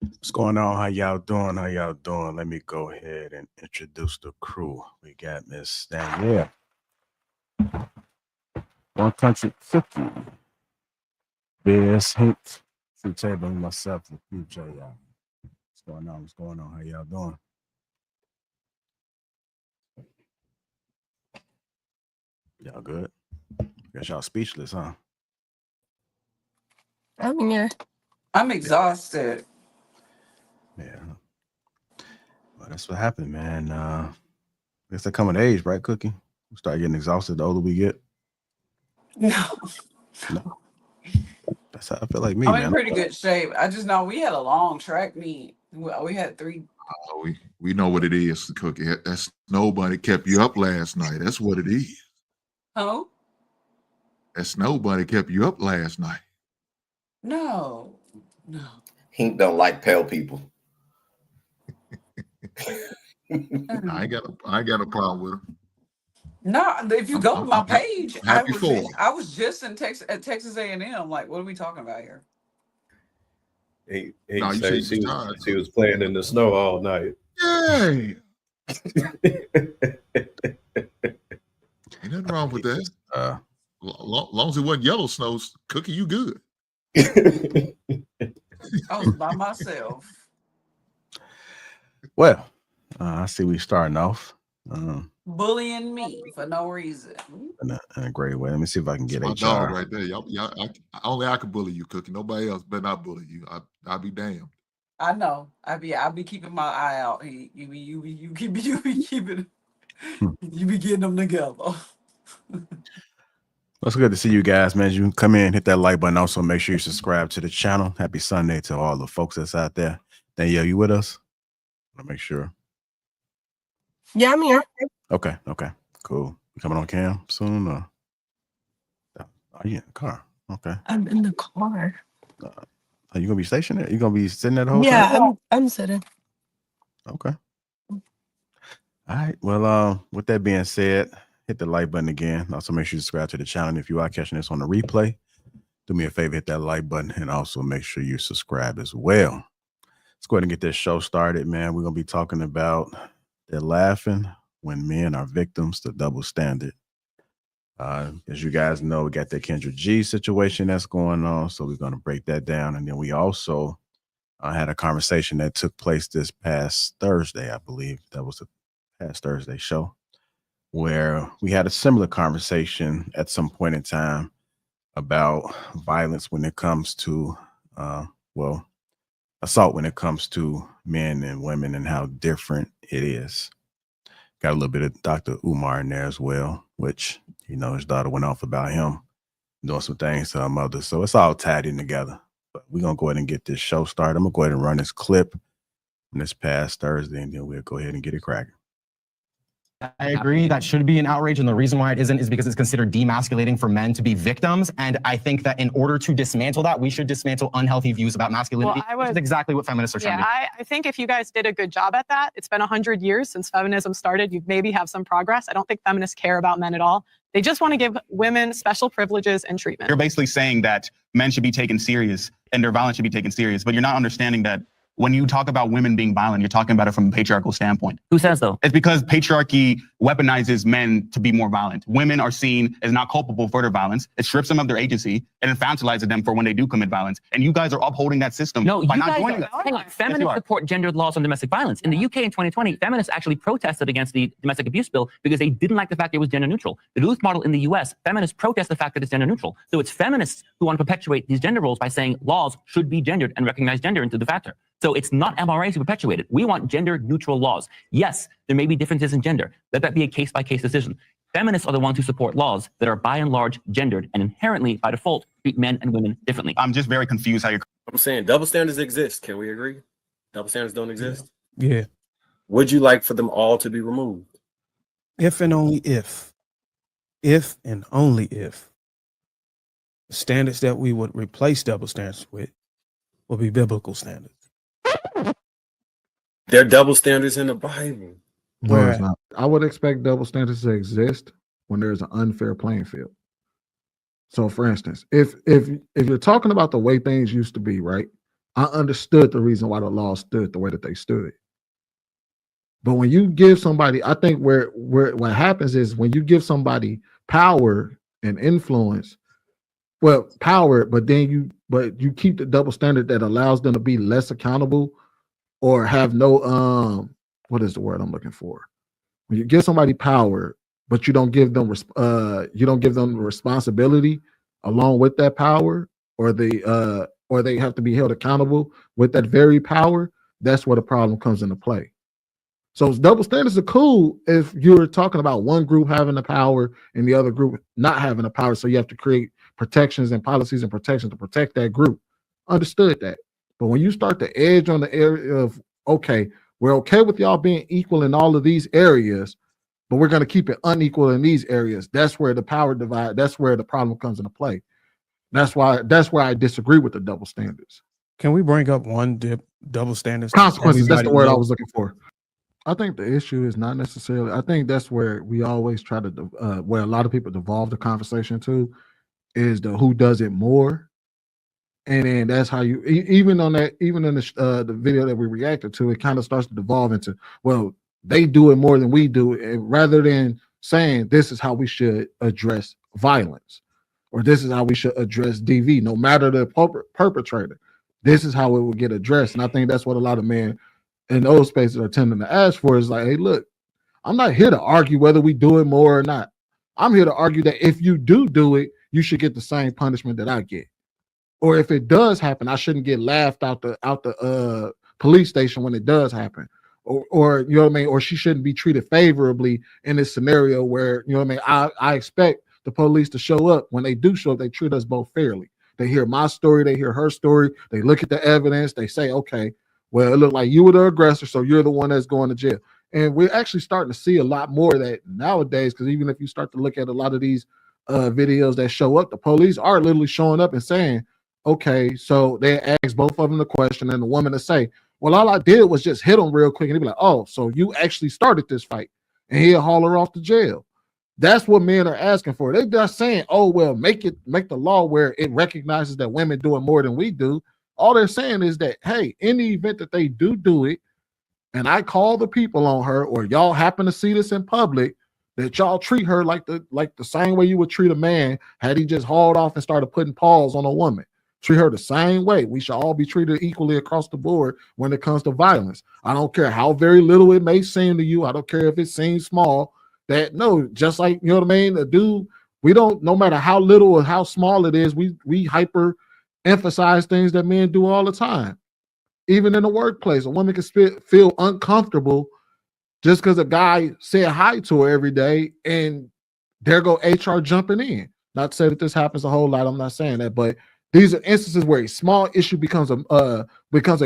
What's going on? How y'all doing? How y'all doing? Let me go ahead and introduce the crew. We got Miss Danielle, One Country Cookie, Biz Hint, True Table, and myself, Lapeef JR. What's going on? What's going on? How y'all doing? Y'all good? Guess y'all speechless, huh? I'm here. I'm exhausted. Yeah. Well, that's what happened, man. I guess that coming of age, right, Cookie? We start getting exhausted the older we get. No, No. That's how I feel like me, I'm man. in pretty good shape. I just know we had a long track meet. We had three. We know what it is, Cookie. That's nobody kept you up last night. That's what it is. Huh? That's nobody kept you up last night. No. He don't like pale people. I ain't got a problem with him. No, if you go to my page, I happy for him. was just in Texas at Texas A&M. Like, what are we talking about here? He No, you said shouldn't be tired. she was playing in the snow all night. Yay! Ain't nothing wrong with that. Long as it wasn't yellow snow, Cookie, you good. I was by myself. Well, I see we starting off Bullying me for no reason. in a great way. Let me see if I can get My HR. dog right there. Y'all, only I can bully you, Cookie. Nobody else better not bully you. I'll be damned. I know. I be keeping my eye out. You be keeping you be getting them together. It's good to see you guys, man. You come in, hit that like button. Also, make sure you subscribe to the channel. Happy Sunday to all the folks that's out there. Danielle, you with us? I'll make sure. Yeah, I'm here. Okay, cool. You coming on cam soon? Or? Oh, you in the car? Okay. I'm in the car. Are you gonna be stationed there? You gonna be sitting there the whole time? Yeah, I'm sitting. Okay. All right. Well, with that being said, hit the like button again. Also, make sure you subscribe to the channel. And if you are catching this on the replay, do me a favor, hit that like button, and also make sure you subscribe as well. Let's go ahead and get this show started, man. We're gonna be talking about they're laughing when men are victims to double standard. As you guys know, we got that Kendra G situation that's going on, so we're gonna break that down, and then we also had a conversation that took place this past Thursday, I believe. That was the past Thursday show, where we had a similar conversation at some point in time about violence when it comes to, assault when it comes to men and women and how different it is. Got a little bit of Dr. Umar in there as well, which, his daughter went off about him doing some things to her mother. So it's all tied in together. But we're going to go ahead and get this show started. I'm going to go ahead and run this clip from this past Thursday, and then we'll go ahead and get it cracking. I agree that should be an outrage, and the reason why it isn't is because it's considered demasculating for men to be victims. And I think that in order to dismantle that, we should dismantle unhealthy views about masculinity, which is exactly what feminists are trying to do. I think if you guys did a good job at that, it's been 100 years since feminism started. You maybe have some progress. I don't think feminists care about men at all. They just want to give women special privileges and treatment. You're basically saying that men should be taken serious and their violence should be taken serious, but you're not understanding that when you talk about women being violent, you're talking about it from a patriarchal standpoint. Who says so? It's because patriarchy weaponizes men to be more violent. Women are seen as not culpable for their violence. It strips them of their agency and infantilizes them for when they do commit violence. And you guys are upholding that system by not joining that. Hang on, feminists support gendered laws on domestic violence. In the UK in 2020, feminists actually protested against the domestic abuse bill because they didn't like the fact that it was gender neutral. The Duluth model in the US, feminists protest the fact that it's gender neutral. So it's feminists who want to perpetuate these gender roles by saying laws should be gendered and recognize gender into the factor. So it's not MRAs who perpetuate it. We want gender neutral laws. Yes, there may be differences in gender. Let that be a case-by-case decision. Feminists are the ones who support laws that are by and large gendered and inherently, by default, treat men and women differently. I'm just very confused how you're... I'm saying double standards exist. Can we agree? Double standards don't exist? Yeah. Would you like for them all to be removed? If and only if and only if the standards that we would replace double standards with will be biblical standards. There are double standards in the Bible. No, it's not. I would expect double standards to exist when there's an unfair playing field. So, for instance, if you're talking about the way things used to be, right? I understood the reason why the law stood the way that they stood. But when you give somebody, I think where what happens is when you give somebody power and influence, well, power, but then you keep the double standard that allows them to be less accountable or have no what is the word I'm looking for? When you give somebody power, but you don't give them the responsibility along with that power, or they have to be held accountable with that very power, that's where the problem comes into play. So double standards are cool if you're talking about one group having the power and the other group not having the power. So you have to create protections and policies and protections to protect that group. Understood that. But when you start to edge on the area of, okay, we're okay with y'all being equal in all of these areas, but we're going to keep it unequal in these areas. That's where the power divide, that's where the problem comes into play. That's where I disagree with the double standards. Can we bring up one double standards? Consequences, that's the word I was looking for. I think the issue is not necessarily, I think that's where we always try to, where a lot of people devolve the conversation to, is the who does it more. And then that's how you, even in the video that we reacted to, it kind of starts to devolve into, well, they do it more than we do, and rather than saying this is how we should address violence, or this is how we should address DV, no matter the perpetrator, this is how it will get addressed. And I think that's what a lot of men in those spaces are tending to ask for, is like, hey, look, I'm not here to argue whether we do it more or not. I'm here to argue that if you do it, you should get the same punishment that I get. Or if it does happen, I shouldn't get laughed out the police station when it does happen. Or you know what I mean? Or she shouldn't be treated favorably in this scenario where, you know what I mean, I expect the police to show up. When they do show up, they treat us both fairly. They hear my story, they hear her story, they look at the evidence, they say, okay, well, it looked like you were the aggressor, so you're the one that's going to jail. And we're actually starting to see a lot more of that nowadays, because even if you start to look at a lot of these videos that show up, the police are literally showing up and saying, okay, so they ask both of them the question, and the woman to say, well, all I did was just hit him real quick. And he'd be like, oh, so you actually started this fight. And he'll haul her off to jail. That's what men are asking for. They're just saying, oh, well, make the law where it recognizes that women do it more than we do. All they're saying is that, hey, in the event that they do it, and I call the people on her, or y'all happen to see this in public, that y'all treat her like the same way you would treat a man had he just hauled off and started putting paws on a woman. Treat her the same way. We should all be treated equally across the board when it comes to violence. I don't care how very little it may seem to you. I don't care if it seems small. That no, just like, you know what I mean, a dude, we don't, no matter how little or how small it is, we hyper emphasize things that men do all the time. Even in the workplace, a woman can feel uncomfortable just because a guy said hi to her every day, and there go HR jumping in. Not to say that this happens a whole lot, I'm not saying that, but these are instances where a small issue becomes a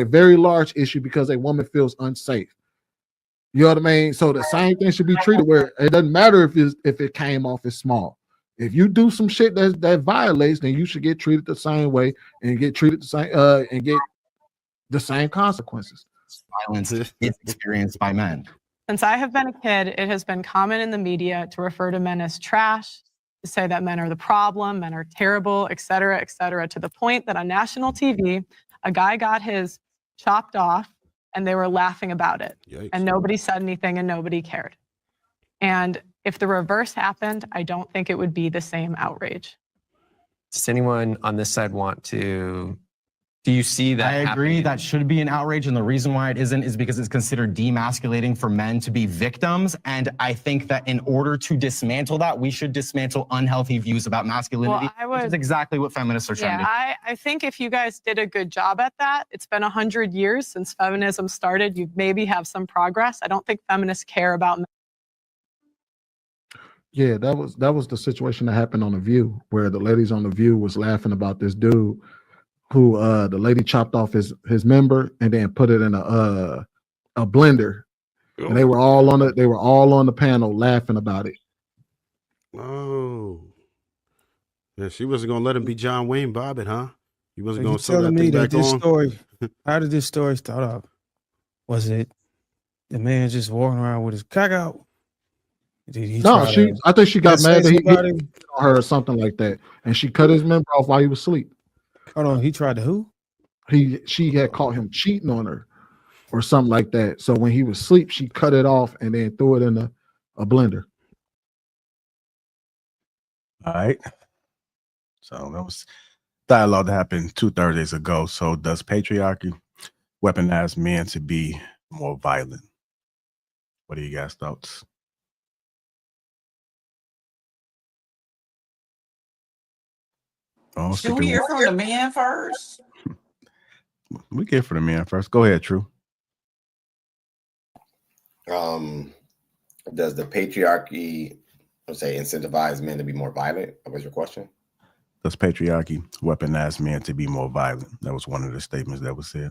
very large issue because a woman feels unsafe. You know what I mean? So the same thing should be treated, where it doesn't matter if it came off as small. If you do some shit that violates, then you should get treated the same way and get treated the same and get the same consequences. Violence is experienced by men. Since I have been a kid, it has been common in the media to refer to men as trash, to say that men are the problem, men are terrible, et cetera, to the point that on national TV, a guy got his chopped off and they were laughing about it. Yikes. And nobody said anything and nobody cared. And if the reverse happened, I don't think it would be the same outrage. Does anyone on this side want to, do you see that? I agree that should be an outrage, and the reason why it isn't is because it's considered demasculating for men to be victims. And I think that in order to dismantle that, we should dismantle unhealthy views about masculinity, which is exactly what feminists are trying to do. I think if you guys did a good job at that, it's been 100 years since feminism started. You maybe have some progress. I don't think feminists care about men. Yeah, that was the situation that happened on The View, where the ladies on The View was laughing about this dude who the lady chopped off his member and then put it in a blender. Oh. And they were all on the panel laughing about it. Oh. Yeah, she wasn't gonna let him be John Wayne Bobbitt, huh? He wasn't gonna tell me that this story. How did this story start off? Was it the man just walking around with his cock out? I think she got mad that he hit on her or something like that, and she cut his member off while he was asleep. Hold on, he tried to who? she had caught him cheating on her or something like that. So when he was asleep, she cut it off and then threw it in a blender. All right. So that was dialogue that happened 2 Thursdays ago. So does patriarchy weaponize men to be more violent? What are you guys' thoughts? Oh, Should we hear from the man first? We get for the man first. Go ahead, True. Does the patriarchy, let's say, incentivize men to be more violent? What was your question? Does patriarchy weaponize men to be more violent? That was one of the statements that was said.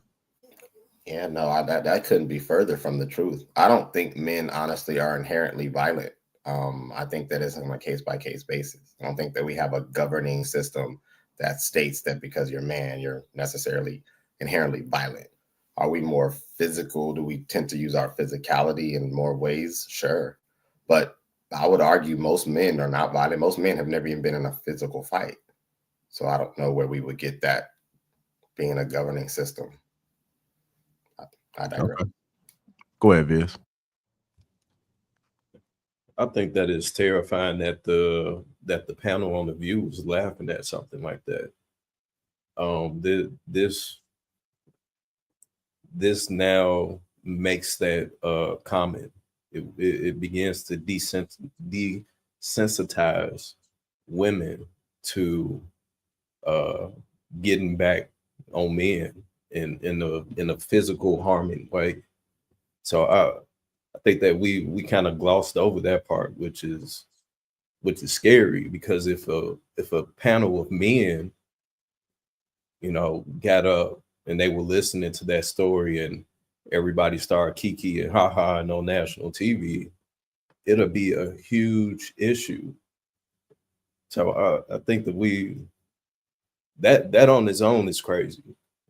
Yeah, no, that couldn't be further from the truth. I don't think men honestly are inherently violent. I think that it's on a case-by-case basis. I don't think that we have a governing system that states that because you're a man, you're necessarily inherently violent. Are we more physical? Do we tend to use our physicality in more ways? Sure. But I would argue most men are not violent. Most men have never even been in a physical fight. So I don't know where we would get that being a governing system. I digress. Okay. Go ahead, Viz. I think that is terrifying that the panel on The View was laughing at something like that. This now makes that comment. It begins to desensitize women to getting back on men in a physical harming way. So I think that we kind of glossed over that part, which is scary, because if a panel of men, got up and they were listening to that story and everybody started kiki and ha-ha and on national TV, it'll be a huge issue. So I think that that on its own is crazy.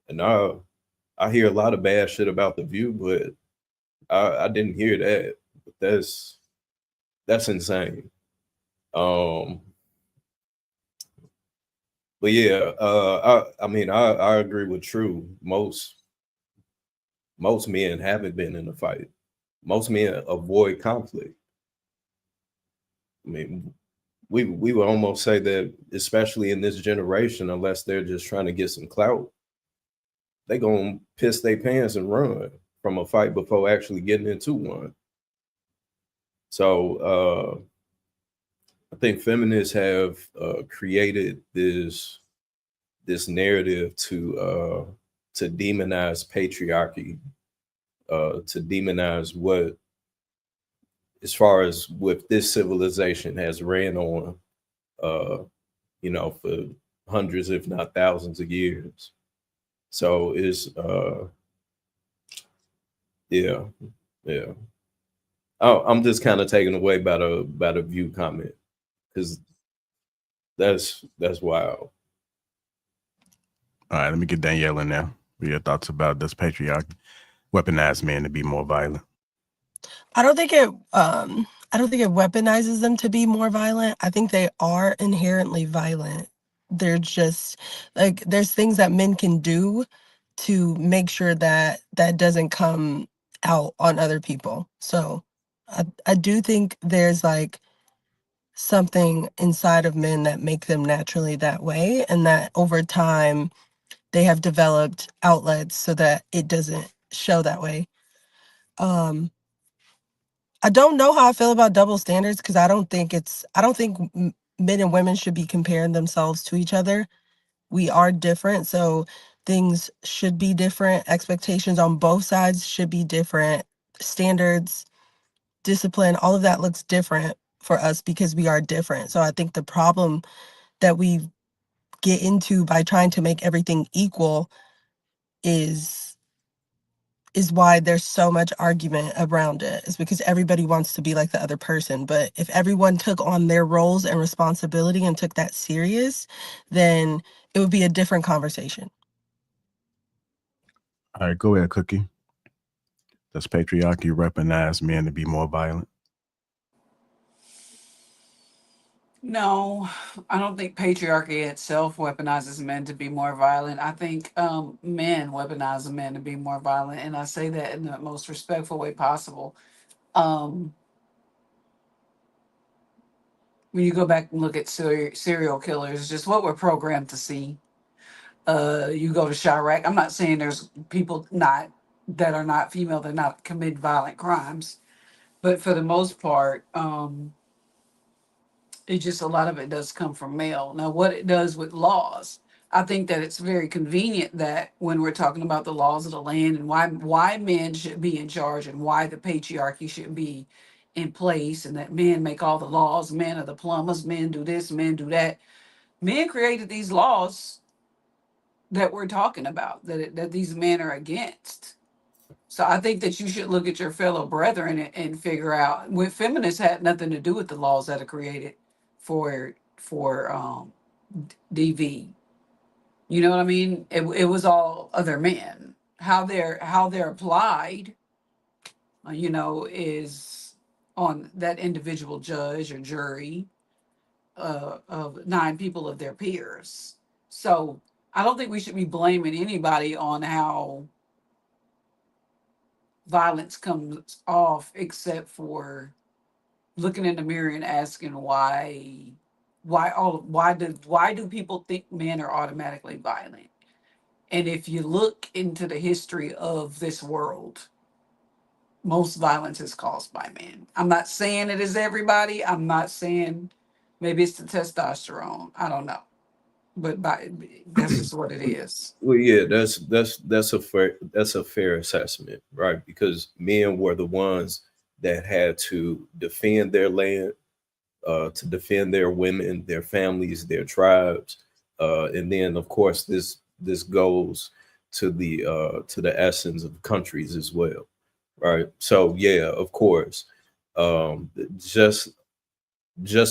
And I hear a lot of bad shit about The View, but I didn't hear that. That's insane. But yeah, I mean, I agree with True. Most men haven't been in a fight. Most men avoid conflict. I mean, we would almost say that, especially in this generation, unless they're just trying to get some clout, they gonna piss their pants and run from a fight before actually getting into one. So I think feminists have created this narrative to demonize patriarchy, to demonize what, as far as what this civilization has ran on, for hundreds, if not thousands of years. So it's yeah. I'm just kind of taken away by the View comment, because that's wild. All right, let me get Danielle in there. What are your thoughts about this patriarchy weaponize men to be more violent? I don't think it weaponizes them to be more violent. I think they are inherently violent. They're just like, there's things that men can do to make sure that that doesn't come out on other people. So I do think there's like something inside of men that make them naturally that way, and that over time they have developed outlets so that it doesn't show that way. I don't know how I feel about double standards, because I don't think men and women should be comparing themselves to each other. We are different, so things should be different. Expectations on both sides should be different. Standards, discipline, all of that looks different for us because we are different. So I think the problem that we get into by trying to make everything equal is why there's so much argument around it. It's because everybody wants to be like the other person. But if everyone took on their roles and responsibility and took that serious, then it would be a different conversation. All right, go ahead, Cookie. Does patriarchy weaponize men to be more violent? No, I don't think patriarchy itself weaponizes men to be more violent. I think men weaponize men to be more violent, and I say that in the most respectful way possible. When you go back and look at serial killers, just what we're programmed to see. You go to Chirac. I'm not saying there's people not that are not female that not commit violent crimes, but for the most part, it just a lot of it does come from male. Now, what it does with laws, I think that it's very convenient that when we're talking about the laws of the land and why men should be in charge and why the patriarchy should be in place, and that men make all the laws, men are the plumbers, men do this, men do that. Men created these laws that we're talking about that these men are against. So I think that you should look at your fellow brethren and figure out what feminists had nothing to do with the laws that are created for DV. You know what I mean? It was all other men. How they're applied, is on that individual judge or jury of 9 people of their peers. So I don't think we should be blaming anybody on how violence comes off, except for looking in the mirror and asking why do people think men are automatically violent? And if you look into the history of this world, most violence is caused by men. I'm not saying it is everybody. I'm not saying maybe it's the testosterone. I don't know. But that's just what it is. Well, yeah, that's a fair assessment, right? Because men were the ones that had to defend their land, to defend their women, their families, their tribes, and then of course this goes to the essence of countries as well, right? So yeah, of course, just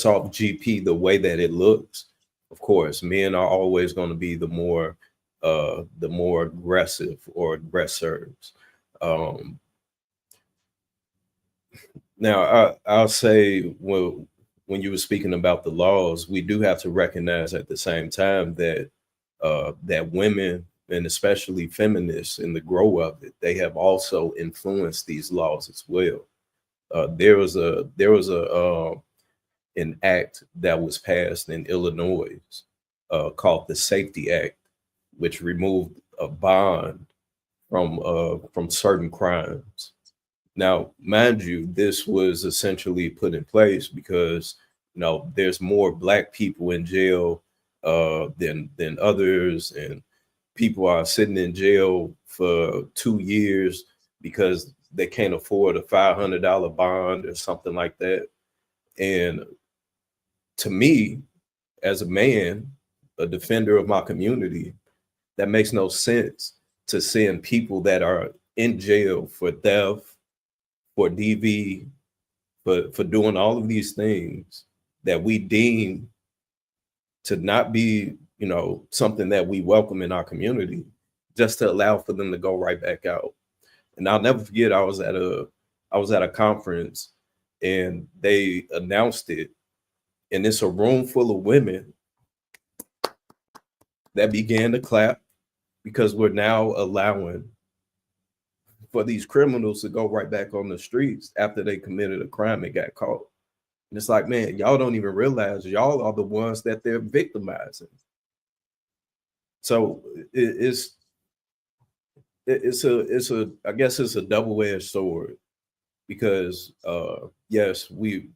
off GP, the way that it looks, of course, men are always going to be the more aggressive or aggressors. Now, I'll say, well, when you were speaking about the laws, we do have to recognize at the same time that that women, and especially feminists in the grow of it, they have also influenced these laws as well. There was an act that was passed in Illinois called the Safety Act, which removed a bond from certain crimes. Now, mind you, this was essentially put in place because there's more Black people in jail than others, and people are sitting in jail for 2 years because they can't afford a $500 bond or something like that. And to me, as a man, a defender of my community, that makes no sense to send people that are in jail for theft, for DV, for doing all of these things that we deem to not be, something that we welcome in our community, just to allow for them to go right back out. And I'll never forget, I was at a conference and they announced it, and it's a room full of women that began to clap because we're now allowing for these criminals to go right back on the streets after they committed a crime and got caught. And it's like, man, y'all don't even realize y'all are the ones that they're victimizing. So it's I guess it's a double-edged sword, because yes,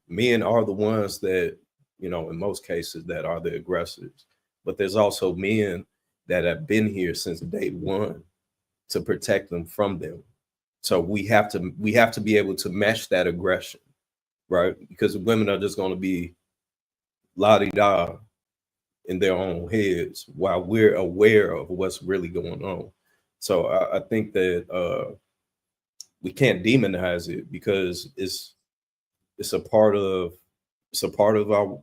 men are the ones that, in most cases, that are the aggressors, but there's also men that have been here since day one to protect them from them. So we have to be able to match that aggression, right? Because women are just going to be la-di-da in their own heads while we're aware of what's really going on. So I think that we can't demonize it, because it's a part of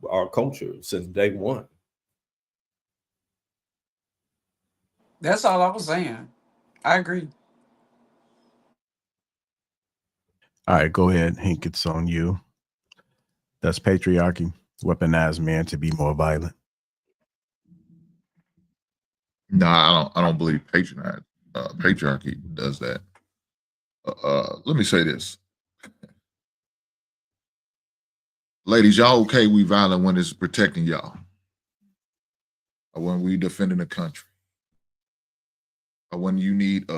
our culture since day one. That's all I was saying. I agree. All right, go ahead, Hank. It's on you. That's patriarchy. weaponize men to be more violent? No, I don't believe patriarchy does that. Let me say this. Ladies, y'all okay we violent when it's protecting y'all? Or when we defending the country? Or when you need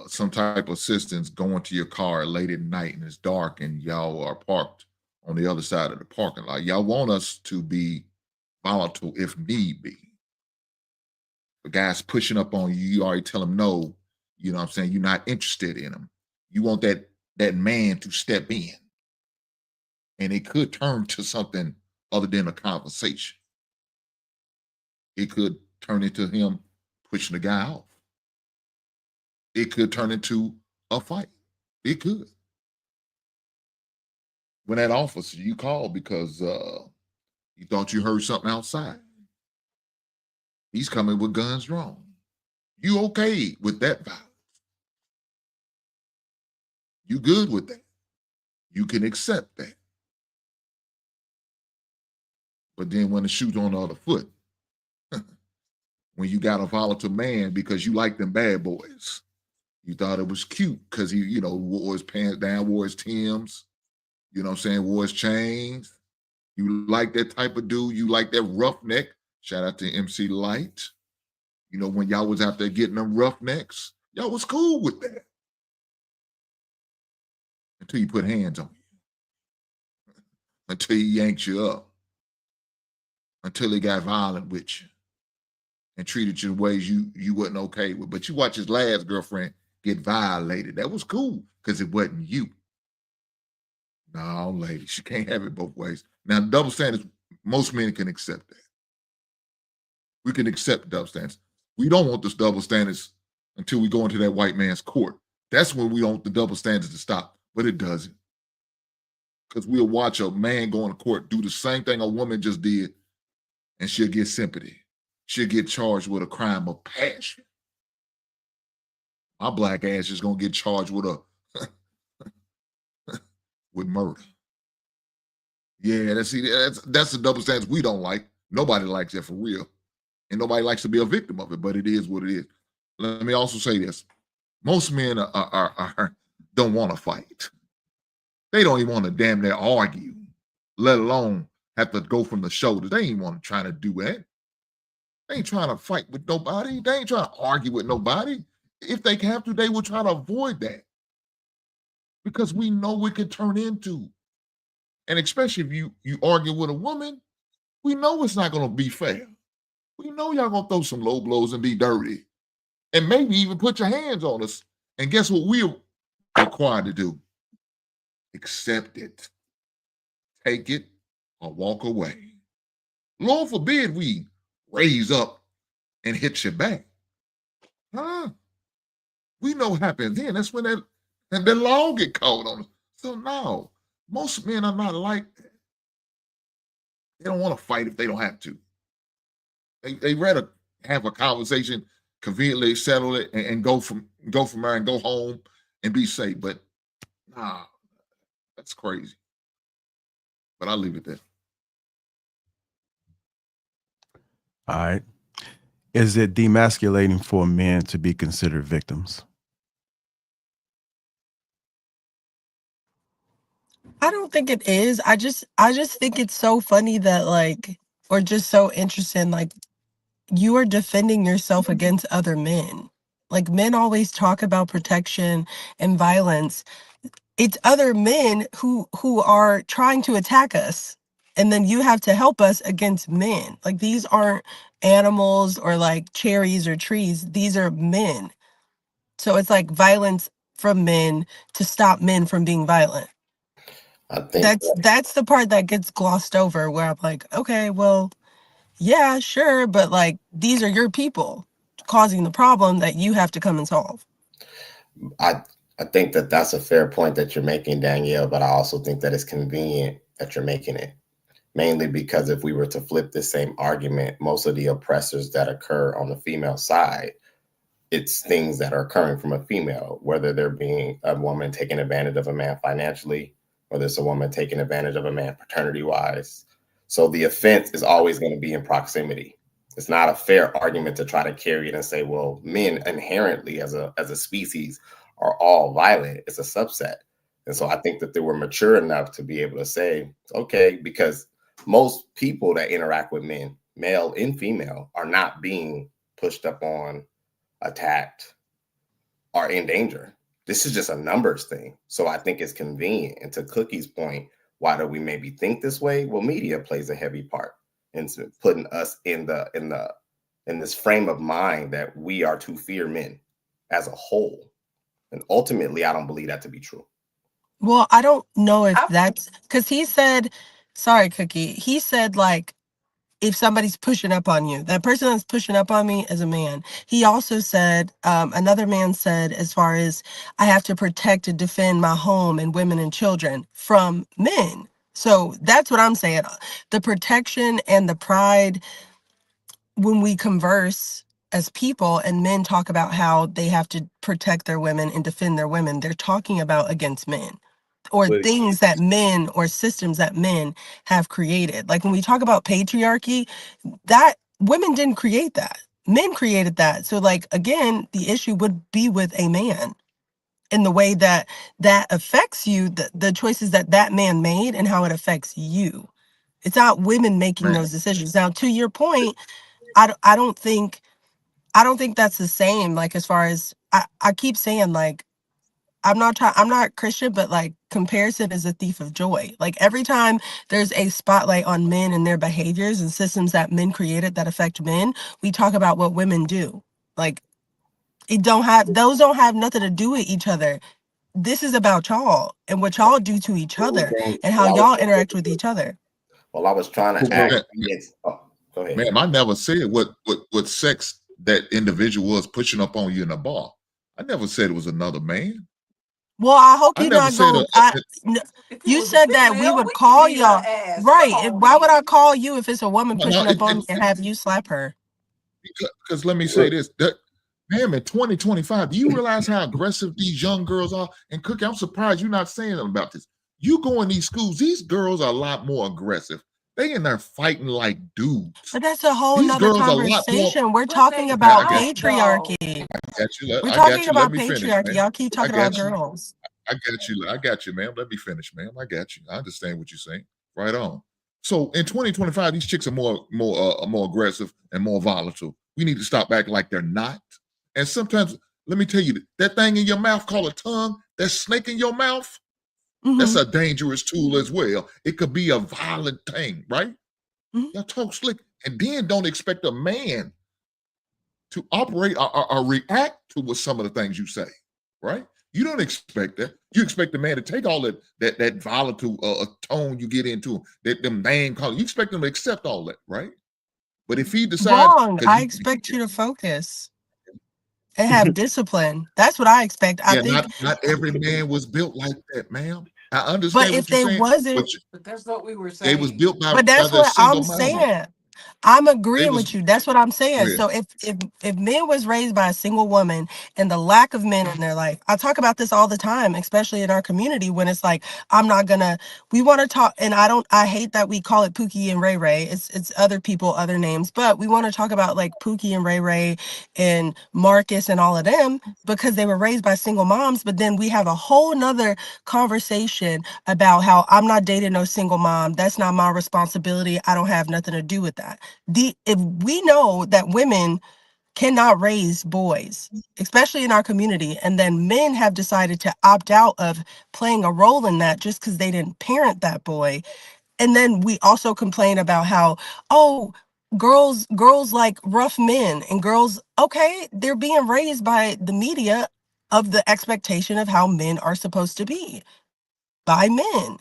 some type of assistance going to your car late at night and it's dark and y'all are parked on the other side of the parking lot. Y'all want us to be volatile if need be. The guy's pushing up on you, you already tell him no, you know what I'm saying? You're not interested in him. You want that man to step in. And it could turn to something other than a conversation. It could turn into him pushing the guy off. It could turn into a fight. It could. When that officer you called because you thought you heard something outside. He's coming with guns drawn. You okay with that violence? You good with that? You can accept that. But then when the shoe's on the other foot, when you got a volatile man because you like them bad boys, you thought it was cute because he, you know, wore his pants down, wore his Timbs, you know what I'm saying, wore his chains. You like that type of dude. You like that roughneck. Shout out to MC Light. You know, when y'all was out there getting them roughnecks, y'all was cool with that. Until you put hands on you. Until he yanked you up. Until he got violent with you. And treated you in ways you wasn't okay with. But you watch his last girlfriend get violated. That was cool because it wasn't you. No, lady, she can't have it both ways. Now, double standards, most men can accept that. We can accept double standards. We don't want this double standards until we go into that white man's court. That's when we want the double standards to stop, but it doesn't. Because we'll watch a man go into court do the same thing a woman just did, and she'll get sympathy. She'll get charged with a crime of passion. My black ass is gonna get charged with with murder. Yeah, that's the double standards we don't like. Nobody likes that for real. And nobody likes to be a victim of it, but it is what it is. Let me also say this. Most men don't want to fight. They don't even want to damn near argue, let alone have to go from the shoulders. They ain't want to try to do that. They ain't trying to fight with nobody. They ain't trying to argue with nobody. If they have to, they will try to avoid that. Because we know what it could turn into. And especially if you argue with a woman, we know it's not going to be fair. We know y'all going to throw some low blows and be dirty. And maybe even put your hands on us. And guess what we're required to do? Accept it. Take it or walk away. Lord forbid we raise up and hit your back. Huh? We know what happens then. That's when the law get called on us. So no, most men are not like that. They don't want to fight if they don't have to. They rather have a conversation, conveniently settle it, and go from there and go home and be safe. But nah, that's crazy. But I'll leave it there. All right. Is it demasculating for men to be considered victims? I don't think it is. I just think it's so funny that or just so interesting, you are defending yourself against other men. Like, men always talk about protection and violence. It's other men who are trying to attack us. And then you have to help us against men. Like, these aren't animals or cherries or trees. These are men. So it's like violence from men to stop men from being violent. I think That's the part that gets glossed over, where I'm like, okay, well, yeah, sure, but these are your people causing the problem that you have to come and solve. I think that that's a fair point that you're making, Danielle, but I also think that it's convenient that you're making it. Mainly because if we were to flip the same argument, most of the oppressors that occur on the female side, it's things that are occurring from a female, whether they're being a woman taking advantage of a man financially, whether it's a woman taking advantage of a man paternity-wise. So the offense is always going to be in proximity. It's not a fair argument to try to carry it and say, well, men inherently as a species are all violent. It's a subset. And so I think that they were mature enough to be able to say, okay, because most people that interact with men, male and female, are not being pushed up on, attacked, or in danger. This is just a numbers thing. So I think it's convenient. And to Cookie's point, why do we maybe think this way? Well, media plays a heavy part in putting us in this frame of mind that we are to fear men as a whole. And ultimately, I don't believe that to be true. Well, I don't know if that's because he said, sorry, Cookie. He said, like, if somebody's pushing up on you, that person that's pushing up on me is a man. He also said, another man said, as far as I have to protect and defend my home and women and children from men. So that's what I'm saying. The protection and the pride when we converse as people and men talk about how they have to protect their women and defend their women, they're talking about against men or things that men or systems that men have created. Like when we talk about patriarchy, that women didn't create that. Men created that. So like, again, the issue would be with a man in the way that that affects you, the choices that that man made and how it affects you. It's not women making those decisions. Now, to your point, I don't think that's the same. Like as far as I keep saying, like I'm not Christian, but like comparison is a thief of joy. Like every time there's a spotlight on men and their behaviors and systems that men created that affect men, we talk about what women do. Like those don't have nothing to do with each other. This is about y'all and what y'all do to each other and how y'all interact with each other. Well, I was trying to ask. Go ahead. Ma'am, I never said what sex that individual was pushing up on you in a bar. I never said it was another man. Well, I hope I you're never not said going. You said that we would call y'all. Right. Why would I call you if it's a woman pushing up on me and have you slap her? Because let me say this. Ma'am, in 2025, do you realize how aggressive these young girls are? And Cookie, I'm surprised you're not saying something about this. You go in these schools, these girls are a lot more aggressive. They in there fighting like dudes. But that's a whole nother conversation. We're talking about patriarchy. We're talking about patriarchy. Y'all keep talking about girls. I got you, ma'am. Let me finish, ma'am. I got you. I understand what you're saying. Right on. So in 2025, these chicks are more aggressive and more volatile. We need to stop acting like they're not. And sometimes, let me tell you, that thing in your mouth called a tongue, that snake in your mouth, that's a dangerous tool as well. It could be a violent thing, right? Y'all talk slick. And then don't expect a man to operate or react to what some of the things you say, right? You don't expect that. You expect the man to take all that volatile tone you get into, them name calling. You expect them to accept all that, right? But if he decides, wrong, I expect you to focus and have discipline. That's what I expect. I think not every man was built like that, ma'am. I understand. But if what you're they saying, wasn't, but that's what we were saying. They was built by. But that's by the what I'm single-minded. saying. I'm agreeing was- with you. That's what I'm saying. Yeah. So if men was raised by a single woman and the lack of men in their life, I talk about this all the time, especially in our community when it's like, we want to talk, and I hate that we call it Pookie and Ray Ray. It's other people, other names, but we want to talk about like Pookie and Ray Ray and Marcus and all of them because they were raised by single moms. But then we have a whole nother conversation about how I'm not dating no single mom. That's not my responsibility. I don't have nothing to do with that. If we know that women cannot raise boys, especially in our community, and then men have decided to opt out of playing a role in that just because they didn't parent that boy, and then we also complain about how, oh, girls like rough men, and girls, okay, they're being raised by the media of the expectation of how men are supposed to be by men.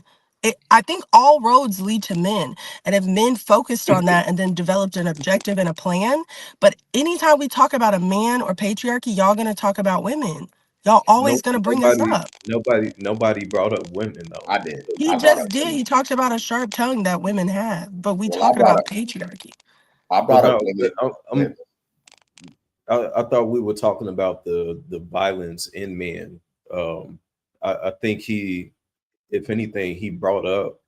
I think all roads lead to men. And if men focused on that and then developed an objective and a plan, but anytime we talk about a man or patriarchy, y'all gonna talk about women. Y'all always gonna bring us up. Nobody brought up women though. I did. He just did. He talked about a sharp tongue that women have, but we talking about patriarchy. I brought up women. I thought we were talking about the violence in men. I think if anything, he brought up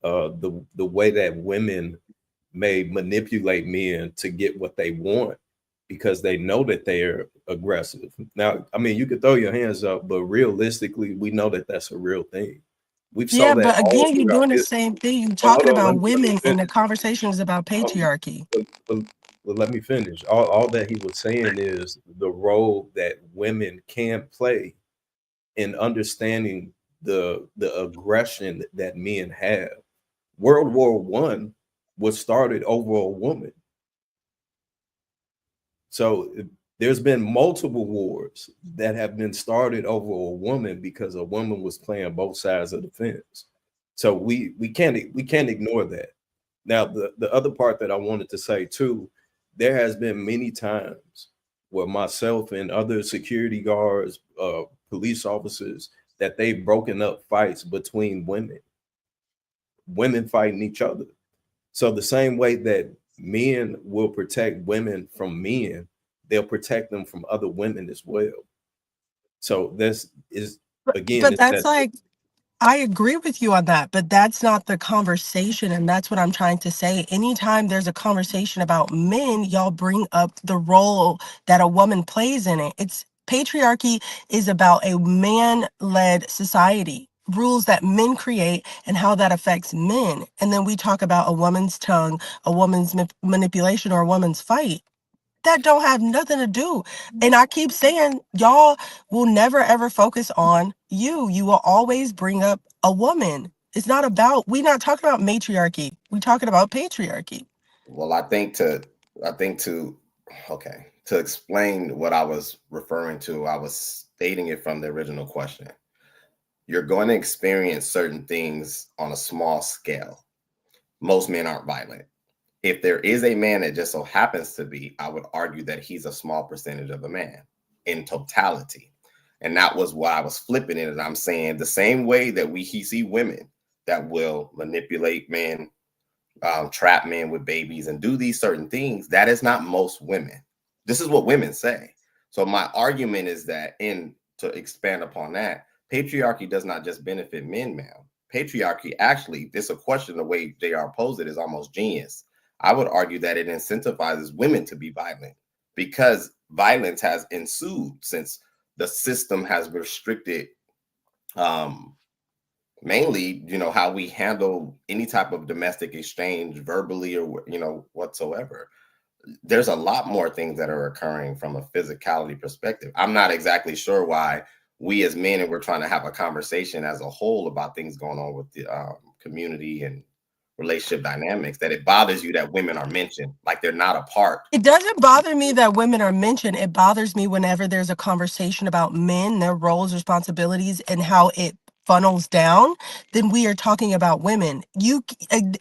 the way that women may manipulate men to get what they want because they know that they're aggressive. Now, I mean, you could throw your hands up, but realistically, we know that that's a real thing. We've saw Yeah, that but all again, you're throughout doing the history. same thing. You're But hold talking on, about let me women, and the finish. conversation is about patriarchy. Well, let me finish. All that he was saying is the role that women can play in understanding the aggression that men have. World War I was started over a woman. So there's been multiple wars that have been started over a woman because a woman was playing both sides of the fence. So we can't ignore that. Now, the other part that I wanted to say too, there has been many times where myself and other security guards, police officers, that they've broken up fights between women fighting each other. So the same way that men will protect women from men, they'll protect them from other women as well. So this is, again, But it's that's that. like, I agree with you on that, but that's not the conversation, and that's what I'm trying to say. Anytime there's a conversation about men, y'all bring up the role that a woman plays in it. It's patriarchy is about a man-led society, rules that men create and how that affects men. And then we talk about a woman's tongue, a woman's manipulation, or a woman's fight. That don't have nothing to do. And I keep saying, y'all will never ever focus on you. You will always bring up a woman. It's not about, we're not talking about matriarchy. We're talking about patriarchy. Well, I think to explain what I was referring to, I was stating it from the original question. You're going to experience certain things on a small scale. Most men aren't violent. If there is a man that just so happens to be, I would argue that he's a small percentage of a man in totality. And that was why I was flipping it. And I'm saying the same way that we see women that will manipulate men, trap men with babies and do these certain things, that is not most women. This is what women say. So my argument is that, to expand upon that, patriarchy does not just benefit men, ma'am. Patriarchy actually, this is a question, the way JR posed it is almost genius. I would argue that it incentivizes women to be violent because violence has ensued since the system has restricted mainly, how we handle any type of domestic exchange verbally or, whatsoever. There's a lot more things that are occurring from a physicality perspective. I'm not exactly sure why we as men, and we're trying to have a conversation as a whole about things going on with the community and relationship dynamics, that it bothers you that women are mentioned like they're not a part. It doesn't bother me that women are mentioned. It bothers me whenever there's a conversation about men, their roles, responsibilities, and how it funnels down. Then we are talking about women.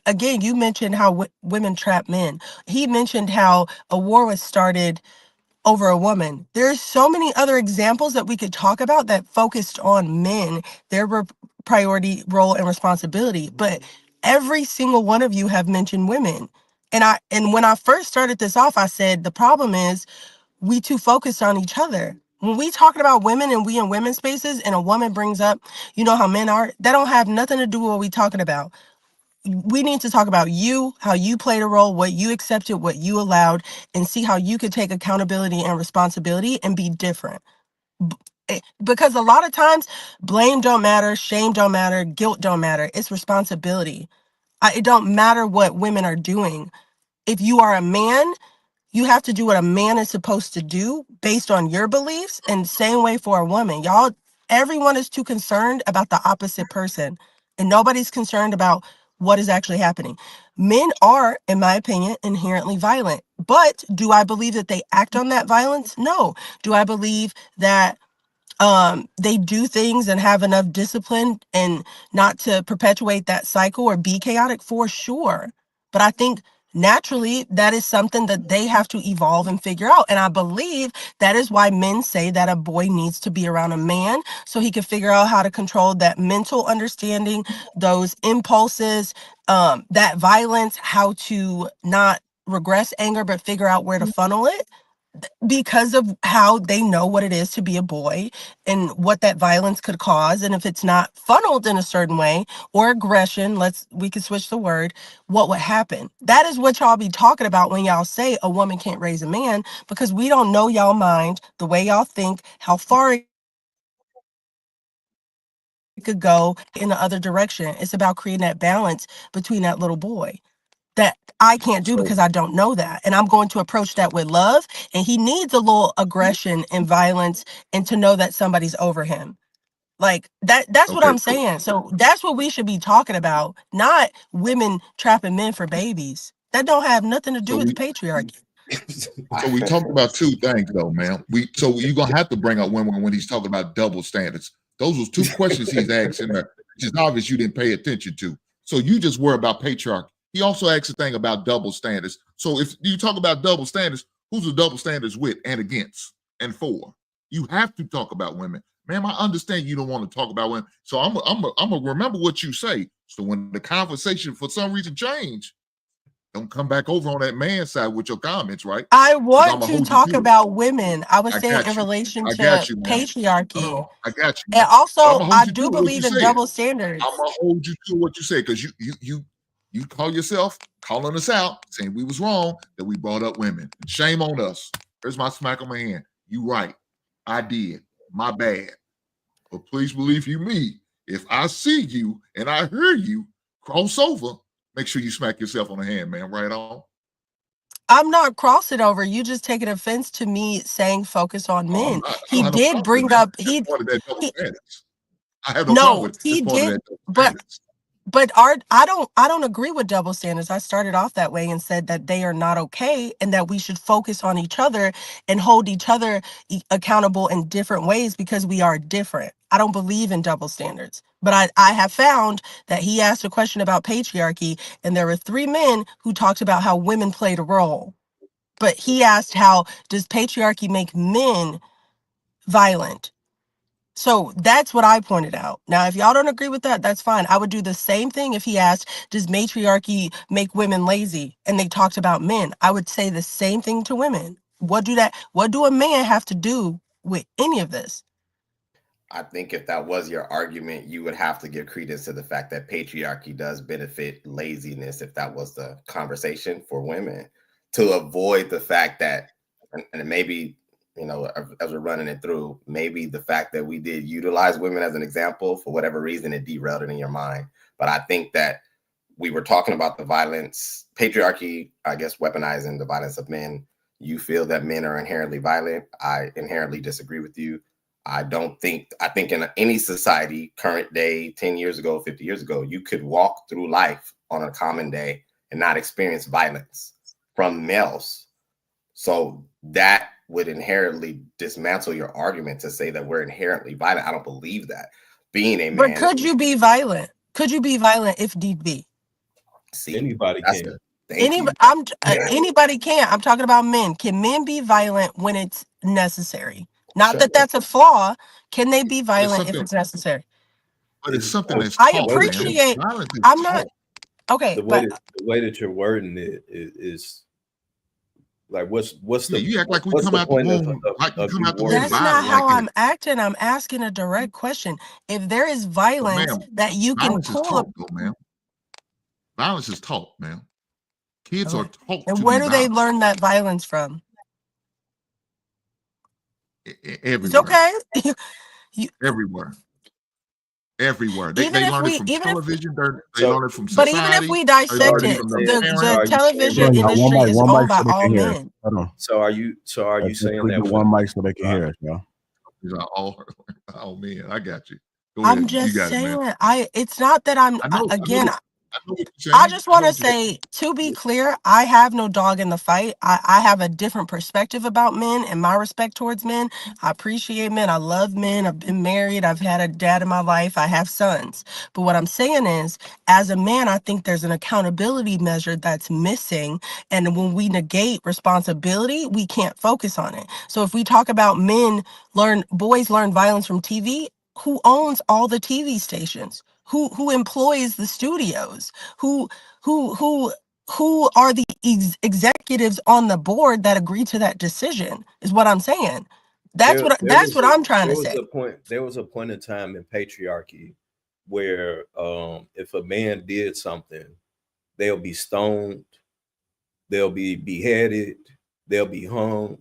Again, you mentioned how women trap men. He mentioned how a war was started over a woman. There's so many other examples that we could talk about that focused on men, their priority, role, and responsibility. But every single one of you have mentioned women. And when I first started this off, I said the problem is we too focused on each other. When we talking about women and we in women's spaces and a woman brings up, how men are, that don't have nothing to do with what we talking about. We need to talk about you, how you played a role, what you accepted, what you allowed, and see how you could take accountability and responsibility and be different. Because a lot of times blame don't matter, shame don't matter, guilt don't matter. It's responsibility. It don't matter what women are doing. If you are a man, you have to do what a man is supposed to do based on your beliefs, and same way for a woman. Y'all, everyone is too concerned about the opposite person, and nobody's concerned about what is actually happening. Men are, in my opinion, inherently violent. But do I believe that they act on that violence? No. Do I believe that they do things and have enough discipline and not to perpetuate that cycle or be chaotic? For sure. But I think naturally that is something that they have to evolve and figure out. And I believe that is why men say that a boy needs to be around a man so he can figure out how to control that mental understanding, those impulses, that violence, how to not regress anger but figure out where to funnel it. because of how they know what it is to be a boy and what that violence could cause. And if it's not funneled in a certain way or aggression, we could switch the word, what would happen? That is what y'all be talking about when y'all say a woman can't raise a man, because we don't know y'all mind, the way y'all think, how far it could go in the other direction. It's about creating that balance between that little boy that I can't do because I don't know that. And I'm going to approach that with love. And he needs a little aggression and violence and to know that somebody's over him. Like that's what I'm saying. So that's what we should be talking about, not women trapping men for babies. That don't have nothing to do with the patriarchy. So we talked about two things though, man. So you're gonna have to bring up women when he's talking about double standards. Those was two questions he's asking there, which is obvious you didn't pay attention to. So you just worry about patriarchy. He also asked a thing about double standards. So if you talk about double standards, who's the double standards with and against and for? You have to talk about women. Ma'am, I understand you don't want to talk about women. So I'm gonna remember what you say. So when the conversation for some reason change, don't come back over on that man's side with your comments, right? I want to talk about women. I was saying in relation to patriarchy. I got you. And also, I do believe in double standards. I'm gonna hold you to what you said, because you call yourself calling us out, saying we was wrong that we brought up women. Shame on us. Here's my smack on my hand. You right. I did. My bad. But please believe you me. If I see you and I hear you cross over, make sure you smack yourself on the hand, man. Right on. I'm not crossing over. You just taking offense to me saying focus on men. He did bring up I have no problem with he did, but I don't agree with double standards. I started off that way and said that they are not okay and that we should focus on each other and hold each other accountable in different ways because we are different. I don't believe in double standards. But I have found that he asked a question about patriarchy and there were 3 men who talked about how women played a role. But he asked, how does patriarchy make men violent? So that's what I pointed out. Now, if y'all don't agree with that, that's fine. I would do the same thing if he asked, does matriarchy make women lazy? And they talked about men. I would say the same thing to women. What do a man have to do with any of this? I think if that was your argument, you would have to give credence to the fact that patriarchy does benefit laziness, if that was the conversation for women, to avoid the fact that, and maybe, you know, as we're running it through, maybe the fact that we did utilize women as an example, for whatever reason, it derailed it in your mind. But I think that we were talking about the violence, patriarchy, I guess, weaponizing the violence of men. You feel that men are inherently violent. I inherently disagree with you. I think in any society, current day, 10 years ago, 50 years ago, you could walk through life on a common day and not experience violence from males. So that would inherently dismantle your argument to say that we're inherently violent. I don't believe that. Being a man. But could you be violent? Could you be violent if need be? See, anybody can. Anybody can. I'm talking about men. Can men be violent when it's necessary? Not that that's a flaw. Can they be violent if it's necessary? But it's something that's I appreciate. I'm not okay. The way that you're wording it is like, what's the? You act like we come out the womb. That's not how I'm acting. I'm asking a direct question. If there is violence that you can pull up, man. Violence is taught, man. Kids are taught. And where do they learn that violence from? Everywhere. It's okay. Everywhere. They learn it from television. They learn it from society. But even if we dissect it, the television industry is owned by all men. So are you saying that one mic so they can hear us, y'all? These are all men. I got you. I'm just saying. It's not that I'm again. I just want to say, to be clear, I have no dog in the fight. I have a different perspective about men and my respect towards men. I appreciate men. I love men. I've been married. I've had a dad in my life. I have sons. But what I'm saying is, as a man, I think there's an accountability measure that's missing. And when we negate responsibility, we can't focus on it. So if we talk about boys learn violence from TV, who owns all the TV stations? Who employs the studios? Who who are the executives on the board that agree to that decision is what I'm saying. That's what I'm trying to say. There was a point in time in patriarchy where if a man did something, they'll be stoned, they'll be beheaded, they'll be hung.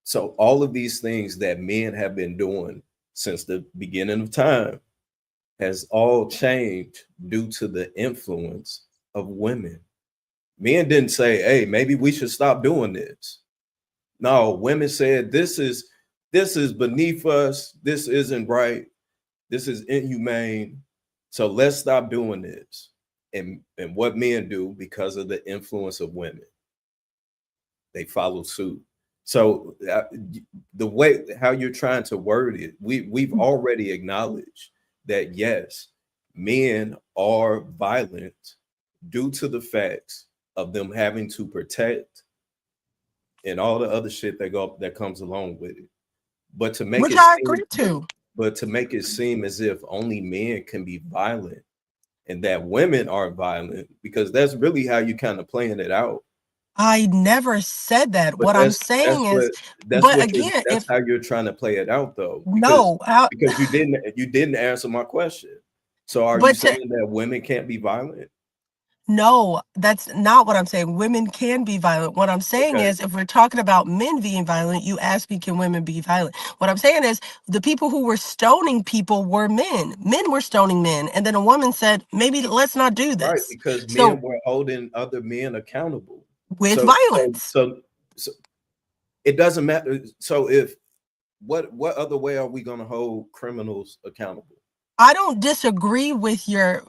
So all of these things that men have been doing since the beginning of time has all changed due to the influence of women. Men didn't say, hey, maybe we should stop doing this. No, women said, this is beneath us. This isn't right. This is inhumane. So let's stop doing this. And what men do because of the influence of women, they follow suit. So the way how you're trying to word it, we've already acknowledged that yes, men are violent due to the facts of them having to protect and all the other shit that comes along with it. But to make to make it seem as if only men can be violent and that women are violent, because that's really how you kind of playing it out. I never said that. What I'm saying is, but again, that's how you're trying to play it out, though. Because you didn't answer my question. So are you saying that women can't be violent? No, that's not what I'm saying. Women can be violent. What I'm saying is, if we're talking about men being violent, you ask me, can women be violent? What I'm saying is, the people who were stoning people were men. Men were stoning men. And then a woman said, maybe let's not do this. Right, because men were holding other men accountable. With violence. So it doesn't matter. So if what other way are we going to hold criminals accountable? I don't disagree with your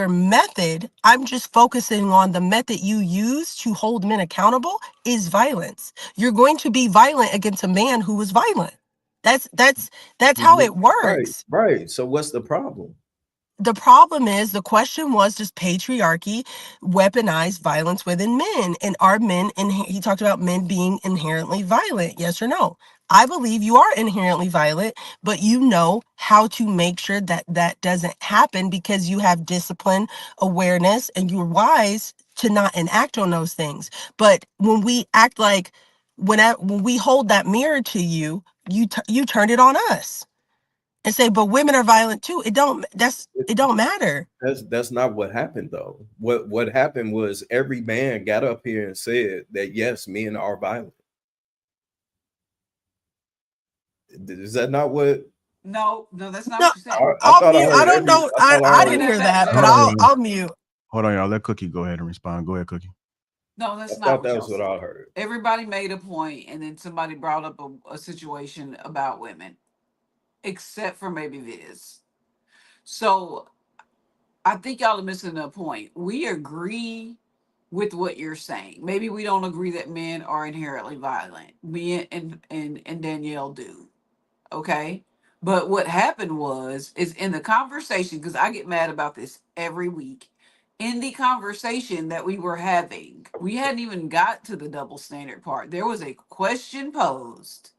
method. I'm just focusing on the method you use to hold men accountable is violence. You're going to be violent against a man who is violent. That's how it works. Right. So what's the problem? The problem is, the question was, does patriarchy weaponize violence within men? And are men, he talked about men being inherently violent, yes or no? I believe you are inherently violent, but you know how to make sure that that doesn't happen because you have discipline, awareness, and you're wise to not enact on those things. But when we act like, when we hold that mirror to you, you turn it on us. And say, but women are violent too. It don't matter. That's not what happened though. What happened was every man got up here and said that yes, men are violent. Is that not what? No, that's not what you said. I'll mute. I don't know. I didn't hear that, but I'll mute. Hold on, y'all. Let Cookie go ahead and respond. Go ahead, Cookie. No, that's not what that was what I heard. Everybody made a point, and then somebody brought up a situation about women, except for maybe Viz. So I think y'all are missing a point. We agree with what you're saying. Maybe we don't agree that men are inherently violent. Me and Danielle do. Okay. But what happened is in the conversation, because I get mad about this every week. In the conversation that we were having, we hadn't even got to the double standard part. There was a question posed,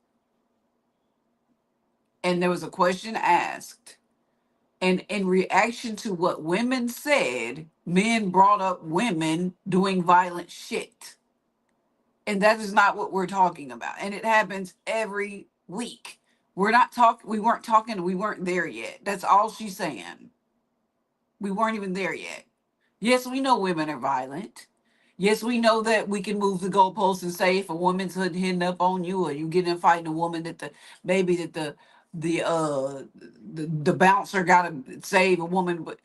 and there was a question asked. And in reaction to what women said, men brought up women doing violent shit. And that is not what we're talking about. And it happens every week. We weren't there yet. That's all she's saying. We weren't even there yet. Yes, we know women are violent. Yes, we know that we can move the goalposts and say if a woman's hitting up on you, or you get in fighting a woman that the bouncer gotta save a woman, but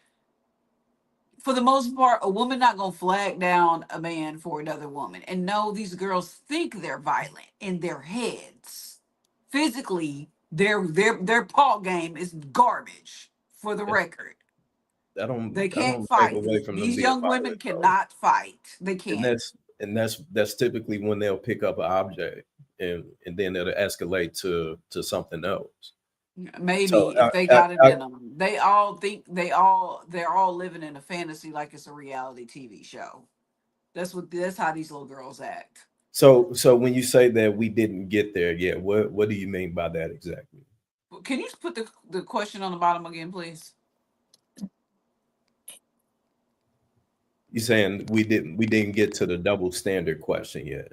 for the most part, a woman not gonna flag down a man for another woman. And no, these girls think they're violent in their heads. Physically, their paw game is garbage. For the record, they can't fight. These young women cannot fight. They can't. And that's typically when they'll pick up an object and then it'll escalate to something else. Maybe if they got it in them. They all think they're all living in a fantasy like it's a reality TV show. That's how these little girls act. So when you say that we didn't get there yet, what do you mean by that exactly? Can you put the question on the bottom again, please? You saying we didn't get to the double standard question yet?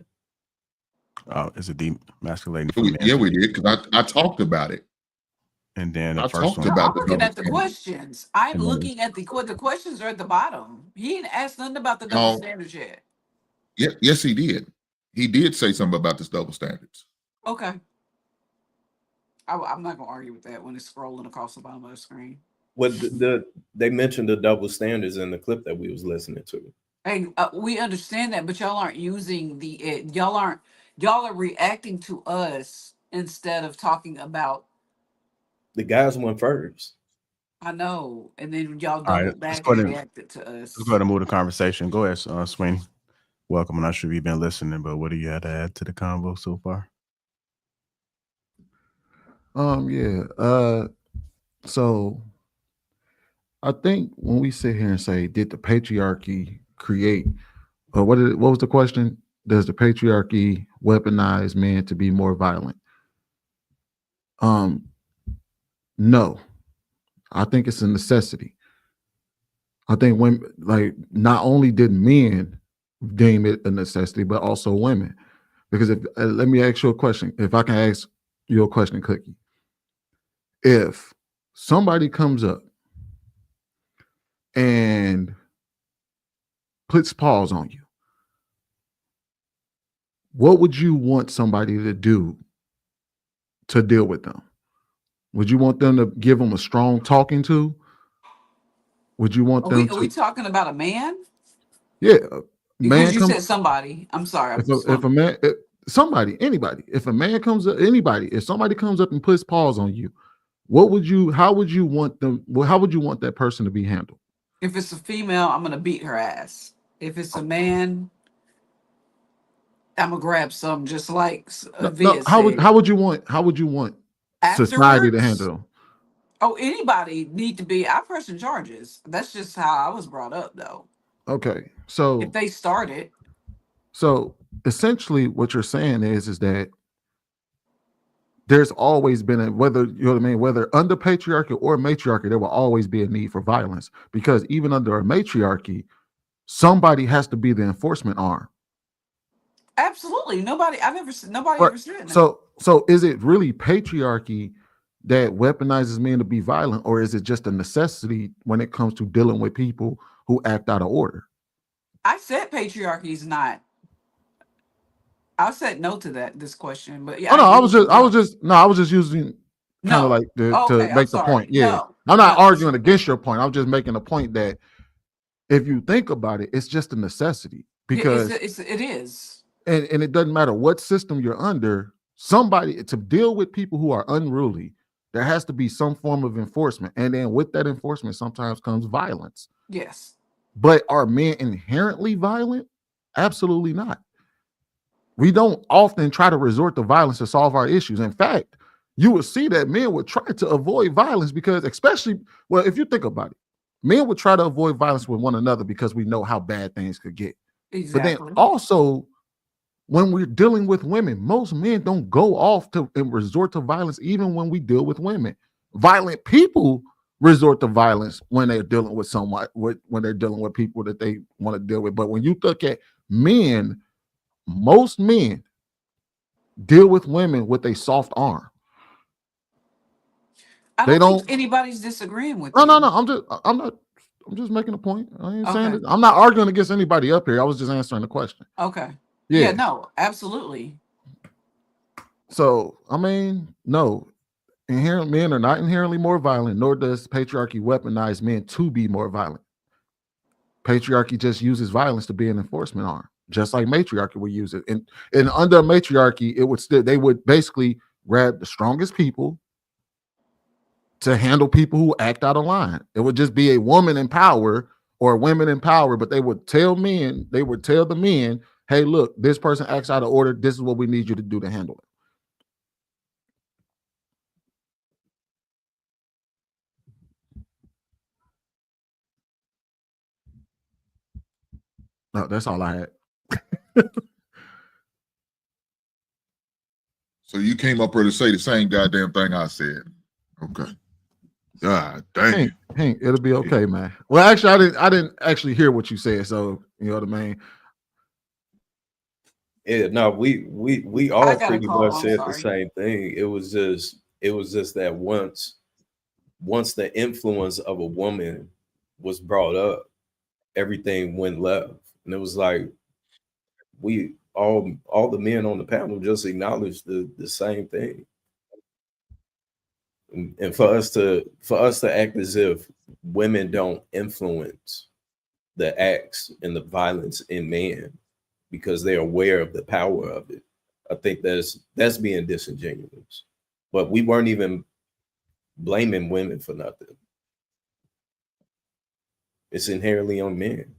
Oh, is it demasculating for men? Yeah, we did, because I talked about it. And then the I first talked one. about I'm the looking double at the standard. questions. I'm And then looking at the questions are at the bottom. He didn't ask nothing about the double No. standards yet. Yes, he did. He did say something about this double standards. Okay. I'm not gonna argue with that when it's scrolling across the bottom of the screen. What they mentioned the double standards in the clip that we was listening to. Hey, we understand that, but y'all aren't using the y'all are reacting to us instead of talking about. The guys went first. I know, and then y'all All right, doubled let's back go and ahead. reacted to us. Let's go ahead and move the conversation. Go ahead, Sweeney. Welcome. I'm not sure if you've been listening, but what do you have to add to the convo so far? Yeah. So I think when we sit here and say, did the patriarchy create, or what was the question? Does the patriarchy weaponize men to be more violent? No. I think it's a necessity. I think when, like, not only did men deem it a necessity, but also women. Because if let me ask you a question. If I can ask you a question, Cookie. If somebody comes up and puts paws on you, what would you want somebody to do to deal with them? Would you want them to give them a strong talking to? Would you want them to? Are we talking about a man? Yeah, Because you said somebody. I'm sorry. If a man, somebody, anybody, if a man comes up, anybody, if somebody comes up and puts paws on you, what would you? How would you want them? Well, how would you want that person to be handled? If it's a female, I'm gonna beat her ass. If it's a man, I'm gonna grab some, just like Via said. How would you want society to handle them? Oh, anybody need to be. I press charges. That's just how I was brought up, though. Okay, so if they started, so essentially, what you're saying is that there's always been a, whether you know what I mean, whether under patriarchy or matriarchy, there will always be a need for violence, because even under a matriarchy, somebody has to be the enforcement arm. Absolutely. Nobody. Ever said that. So is it really patriarchy that weaponizes men to be violent, or is it just a necessity when it comes to dealing with people who act out of order? I said patriarchy is not. I said no to this question, but yeah. I was just using kind of like to make the point. Yeah, No, I'm not arguing against your point. I'm just making a point that if you think about it, it's just a necessity, because it is, and it doesn't matter what system you're under. Somebody to deal with people who are unruly, there has to be some form of enforcement, and then with that enforcement sometimes comes violence. Yes. But are men inherently violent? Absolutely not. We don't often try to resort to violence to solve our issues. In fact, you would see that men would try to avoid violence because, especially, well, if you think about it, men would try to avoid violence with one another because we know how bad things could get. Exactly. But then also, when we're dealing with women, most men don't go off to and resort to violence even when we deal with women. Violent people resort to violence when they're dealing with someone, when they're dealing with people that they want to deal with. But when you look at men, most men deal with women with a soft arm. I don't think anybody's disagreeing with you. No. I'm just making a point. I ain't saying it. I'm not arguing against anybody up here. I was just answering the question. Okay. Yeah. No, absolutely. So, I mean, no. Inherent men are not inherently more violent, nor does patriarchy weaponize men to be more violent. Patriarchy just uses violence to be an enforcement arm, just like matriarchy would use it. And under matriarchy, they would basically grab the strongest people to handle people who act out of line. It would just be a woman in power or women in power, but they would tell the men, hey, look, this person acts out of order. This is what we need you to do to handle it. No, that's all I had. So you came up here to say the same goddamn thing I said. Okay. God dang. Hank, it'll be okay, man. Well, actually, I didn't actually hear what you said, so you know what I mean. Yeah, no, we I all got a pretty call. much I'm said the sorry. same thing. It was just that once the influence of a woman was brought up, everything went left. And it was like we all the men on the panel just acknowledged the same thing. And for us to act as if women don't influence the acts and the violence in men because they're aware of the power of it, I think that's being disingenuous. But we weren't even blaming women for nothing. It's inherently on men.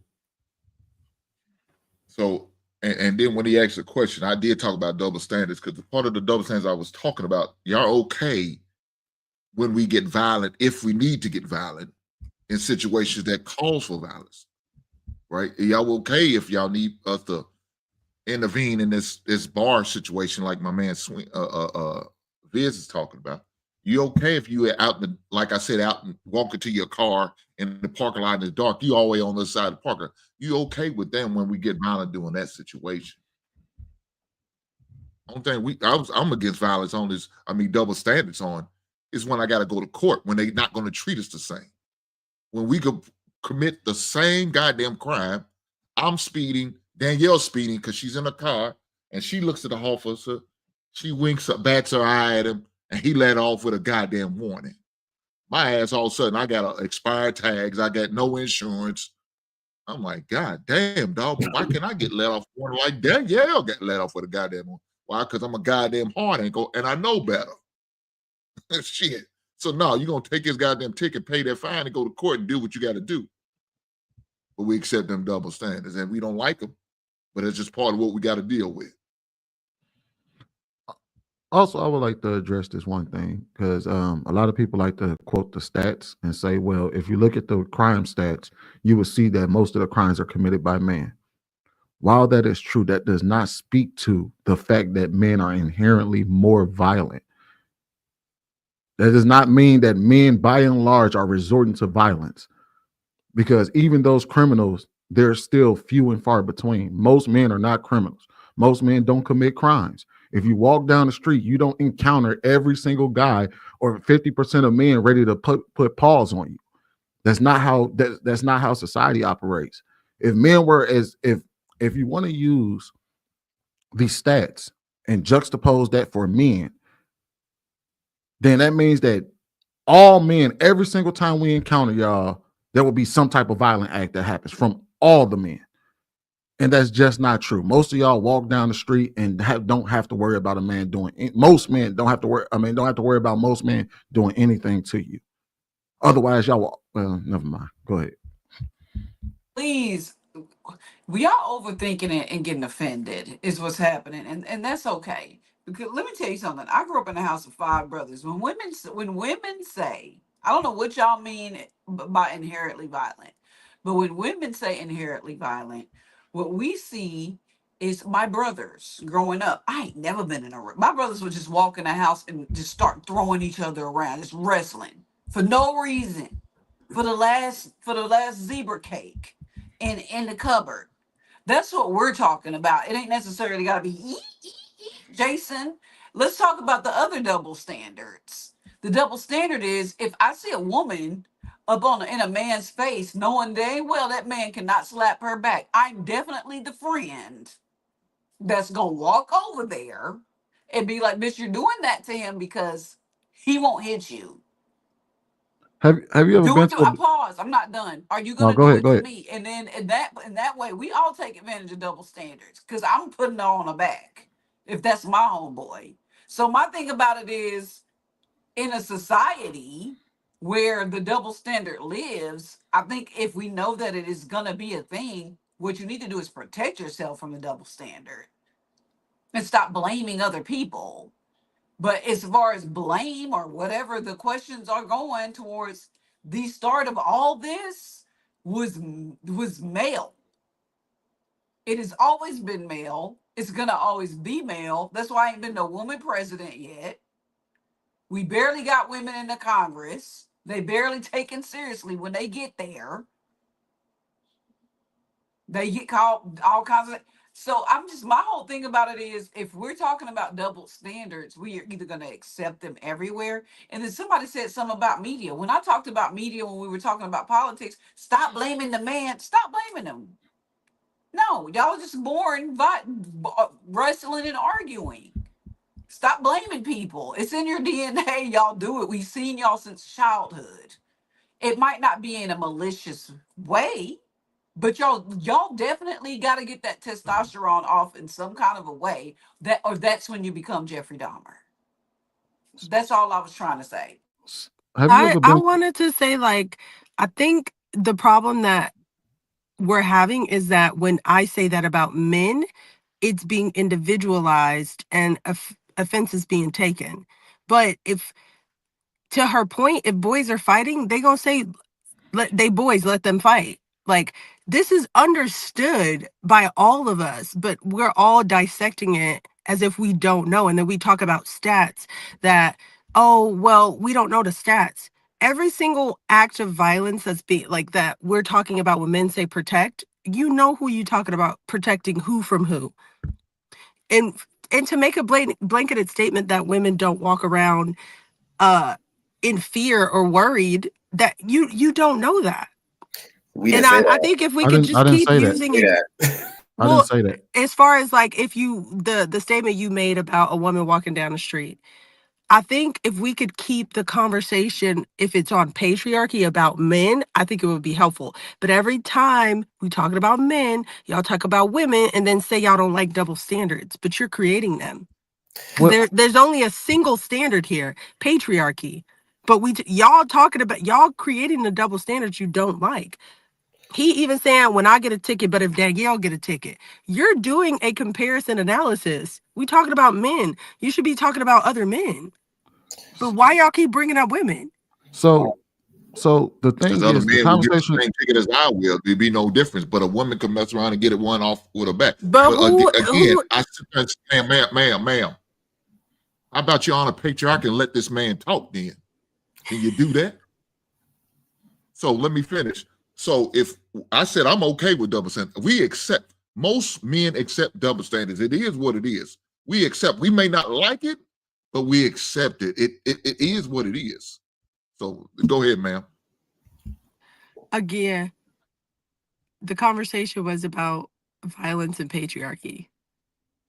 So, and then when he asked the question, I did talk about double standards because the part of the double standards I was talking about, y'all okay when we get violent, if we need to get violent in situations that calls for violence, right? Y'all okay if y'all need us to intervene in this bar situation like my man Viz is talking about? You okay if you out in the, like I said, out and walking to your car in the parking lot in the dark, you all the way on the side of the parking lot. You okay with them when we get violent doing that situation? Only thing I'm against violence on this, double standards on, is when I gotta go to court, when they're not gonna treat us the same. When we could commit the same goddamn crime, I'm speeding, Danielle's speeding because she's in a car and she looks at the officer, she winks, bats her eye at him, and he let off with a goddamn warning. My ass all of a sudden, I got expired tags, I got no insurance. I'm like, God damn, dog, but why can't I get let off one like Danielle got let off with a goddamn one? Why? Because I'm a goddamn hard ankle and I know better. Shit. So no, you're gonna take his goddamn ticket, pay that fine, and go to court and do what you gotta do. But we accept them double standards and we don't like them, but it's just part of what we gotta deal with. Also, I would like to address this one thing because a lot of people like to quote the stats and say, well, if you look at the crime stats, you will see that most of the crimes are committed by men. While that is true, that does not speak to the fact that men are inherently more violent. That does not mean that men, by and large, are resorting to violence, because even those criminals, they're still few and far between. Most men are not criminals. Most men don't commit crimes. If you walk down the street, you don't encounter every single guy or 50% of men ready to put paws on you. That's not how society operates. If men were if you want to use these stats and juxtapose that for men, then that means that all men, every single time we encounter y'all, there will be some type of violent act that happens from all the men. And that's just not true. Most of y'all walk down the street and don't have to worry about a man doing it. Most men don't have to worry. Don't have to worry about most men doing anything to you. Otherwise, y'all will, well, never mind. Go ahead. Please, we are overthinking it and getting offended is what's happening, and that's okay. Because let me tell you something. I grew up in a house of 5 brothers. When women say, I don't know what y'all mean by inherently violent, but when women say inherently violent, what we see is my brothers growing up. I ain't never been in a. My brothers would just walk in the house and just start throwing each other around, just wrestling for no reason, for the last zebra cake in the cupboard. That's what we're talking about. It ain't necessarily got to be Jason. Let's talk about the other double standards. The double standard is if I see a woman up in a man's face, knowing dang well that man cannot slap her back, I'm definitely the friend that's gonna walk over there and be like, "Bitch, you're doing that to him because he won't hit you." Have you ever Do been it to to I pause. I'm not done. Are you No, gonna go do ahead. it Go to ahead. me? And then in that way, we all take advantage of double standards because I'm putting her on her back if that's my homeboy. So my thing about it is, in a society where the double standard lives, I think if we know that it is gonna be a thing, what you need to do is protect yourself from the double standard and stop blaming other people. But as far as blame or whatever the questions are going towards, the start of all this was male. It has always been male. It's gonna always be male. That's why I ain't been no woman president yet. We barely got women in the Congress. They barely taken seriously when they get there. They get called all kinds of. So my whole thing about it is, if we're talking about double standards, we are either going to accept them everywhere. And then somebody said something about media. When I talked about media, when we were talking about politics, stop blaming the man. Stop blaming them. No, y'all are just boring, wrestling and arguing. Stop blaming people. It's in your DNA. Y'all do it. We've seen y'all since childhood. It might not be in a malicious way, but y'all definitely got to get that testosterone off in some kind of a way, or that's when you become Jeffrey Dahmer. That's all I was trying to say. Have you ever I been? wanted to say, like, I think the problem that we're having is that when I say that about men, it's being individualized and offense is being taken. But if, to her point, if boys are fighting, they gonna say, let them fight. Like, this is understood by all of us, but we're all dissecting it as if we don't know. And then we talk about stats that, oh, well, we don't know the stats. Every single act of violence that's like that we're talking about when men say protect, you know who you talking about protecting who from who. And to make a blanketed statement that women don't walk around in fear or worried, that you don't know that. We And didn't say I that. think if we I could didn't. I just didn't keep say that. using it. I didn't say that. As far as like, if you, the statement you made about a woman walking down the street, I think if we could keep the conversation, if it's on patriarchy about men, I think it would be helpful. But every time we talking about men, y'all talk about women and then say y'all don't like double standards, but you're creating them. Well, There's only a single standard here, patriarchy. But y'all talking about, y'all creating the double standards you don't like. He even saying, when I get a ticket, but if Danielle get a ticket, you're doing a comparison analysis. We talking about men. You should be talking about other men. But why y'all keep bringing up women? So the Because thing other is, the men will get the conversation. same ticket as I will. There'd be no difference. But a woman can mess around and get it one off with her back. But Again, I sit there and say, ma'am, how about you honor patriarchy and let this man talk then? Can you do that? So let me finish. So if I said I'm okay with double standards, most men accept double standards. It is what it is. We accept. We may not like it, but we accept it. It is what it is. So go ahead, ma'am. Again, the conversation was about violence and patriarchy.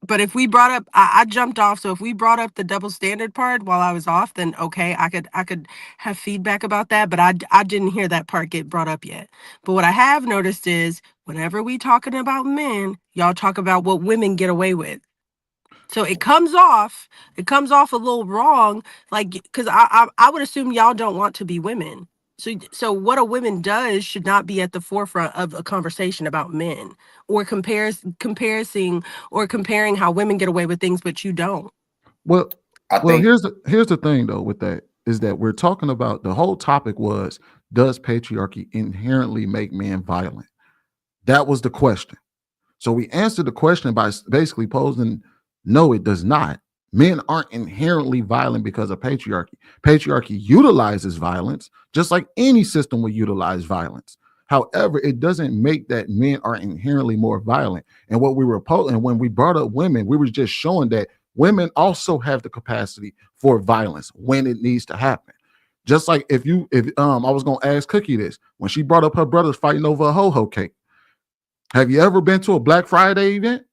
But if we brought up, I jumped off. So if we brought up the double standard part while I was off, then okay, I could have feedback about that. But I didn't hear that part get brought up yet. But what I have noticed is whenever we talking about men, y'all talk about what women get away with. So it comes off a little wrong, like, because I would assume y'all don't want to be women. So what a woman does should not be at the forefront of a conversation about men, or comparing how women get away with things, but you don't. Well, I think here's the thing though with that is that we're talking about, the whole topic was, does patriarchy inherently make men violent? That was the question. So we answered the question by basically posing, no, it does not. Men aren't inherently violent because of patriarchy. Patriarchy utilizes violence, just like any system will utilize violence. However, it doesn't make that men are inherently more violent. And what we were and when we brought up women, we were just showing that women also have the capacity for violence when it needs to happen. Just like if I was gonna ask Cookie this when she brought up her brothers fighting over a ho-ho cake. Have you ever been to a Black Friday event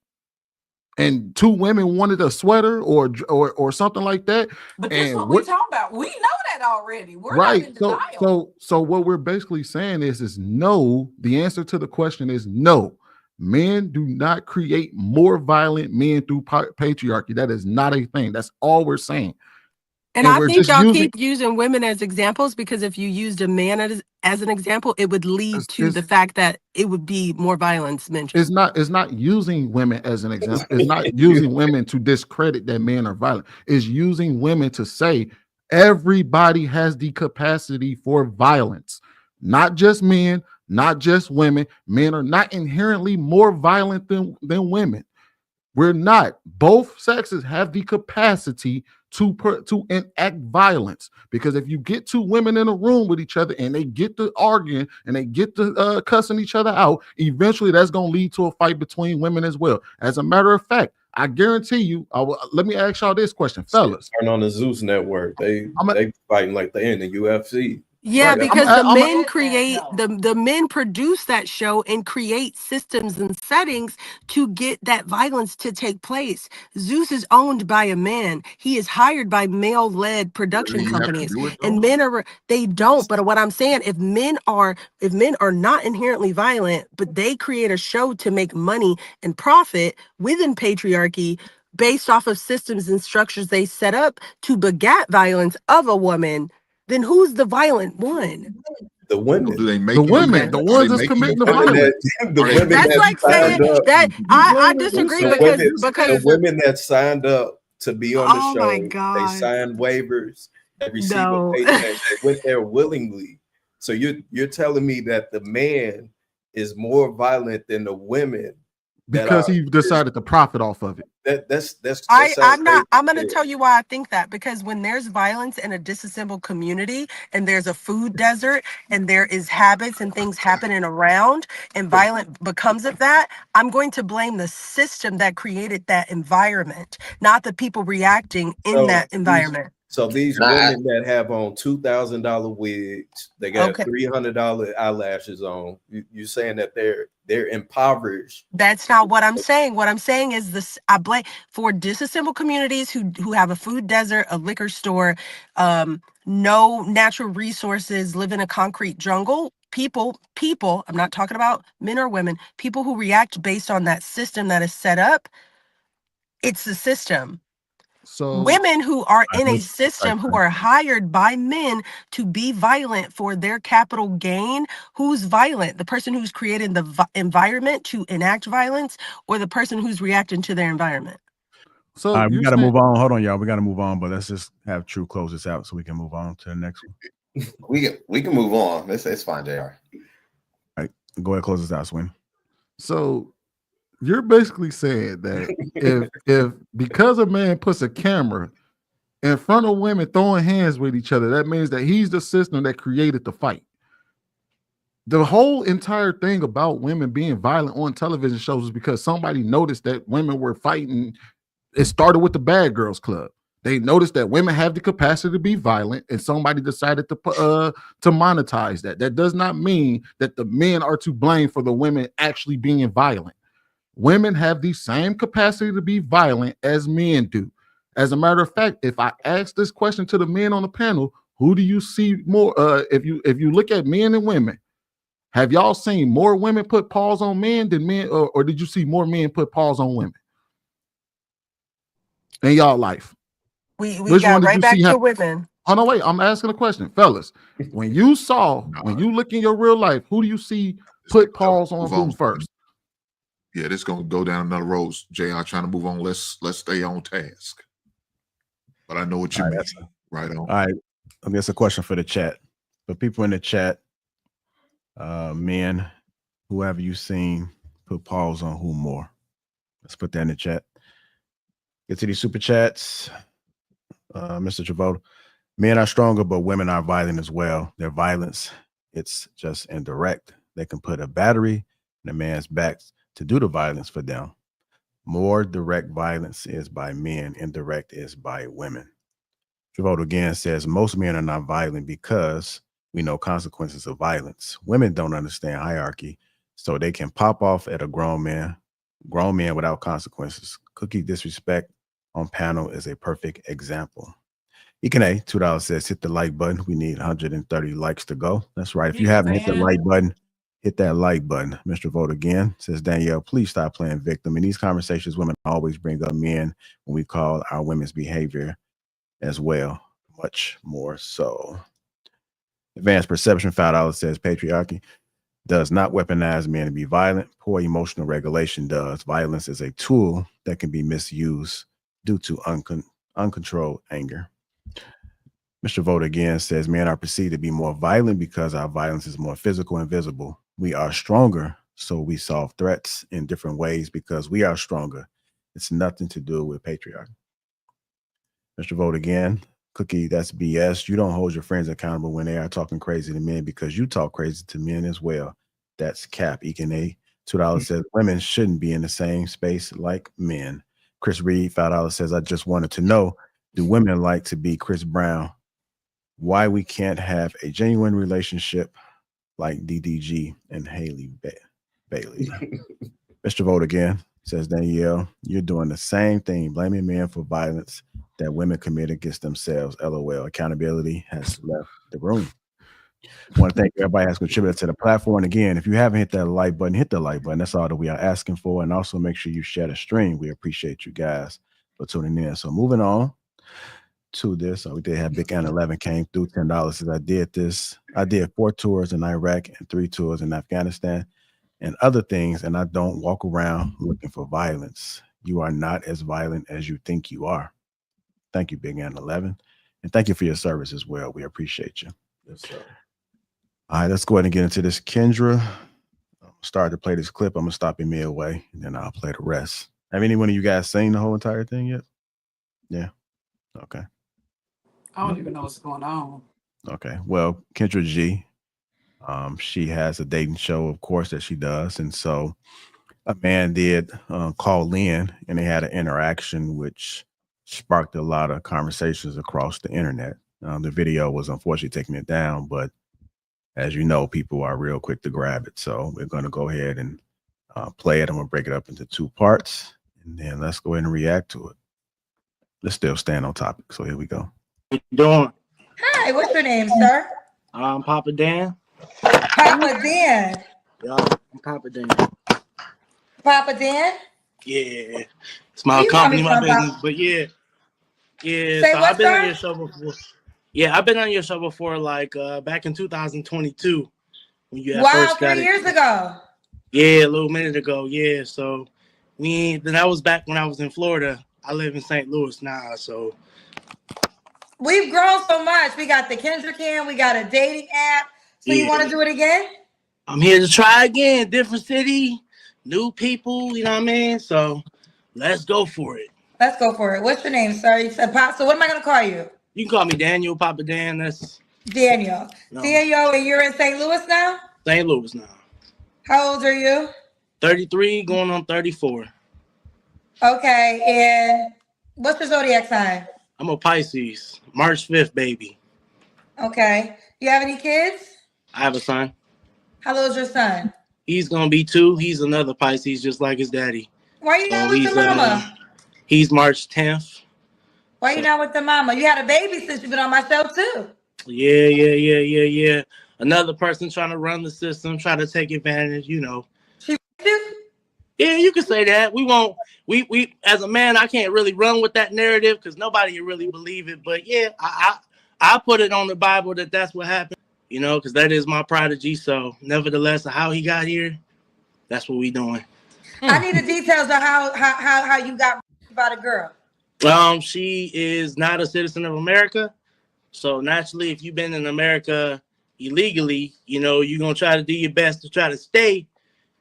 and two women wanted a sweater or something like that? But that's what we're talking about. We know that already. We're not in denial. So what we're basically saying is no. The answer to the question is no. Men do not create more violent men through patriarchy. That is not a thing. That's all we're saying. And I think y'all keep using women as examples, because if you used a man as an example, it would lead to the fact that it would be more violence mentioned. It's not using women as an example. It's not using women to discredit that men are violent. It's using women to say everybody has the capacity for violence. Not just men, not just women. Men are not inherently more violent than women. We're not. Both sexes have the capacity to enact violence. Because if you get two women in a room with each other and they get to arguing and they get to cussing each other out, eventually that's going to lead to a fight between women as well. As a matter of fact, I guarantee you, let me ask y'all this question, fellas. Turn on the Zeus network. They fighting like they in the UFC. Yeah, Right. because the men create the men produce that show and create systems and settings to get that violence to take place. Zeus is owned by a man. He is hired by male-led production companies. And men they don't. But what I'm saying, if men are not inherently violent, but they create a show to make money and profit within patriarchy based off of systems and structures they set up to begat violence of a woman, then who's the violent one? The women. Do they make the women, the ones that's committing the violence. The women That's like saying that I disagree because the women that signed up to be on the show, my God. they signed waivers, they received a paycheck, they went there willingly. So you're telling me that the man is more violent than the women because he decided to profit off of it. I'm going to tell you why I think that, because when there's violence in a disassembled community and there's a food desert and there is habits and things happening around and violent becomes of that, I'm going to blame the system that created that environment, not the people reacting in that environment. So these women that have on $2,000 wigs, they got $300 eyelashes on. You're saying that they're impoverished. That's not what I'm saying. What I'm saying is this: I blame for disassembled communities who have a food desert, a liquor store, no natural resources, live in a concrete jungle. People. I'm not talking about men or women. People who react based on that system that is set up. It's the system. So women who are in a system who are hired by men to be violent for their capital gain, who's violent? The person who's creating the environment to enact violence, or the person who's reacting to their environment? So all right, we got to move on. Hold on, y'all. We got to move on, but let's just have True close this out so we can move on to the next one. We can move on. It's fine, JR. All right, go ahead, close this out, Swin. So you're basically saying that if because a man puts a camera in front of women throwing hands with each other, that means that he's the system that created the fight. The whole entire thing about women being violent on television shows is because somebody noticed that women were fighting. It started with the Bad Girls Club. They noticed that women have the capacity to be violent, and somebody decided to monetize that. That does not mean that the men are to blame for the women actually being violent. Women have the same capacity to be violent as men do. As a matter of fact, if I ask this question to the men on the panel, who do you see more? If you look at men and women, have y'all seen more women put paws on men than men, or did you see more men put paws on women in y'all life? We got right back to women. Oh no, wait, I'm asking a question, fellas. When you look in your real life, who do you see put paws on who first? Yeah, this gonna go down another road. JR trying to move on. Let's stay on task. But I know what you mean. Right on. All right. I guess a question for the chat. For people in the chat, men, whoever you seen put paws on who more. Let's put that in the chat. Get to these super chats. Mr. Travolta. Men are stronger, but women are violent as well. Their violence, it's just indirect. They can put a battery in a man's back to do the violence for them. More direct violence is by men, indirect is by women. Travolta again says most men are not violent because we know consequences of violence. Women don't understand hierarchy, so they can pop off at a grown man without consequences. Cookie disrespect on panel is a perfect example. EKA, $2 says hit the like button. We need 130 likes to go. That's right. If you haven't hit the like button, hit that like button. Mr. Vote again says, Danielle, please stop playing victim. In these conversations, women always bring up men when we call our women's behavior as well. Much more so. Advanced Perception, $5 says patriarchy does not weaponize men to be violent. Poor emotional regulation does. Violence is a tool that can be misused due to uncontrolled anger. Mr. Vote again says men are perceived to be more violent because our violence is more physical and visible. We are stronger, so we solve threats in different ways because we are stronger. It's nothing to do with patriarchy. Mr. Vote again. Cookie, that's BS. You don't hold your friends accountable when they are talking crazy to men because you talk crazy to men as well. That's cap. Ekene. $2 says women shouldn't be in the same space like men. Chris Reed, $5 says, I just wanted to know, do women like to be Chris Brown? Why we can't have a genuine relationship like DDG and Haley Bailey. Mr. Vote again says, Danielle, you're doing the same thing, blaming men for violence that women commit against themselves. LOL. Accountability has left the room. I want to thank everybody that's contributed to the platform. And again, if you haven't hit that like button, hit the like button. That's all that we are asking for. And also make sure you share the stream. We appreciate you guys for tuning in. So moving on to this. So we did have Big N 11 came through $10. Says I did this. I did 4 tours in Iraq and 3 tours in Afghanistan and other things. And I don't walk around looking for violence. You are not as violent as you think you are. Thank you, Big N 11. And thank you for your service as well. We appreciate you. Yes, sir. All right, let's go ahead and get into this. Kendra, I'm starting to play this clip. I'm going to stop him midway, and then I'll play the rest. Have anyone of you guys seen the whole entire thing yet? Yeah. Okay. I don't even know what's going on. Okay. Well, Kendra G, she has a dating show, of course, that she does. And so a man did call in, and they had an interaction, which sparked a lot of conversations across the internet. The video was unfortunately taking it down, but as you know, people are real quick to grab it. So we're going to go ahead and play it. I'm going to break it up into 2 parts, and then let's go ahead and react to it. Let's still stand on topic. So here we go. What you doing? Hi, what's your name, sir? I'm Papa Dan. Papa Dan. Yeah, I'm Papa Dan. Papa Dan? Yeah. It's my You company, call my me business, Papa. but yeah. Yeah, Say so what, I've been sir? on your show before. Yeah, I've been on your show before, like back in 2022 when you Wow, first 3 got years it. ago. Yeah, a little minute ago. Yeah, so then I was back when I was in Florida. I live in St. Louis now, so We've grown so much. We got the Kendra Cam, we got a dating app. So you want to do it again? I'm here to try again. Different city, new people, you know what I mean? So let's go for it. Let's go for it. What's your name, sir? You said Pop. So what am I going to call you? You can call me Daniel, Papa Dan. That's Daniel. no. Daniel, and you're in St. Louis now? St. Louis now. How old are you? 33, going on 34. Okay, and what's your zodiac sign? I'm a Pisces, March 5th, baby. Okay. You have any kids? I have a son. How old is your son? He's gonna be 2. He's another Pisces, just like his daddy. Why are you not with the mama? He's March 10th. Why are you not with the mama? You had a baby since you've been on my show too. Yeah. Another person trying to run the system, try to take advantage, you know. Yeah, you can say that. We won't. We as a man, I can't really run with that narrative because nobody can really believe it. But yeah, I put it on the Bible that that's what happened. You know, because that is my prodigy. So nevertheless, how he got here, that's what we doing. I need the details of how you got by the girl. She is not a citizen of America. So naturally, if you've been in America illegally, you know, you're gonna try to do your best to try to stay.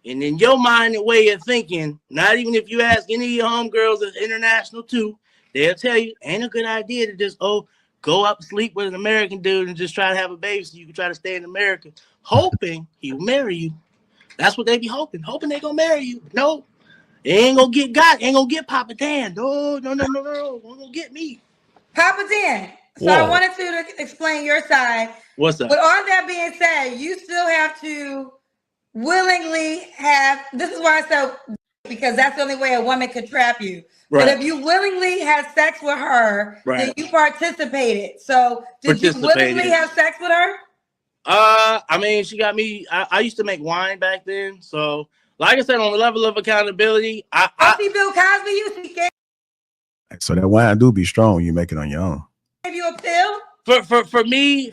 And in your mind and way of thinking, not even if you ask any of your homegirls that's international too, they'll tell you ain't a good idea to just go up sleep with an American dude and just try to have a baby so you can try to stay in America, hoping he'll marry you. That's what they be hoping they gonna marry you. No, they ain't gonna get got, ain't gonna get Papa Dan. No, ain't gonna get me. Papa Dan. So Whoa. I wanted to explain your side. What's that? With all that being said, you still have to willingly have, this is why I said, because that's the only way a woman could trap you. Right. But if you willingly had sex with her, then you participated. So did you willingly have sex with her? I mean, she got me. I used to make wine back then. So, like I said, on the level of accountability, I see Bill Cosby. You gave So that wine do be strong. You make it on your own. you a pill? For me,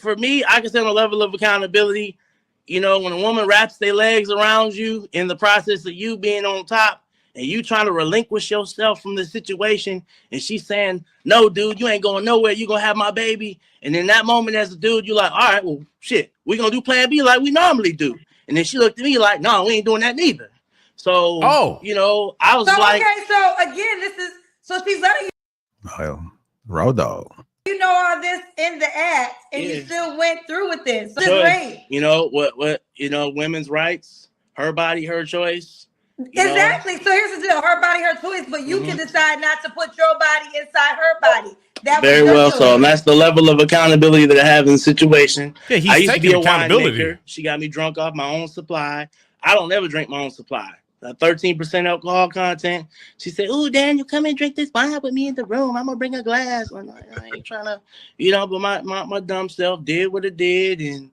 I can say on a level of accountability, you know, when a woman wraps their legs around you in the process of you being on top and you trying to relinquish yourself from the situation, and she's saying, no, dude, you ain't going nowhere. You gonna have my baby. And in that moment as a dude, you're like, all right, well, shit, we gonna do plan B like we normally do. And then she looked at me like, no, we ain't doing that neither. So, you know, I was so, like, okay, so again, so she's letting you. Well, Road dog. You know all this in the act, and you still went through with this. So it's great. You know what? You know, women's rights, her body, her choice. Exactly. So here's the deal: her body, her choice, but you can decide not to put your body inside her body. That was Very your well. choice. So that's the level of accountability that I have in the situation. Yeah, he's I used to be taking a accountability. winemaker. She got me drunk off my own supply. I don't ever drink my own supply. 13% alcohol content. She said, "Ooh, Daniel, come and drink this wine with me in the room. I'm gonna bring a glass." I ain't trying to, but my dumb self did what it did, and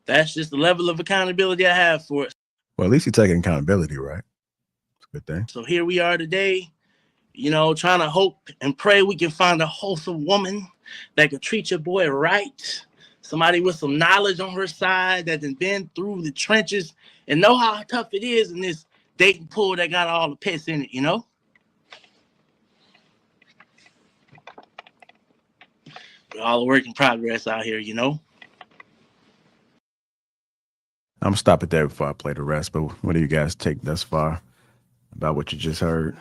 that's just the level of accountability I have for it. Well, at least you're taking accountability, right? It's a good thing. So here we are today, trying to hope and pray we can find a wholesome woman that could treat your boy right. Somebody with some knowledge on her side that has been through the trenches and know how tough it is in this dating pool that got all the piss in it, We're all a work in progress out here, I'm gonna stop it there before I play the rest. But what do you guys take thus far about what you just heard?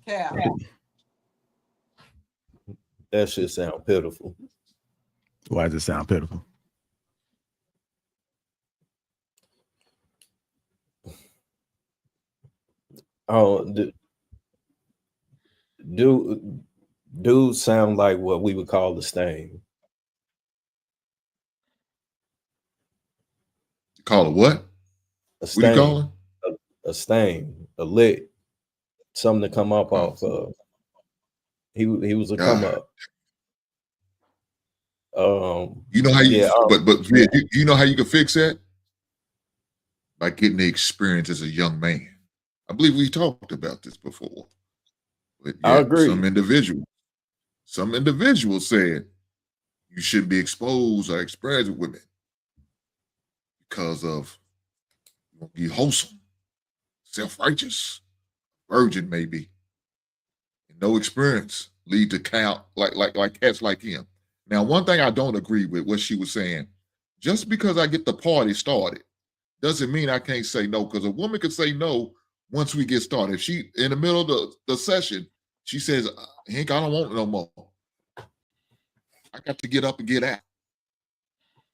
Yeah. That shit sound pitiful. Why does it sound pitiful? Oh, dude sound like what we would call the stain. Call it what? A stain. What do you call it? A stain, a lick, something to come up off of. He was a come up. You know how you, but you know how you can fix that? By getting the experience as a young man. I believe we talked about this before. But I agree. Some individuals said you shouldn't be exposed or experienced with women because of you won't be wholesome, self-righteous, virgin maybe, and no experience lead to count like cats like him. Now, one thing I don't agree with what she was saying, just because I get the party started doesn't mean I can't say no, because a woman could say no once we get started. If she, in the middle of the session, she says, Hank, I don't want no more. I got to get up and get out.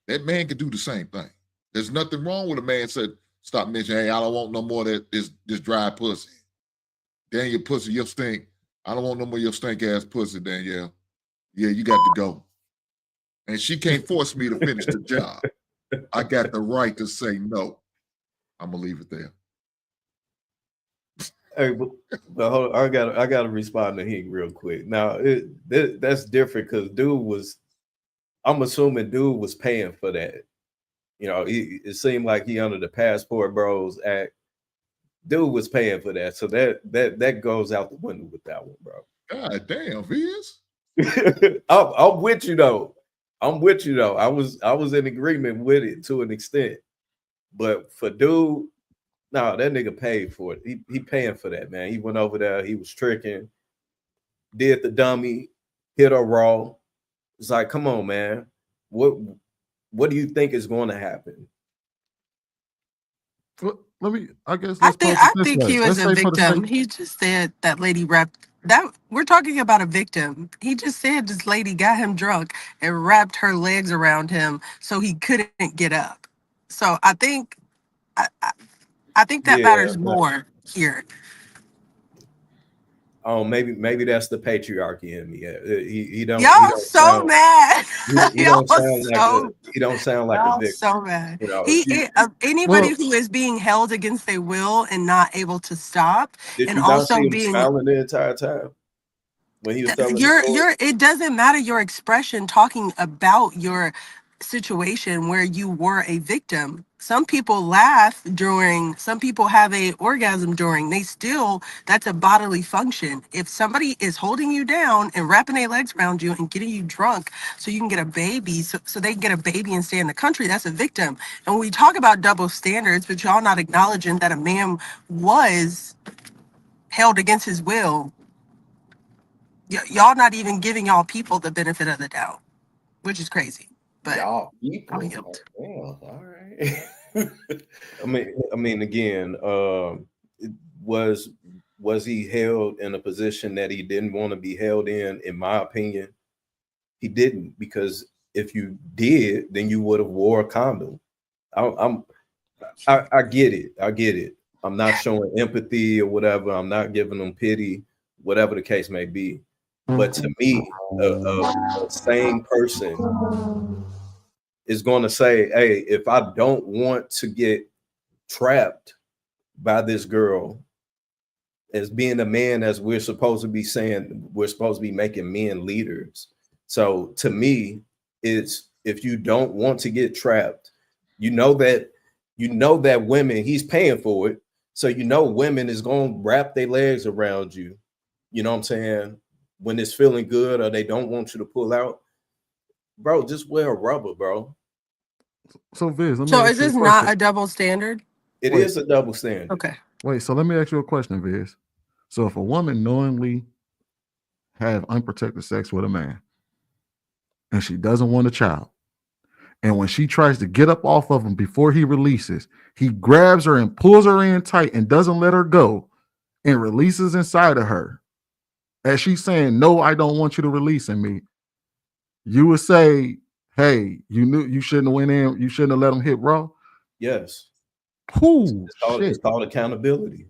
That man can do the same thing. There's nothing wrong with a man said, stop mentioning, hey, I don't want no more of this dry pussy. Daniel, pussy, you stink. I don't want no more of your stink ass pussy, Danielle. Yeah, you got to go. And she can't force me to finish the job. I got the right to say no. I'm gonna leave it there. Hey, but hold on, I gotta respond to Hank real quick. Now that's different because I'm assuming dude was paying for that. It seemed like he under the Passport Bros Act. Dude was paying for that, so that goes out the window with that one, bro. God damn, Viz. I'm with you though. I was in agreement with it to an extent, but for dude, no, that nigga paid for it. He paying for that, man. He went over there. He was tricking, did the dummy, hit her raw. It's like, come on, man. What do you think is going to happen? Well, I think he was a victim. He just said that lady wrapped that. We're talking about a victim. He just said this lady got him drunk and wrapped her legs around him so he couldn't get up. So I think that matters more here. Oh, maybe that's the patriarchy in me. He don't. Y'all so mad. He don't sound like a victim. So mad. Anybody who is being held against their will and not able to stop, Did and you not also see him being smiling the entire time when he was telling the story? it doesn't matter your expression talking about your situation where you were a victim. Some people laugh during, some people have a orgasm during, that's a bodily function. If somebody is holding you down and wrapping their legs around you and getting you drunk so you can get a baby, so they can get a baby and stay in the country, that's a victim. And when we talk about double standards, but y'all not acknowledging that a man was held against his will, y'all not even giving y'all people the benefit of the doubt, which is crazy. But y'all people. All right. I mean, again, was Was he held in a position that he didn't want to be held in my opinion? He didn't, because if you did, then you would have wore a condom. I get it. I get it. I'm not showing empathy or whatever. I'm not giving them pity, whatever the case may be. But to me, a sane person is going to say, hey, if I don't want to get trapped by this girl, as being a man, as we're supposed to be saying, we're supposed to be making men leaders. So to me, it's, if you don't want to get trapped, you know that women, he's paying for it. So women is going to wrap their legs around you. You know what I'm saying? When it's feeling good or they don't want you to pull out, bro, just wear a rubber, bro. So Viz, let me So ask is you a this not question. a double standard? It is a double standard. Okay. Wait, so let me ask you a question, Viz. So if a woman knowingly have unprotected sex with a man and she doesn't want a child, and when she tries to get up off of him before he releases, he grabs her and pulls her in tight and doesn't let her go and releases inside of her, as she's saying, no, I don't want you to release in me, you would say, hey, you knew you shouldn't have went in, you shouldn't have let him hit raw? Yes. Ooh, it's called accountability.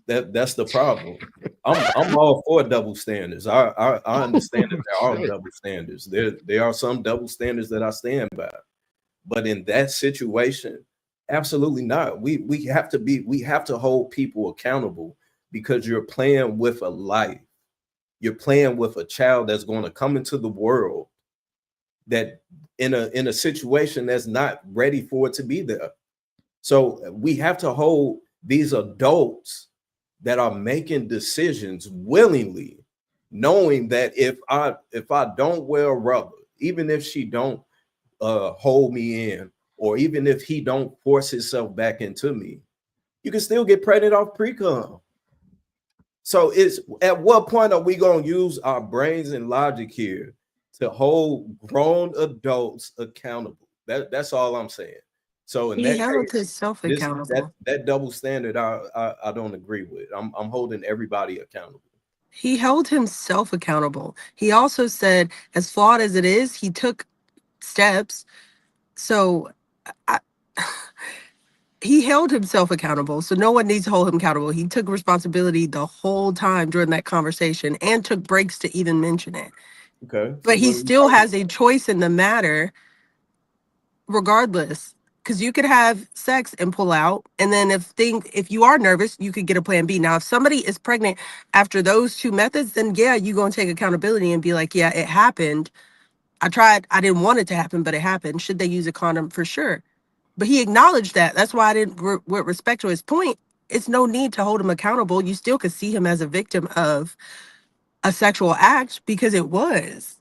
That's the problem. I'm all for double standards. I understand that there are double standards. There are some double standards that I stand by, but in that situation, absolutely not. We have to hold people accountable, because you're playing with a life. You're playing with a child that's going to come into the world that in a situation that's not ready for it to be there. So we have to hold these adults that are making decisions willingly, knowing that if I don't wear a rubber, even if she don't hold me in, or even if he don't force himself back into me, you can still get pregnant off pre-cum. So it's, at what point are we going to use our brains and logic here to hold grown adults accountable? That's all I'm saying. So in He that held case, himself accountable. that double standard, I don't agree with. I'm holding everybody accountable. He held himself accountable. He also said, as flawed as it is, he took steps. So he held himself accountable. So no one needs to hold him accountable. He took responsibility the whole time during that conversation and took breaks to even mention it. Okay. But he still has a choice in the matter regardless. Because you could have sex and pull out, and then if you are nervous, you could get a plan B. Now, if somebody is pregnant after those two methods, then yeah, you're going to take accountability and be like, yeah, it happened. I tried. I didn't want it to happen, but it happened. Should they use a condom? For sure. But he acknowledged that. That's why I didn't, with respect to his point, it's no need to hold him accountable. You still could see him as a victim of a sexual act, because it was.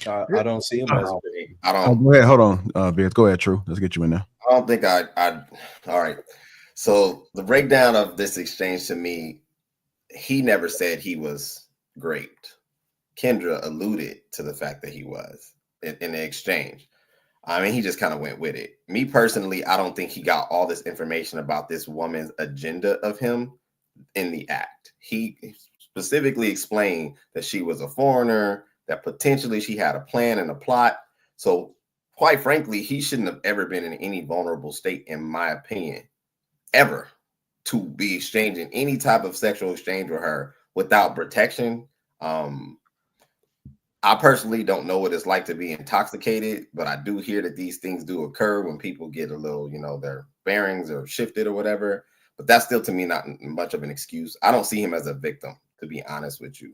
I don't see him as a victim. Go ahead. Hold on, Vince. Go ahead, True. Let's get you in there. I don't think I all right. So the breakdown of this exchange, to me, he never said he was raped. Kendra alluded to the fact that he was in the exchange. I mean, he just kind of went with it. Me personally, I don't think he got all this information about this woman's agenda of him in the act. He specifically explained that she was a foreigner, that potentially she had a plan and a plot. So quite frankly, he shouldn't have ever been in any vulnerable state, in my opinion, ever, to be exchanging any type of sexual exchange with her without protection. I personally don't know what it's like to be intoxicated, but I do hear that these things do occur when people get a little, their bearings are shifted or whatever. But that's still, to me, not much of an excuse. I don't see him as a victim, to be honest with you.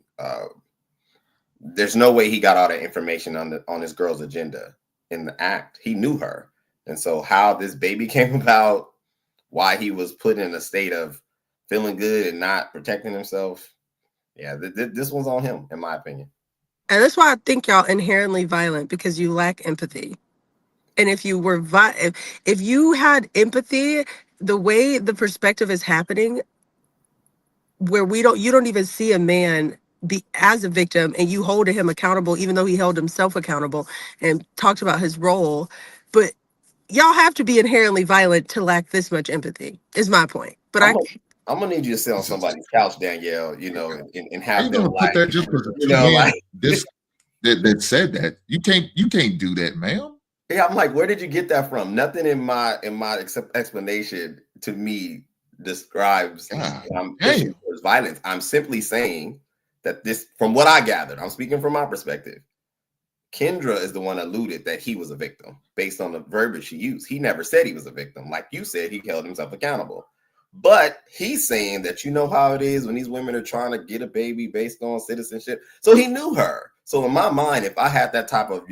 There's no way he got all that information on this girl's agenda in the act. He knew her. And so how this baby came about, why he was put in a state of feeling good and not protecting himself, yeah, this one's on him, in my opinion. And that's why I think y'all inherently violent, because you lack empathy. And if you were if you had empathy, the way the perspective is happening, where you don't even see a man be as a victim, and you hold him accountable, even though he held himself accountable and talked about his role. But y'all have to be inherently violent to lack this much empathy, is my point. But I'm gonna need you to sit on somebody's couch, Danielle, you know, and have You're them gonna put like, that just because the you two know, men like that said that. You can't do that, ma'am. yeah, I'm like, where did you get that from? Nothing in my explanation to me describes pushing towards violence. I'm simply saying that this, from what I gathered, I'm speaking from my perspective. Kendra is the one alluded that he was a victim based on the verbiage she used. He never said he was a victim. Like you said, he held himself accountable. But he's saying that you know how it is when these women are trying to get a baby based on citizenship. So he knew her. So in my mind, if I had that type of,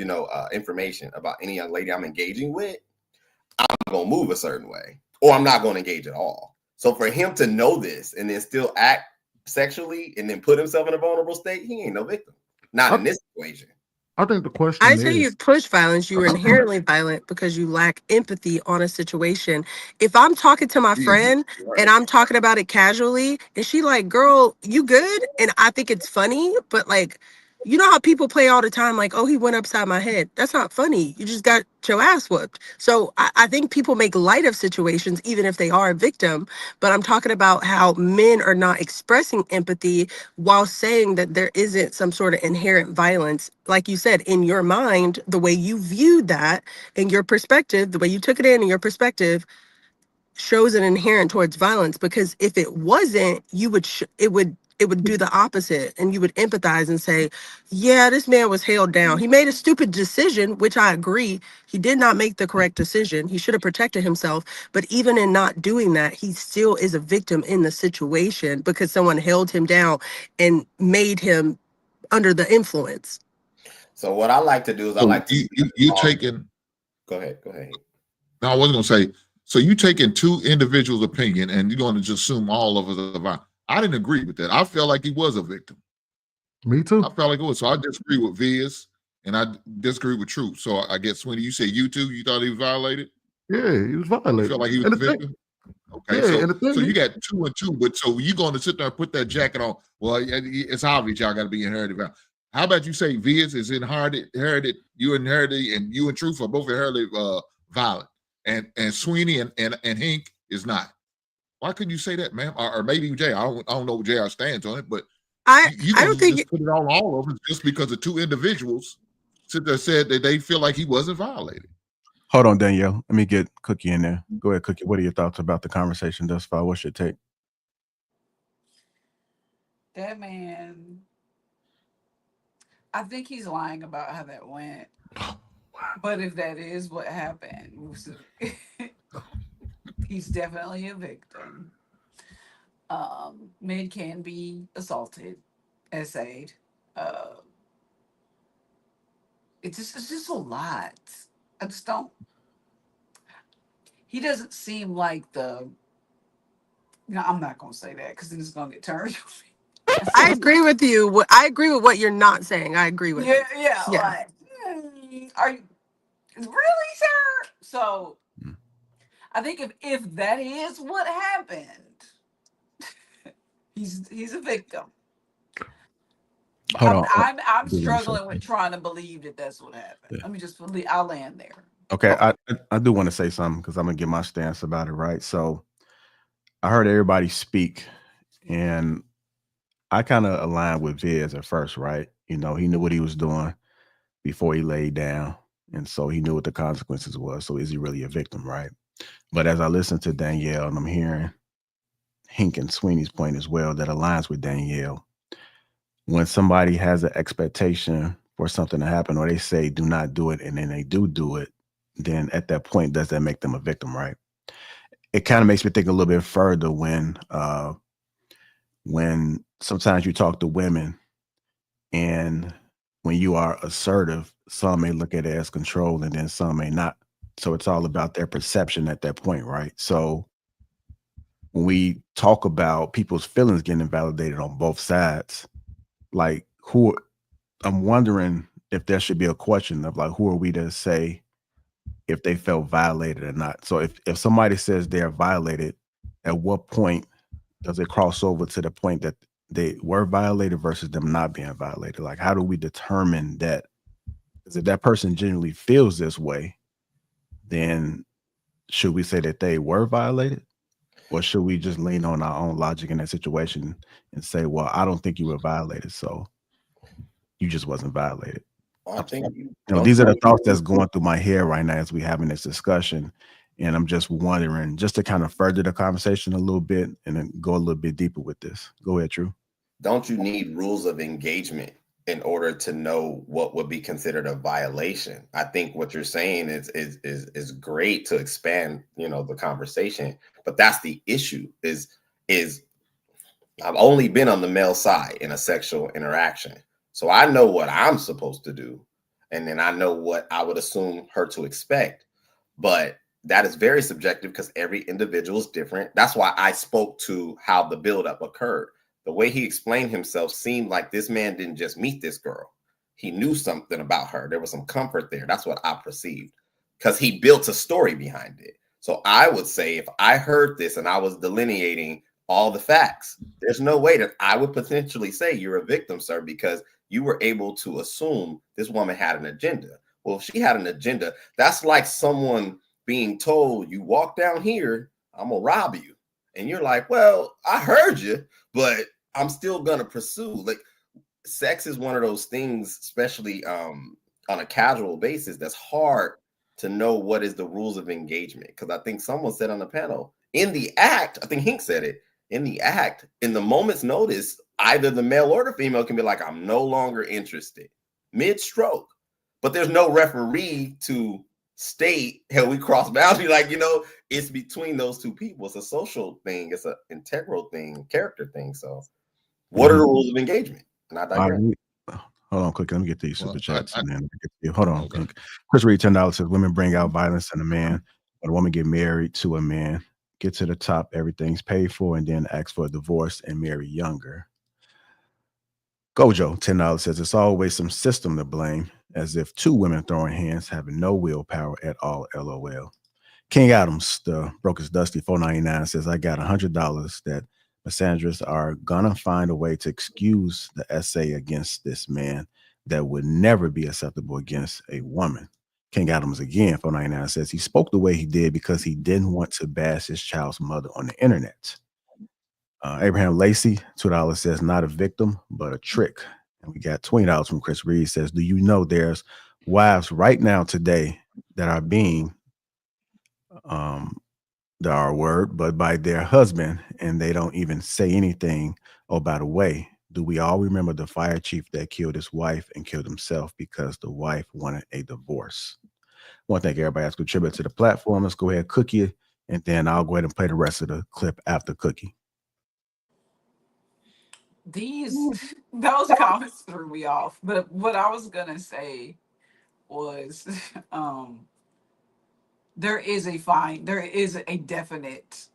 information about any young lady I'm engaging with, I'm going to move a certain way, or I'm not going to engage at all. So for him to know this and then still act sexually and then put himself in a vulnerable state, he ain't no victim. Not in this equation. I think the question I is, say you push violence, you're inherently violent because you lack empathy on a situation. If I'm talking to my friend and I'm talking about it casually and she like, girl, you good? And I think it's funny, but like, you know how people play all the time, like, oh, he went upside my head. That's not funny. You just got your ass whooped. So I think people make light of situations, even if they are a victim. But I'm talking about how men are not expressing empathy while saying that there isn't some sort of inherent violence. Like you said, in your mind, the way you viewed that, in your perspective, the way you took it in your perspective, shows an inherent towards violence. Because if it wasn't, you would it would do the opposite, and you would empathize and say, yeah, this man was held down. He made a stupid decision, which I agree. He did not make the correct decision. He should have protected himself. But even in not doing that, he still is a victim in the situation because someone held him down and made him under the influence. So what I like to do is I like to you taking. Go ahead. No, I wasn't gonna say. So you taking two individuals' opinion and you're going to just assume all of us are violent. I didn't agree with that. I felt like he was a victim. Me too. I felt like it was. So I disagree with Viz and I disagree with Truth. So I guess, Sweeney, you said you too? You thought he was violated? Yeah, he was violated. You felt like he was a victim? Okay, so you got 2 and 2, but so you're going to sit there and put that jacket on. Well, it's obvious y'all got to be inherited violence. How about you say Viz is inherited, you inherited, and you and Truth are both inherited violent, and Sweeney and Hink is not. Why couldn't you say that, ma'am? Or maybe JR. I don't know what JR stands on it, but you don't think just put it on all of them just because the two individuals sit there said that they feel like he wasn't violated. Hold on, Danielle. Let me get Cookie in there. Go ahead, Cookie. What are your thoughts about the conversation thus far? What's your take? That man, I think he's lying about how that went. But if that is what happened, he's definitely a victim. Men can be assaulted, essayed. It's just a lot. I just don't. He doesn't seem like the. I'm not gonna say that because then it's gonna get turned. I agree with you. I agree with what you're not saying. I agree with you. Yeah. Like, are you really, sir? So, I think if that is what happened, he's a victim. Hold on. I'm struggling with trying to believe that that's what happened. Let me just I'll land there. Okay, I do want to say something because I'm gonna give my stance about it, right? So I heard everybody speak, and I kind of aligned with Viz at first, right? You know, he knew what he was doing before he laid down, and so he knew what the consequences was. So is he really a victim, right? But as I listen to Danielle, and I'm hearing Hink and Sweeney's point as well, that aligns with Danielle. When somebody has an expectation for something to happen, or they say do not do it, and then they do it, then at that point, does that make them a victim, right? It kind of makes me think a little bit further when sometimes you talk to women, and when you are assertive, some may look at it as control, and then some may not. So it's all about their perception at that point, right? So when we talk about people's feelings getting invalidated on both sides, like I'm wondering if there should be a question of like, who are we to say if they felt violated or not? So if somebody says they're violated, at what point does it cross over to the point that they were violated versus them not being violated? Like, how do we determine that? Because if that person genuinely feels this way, then should we say that they were violated? Or should we just lean on our own logic in that situation and say, well, I don't think you were violated, so you just wasn't violated? Well, I think These are the thoughts that's going through my head right now as we having this discussion. And I'm just wondering, just to kind of further the conversation a little bit and then go a little bit deeper with this. Go ahead, True. Don't you need rules of engagement in order to know what would be considered a violation? I think what you're saying is great to expand, the conversation, but that's the issue is I've only been on the male side in a sexual interaction. So I know what I'm supposed to do. And then I know what I would assume her to expect. But that is very subjective because every individual is different. That's why I spoke to how the buildup occurred. The way he explained himself seemed like this man didn't just meet this girl. He knew something about her. There was some comfort there. That's what I perceived because he built a story behind it. So I would say if I heard this and I was delineating all the facts, there's no way that I would potentially say you're a victim, sir, because you were able to assume this woman had an agenda. Well, if she had an agenda, that's like someone being told, you walk down here, I'm gonna rob you. And you're like, well, I heard you, but I'm still gonna pursue. Like, sex is one of those things, especially on a casual basis, that's hard to know what is the rules of engagement. Because I think someone said on the panel, in the act, I think Hink said it, in the act, in the moment's notice, either the male or the female can be like, I'm no longer interested, mid-stroke. But there's no referee to state, hell, we cross boundary. Like, it's between those two people. It's a social thing. It's an integral thing, character thing. So what are the rules of engagement? And I digress. Hold on quick. Let me get these super chats. Hold on. Okay. Chris Reed, $10 says, women bring out violence in a man, but a woman get married to a man, get to the top, everything's paid for, and then ask for a divorce and marry younger. Gojo, $10 says, it's always some system to blame, as if two women throwing hands having no willpower at all, LOL. King Adams, the Brokers Dusty, $4.99 says, I got $100 that misandrists are gonna find a way to excuse the essay against this man that would never be acceptable against a woman. King Adams again, $4.99 says, he spoke the way he did because he didn't want to bash his child's mother on the internet. Abraham Lacey, $2 says, not a victim, but a trick. And we got $20 from Chris Reed says, do you know there's wives right now today that are being the R word, but by their husband, and they don't even say anything. Oh, by the way, do we all remember the fire chief that killed his wife and killed himself because the wife wanted a divorce? I want to thank everybody that's contributed to the platform. Let's go ahead, Cookie, and then I'll go ahead and play the rest of the clip after Cookie. Those comments threw me off. But what I was gonna say was there is a definite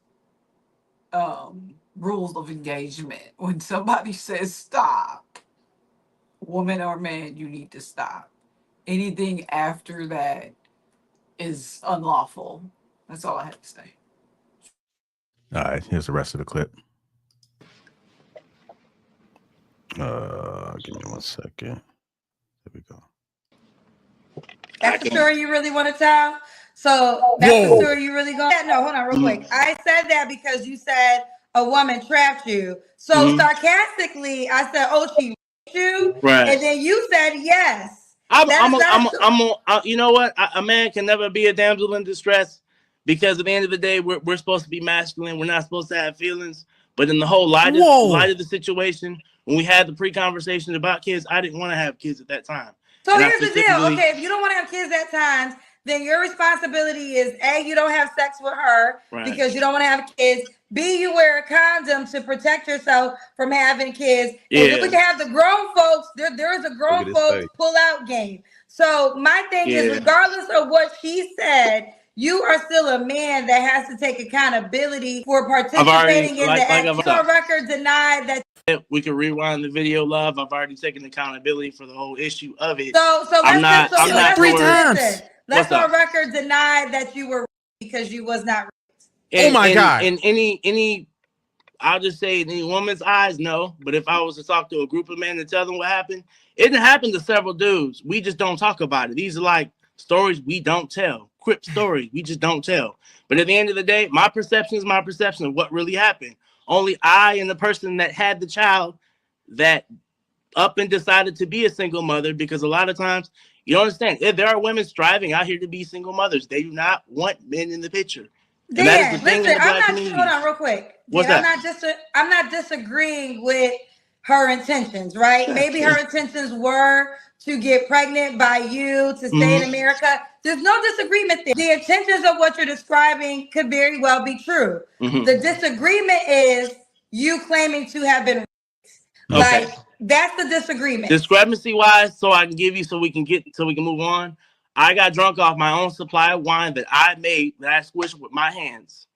rules of engagement. When somebody says stop, woman or man, you need to stop. Anything after that is unlawful. That's all I have to say. All right, here's the rest of the clip. Give me 1 second. There we go. That's the story you really want to tell? So that's the story you really going to No, hold on real quick. I said that because you said a woman trapped you. So sarcastically, I said, oh, she raped you? Right. And then you said yes. You know what? A man can never be a damsel in distress because at the end of the day, we're supposed to be masculine. We're not supposed to have feelings. But in the whole light of the situation, when we had the pre-conversation about kids, I didn't want to have kids at that time. So here's the deal. Okay, if you don't want to have kids at times, then your responsibility is A, you don't have sex with her because you don't want to have kids. B, you wear a condom to protect yourself from having kids. And then we can have the grown folks. There is a grown folks pull-out game. So my thing is, regardless of what she said, you are still a man that has to take accountability for participating in the act. Your record denied that. We can rewind the video, love. I've already taken accountability for the whole issue of it. So let's on record deny that you were because you was not. Oh my God! In any, I'll just say in any woman's eyes, no. But if I was to talk to a group of men and tell them what happened, it didn't happen to several dudes. We just don't talk about it. These are like stories we don't tell. crypt story. We just don't tell. But at the end of the day, my perception is my perception of what really happened. Only I and the person that had the child that up and decided to be a single mother, because a lot of times you don't understand. If there are women striving out here to be single mothers, they do not want men in the picture. And that is the thing in the black community. Hold on real quick. What's that? I'm not disagreeing with her intentions, right? Maybe her intentions were to get pregnant by you, to stay in America. There's no disagreement there. The intentions of what you're describing could very well be true. The disagreement is you claiming to have been Okay. like, that's the disagreement. Discrepancy wise, so I can give you so we can move on. I got drunk off my own supply of wine that I made, that I squished with my hands.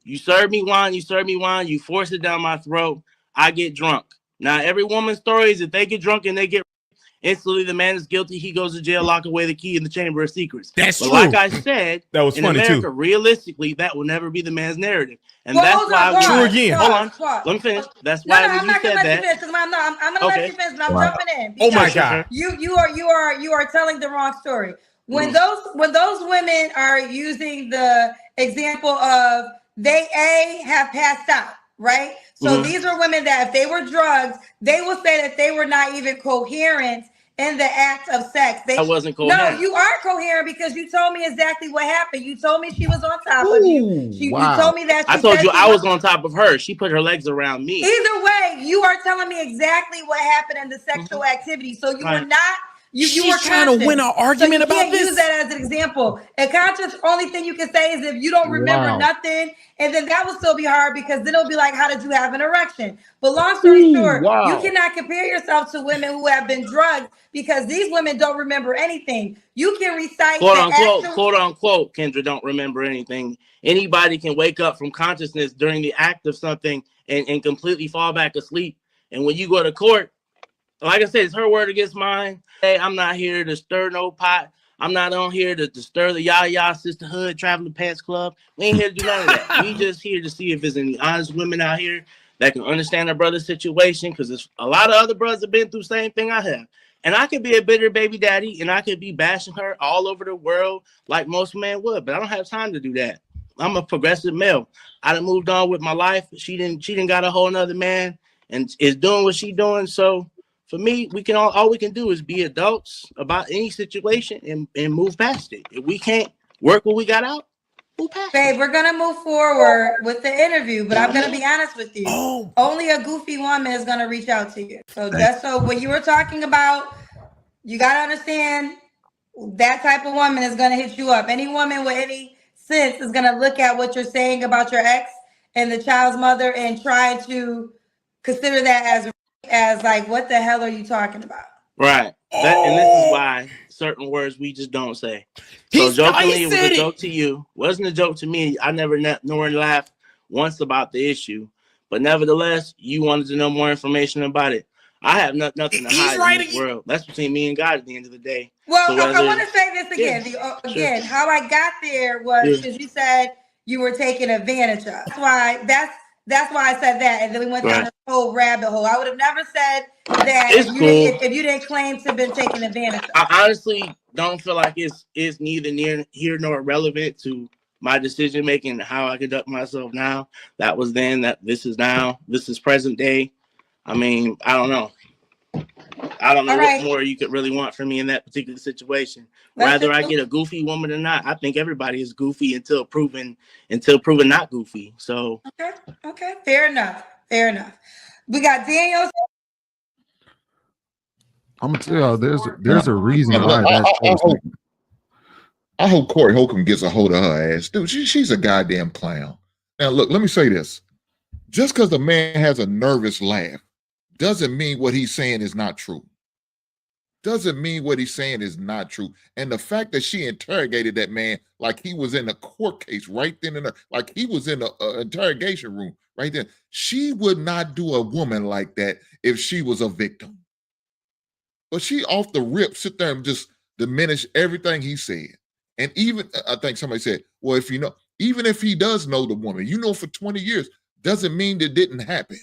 You serve me wine, you force it down my throat, I get drunk. Now, every woman's story is if they get drunk and they get instantly the man is guilty, he goes to jail, lock away the key in the chamber of secrets. That's but true. Like I said, that was in funny America, too. realistically, that will never be the man's narrative. And Well, that's hold why on, True again. Hold on. Let me finish. That's why when I'm you not gonna said let you that. finish because I'm gonna let you finish, but I'm jumping in. Oh my because God. You are telling the wrong story. When those women are using the example of they have passed out, right? So these are women that if they were drugged, they will say that they were not even coherent in the act of sex. I wasn't coherent. No, you are coherent because you told me exactly what happened. You told me she was on top of you. You told me that I told you I was on top of her. She put her legs around me. Either way, you are telling me exactly what happened in the sexual activity. So you were not. You were trying to win an argument so you about can't this. use that as an example. And conscious, only thing you can say is if you don't remember nothing, and then that will still be hard because then it'll be like, how did you have an erection? But long story short, you cannot compare yourself to women who have been drugged because these women don't remember anything. You can recite quote unquote, Kendra don't remember anything. Anybody can wake up from consciousness during the act of something and completely fall back asleep. And when you go to court, like I said, it's her word against mine. Hey, I'm not here to stir no pot. I'm not on here to stir the Yah Sisterhood, Traveling Pants Club. We ain't here to do none of that. We just here to see if there's any honest women out here that can understand their brother's situation, because there's a lot of other brothers have been through the same thing I have. And I could be a bitter baby daddy, and I could be bashing her all over the world like most men would, but I don't have time to do that. I'm a progressive male. I done moved on with my life. She didn't got a whole nother man and is doing what she doing. So for me, we can all we can do is be adults about any situation and move past it. If we can't work what we got out, move past it. Babe, we're gonna move forward with the interview, but I'm gonna be honest with you. Only a goofy woman is gonna reach out to you. So just so when you were talking about, you gotta understand that type of woman is gonna hit you up. Any woman with any sense is gonna look at what you're saying about your ex and the child's mother and try to consider that as like, what the hell are you talking about? Right. And this is why certain words we just don't say. So jokingly, it was a joke to you. Wasn't a joke to me. I never nor laughed once about the issue. But nevertheless, you wanted to know more information about it. I have nothing to hide in this world. That's between me and God at the end of the day. Well, so I want to say this again. How I got there was because you said you were taken advantage of. That's why I said that, and then we went down this whole rabbit hole. I would have never said that if you didn't claim to have been taken advantage of. I honestly don't feel like it's neither near here nor relevant to my decision making and how I conduct myself now. That was then. That this is now. This is present day. I mean, I don't know. I don't know what more you could really want from me in that particular situation. Whether I get a goofy woman or not, I think everybody is goofy until proven not goofy. So okay, fair enough. We got Daniel. I'm gonna tell you, there's a reason why that's. I hope Corey Holcomb gets a hold of her ass, dude. She's a goddamn clown. Now look, let me say this: just because the man has a nervous laugh doesn't mean what he's saying is not true. Doesn't mean what he's saying is not true. And the fact that she interrogated that man like he was in a court case right then and there, like he was in an interrogation room right then. She would not do a woman like that if she was a victim. But she off the rip sit there and just diminish everything he said. And even, I think somebody said, well, if you know, even if he does know the woman, you know, for 20 years, doesn't mean it didn't happen.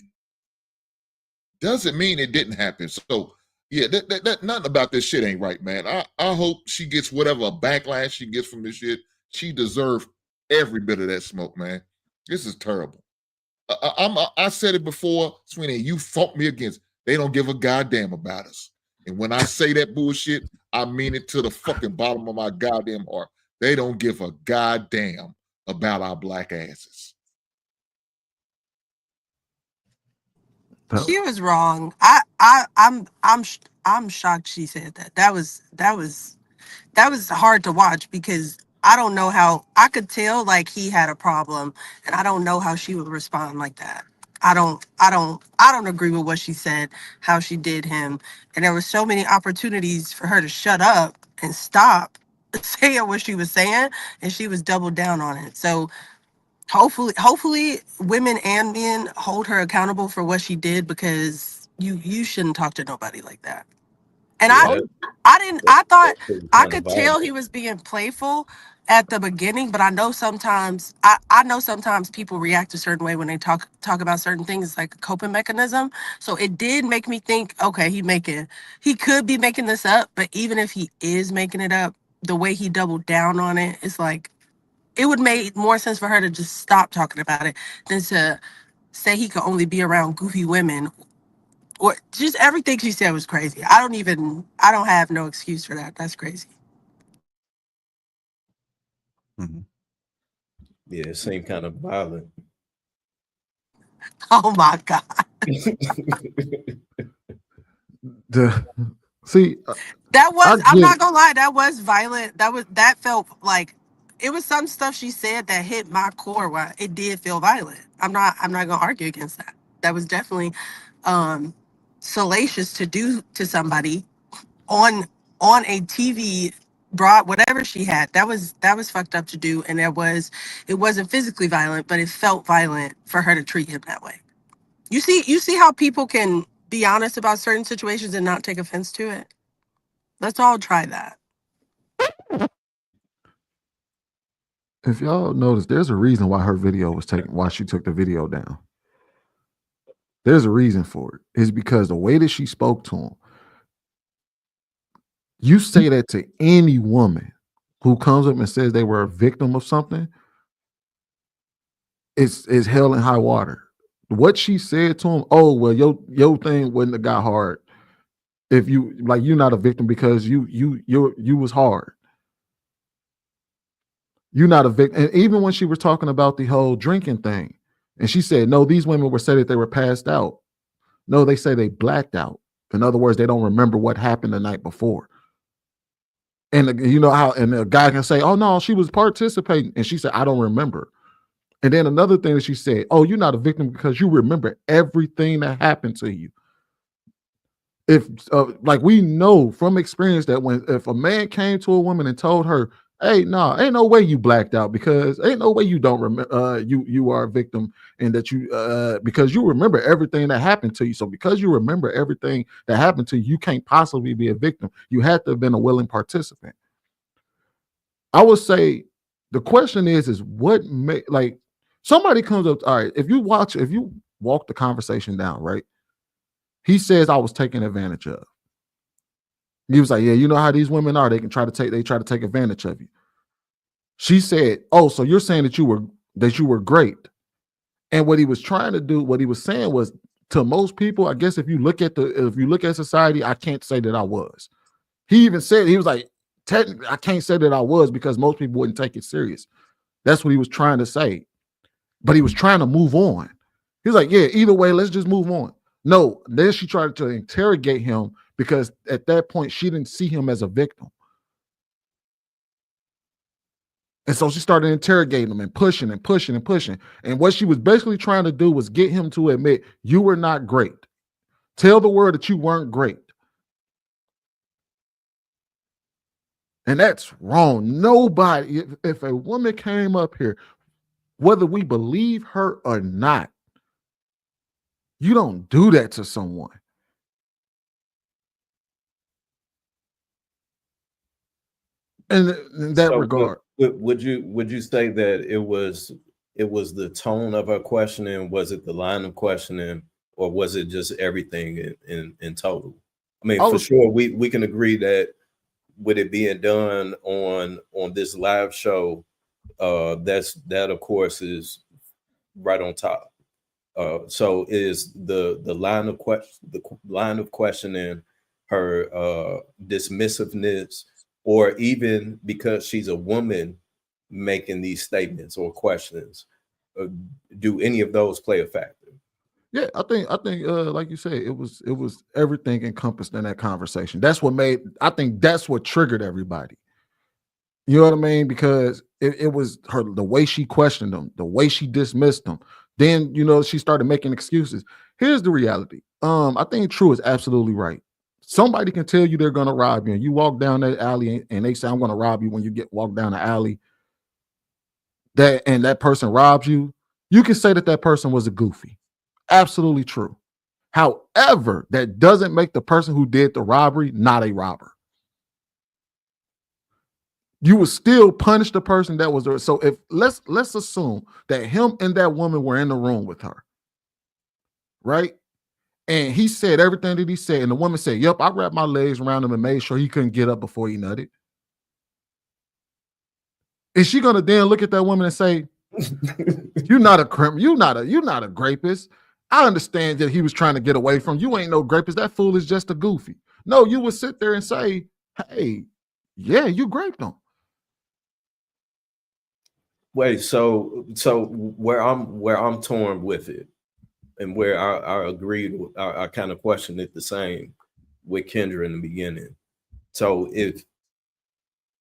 Doesn't mean it didn't happen. So yeah, that nothing about this shit ain't right, man. I hope she gets whatever backlash she gets from this shit. She deserved every bit of that smoke, man. This is terrible. I said it before, Sweeney, you fought me against. They don't give a goddamn about us. And when I say that bullshit, I mean it to the fucking bottom of my goddamn heart. They don't give a goddamn about our black asses. She was wrong. I'm shocked she said that. That was hard to watch because I don't know how I could tell like he had a problem, and I don't know how she would respond like that. I don't agree with what she said, how she did him, and there were so many opportunities for her to shut up and stop saying what she was saying, and she was doubled down on it. So hopefully women and men hold her accountable for what she did, because you shouldn't talk to nobody like that. And Yeah, I thought I kind of could violent. tell he was being playful at the beginning, but I know sometimes I know sometimes people react a certain way when they talk about certain things. It's like a coping mechanism. So it did make me think, okay, he could be making this up, but even if he is making it up, the way he doubled down on it, it's like it would make more sense for her to just stop talking about it than to say he could only be around goofy women. Or just everything she said was crazy. I don't have no excuse for that. That's crazy. Yeah, it seemed kind of violent. Oh my God. That was, I'm not gonna lie, that was violent. That felt like it was some stuff she said that hit my core. Why it did feel violent. I'm not gonna argue against that. That was definitely salacious to do to somebody on a TV broad, whatever she had. That was fucked up to do, and it wasn't physically violent, but it felt violent for her to treat him that way. You see how people can be honest about certain situations and not take offense to it. Let's all try that. If y'all notice, there's a reason why her video was taken, why she took the video down. There's a reason for it. It's because the way that she spoke to him. You say that to any woman who comes up and says they were a victim of something, it's hell and high water. What she said to him, oh well, your thing wouldn't have got hard if you like you're not a victim because you was hard. You're not a victim. And even when she was talking about the whole drinking thing, and she said, no, these women were saying that they were passed out. No, they say they blacked out. In other words, they don't remember what happened the night before. And you know how, and a guy can say, oh no, she was participating. And she said, I don't remember. And then another thing that she said, oh, you're not a victim because you remember everything that happened to you. If like we know from experience that if a man came to a woman and told her, hey, no, ain't no way you blacked out because ain't no way you don't remember you are a victim, and that you because you remember everything that happened to you. So because you remember everything that happened to you, you can't possibly be a victim. You had to have been a willing participant. I would say the question is what make, like, somebody comes up, all right, if you walk the conversation down, right? He says I was taken advantage of. He was like, yeah, you know how these women are. They try to take advantage of you. She said, oh, so you're saying that you were great. And what he was trying to do, what he was saying was, to most people, I guess if you look at society, I can't say that I was. He even said, he was like, technically, I can't say that I was because most people wouldn't take it serious. That's what he was trying to say. But he was trying to move on. He was like, yeah, either way, let's just move on. No, then she tried to interrogate him because at that point, she didn't see him as a victim. And so she started interrogating him and pushing and pushing and pushing. And what she was basically trying to do was get him to admit, you were not great. Tell the world that you weren't great. And that's wrong. Nobody, if a woman came up here, whether we believe her or not, you don't do that to someone. In that regard. Would you say that it was the tone of her questioning? Was it the line of questioning, or was it just everything in total? I mean, for sure, we can agree that with it being done on this live show, that of course is right on top. So is the line of questioning her dismissiveness, or even because she's a woman making these statements or questions, do any of those play a factor? Yeah, I think like you said, it was everything encompassed in that conversation. That's what triggered everybody. You know what I mean? Because it was the way she questioned them, the way she dismissed them. Then, she started making excuses. Here's the reality. I think True is absolutely right. Somebody can tell you they're going to rob you, and you walk down that alley and they say, I'm going to rob you when you walk down the alley, and that person robs you. You can say that person was a goofy. Absolutely true. However, that doesn't make the person who did the robbery not a robber. You would still punish the person that was there. So if let's assume that him and that woman were in the room with her, right? And he said everything that he said, and the woman said, "Yep, I wrapped my legs around him and made sure he couldn't get up before he nutted." Is she gonna then look at that woman and say, "You're not a criminal. You're not a rapist. I understand that he was trying to get away from you. Ain't no rapist. That fool is just a goofy." No, you would sit there and say, "Hey, yeah, you raped him." Wait, so where I'm torn with it, and where I agreed, I kind of questioned it the same with Kendra in the beginning. So if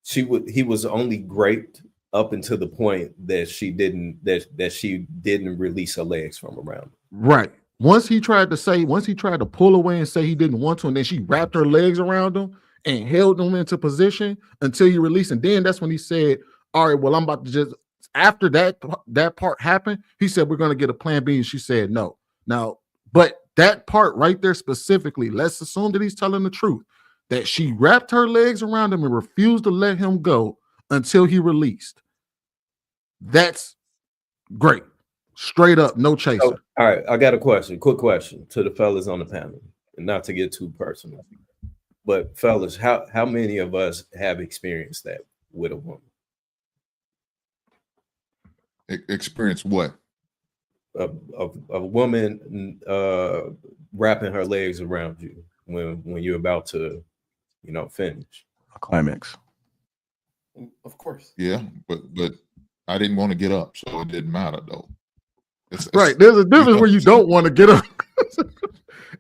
he was only raped up until the point that she didn't release her legs from around him. Right. Once he tried to pull away and say he didn't want to, and then she wrapped her legs around him and held him into position until he released. And then that's when he said, "All right, well, I'm about to just," after that part happened, he said, "We're going to get a plan B." And she said, "No." Now, but that part right there specifically, let's assume that he's telling the truth, that she wrapped her legs around him and refused to let him go until he released. That's great. Straight up, no chaser. So, all right, I got a quick question to the fellas on the panel, and not to get too personal, but fellas, how many of us have experienced that with a woman? Experience what? A woman wrapping her legs around you when you're about to, finish a climax. Of course. Yeah, but I didn't want to get up, so it didn't matter though. Right. There's a difference where you don't want to get up.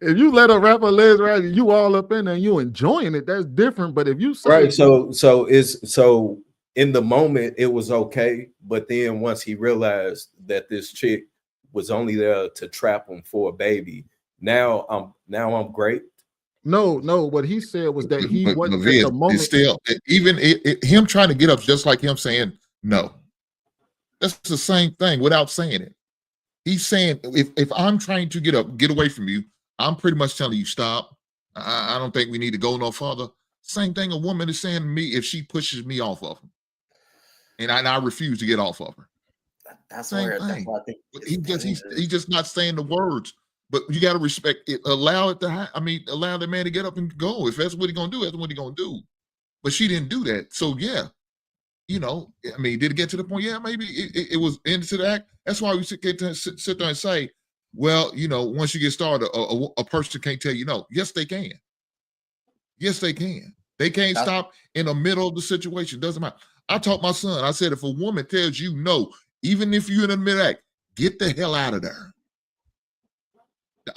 If you let her wrap her legs around you all up in there and you enjoying it, that's different. But if you say, right, so in the moment it was okay, but then once he realized that this chick was only there to trap him for a baby, now I'm great. No, what he said was that he wasn't at the moment. It's still, even him trying to get up, just like him saying no. That's the same thing without saying it. He's saying, if I'm trying to get away from you, I'm pretty much telling you stop. I don't think we need to go no further. Same thing a woman is saying to me if she pushes me off of him, and I refuse to get off of her. That's same where thing. that's why I think He's just not saying the words. But you got to respect it. Allow it to. Allow the man to get up and go. If that's what he's gonna do, that's what he's gonna do. But she didn't do that. So yeah, did it get to the point? Yeah, maybe it was into the act. That's why we sit there and say, well, once you get started, a person can't tell you no. Yes, they can. Yes, they can. They can't stop in the middle of the situation. Doesn't matter. I taught my son. I said, if a woman tells you no, even if you're in the mid-act, get the hell out of there.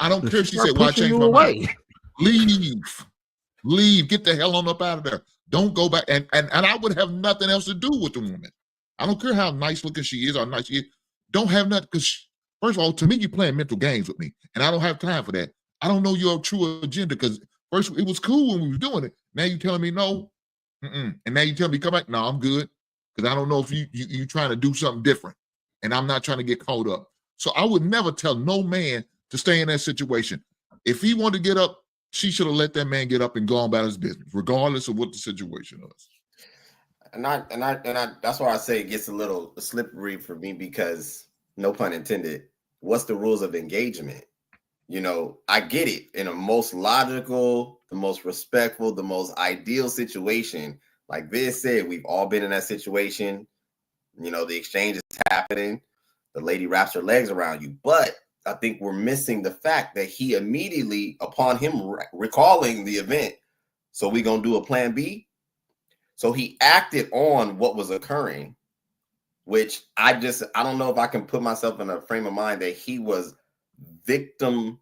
I don't care if she said, well, I changed my mind. Leave. Get the hell on up out of there. Don't go back. And I would have nothing else to do with the woman. I don't care how nice looking she is or nice she is. Don't have nothing, because first of all, to me, you're playing mental games with me. And I don't have time for that. I don't know your true agenda, because first it was cool when we were doing it. Now you're telling me no. And now you're telling me come back. No, I'm good. Because I don't know if you trying to do something different. And I'm not trying to get caught up. So I would never tell no man to stay in that situation. If he wanted to get up, she should have let that man get up and go on about his business, regardless of what the situation was. And I that's why I say it gets a little slippery for me, because, no pun intended, what's the rules of engagement? I get it. In a most logical, the most respectful, the most ideal situation, like Viz said, we've all been in that situation. You know, the exchange is happening. The lady wraps her legs around you. But I think we're missing the fact that he immediately, upon him recalling the event, so we gonna do a plan B. So he acted on what was occurring, which I don't know if I can put myself in a frame of mind that he was victim,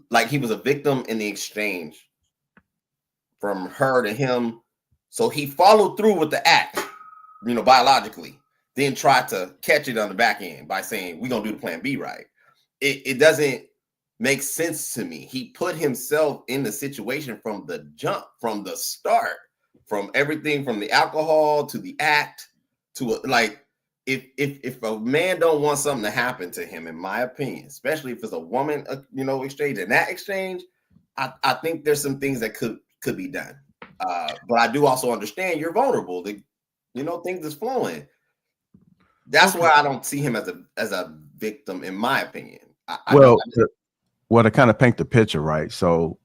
like he was a victim in the exchange from her to him. So he followed through with the act, you know, biologically, then tried to catch it on the back end by saying, we're gonna do the plan B, right? It doesn't make sense to me. He put himself in the situation from the jump, from the start, from everything from the alcohol to the act to like, if a man don't want something to happen to him, in my opinion, especially if it's a woman, you know, exchange, in that exchange, I think there's some things that could be done. But I do also understand you're vulnerable. You know, things is flowing. That's why I don't see him as a victim, in my opinion. Well, to kind of paint the picture, right? So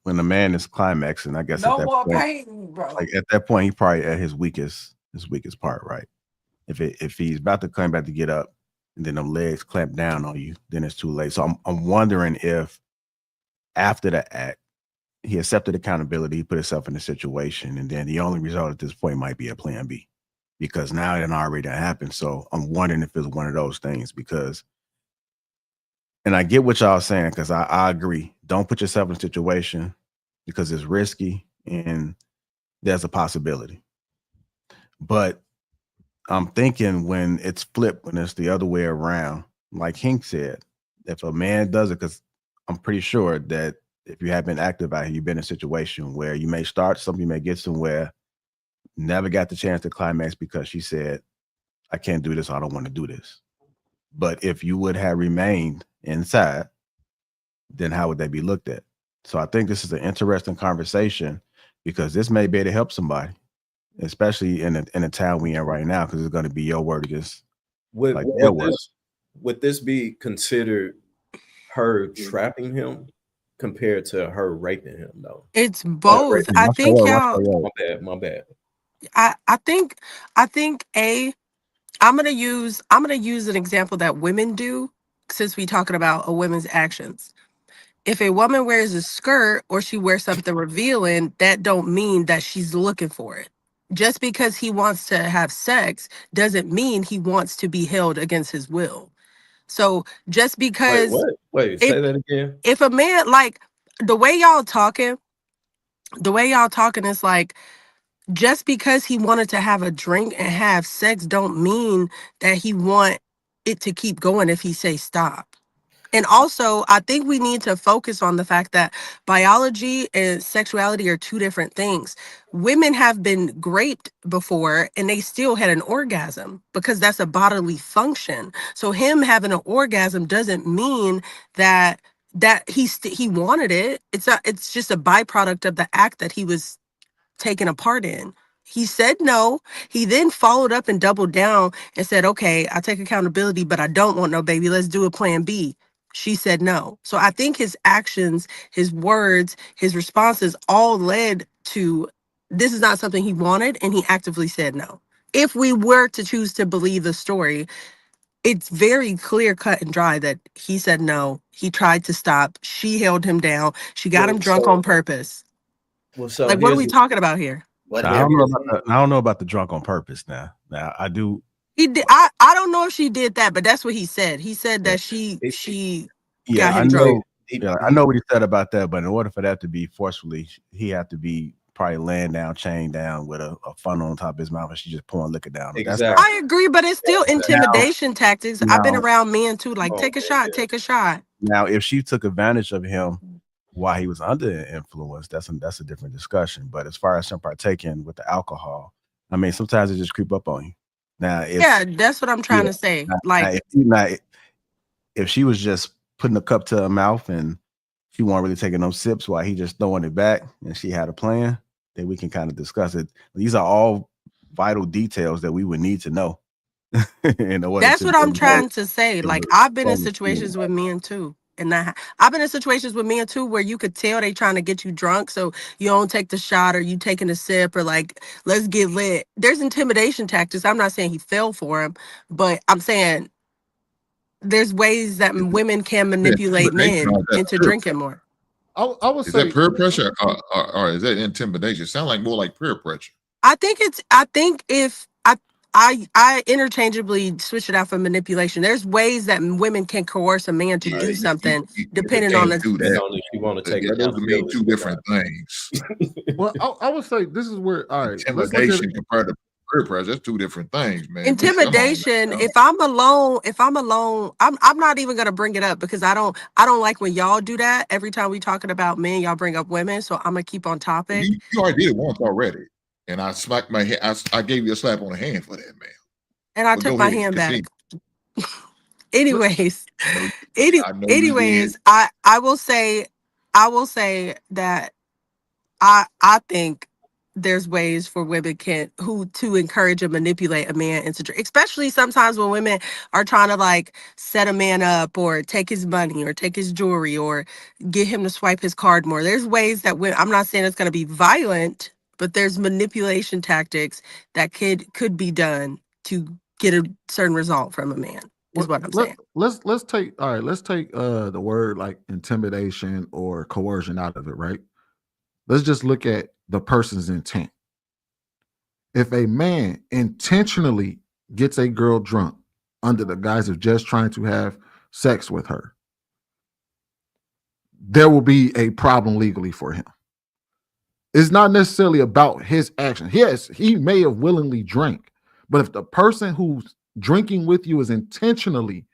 when a man is climaxing, I guess No at that more point, pain, bro. like at that point, he probably at his weakest part, right? If he's about to climb back to get up, and then them legs clamp down on you, then it's too late. So I'm wondering if after the act, he accepted accountability, he put himself in the situation, and then the only result at this point might be a plan B, because now it already happened. So I'm wondering if it's one of those things, because, and I get what y'all saying, because I agree. Don't put yourself in a situation because it's risky and there's a possibility. But I'm thinking when it's flipped, when it's the other way around, like Hink said, if a man does it, because I'm pretty sure that if you have been active out here, you've been in a situation where you may start something, you may get somewhere, never got the chance to climax because she said, I can't do this, I don't want to do this. But if you would have remained inside, then how would they be looked at? So I think this is an interesting conversation, because this may be able to help somebody, especially in the town we in right now, because it's going to be your word against Would this be considered her trapping him compared to her raping him, though? It's both. I think y'all. My bad. I think I'm gonna use an example that women do, since we talking about a woman's actions. If a woman wears a skirt or she wears something revealing, that don't mean that she's looking for it. Just because he wants to have sex doesn't mean he wants to be held against his will. So just because Wait, say that again. if a man, like the way y'all talking is like, just because he wanted to have a drink and have sex don't mean that he want it to keep going if he say stop. And also, I think we need to focus on the fact that biology and sexuality are two different things. Women have been raped before and they still had an orgasm, because that's a bodily function. So him having an orgasm doesn't mean that he wanted it. It's just a byproduct of the act that he was taken a part in. He said no. He then followed up and doubled down and said, okay, I take accountability, but I don't want no baby. Let's do a plan B. She said no. So I think his actions, his words, his responses all led to, this is not something he wanted, and he actively said no. If we were to choose to believe the story, it's very clear, cut and dry that he said no. He tried to stop. She held him down. She got him drunk on purpose. So like, what are we talking about here? I don't know about the drunk on purpose now. Now I do. He did. I don't know if she did that, but that's what he said. He said that she got him drunk. I know what he said about that, but in order for that to be forcefully, he had to be probably laying down, chained down with a funnel on top of his mouth, and she just pouring liquor down. Exactly. I agree, but it's still intimidation tactics. I've been around men too. Like, take a shot, take a shot. Now, if she took advantage of him while he was under influence, that's a different discussion. But as far as him partaking with the alcohol, I mean, sometimes it just creep up on you. Now, that's what I'm trying to say. If she was just putting a cup to her mouth and she wasn't really taking no sips while he just throwing it back, and she had a plan, then we can kind of discuss it. These are all vital details that we would need to know. That's what I'm trying to say. Like, I've been in situations with men too, And I've been in situations with men too where you could tell they trying to get you drunk, so you don't take the shot, or you taking a sip, or like, let's get lit. There's intimidation tactics. I'm not saying he fell for him, but I'm saying there's ways that women can manipulate men into drinking more. I would Is say, that peer pressure or is that intimidation? Sound like more like peer pressure. I think if I interchangeably switch it out for manipulation. There's ways that women can coerce a man to do something depending on do the. that. Only if you want to take Those are mean two different things. well, I would say this is where, all right, let's look at Intimidation it. compared to peer pressure, that's two different things, man. Intimidation. If I'm alone, I'm not even gonna bring it up because I don't like when y'all do that. Every time we talking about men, y'all bring up women, so I'm gonna keep on topic. You already did it once already, and I smacked my head. I gave you a slap on the hand for that, man. And I took my hand back. Anyways, anyways, I will say that I think there's ways for women to encourage and manipulate a man into drink, especially sometimes when women are trying to like set a man up or take his money or take his jewelry or get him to swipe his card more. There's ways that I'm not saying it's going to be violent, but there's manipulation tactics that could be done to get a certain result from a man. Is what I'm saying. Let's take the word like intimidation or coercion out of it, right? Let's just look at the person's intent. If a man intentionally gets a girl drunk under the guise of just trying to have sex with her, there will be a problem legally for him. It's not necessarily about his action. Yes, he may have willingly drank, but if the person who's drinking with you is intentionally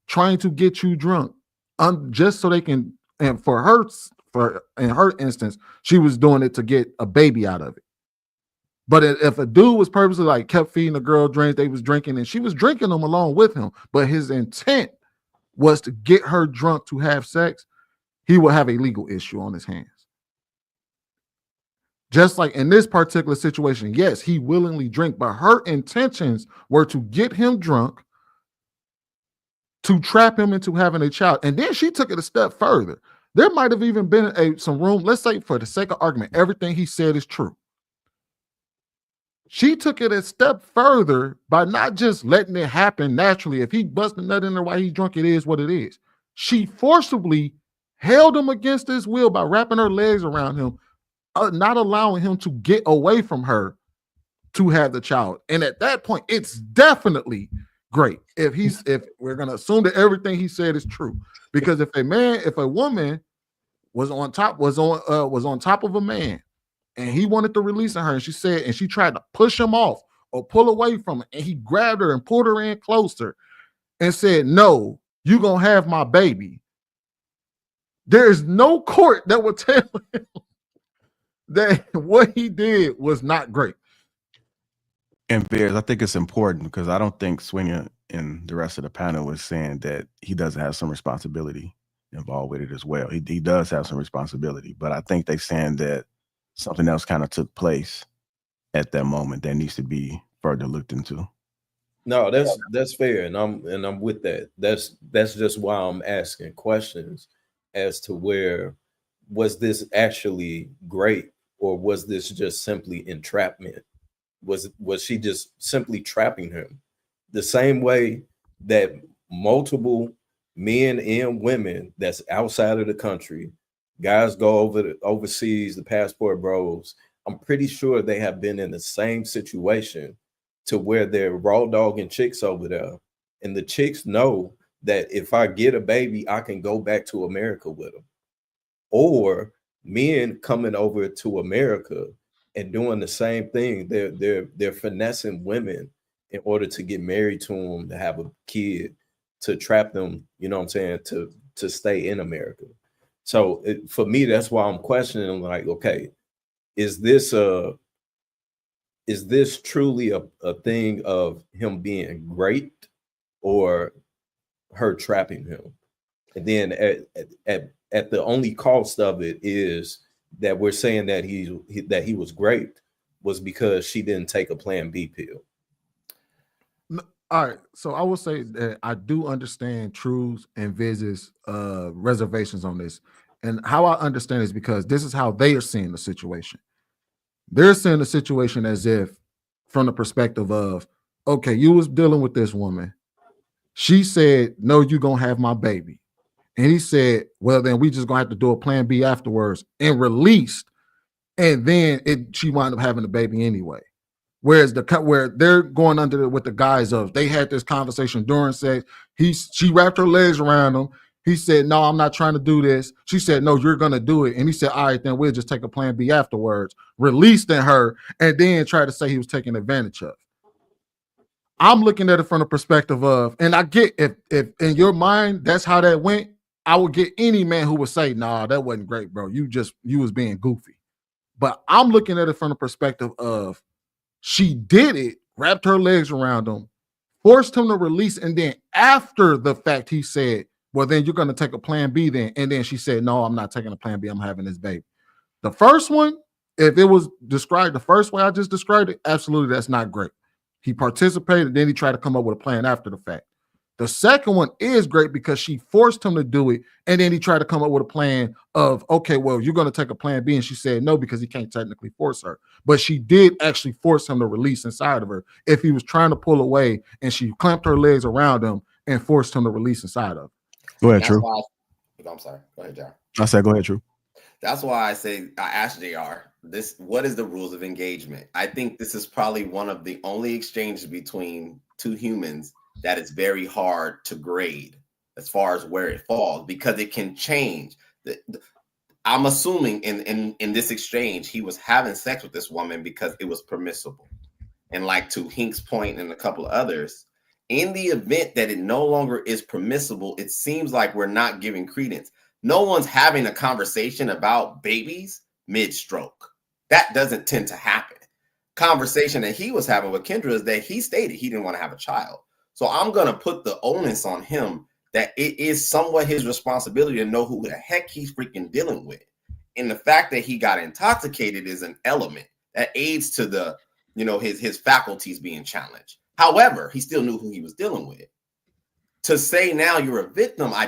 trying to get you drunk, just so they can, and in her instance, she was doing it to get a baby out of it. But if a dude was purposely like kept feeding the girl drinks, they was drinking, and she was drinking them along with him, but his intent was to get her drunk to have sex, he will have a legal issue on his hands. Just like in this particular situation, yes, he willingly drank, but her intentions were to get him drunk, to trap him into having a child. And then she took it a step further. There might have even been some room. Let's say, for the sake of argument, everything he said is true. She took it a step further by not just letting it happen naturally. If he busts a nut in her while he's drunk, it is what it is. She forcibly held him against his will by wrapping her legs around him, not allowing him to get away from her to have the child. And at that point, it's definitely great if we're gonna assume that everything he said is true. Because if a woman was on top of a man and he wanted to release her, and she tried to push him off or pull away from it, and he grabbed her and pulled her in closer and said, "No, you're gonna have my baby," there is no court that would tell him that what he did was not great. And Bears, I think it's important because I don't think Swinya and the rest of the panel was saying that he doesn't have some responsibility involved with it as well. He does have some responsibility, but I think they're saying that something else kind of took place at that moment that needs to be further looked into. No, that's fair, and I'm with that. That's just why I'm asking questions as to where was this actually great, or was this just simply entrapment? Was she just simply trapping him? The same way that multiple men and women that's outside of the country, guys go overseas, the passport bros, I'm pretty sure they have been in the same situation to where they're raw dogging chicks over there. And the chicks know that if I get a baby, I can go back to America with them. Or men coming over to America and doing the same thing. They're finessing women in order to get married to them, to have a kid, to trap them, you know what I'm saying, to stay in America. So for me, that's why I'm questioning, like, okay, is this truly a thing of him being great or her trapping him? And then at the only cost of it is that we're saying that he was great was because she didn't take a Plan B pill. All right, so I will say that I do understand True's and Viz's reservations on this, and how I understand is because this is how they are seeing the situation. They're seeing the situation as if, from the perspective of, okay, you was dealing with this woman. She said, "No, you gonna have my baby," and he said, "Well, then we just gonna have to do a plan B afterwards," and released, and then she wound up having the baby anyway. Whereas where they're going under with the guise of they had this conversation during sex. She wrapped her legs around him. He said, "No, I'm not trying to do this." She said, "No, you're gonna do it." And he said, "All right, then we'll just take a plan B afterwards." Released in her, and then tried to say he was taking advantage of. I'm looking at it from the perspective of, and I get if in your mind that's how that went, I would get any man who would say, "Nah, that wasn't great, bro. You was being goofy." But I'm looking at it from the perspective of, she did it, wrapped her legs around him, forced him to release, and then after the fact, he said, "Well, then you're going to take a plan B then." And then she said, "No, I'm not taking a plan B. I'm having this baby." The first one, if it was described the first way I just described it, absolutely, that's not great. He participated, then he tried to come up with a plan after the fact. The second one is great because she forced him to do it, and then he tried to come up with a plan of, okay, well, you're going to take a plan B, and she said no because he can't technically force her. But she did actually force him to release inside of her if he was trying to pull away, and she clamped her legs around him and forced him to release inside of her. Go ahead, True. I'm sorry. Go ahead, JR. I said, go ahead, True. That's why I say I asked JR what is the rules of engagement? I think this is probably one of the only exchanges between two humans that is very hard to grade as far as where it falls, because it can change. I'm assuming in this exchange, he was having sex with this woman because it was permissible. And like to Hink's point and a couple of others, in the event that it no longer is permissible, it seems like we're not giving credence. No one's having a conversation about babies mid-stroke. That doesn't tend to happen. Conversation that he was having with Kendra is that he stated he didn't want to have a child. So I'm going to put the onus on him that it is somewhat his responsibility to know who the heck he's freaking dealing with. And the fact that he got intoxicated is an element that aids to the, his faculties being challenged. However, he still knew who he was dealing with. To say now you're a victim, I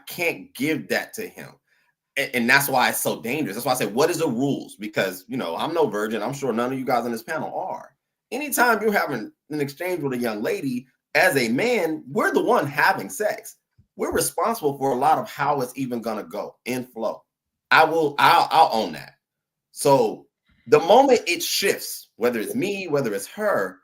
can't give that to him. And that's why it's so dangerous. That's why I say, what is the rules? Because, I'm no virgin. I'm sure none of you guys on this panel are. Anytime you're having an exchange with a young lady, as a man, we're the one having sex. We're responsible for a lot of how it's even going to go in flow. I'll own that. So the moment it shifts, whether it's me, whether it's her,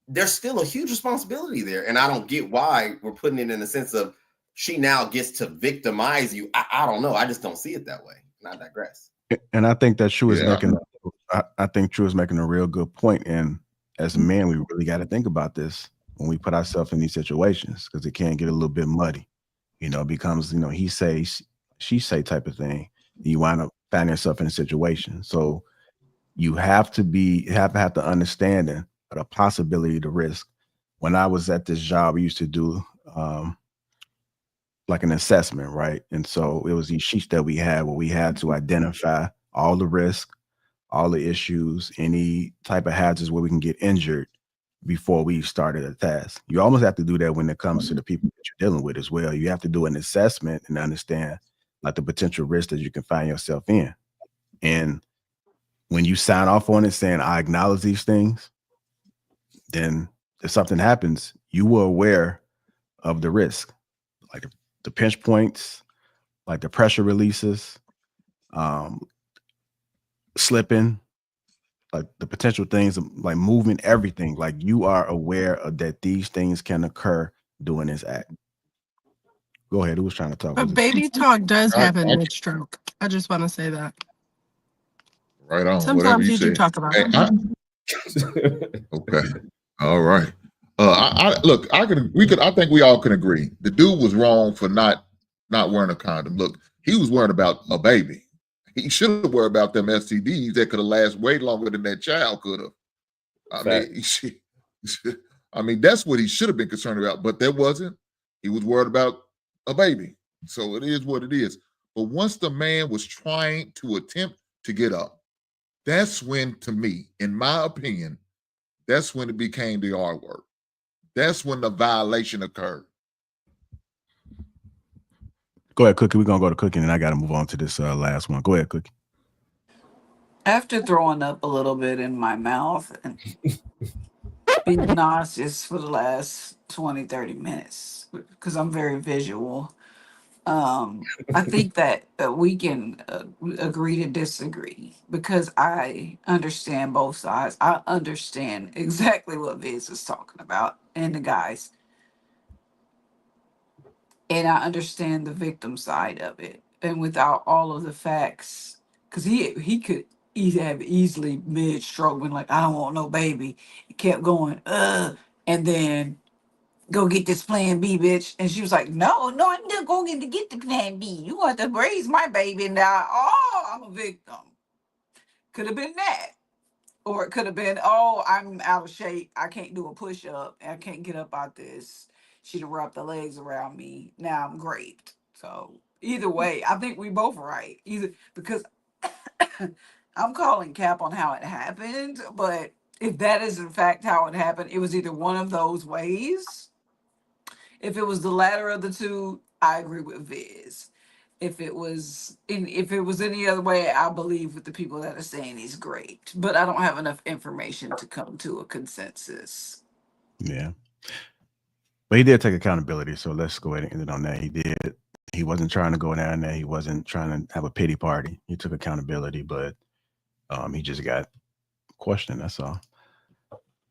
there's still a huge responsibility there. And I don't get why we're putting it in the sense of she now gets to victimize you. I don't know. I just don't see it that way. And I digress. And I think that True is making, I think True is making a real good point. And as men, we really got to think about this when we put ourselves in these situations, because it can get a little bit muddy. It becomes, he say, she say type of thing. You wind up finding yourself in a situation. So you have to have the understanding of the possibility, the risk. When I was at this job, we used to do like an assessment, right? And so it was these sheets that we had where we had to identify all the risk, all the issues, any type of hazards where we can get injured before we started a task. You almost have to do that when it comes to the people that you're dealing with as well. You have to do an assessment and understand like the potential risk that you can find yourself in. And when you sign off on it saying, I acknowledge these things, then if something happens, you were aware of the risk, like the pinch points, like the pressure releases, slipping, like the potential things like moving, everything. Like you are aware of that these things can occur during this act. Go ahead. Who was trying to talk? But baby talk does happen mid-stroke. I just want to say that. Right on. Sometimes you do talk about it. Okay. All right. I think we all can agree. The dude was wrong for not wearing a condom. Look, he was worried about a baby. He should have worried about them STDs that could have lasted way longer than that child could have. I mean, that's what he should have been concerned about, but that wasn't. He was worried about a baby. So it is what it is. But once the man was trying to attempt to get up, that's when, to me, in my opinion, that's when it became the R word. That's when the violation occurred. Go ahead, Cookie. We're gonna go to Cookie, and I got to move on to this last one. Go ahead, Cookie. After throwing up a little bit in my mouth and being nauseous for the last 20, 30 minutes, because I'm very visual, I think that we can agree to disagree, because I understand both sides. I understand exactly what Viz is talking about and the guys, and I understand the victim side of it. And without all of the facts, because he could have easily mid stroke been like, I don't want no baby. He kept going, and then go get this plan B, bitch. And she was like, no, I'm not going to get the plan B. You want to raise my baby now. Oh, I'm a victim. Could have been that. Or it could have been, oh, I'm out of shape. I can't do a push up. I can't get up out this. She'd have wrapped the legs around me. Now I'm raped. So either way, I think we both right. Either because I'm calling cap on how it happened, but if that is in fact how it happened, it was either one of those ways. If it was the latter of the two, I agree with Viz. If it was any other way, I believe with the people that are saying he's great. But I don't have enough information to come to a consensus. Yeah. But he did take accountability, so let's go ahead and end it on that. He did. He wasn't trying to go down there. He wasn't trying to have a pity party. He took accountability, but he just got questioned. That's all.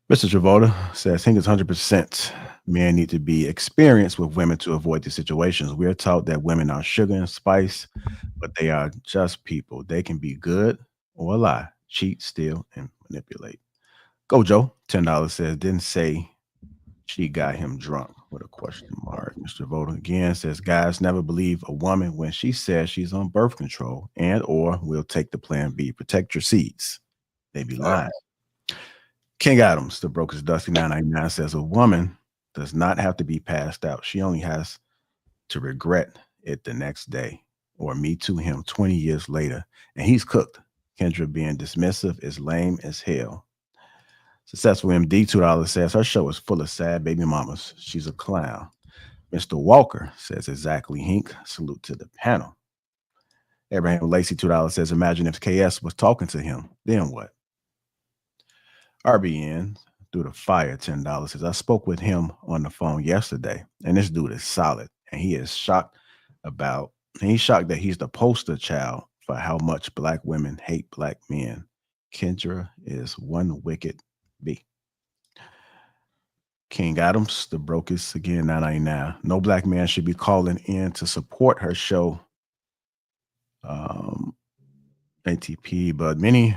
Mr. Travolta says, I think it's 100% men need to be experienced with women to avoid these situations. We are taught that women are sugar and spice, but they are just people. They can be good or lie, cheat, steal, and manipulate. Go, Joe. $10 says, didn't say she got him drunk with a question mark. Mr. Voter again says, guys never believe a woman when she says she's on birth control and or will take the plan B. Protect your seeds. They be lying. King Adams, the broker's Dusty 999 says, a woman does not have to be passed out. She only has to regret it the next day or me to him 20 years later. And he's cooked. Kendra being dismissive is lame as hell. Successful MD, $2 says, her show is full of sad baby mamas. She's a clown. Mr. Walker says, exactly, Hink. Salute to the panel. Abraham Lacey, $2 says, imagine if KS was talking to him. Then what? RBN, through the fire, $10 says, I spoke with him on the phone yesterday, and this dude is solid. And he is shocked that he's the poster child for how much black women hate black men. Kendra is one wicked B. King Adams, the brokest, again, 999. No black man should be calling in to support her show. ATP, but many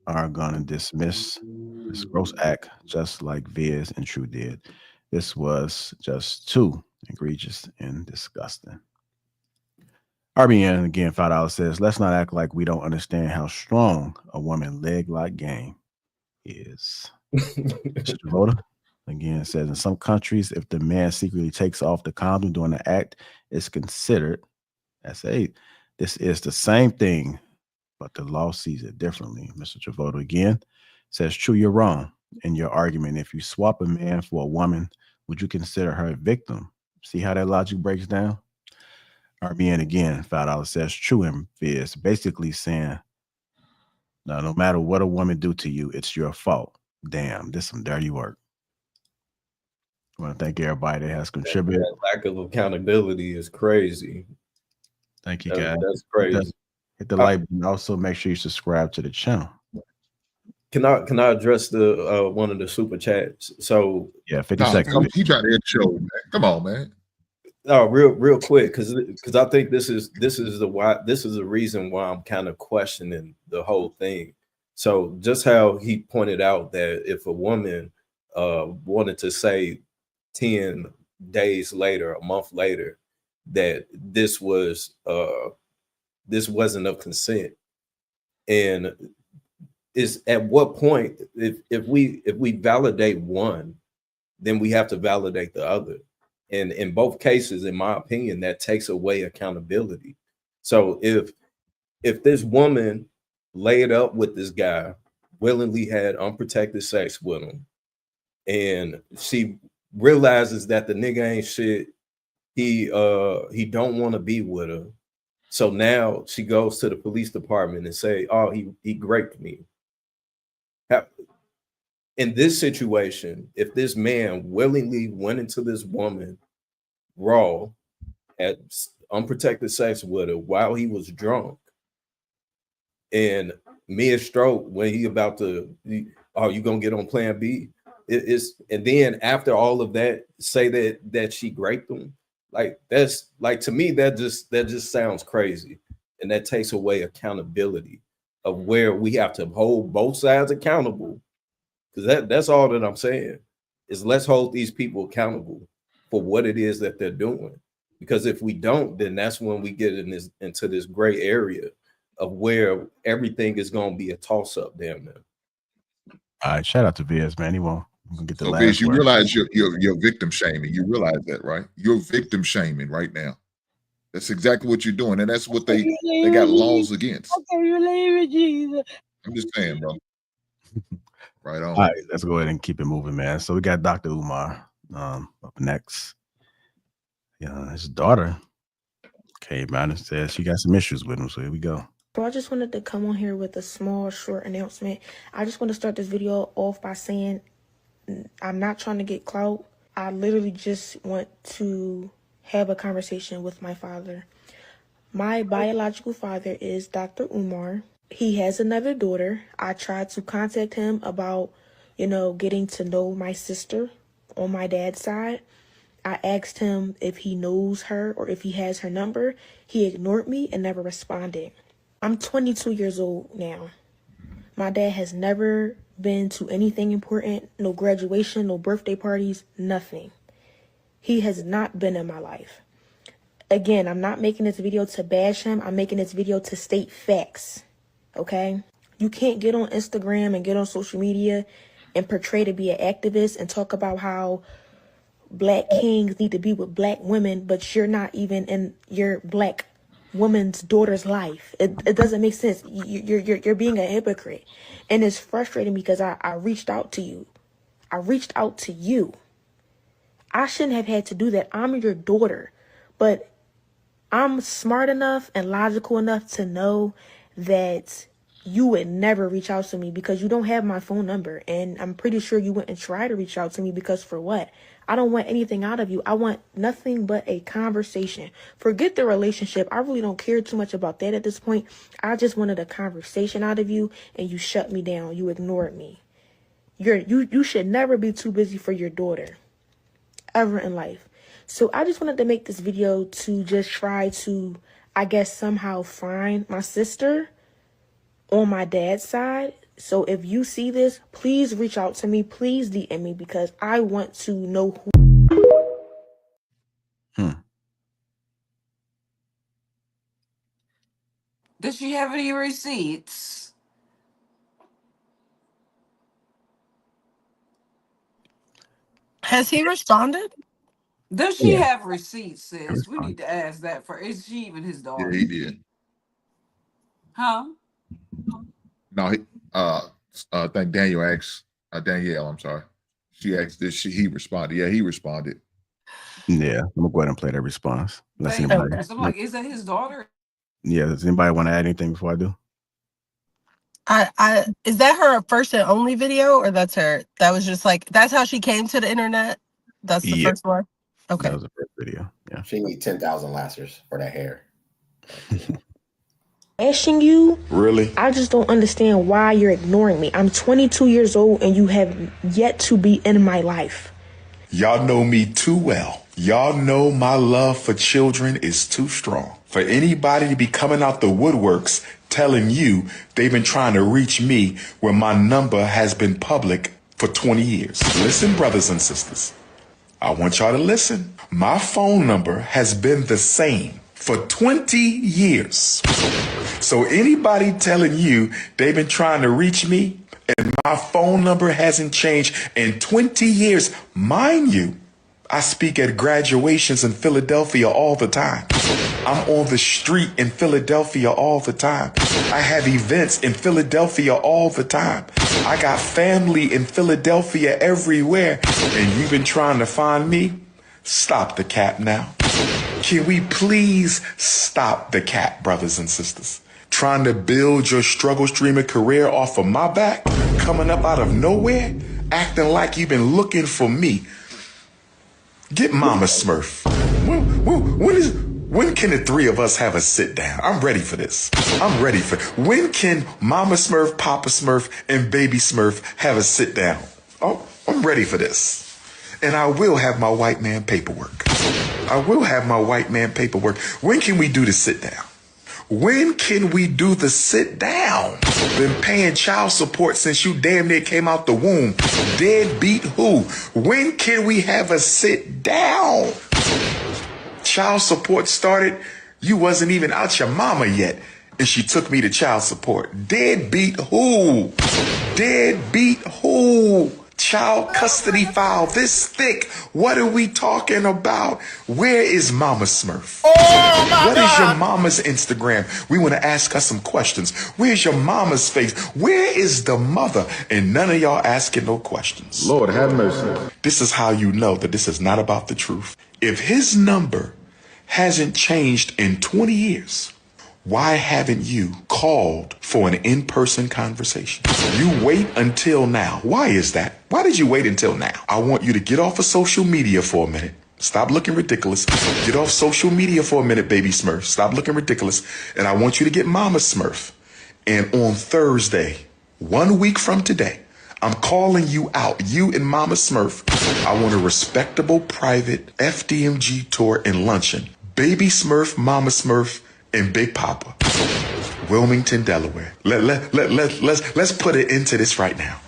are gonna dismiss this gross act just like Viz and True did. This was just too egregious and disgusting. RBN, again, $5 says, let's not act like we don't understand how strong a woman leg lock game is. Mr. Voter, again, says, in some countries, if the man secretly takes off the condom during the act, it's considered as a, this is the same thing, but the law sees it differently. Mr. Travoto again says, true, you're wrong in your argument. If you swap a man for a woman, would you consider her a victim? See how that logic breaks down? RBN again, $5 says, true, and is basically saying, no matter what a woman do to you, it's your fault. Damn, this is some dirty work. I want to thank everybody that has contributed. That lack of accountability is crazy. Thank you, guys. That's crazy. Hit the like button. Also, make sure you subscribe to the channel. Can I address the one of the super chats? So yeah, 50 seconds. He tried to end the show, man. Come on, man. No, real quick, because I think this is the reason why I'm kind of questioning the whole thing. So just how he pointed out that if a woman wanted to say 10 days later, a month later, that this wasn't of consent, and is at what point if we validate one, then we have to validate the other. And in both cases, in my opinion, that takes away accountability. So if this woman laid up with this guy, willingly had unprotected sex with him, and she realizes that the nigga ain't shit. He don't want to be with her. So now she goes to the police department and say, oh, he raped me. In this situation, if this man willingly went into this woman raw, had unprotected sex with her while he was drunk, and Mia stroke when he about to, oh, you gonna get on plan B? And then after all of that, say that she raped him. Like, that's like, to me, that just sounds crazy. And that takes away accountability of where we have to hold both sides accountable. Because that's all that I'm saying is, let's hold these people accountable for what it is that they're doing. Because if we don't, then that's when we get into this gray area of where everything is going to be a toss up damn near. All right, shout out to Viz, man. He won't get the So, last Viz, you word. realize you're victim shaming. You realize that, right? You're victim shaming right now. That's exactly what you're doing, and that's what they got laws against. I'm just saying, bro. Right on. All right, let's go ahead and keep it moving, man. So we got Dr. Umar up next. Yeah, his daughter came out and said she got some issues with him. So here we go. So I just wanted to come on here with a small, short announcement. I just want to start this video off by saying I'm not trying to get clout. I literally just want to have a conversation with my father. My biological father is Dr. Umar. He has another daughter. I tried to contact him about, getting to know my sister on my dad's side. I asked him if he knows her or if he has her number. He ignored me and never responded. I'm 22 years old now. My dad has never been to anything important, no graduation, no birthday parties, nothing. He has not been in my life. Again, I'm not making this video to bash him. I'm making this video to state facts. Okay? You can't get on Instagram and get on social media and portray to be an activist and talk about how black kings need to be with black women, but you're not even in your black woman's daughter's life. It doesn't make sense. You're being a hypocrite. And it's frustrating because I reached out to you. I reached out to you. I shouldn't have had to do that. I'm your daughter. But I'm smart enough and logical enough to know that you would never reach out to me because you don't have my phone number. And I'm pretty sure you wouldn't try to reach out to me because for what? I don't want anything out of you. I want nothing but a conversation. Forget the relationship. I really don't care too much about that at this point. I just wanted a conversation out of you and you shut me down. You ignored me. You should never be too busy for your daughter ever in life. So I just wanted to make this video to just try to, I guess, somehow find my sister on my dad's side. So if you see this, please reach out to me. Please DM me because I want to know who. Does she have any receipts? Has he responded? Does she have receipts, sis? We need to ask that for. Is she even his daughter? Yeah, he did. Huh? No, I think Danielle asked. Danielle, I'm sorry. She asked this. He responded. Yeah, he responded. Yeah, I'm gonna go ahead and play that response. Unless Thank anybody, you. So I'm like, is that his daughter? yeah, does anybody want to add anything before I do? Is that her first and only video, or that's her? That was just like that's how she came to the internet. That's the first one. Okay, that was the first video. Yeah, she needs 10,000 lasers for that hair. Asking you, really? I just don't understand why you're ignoring me. I'm 22 years old and you have yet to be in my life. Y'all know me too well. Y'all know my love for children is too strong. For anybody to be coming out the woodworks telling you they've been trying to reach me when my number has been public for 20 years. Listen, brothers and sisters, I want y'all to listen. My phone number has been the same for 20 years. So anybody telling you they've been trying to reach me and my phone number hasn't changed in 20 years, mind you, I speak at graduations in Philadelphia all the time. I'm on the street in Philadelphia all the time. I have events in Philadelphia all the time. I got family in Philadelphia everywhere, and you've been trying to find me? Stop the cap now. Can we please stop the cap, brothers and sisters? Trying to build your struggle streamer career off of my back, coming up out of nowhere, acting like you've been looking for me. Get Mama Smurf. When can the three of us have a sit down? I'm ready for this. When can Mama Smurf, Papa Smurf, and Baby Smurf have a sit down? Oh, I'm ready for this. And I will have my white man paperwork. When can we do the sit down? When can we do the sit down? Been paying child support since you damn near came out the womb. Deadbeat who? When can we have a sit down? Child support started, you wasn't even out your mama yet, and she took me to child support. Deadbeat who? Child custody file this thick. What are we talking about? Where is Mama Smurf? What is your mama's Instagram? We want to ask her some questions. Where's your mama's face? Where is the mother? And none of y'all asking no questions. Lord have mercy. This is how you know that this is not about the truth. If his number hasn't changed in 20 years, why haven't you called for an in-person conversation? You wait until now. Why is that? Why did you wait until now? I want you to get off of social media for a minute. Stop looking ridiculous. Get off social media for a minute, Baby Smurf. Stop looking ridiculous. And I want you to get Mama Smurf. And on Thursday, 1 week from today, I'm calling you out, you and Mama Smurf. I want a respectable private FDMG tour and luncheon. Baby Smurf, Mama Smurf, and Big Papa, Wilmington, Delaware. Let's put it into this right now.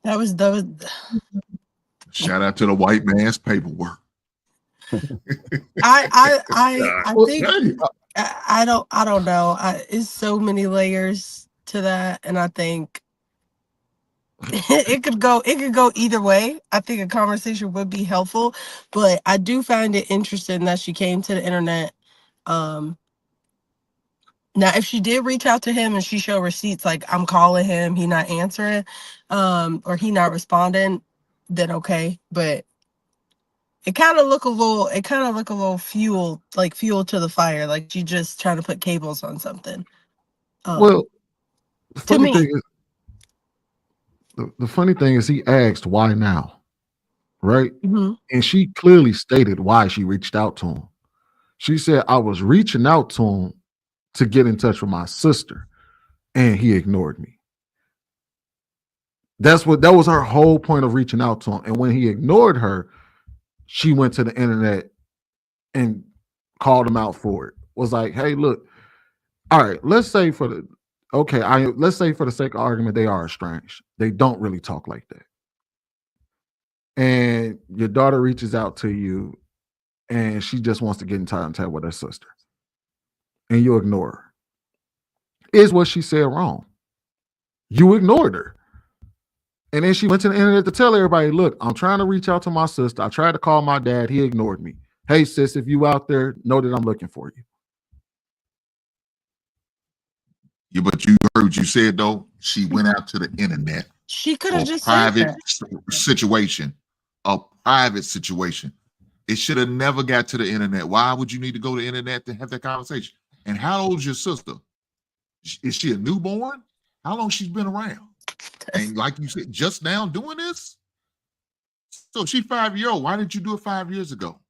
That was Shout out to the white man's paperwork. I think I don't know. It's so many layers to that, and I think it could go either way. I think a conversation would be helpful, but I do find it interesting that she came to the internet. Now, if she did reach out to him and she showed receipts, like I'm calling him, he not answering, or he not responding, then okay. But it kind of look a little fuel to the fire, like she just trying to put cables on something. Well, the to funny me, thing is, the funny thing is he asked why now, right? And she clearly stated why she reached out to him. She said, I was reaching out to him to get in touch with my sister, and he ignored me. That was her whole point of reaching out to him. And when he ignored her, she went to the internet and called him out for it. Was like, hey, look, all right, let's say for the sake of argument, they are estranged. They don't really talk like that. And your daughter reaches out to you and she just wants to get in contact with her sister. And you ignore her. Is what she said wrong? You ignored her. And then she went to the internet to tell everybody, look, I'm trying to reach out to my sister. I tried to call my dad. He ignored me. Hey, sis, if you out there, know that I'm looking for you. Yeah, but you heard what you said, though. She went out to the internet. She could have just private said that. situation. A private situation. It should have never got to the internet. Why would you need to go to the internet to have that conversation? And how old is your sister? Is she a newborn? How long she's been around? And like you said, just now doing this? So she's 5-year-old. Why didn't you do it 5 years ago?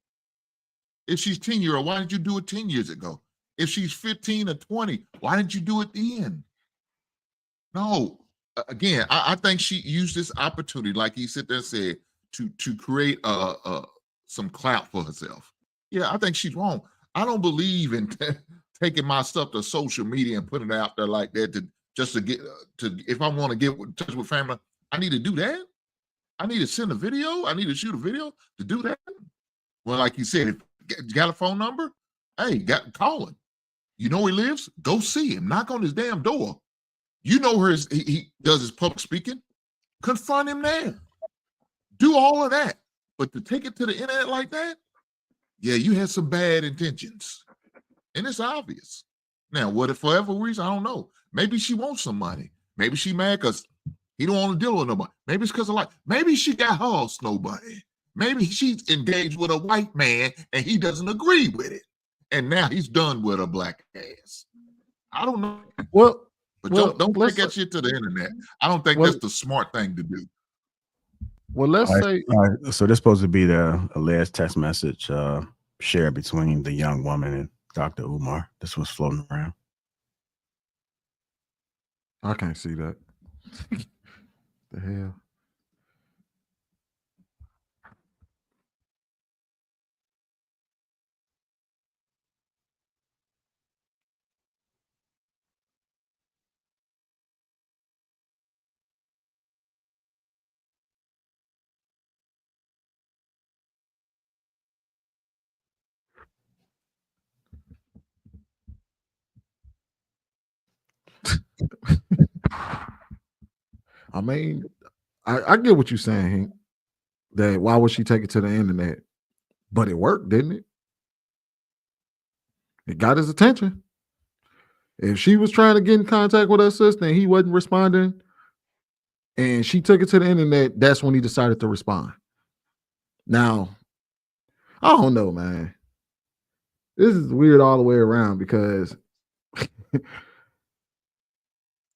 If she's 10-year-old, why didn't you do it 10 years ago? If she's 15 or 20, why didn't you do it then? No. Again, I think she used this opportunity, like he sit there and said, to create some clout for herself. Yeah, I think she's wrong. I don't believe in taking my stuff to social media and putting it out there like that to get if I want to get in touch with family, I need to do that. I need to send a video. I need to shoot a video to do that. Well, like you said, if you got a phone number, hey, call him. You know where he lives? Go see him. Knock on his damn door. You know where he does his public speaking. Confront him there. Do all of that. But to take it to the internet like that, yeah, you had some bad intentions. And it's obvious. Now, what if for whatever reason, I don't know. Maybe she wants some money. Maybe she mad because he don't want to deal with nobody. Maybe it's because of like, maybe she got her snow bunny. Maybe she's engaged with a white man and he doesn't agree with it. And now he's done with a black ass. I don't know. Well, but well, don't take let's that shit to the internet. I don't think well, that's the smart thing to do. well, let's All say right. So this supposed to be the alleged text message shared between the young woman and Dr. Umar. This was floating around. I can't see that. The hell. I mean, I get what you're saying, Hank. That why would she take it to the internet? But it worked, didn't it? It got his attention. If she was trying to get in contact with her sister and he wasn't responding, and she took it to the internet, that's when he decided to respond. Now, I don't know, man. This is weird all the way around because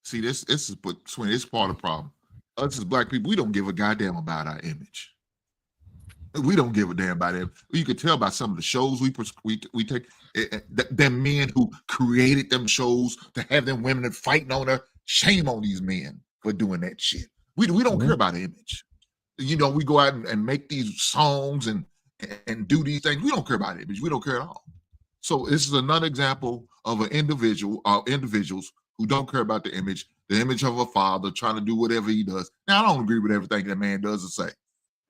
See, this is between this part of the problem. Us as black people, we don't give a goddamn about our image. We don't give a damn about it. You could tell by some of the shows we take. Them men who created them shows to have them women fighting on her. Shame on these men for doing that shit. We don't care about image. You know, we go out and make these songs and do these things. We don't care about image. We don't care at all. So this is another example of an individuals who don't care about the image of a father trying to do whatever he does. Now, I don't agree with everything that man does or say.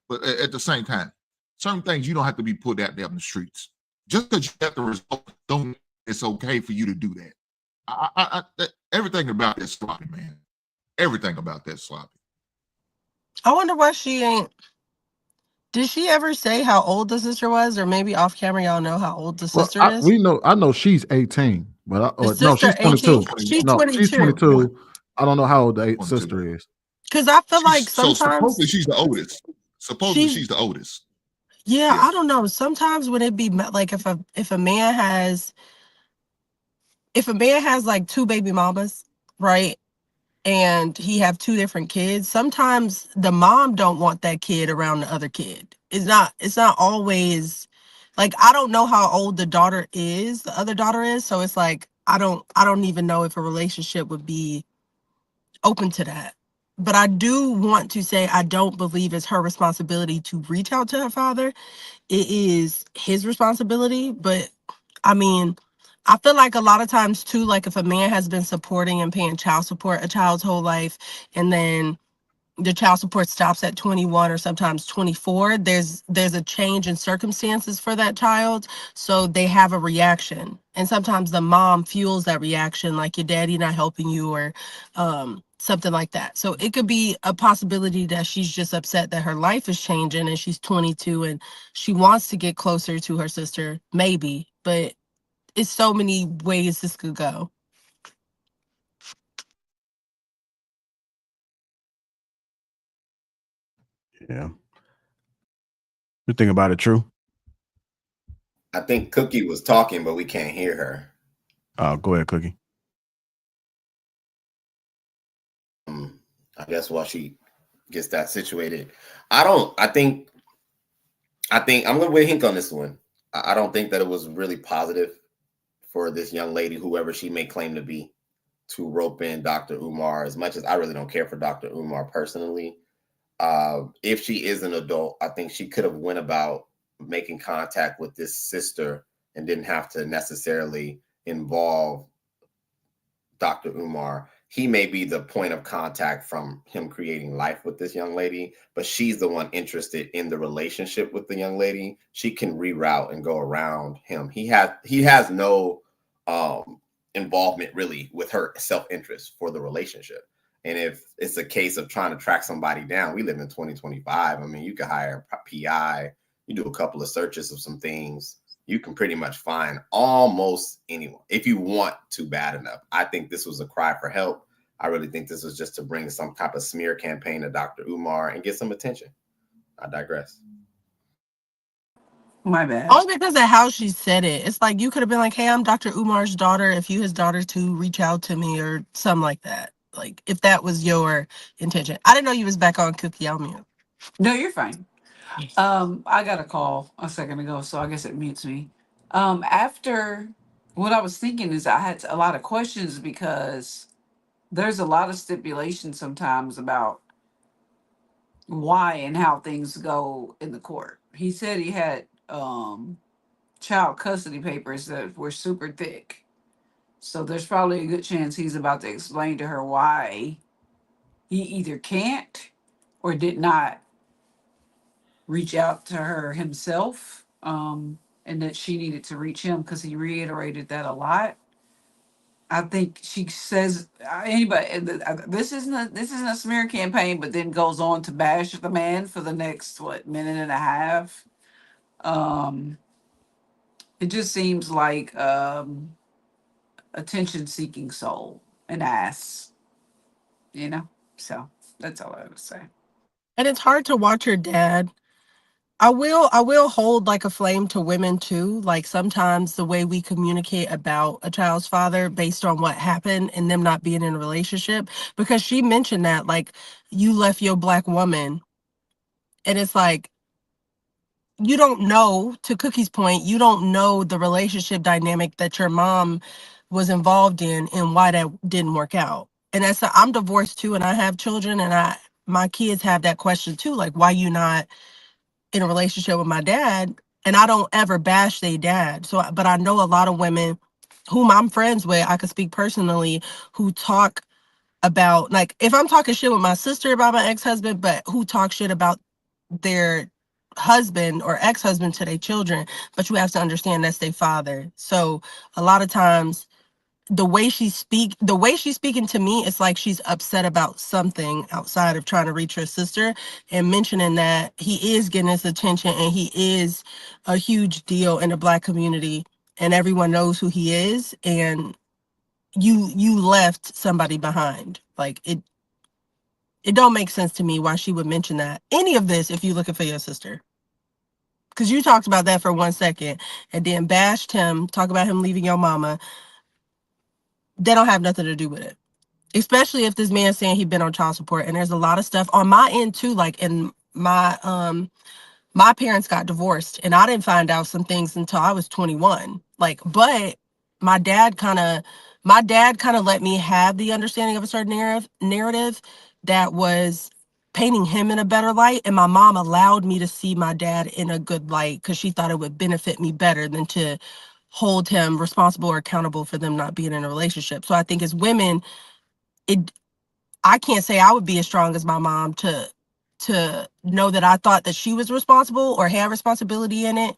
But at the same time, certain things you don't have to be put out there in the streets. Just because you have the result, don't it's okay for you to do that. Everything about that sloppy, man. Everything about that sloppy. I wonder why she ain't. Did she ever say how old the sister was, or maybe off camera y'all know how old the sister is? I know she's 18, but no, sister she's 22. 18? She's No, she's 22. 22. I don't know how old the sister is. Because I feel like So sometimes supposedly she's the oldest. Supposedly she's the oldest. Yeah, I don't know. Sometimes when it be like if a man has like two baby mamas, right? And he have two different kids, sometimes the mom don't want that kid around the other kid. It's not always like, I don't know how old the other daughter is, so it's like I don't even know if a relationship would be open to that. But I do want to say I don't believe it's her responsibility to reach out to her father. It is his responsibility. But I mean, I feel like a lot of times too, like if a man has been supporting and paying child support a child's whole life, and then the child support stops at 21 or sometimes 24, there's a change in circumstances for that child, so they have a reaction, and sometimes the mom fuels that reaction, like your daddy not helping you, or something like that. So it could be a possibility that she's just upset that her life is changing and she's 22 and she wants to get closer to her sister, maybe. But it's so many ways this could go. Yeah. You think about it, True? I think Cookie was talking, but we can't hear her. Go ahead, Cookie. I guess while she gets that situated, I think I'm gonna weigh Hink on this one. I don't think that it was really positive for this young lady, whoever she may claim to be, to rope in Dr. Umar, as much as I really don't care for Dr. Umar personally. If she is an adult, I think she could have went about making contact with this sister and didn't have to necessarily involve Dr. Umar. He may be the point of contact from him creating life with this young lady, but she's the one interested in the relationship with the young lady. She can reroute and go around him. He has no involvement really with her self-interest for the relationship. And if it's a case of trying to track somebody down, we live in 2025. I mean, you can hire a PI, you do a couple of searches of some things, you can pretty much find almost anyone if you want to bad enough. I think this was a cry for help. I really think this was just to bring some type of smear campaign to Dr. Umar and get some attention. I digress. My bad. Only because of how she said it. It's like you could have been like, hey, I'm Dr. Umar's daughter. If you his daughter too, reach out to me or something like that. Like if that was your intention. I didn't know you was back on Cookie. I'll mute. No, you're fine. I got a call a second ago, so I guess it mutes me. After what I was thinking is I had a lot of questions because there's a lot of stipulations sometimes about why and how things go in the court. He said he had child custody papers that were super thick. So there's probably a good chance he's about to explain to her why he either can't or did not reach out to her himself, and that she needed to reach him because he reiterated that a lot. I think she says anybody. This isn't a smear campaign, but then goes on to bash the man for the next minute and a half. It just seems like attention-seeking soul, an ass. So that's all I would say. And it's hard to watch her dad. I will hold like a flame to women too. Like sometimes the way we communicate about a child's father based on what happened and them not being in a relationship, because she mentioned that like you left your black woman, and it's like you don't know, to Cookie's point, you don't know the relationship dynamic that your mom was involved in and why that didn't work out. And I'm divorced too, and I have children, and my kids have that question too, like why you not in a relationship with my dad? And I don't ever bash their dad. So, but I know a lot of women whom I'm friends with, I could speak personally, who talk about, like, if I'm talking shit with my sister about my ex-husband, but who talk shit about their husband or ex-husband to their children, but you have to understand that's their father. So a lot of times the way she's speaking to me, it's like she's upset about something outside of trying to reach her sister, and mentioning that he is getting his attention and he is a huge deal in the black community and everyone knows who he is, and you left somebody behind. Like it don't make sense to me why she would mention that any of this if you're looking for your sister, because you talked about that for 1 second and then bashed him, talk about him leaving your mama. They don't have nothing to do with it. Especially if this man's saying he'd been on child support, and there's a lot of stuff on my end too. Like in my parents got divorced, and I didn't find out some things until I was 21. Like, but my dad kind of let me have the understanding of a certain narrative that was painting him in a better light, and my mom allowed me to see my dad in a good light because she thought it would benefit me better than to hold him responsible or accountable for them not being in a relationship. So I think as women, I can't say I would be as strong as my mom to know that I thought that she was responsible or had responsibility in it,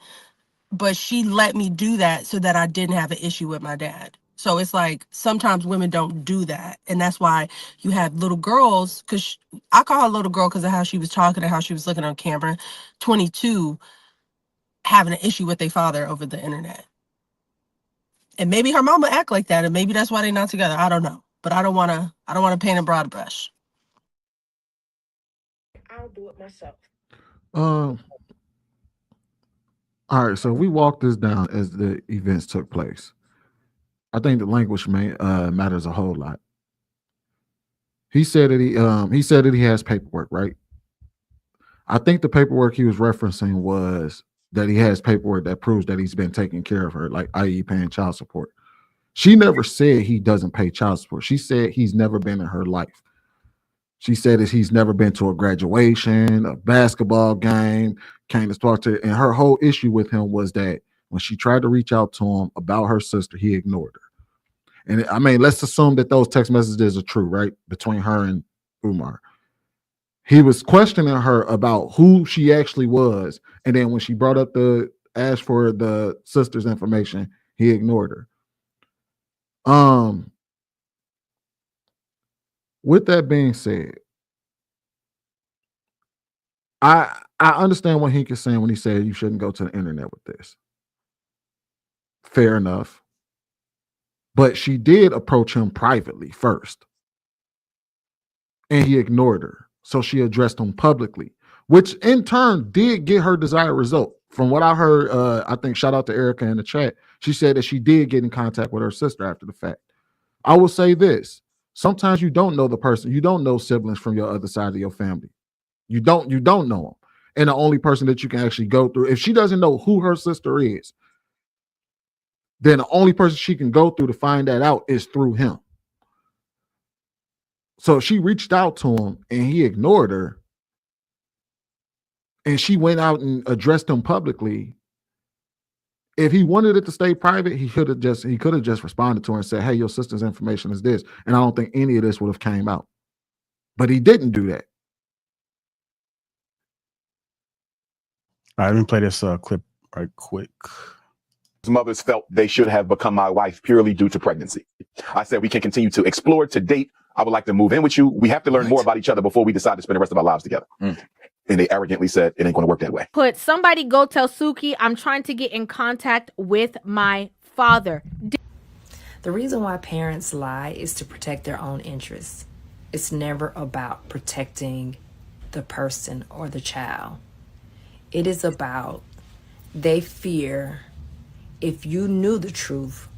but she let me do that so that I didn't have an issue with my dad. So it's like sometimes women don't do that, and that's why you have little girls, because I call her a little girl because of how she was talking and how she was looking on camera, 22, having an issue with their father over the internet. And maybe her mama act like that, and maybe that's why they're not together. I don't know. But I don't wanna paint a broad brush. I'll do it myself. All right, so we walked this down as the events took place. I think the language matters a whole lot. He said that he has paperwork, right? I think the paperwork he was referencing was that he has paperwork that proves that he's been taking care of her, like i.e. paying child support. She never said he doesn't pay child support. She said he's never been in her life. She said that he's never been to a graduation, a basketball game, came to talk to her. And her whole issue with him was that when she tried to reach out to him about her sister, he ignored her. And I mean, let's assume that those text messages are true, right? Between her and Umar. He was questioning her about who she actually was. And then when she brought up asked for the sister's information, he ignored her. With that being said, I understand what Hank is saying when he said you shouldn't go to the internet with this. Fair enough. But she did approach him privately first. And he ignored her. So she addressed him publicly, which in turn did get her desired result. From what I heard, I think shout out to Erica in the chat. She said that she did get in contact with her sister after the fact. I will say this. Sometimes you don't know the person. You don't know siblings from your other side of your family. You don't know them. And the only person that you can actually go through, if she doesn't know who her sister is, then the only person she can go through to find that out is through him. So she reached out to him and he ignored her. And she went out and addressed him publicly. If he wanted it to stay private, he could have just responded to her and said, hey, your sister's information is this. And I don't think any of this would have came out. But he didn't do that. All right, let me play this clip right quick. Mothers felt they should have become my wife purely due to pregnancy. I said we can continue to explore, to date. I would like to move in with you. We have to learn more about each other before we decide to spend the rest of our lives together. And they arrogantly said it ain't going to work that way. Put somebody go tell Suki I'm trying to get in contact with my father. The reason why parents lie is to protect their own interests. It's never about protecting the person or the child. It is about they fear if you knew the truth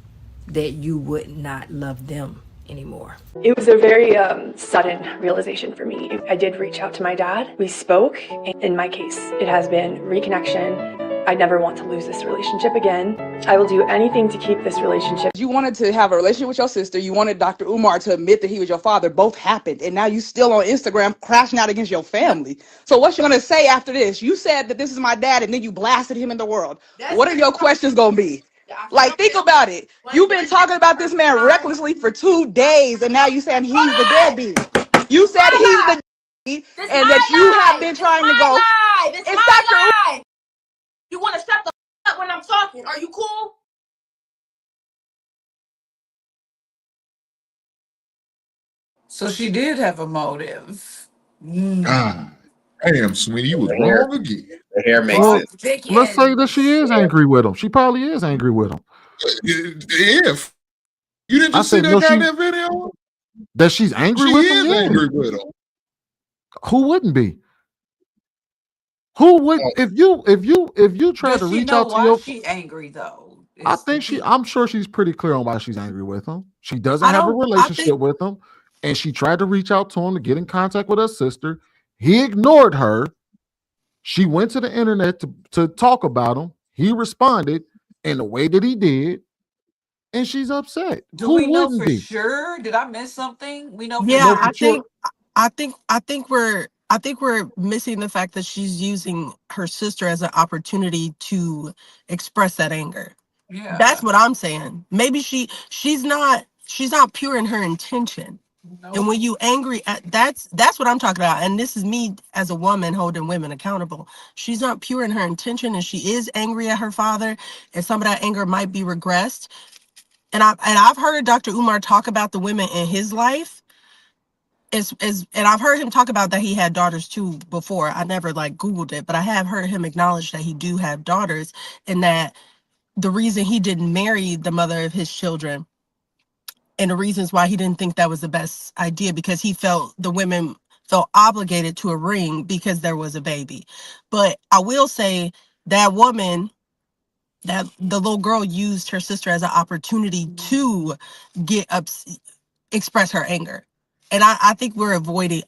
that you would not love them anymore. It was a very sudden realization for me. I did reach out to my dad. We spoke. In my case, it has been reconnection. I never want to lose this relationship again. I will do anything to keep this relationship. You wanted to have a relationship with your sister. You wanted Dr. Umar to admit that he was your father. Both happened. And now you still on Instagram crashing out against your family. So what you going to say after this? You said that this is my dad and then you blasted him in the world. What are your questions going to be? Like, think about it. You've been talking about this man recklessly for 2 days, and now you saying he's the deadbeat. You said he's the deadbeat, and that you have been trying to go. It's my life. You want to shut the up when I'm talking? Are you cool? So she did have a motive. God damn, Sweeney, you was wrong again. The hair makes Well, it. let's say that she is angry with him. She probably is angry with him. If you didn't just see that goddamn video, that she's angry she with is him. Yeah. angry with him. Who wouldn't be? Who would if you try Does to she reach know out to why your? she angry though? I think I'm sure she's pretty clear on why she's angry with him. She doesn't have a relationship with him, and she tried to reach out to him to get in contact with her sister. He ignored her. She went to the internet to talk about him. He responded in the way that he did, and she's upset. Do we know for sure? Did I miss something? We know for Yeah, sure. I think we're missing the fact that she's using her sister as an opportunity to express that anger. Yeah. That's what I'm saying. Maybe she's not pure in her intention. Nope. And when you angry at that's what I'm talking about. And this is me as a woman holding women accountable. She's not pure in her intention, and she is angry at her father, and some of that anger might be regressed. And I've heard Dr. Umar talk about the women in his life. And I've heard him talk about that he had daughters too before. I never Googled it, but I have heard him acknowledge that he do have daughters, and that the reason he didn't marry the mother of his children, and the reasons why he didn't think that was the best idea, because he felt the women felt obligated to a ring because there was a baby. But I will say that woman, that the little girl used her sister as an opportunity to express her anger. And I think we're avoiding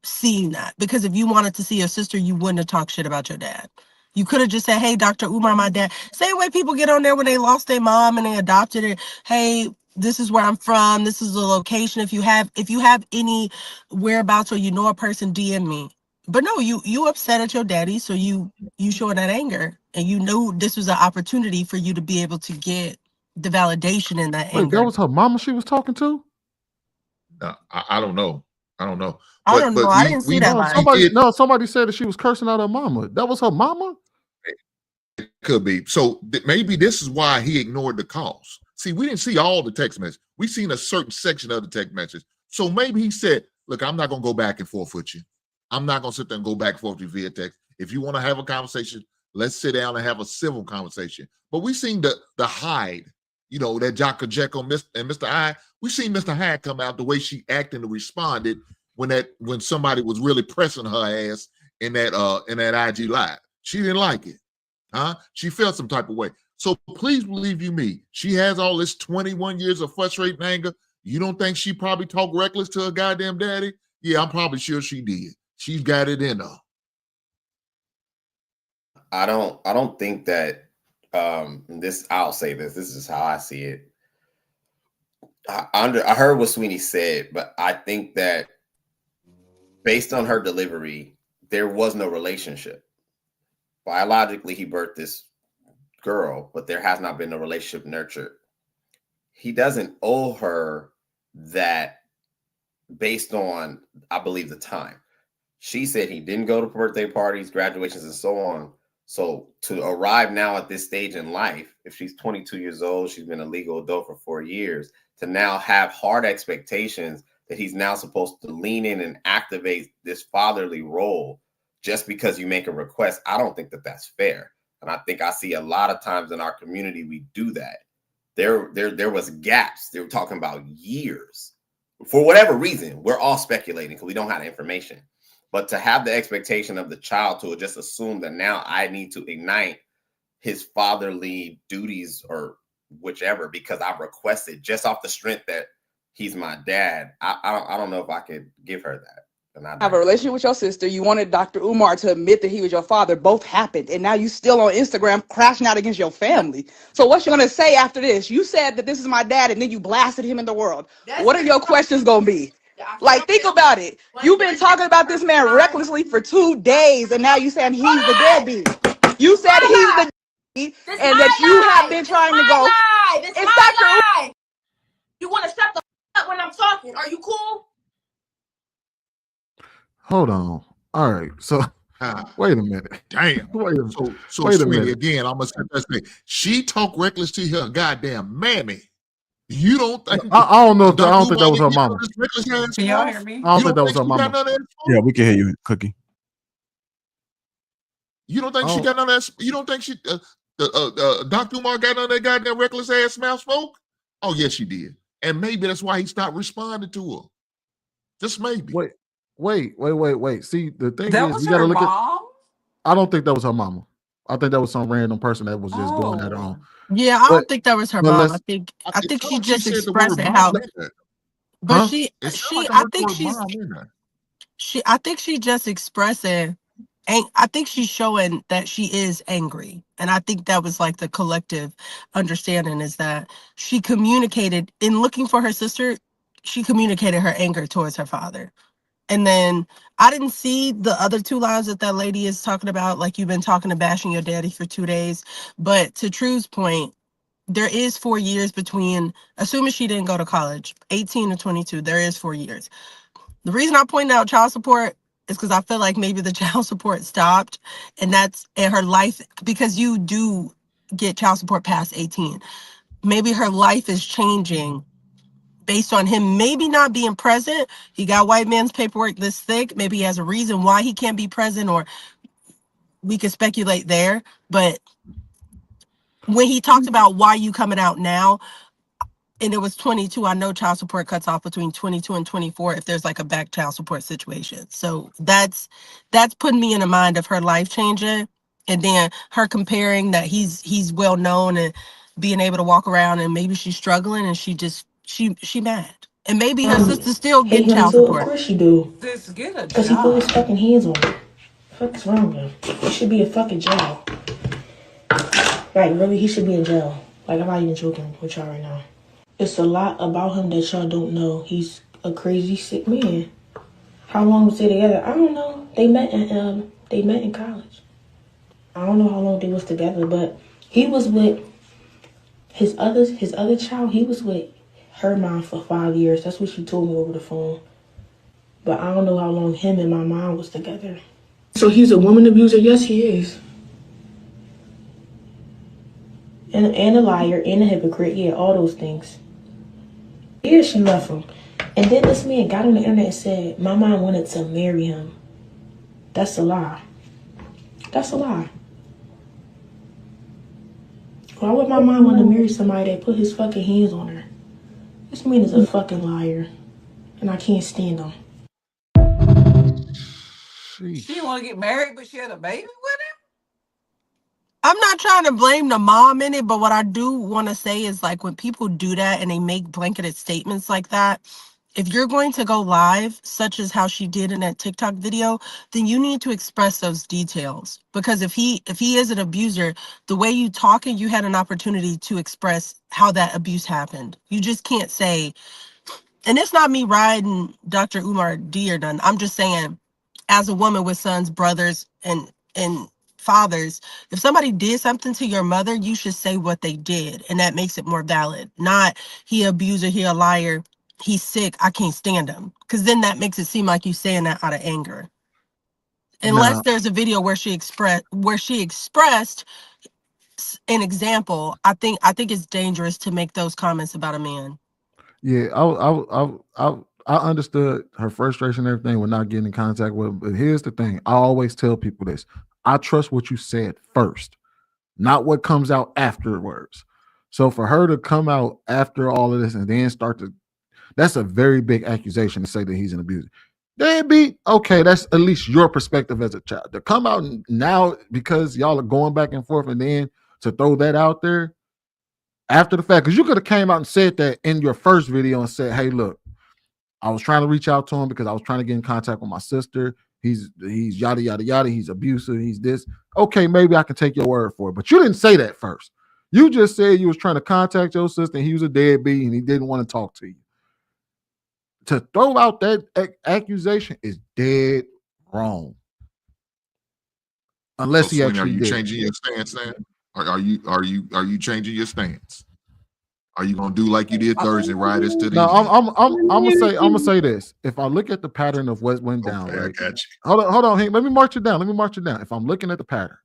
seeing that, because if you wanted to see your sister, you wouldn't have talked shit about your dad. You could have just said, hey, Dr. Umar, my dad. Same way people get on there when they lost their mom and they adopted her. Hey, this is where I'm from. This is the location. If you have any whereabouts or you know a person, DM me. But no, you upset at your daddy, so you showing that anger, and you knew this was an opportunity for you to be able to get the validation in that Wait, anger. that was her mama she was talking to? No, I don't know. I don't know. I don't know. I didn't see that. Somebody said that she was cursing out her mama. That was her mama? It could be. So maybe this is why he ignored the calls. See, we didn't see all the text messages. We seen a certain section of the text message. So maybe he said, look, I'm not going to go back and forth with you. I'm not going to sit there and go back and forth with you via text. If you want to have a conversation, Let's sit down and have a civil conversation. But we seen the Hyde, you know, that Jocko Jekyll and Mr. Hyde. We seen Mr. Hyde come out the way she acted and responded when somebody was really pressing her ass in that IG live. She didn't like it. She felt some type of way. So please believe you me, she has all this 21 years of frustrated anger. You don't think she probably talked reckless to her goddamn daddy? Yeah, I'm probably sure she did. She's got it in her. I don't think that I'll say this is how I see it. I heard what Sweeney said, but I think that based on her delivery, there was no relationship. Biologically, he birthed this girl, but there has not been a relationship nurtured. He doesn't owe her that based on, I believe, the time. She said he didn't go to birthday parties, graduations, and so on. So to arrive now at this stage in life, if she's 22 years old, she's been a legal adult for 4 years, to now have hard expectations that he's now supposed to lean in and activate this fatherly role just because you make a request, I don't think that that's fair. And I think I see a lot of times in our community, we do that. There was gaps. They were talking about years. For whatever reason, we're all speculating because we don't have the information. But to have the expectation of the child to just assume that now I need to ignite his fatherly duties or whichever because I've requested just off the strength that he's my dad, I don't know if I could give her that. And I Have a relationship with your sister. You wanted Dr. Umar to admit that he was your father. Both happened. And now you still on Instagram crashing out against your family. So what you going to say after this? You said that this is my dad and then you blasted him in the world. What are your questions going to be? Like, think about it. You've been talking about this man recklessly for 2 days and now you saying he's the deadbeat. You said he's the deadbeat and that you have been trying to go. It's Dr. You want to shut the up when I'm talking? Are you cool? Hold on. All right. So wait a minute. Damn. Wait a, So wait a Sweetie, minute. again, I'm gonna say that thing. She talked reckless to her goddamn mammy. You don't think I don't know. I don't think that was her mama. Can y'all hear me? I don't think that was her mama. Yeah, we can hear you, Cookie. You don't think she got none of that? You don't think she Dr. Umar got none of that goddamn reckless ass mouth smoke? Oh yes, she did. And maybe that's why he stopped responding to her. Just maybe. Wait. See, the thing That is, was you gotta her look mom? at. I don't think that was her mama. I think that was some random person that was just going at her own. Yeah, I But- don't think that was her but mom. let's- I think she thought just said the expressed word it mom how. in there. But Huh? she, It sounded like I heard the think word she's, mom in there. I think she just expressing, I think she's showing that she is angry, and I think that was like the collective understanding is that she communicated in looking for her sister. She communicated her anger towards her father. And then I didn't see the other 2 lines that lady is talking about, like you've been talking to bashing your daddy for 2 days. But to True's point, there is 4 years between, assuming she didn't go to college, 18 to 22, there is 4 years. The reason I pointed out child support is because I feel like maybe the child support stopped and that's in her life, because you do get child support past 18. Maybe her life is changing based on him maybe not being present. He got white man's paperwork this thick. Maybe he has a reason why he can't be present, or we could speculate there. But when he talked about why you coming out now, and it was 22, I know child support cuts off between 22 and 24 if there's like a back child support situation. So that's putting me in the mind of her life changing. And then her comparing that he's well known and being able to walk around, and maybe she's struggling and she mad. And maybe her sister still Hate getting him child too. Of support. course she do. Just get a Cause he put his job. fucking hands on me. What is wrong with him? He should be in fucking jail. Like really, he should be in jail. Like I'm not even joking with y'all right now. It's a lot about him that y'all don't know. He's a crazy sick man. How long was they together? I don't know. They met in college. I don't know how long they was together, but he was with his other child. He was with her mom for 5 years. That's what she told me over the phone. But I don't know how long him and my mom was together. So he's a woman abuser? Yes, he is. And a liar and a hypocrite. Yeah, all those things. Yeah, she left him. And then this man got on the internet and said, my mom wanted to marry him. That's a lie. That's a lie. Why would my mom want to marry somebody that put his fucking hands on her? This man is a fucking liar, and I can't stand him. She didn't want to get married, but she had a baby with him. I'm not trying to blame the mom in it, but what I do want to say is like when people do that and they make blanketed statements like that, if you're going to go live, such as how she did in that TikTok video, then you need to express those details. Because if he is an abuser, the way you talk and you had an opportunity to express how that abuse happened. You just can't say, and it's not me riding Dr. Umar D or none. I'm just saying, as a woman with sons, brothers, and fathers, if somebody did something to your mother, you should say what they did, and that makes it more valid. Not he a abuser, he a liar, he's sick, I can't stand him. Because then that makes it seem like you saying that out of anger. Unless Now, there's a video where she expressed an example, I think it's dangerous to make those comments about a man. yeah, I understood her frustration and everything with not getting in contact with him. But here's the thing: I always tell people this: I trust what you said first, not what comes out afterwards. So for her to come out after all of this and then start to, that's a very big accusation to say that he's an abuser. Deadbeat, okay, that's at least your perspective as a child. To come out now because y'all are going back and forth and then to throw that out there after the fact, because you could have came out and said that in your first video and said, hey, look, I was trying to reach out to him because I was trying to get in contact with my sister. He's yada yada yada. He's abusive. He's this. Okay, maybe I can take your word for it. But you didn't say that first. You just said you was trying to contact your sister and he was a deadbeat and he didn't want to talk to you. To throw out that accusation is dead wrong. Unless he Sweeney, actually are you did. changing your stance now? Are you changing your stance? Are you gonna do like you did Thursday, ride us to the No, end? I'm gonna say this. If I look at the pattern of what went down, Okay, right? I got you. Hold on. Hey, let me march it down. If I'm looking at the pattern,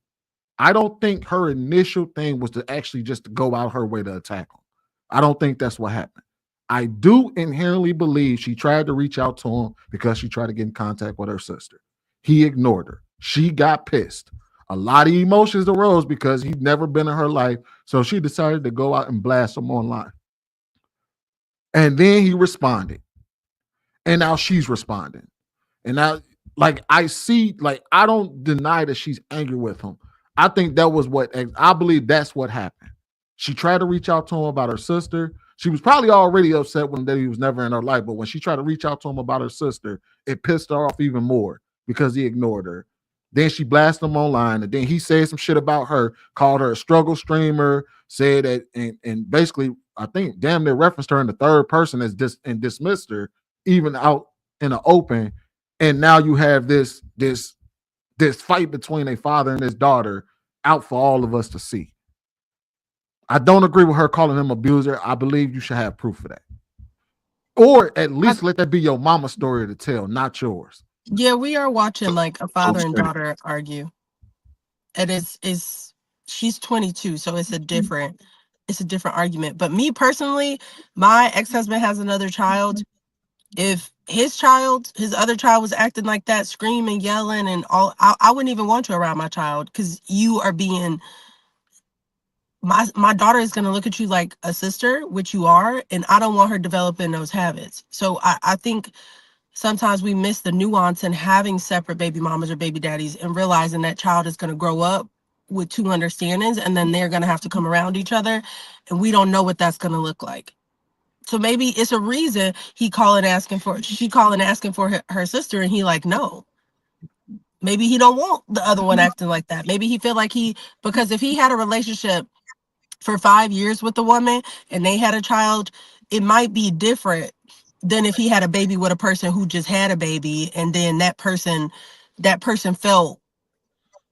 I don't think her initial thing was to actually just to go out her way to attack him. I don't think that's what happened. I do inherently believe she tried to reach out to him because she tried to get in contact with her sister. He ignored her. She got pissed. A lot of emotions arose because he'd never been in her life. So she decided to go out and blast him online. And then he responded. And now she's responding. And now, like, I see, like, I don't deny that she's angry with him. I think that was I believe that's what happened. She tried to reach out to him about her sister. She was probably already upset when that he was never in her life. But when she tried to reach out to him about her sister, it pissed her off even more because he ignored her. Then she blasted him online, and then he said some shit about her, called her a struggle streamer, said that, and basically, I think damn near referenced her in the third person and dismissed her, even out in the open. And now you have this fight between a father and his daughter out for all of us to see. I don't agree with her calling him abuser. I believe you should have proof of that. Or at least let that be your mama's story to tell, not yours. Yeah, we are watching like a father and daughter argue. And she's 22, so it's a different argument. But me personally, my ex-husband has another child. If his other child was acting like that, screaming, yelling, and all, I wouldn't even want you around my child because you are being, my daughter is going to look at you like a sister, which you are, and I don't want her developing those habits. So I think sometimes we miss the nuance in having separate baby mamas or baby daddies and realizing that child is going to grow up with two understandings and then they're going to have to come around each other, and we don't know what that's going to look like. So maybe it's a reason she calling asking for her sister, and he like, no. Maybe he don't want the other one acting like that. Maybe he feel like because if he had a relationship for 5 years with the woman and they had a child, it might be different than if he had a baby with a person who just had a baby, and then that person felt,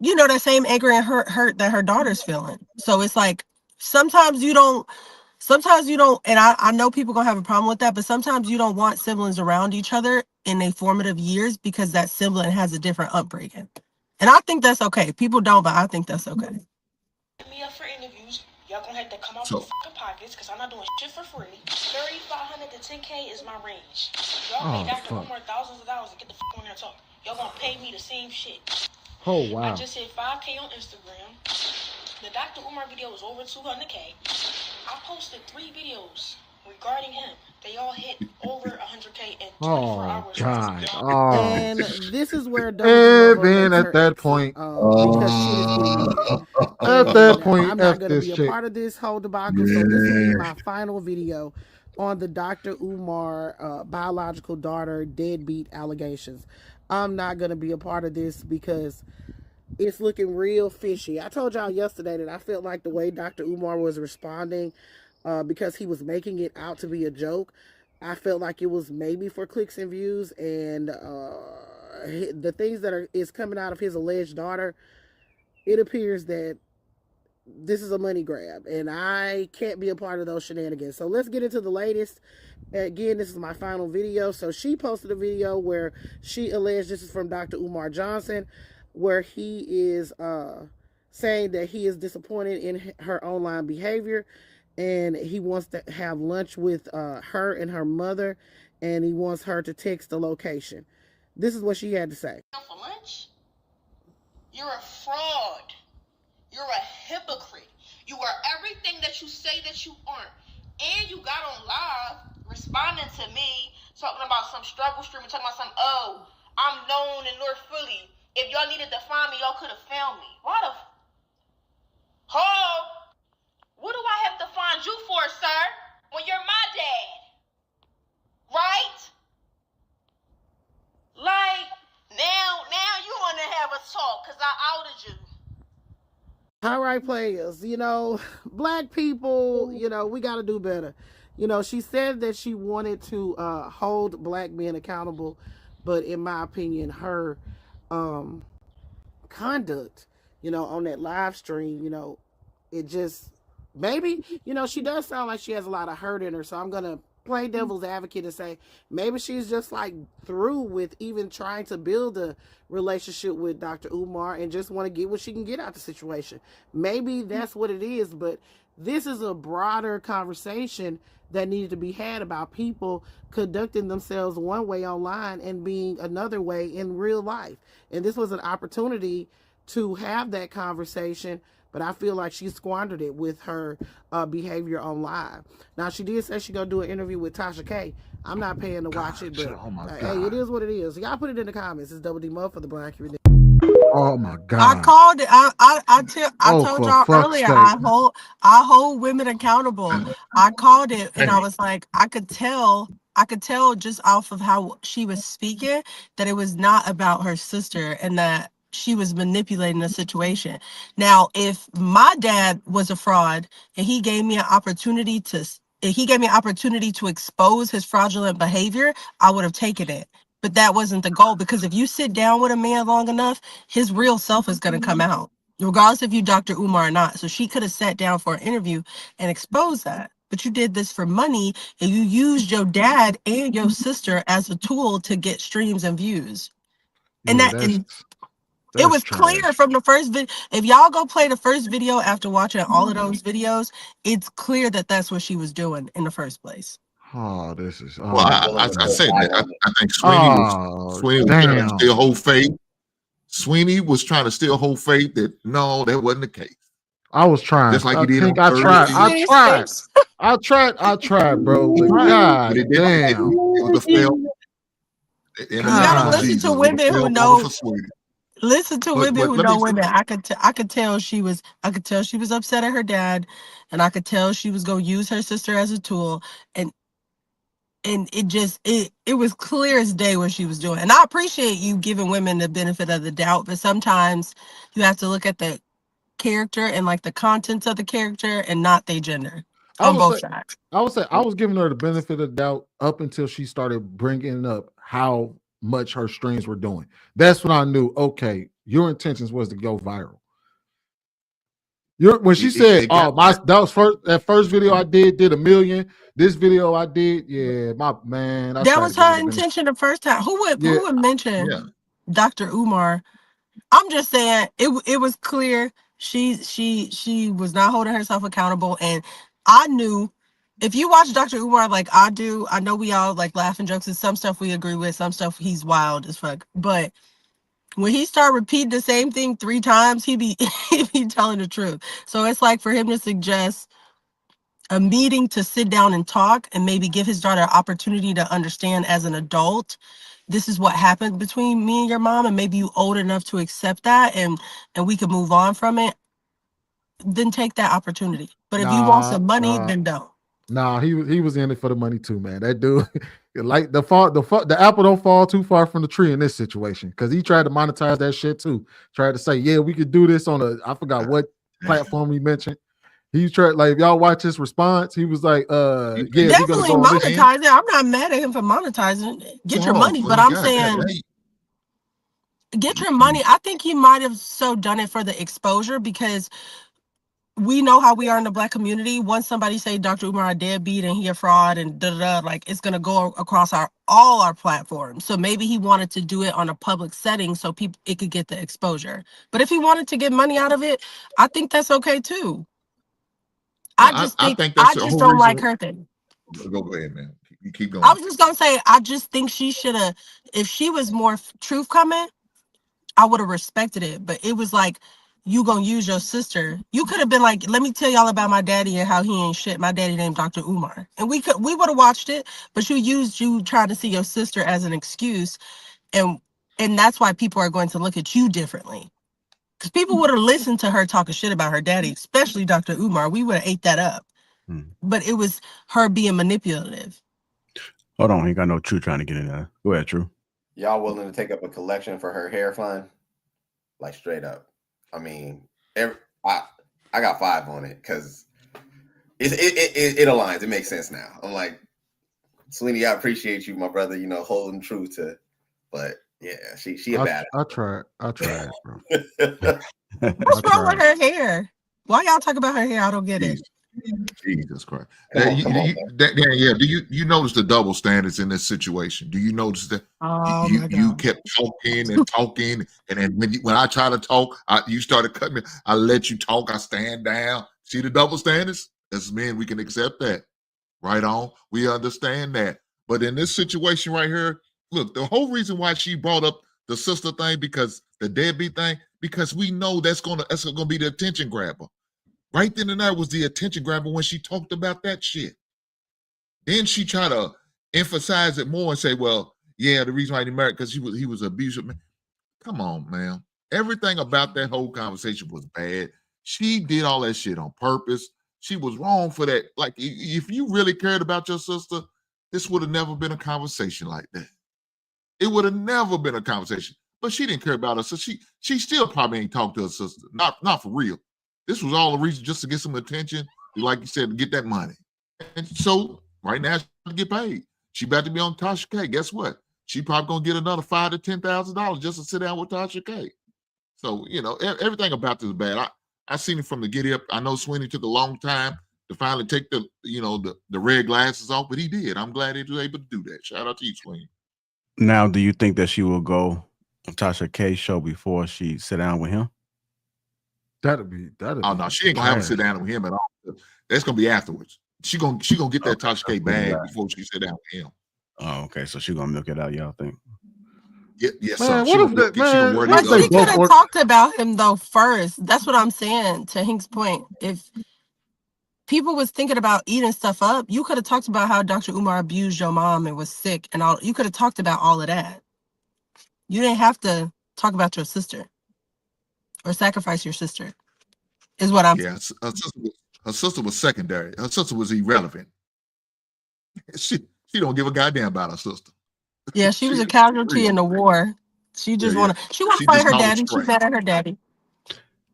that same anger and hurt that her daughter's feeling. So it's like sometimes you don't, and I know people gonna have a problem with that, but sometimes you don't want siblings around each other in their formative years because that sibling has a different upbringing. And I think that's okay. People don't, but I think that's okay. Me up for interviews. Y'all gonna have to come out So- your fucking pockets because I'm not doing shit for free. 3,500 to 10K is my range. Y'all Oh, pay Dr. fuck. Umar thousands of dollars to get the fuck on there and talk. Y'all gonna pay me the same shit. Oh, wow. I just hit 5K on Instagram. The Dr. Umar video was over 200K. I posted 3 videos regarding him. They all hit over 100K in 24 hours. God. Oh. And this is where And then at that point, because shit is weird. at that And point, I'm not F going to this be a chick. part of this whole debacle. So this will be my final video on the Dr. Umar biological daughter deadbeat allegations. I'm not going to be a part of this because it's looking real fishy. I told y'all yesterday that I felt like the way Dr. Umar was responding, because he was making it out to be a joke, I felt like it was maybe for clicks and views, and the things that is coming out of his alleged daughter, it appears that this is a money grab, and I can't be a part of those shenanigans. So let's get into the latest. Again, this is my final video. So she posted a video where she alleged, this is from Dr. Umar Johnson, where he is saying that he is disappointed in her online behavior, and he wants to have lunch with her and her mother, and he wants her to text the location. This is what she had to say. For lunch? You're a fraud. You're a hypocrite. You are everything that you say that you aren't. And you got on live responding to me, talking about some struggle stream and talking about some, oh, I'm known in North Philly. If y'all needed to find me, y'all could have found me. Why the what do I have to find you for, sir? When you're my dad. Right? Like, now you want to have a talk because I outed you. All right, players, black people, we got to do better. She said that she wanted to hold black men accountable, but in my opinion, her conduct, on that live stream, it just, maybe, she does sound like she has a lot of hurt in her, so I'm going to play devil's advocate and say maybe she's just like through with even trying to build a relationship with Dr. Umar and just want to get what she can get out the situation. Maybe that's what it is, but this is a broader conversation that needed to be had about people conducting themselves one way online and being another way in real life. And this was an opportunity to have that conversation, but I feel like she squandered it with her behavior on live. Now, she did say she gonna do an interview with Tasha K. I'm not paying to watch it, but hey, it is what it is. Y'all put it in the comments. It's Double D Muff for the Black Unity. Oh my God! I called it. I told y'all earlier. I hold women accountable. I called it, and I was like, I could tell just off of how she was speaking that it was not about her sister and that she was manipulating the situation. Now, if my dad was a fraud and he gave me an opportunity to expose his fraudulent behavior, I would have taken it. But that wasn't the goal, because if you sit down with a man long enough, his real self is going to come out, regardless if you Dr. Umar or not. So she could have sat down for an interview and exposed that. But you did this for money, and you used your dad and your sister as a tool to get streams and views. And it was clear from the first video. If y'all go play the first video after watching all of those videos, it's clear that that's what she was doing in the first place. Oh, this is. Well, I said that. I think Sweeney was trying to still hold faith. Sweeney was trying to still hold faith that no, that wasn't the case. I was trying. Just like he did. I tried, bro. But God damn. You gotta listen to women who know. Listen to women who know women. I could tell she was upset at her dad, and I could tell she was gonna use her sister as a tool, and it was clear as day what she was doing. And I appreciate you giving women the benefit of the doubt, but sometimes you have to look at the character and like the contents of the character and not their gender on both sides. I would say I was giving her the benefit of the doubt up until she started bringing up how much her streams were doing. That's when I knew, okay, your intentions was to go viral. When she said, "Oh, that first video I did 1 million. This video I did, yeah, my man." That was her intention the first time. Who would mention Dr. Umar? I'm just saying it was clear she was not holding herself accountable, and I knew. If you watch Dr. Umar like I do, I know we all like laughing jokes and some stuff we agree with, some stuff he's wild as fuck. But When he start repeating the same thing 3 times, he be telling the truth. So it's like for him to suggest a meeting to sit down and talk and maybe give his daughter an opportunity to understand as an adult, this is what happened between me and your mom, and maybe you old enough to accept that and we can move on from it, then take that opportunity. But if you want some money, then don't. Nah, he was in it for the money too, man. That dude, like the apple don't fall too far from the tree in this situation, because he tried to monetize that shit too. Tried to say, yeah, we could do this on I forgot what platform he mentioned. He tried, like, if y'all watch his response, he was like, yeah, definitely monetize it. I'm not mad at him for monetizing. Get your money, but I'm saying get your money. I think he might have done it for the exposure, because we know how we are in the Black community. Once somebody say Dr. Umar a deadbeat and he a fraud and like it's gonna go across all our platforms. So maybe he wanted to do it on a public setting so it could get the exposure. But if he wanted to get money out of it, I think that's okay too. I think I just don't like her thing. Go ahead, man. You keep going. I was just gonna say, I just think she should have, if she was more truth coming, I would have respected it. But it was like, you gonna use your sister. You could have been like, let me tell y'all about my daddy and how he ain't shit. My daddy named Dr. Umar. And we would have watched it, but you trying to see your sister as an excuse. And that's why people are going to look at you differently. Because people would have listened to her talking shit about her daddy, especially Dr. Umar. We would have ate that up. But it was her being manipulative. Hold on, he got no True trying to get in there. Go ahead, True. Y'all willing to take up a collection for her hair fund? Like, straight up. I mean, I got 5 on it because it aligns. It makes sense now. I'm like, Sweeney, I appreciate you, my brother. You know, holding true to, but yeah, she a bad. I tried, bro. What's wrong with her hair? Why y'all talk about her hair? I don't get it. Jesus Christ. Do you notice the double standards in this situation? Do you notice that you kept talking and talking, and then when I try to talk, you started cutting me. I let you talk. I stand down. See the double standards? As men, we can accept that. Right on. We understand that. But in this situation right here, look, the whole reason why she brought up the sister thing, because the deadbeat thing, because we know that's gonna be the attention grabber. Right then and there was the attention grabber when she talked about that shit. Then she tried to emphasize it more and say, well, yeah, the reason why he married because he was abusive. Man, come on, man. Everything about that whole conversation was bad. She did all that shit on purpose. She was wrong for that. Like, if you really cared about your sister, this would have never been a conversation like that. It would have never been a conversation. But she didn't care about her sister. She still probably ain't talked to her sister. Not for real. This was all a reason just to get some attention, like you said, to get that money. And so right now, she's to get paid. She about to be on Tasha K. Guess what? She probably gonna get another $5,000 to $10,000 just to sit down with Tasha K. So, you know, everything about this is bad. I seen it from the get up. I know Sweeney took a long time to finally take the red glasses off, but he did. I'm glad he was able to do that. Shout out to you, Sweeney. Now, do you think that she will go on Tasha K's show before she sit down with him? That'd be. Oh no, she ain't gonna have to sit down with him at all. That's gonna be afterwards. She gonna get that Tasha K bag before she sit down with him. Oh, okay. So she gonna milk it out, y'all think? Yes, man, sir. what if that, man? But she could have talked about him though first. That's what I'm saying. To Hink's point, if people was thinking about eating stuff up, you could have talked about how Dr. Umar abused your mom and was sick and all. You could have talked about all of that. You didn't have to talk about your sister or sacrifice your sister. Is what I'm saying. Her sister was secondary. Her sister was irrelevant. She don't give a goddamn about her sister. Yeah, she was a casualty in the war. She just wanna fight her daddy. She mad at her daddy.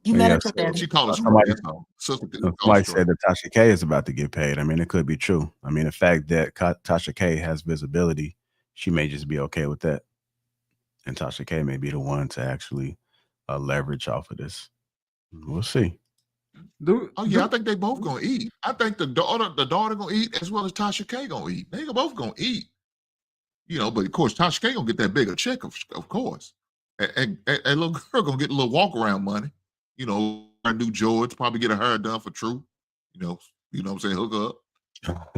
You mad at your daddy. She called her somebody somebody said that Tasha K is about to get paid. I mean, it could be true. I mean, the fact that Tasha K has visibility, she may just be okay with that. And Tasha K may be the one to actually leverage off of this. We'll see. I think they both gonna eat. I think the daughter gonna eat as well as Tasha K gonna eat. They both gonna eat. You know, but of course Tasha K gonna get that bigger check, of course. And little girl gonna get a little walk around money. You know, her new George, probably get her hair done for True. You know what I'm saying? Hook up.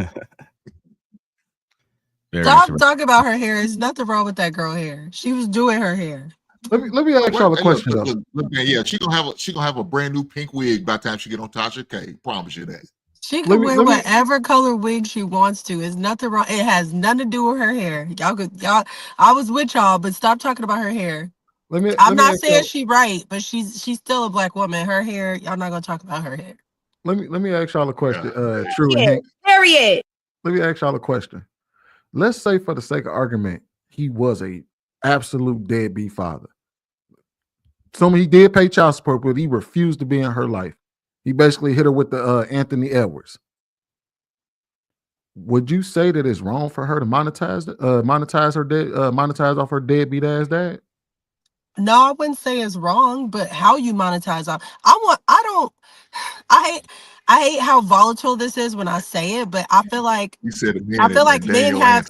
Stop talking about her hair. There's nothing wrong with that girl hair. She was doing her hair. Let me ask y'all a question though. Look, man, yeah, she gonna have a brand new pink wig by the time she get on Tasha K. Promise you that. She can wear whatever color wig she wants to. It's nothing wrong. It has nothing to do with her hair. Y'all. I was with y'all, but stop talking about her hair. I'm not saying she right, but she's still a black woman. Her hair, y'all not gonna talk about her hair. Let me ask y'all a question. True and Hank. Period. Let me ask y'all a question. Let's say, for the sake of argument, he was a absolute deadbeat father. He did pay child support, but he refused to be in her life. He basically hit her with the Anthony Edwards. Would you say that it's wrong for her to monetize off her deadbeat ass dad? No, I wouldn't say it's wrong, but how you monetize off. I hate how volatile this is when I say it, but I feel like you said it, men have.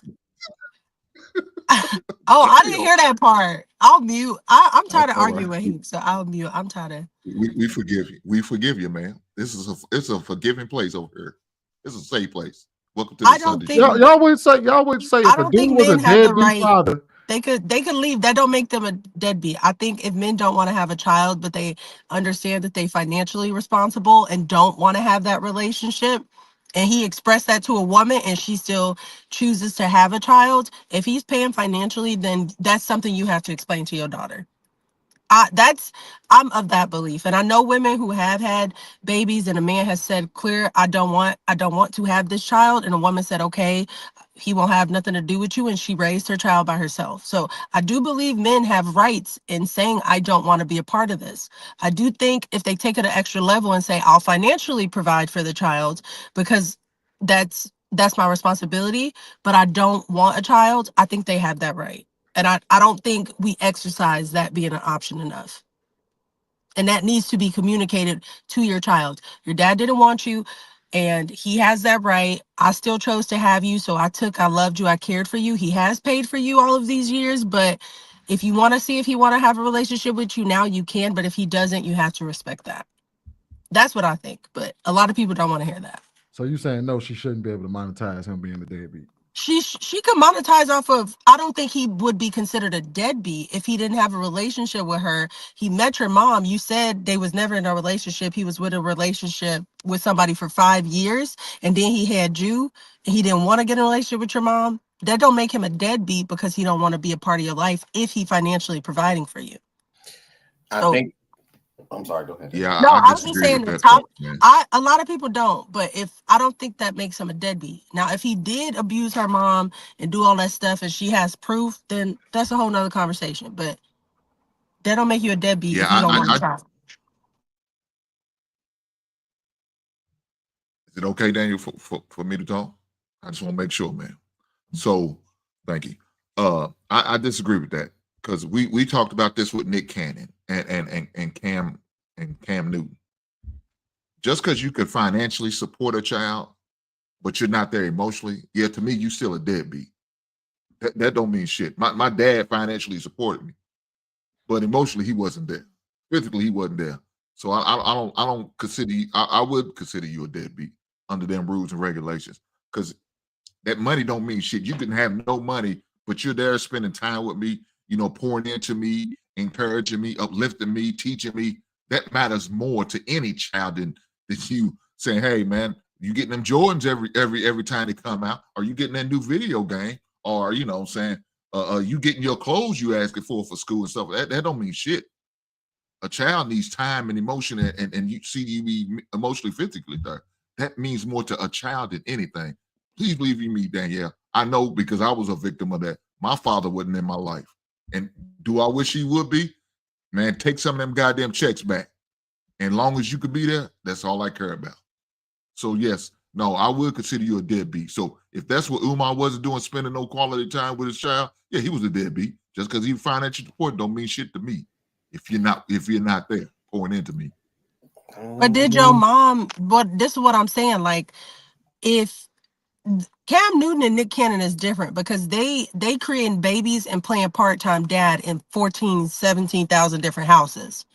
Oh, I didn't hear that part. I'll mute. I'm tired of arguing with him, so I'll mute. I'm tired of. We forgive you. We forgive you, man. It's a forgiving place over here. It's a safe place. Welcome to the Sunday show. Y'all would say if a dude was a deadbeat father. They could leave. That don't make them a deadbeat. I think if men don't want to have a child, but they understand that they financially responsible and don't want to have that relationship, and he expressed that to a woman and she still chooses to have a child, if he's paying financially, then that's something you have to explain to your daughter. I'm of that belief. And I know women who have had babies and a man has said clear, I don't want to have this child. And a woman said, okay, he won't have nothing to do with you. And she raised her child by herself. So I do believe men have rights in saying, I don't want to be a part of this. I do think if they take it an extra level and say, I'll financially provide for the child because that's my responsibility, but I don't want a child, I think they have that right. And I don't think we exercise that being an option enough. And that needs to be communicated to your child. Your dad didn't want you, and he has that right. I still chose to have you, so I loved you, I cared for you. He has paid for you all of these years, but if you want to see if he want to have a relationship with you now, you can. But if he doesn't, you have to respect that. That's what I think. But a lot of people don't want to hear that. So you saying no, she shouldn't be able to monetize him being a deadbeat? She could monetize off of. I don't think he would be considered a deadbeat if he didn't have a relationship with her. He met your mom. You said they was never in a relationship. He was with a relationship with somebody for 5 years, and then he had you, and he didn't want to get in a relationship with your mom. That don't make him a deadbeat because he don't want to be a part of your life if he financially providing for you. I think. I'm sorry, go ahead. Yeah, no, I was just disagree saying with the that top. part, A lot of people don't, but I don't think that makes him a deadbeat. Now, if he did abuse her mom and do all that stuff, and she has proof, then that's a whole nother conversation. But that don't make you a deadbeat if you don't want to try. Is it okay, Daniel, for me to talk? I just want to make sure, man. So, thank you. I disagree with that because we talked about this with Nick Cannon and Cam Newton. Just because you could financially support a child, but you're not there emotionally, yeah, to me, you still a deadbeat. That don't mean shit. My dad financially supported me, but emotionally he wasn't there. Physically he wasn't there. So I don't consider you. I would consider you a deadbeat under them rules and regulations because that money don't mean shit. You can have no money, but you're there spending time with me, pouring into me, encouraging me, uplifting me, teaching me. That matters more to any child than you saying, hey man, you getting them Jordans every time they come out, or you getting that new video game, or you getting your clothes you asking for school and stuff. That don't mean shit. A child needs time and emotion, and you see you be emotionally, physically there. That means more to a child than anything. Please believe me, Danielle. I know because I was a victim of that. My father wasn't in my life. And do I wish he would be? Man, take some of them goddamn checks back. And long as you could be there, that's all I care about. So yes, no, I would consider you a deadbeat. So if that's what Umar wasn't doing, spending no quality time with his child, yeah, he was a deadbeat. Just because he financial support don't mean shit to me. If you're not there pouring into me. But did your mom? But this is what I'm saying. Like, if Cam Newton and Nick Cannon is different because they creating babies and playing part-time dad in 14, 17,000 different houses.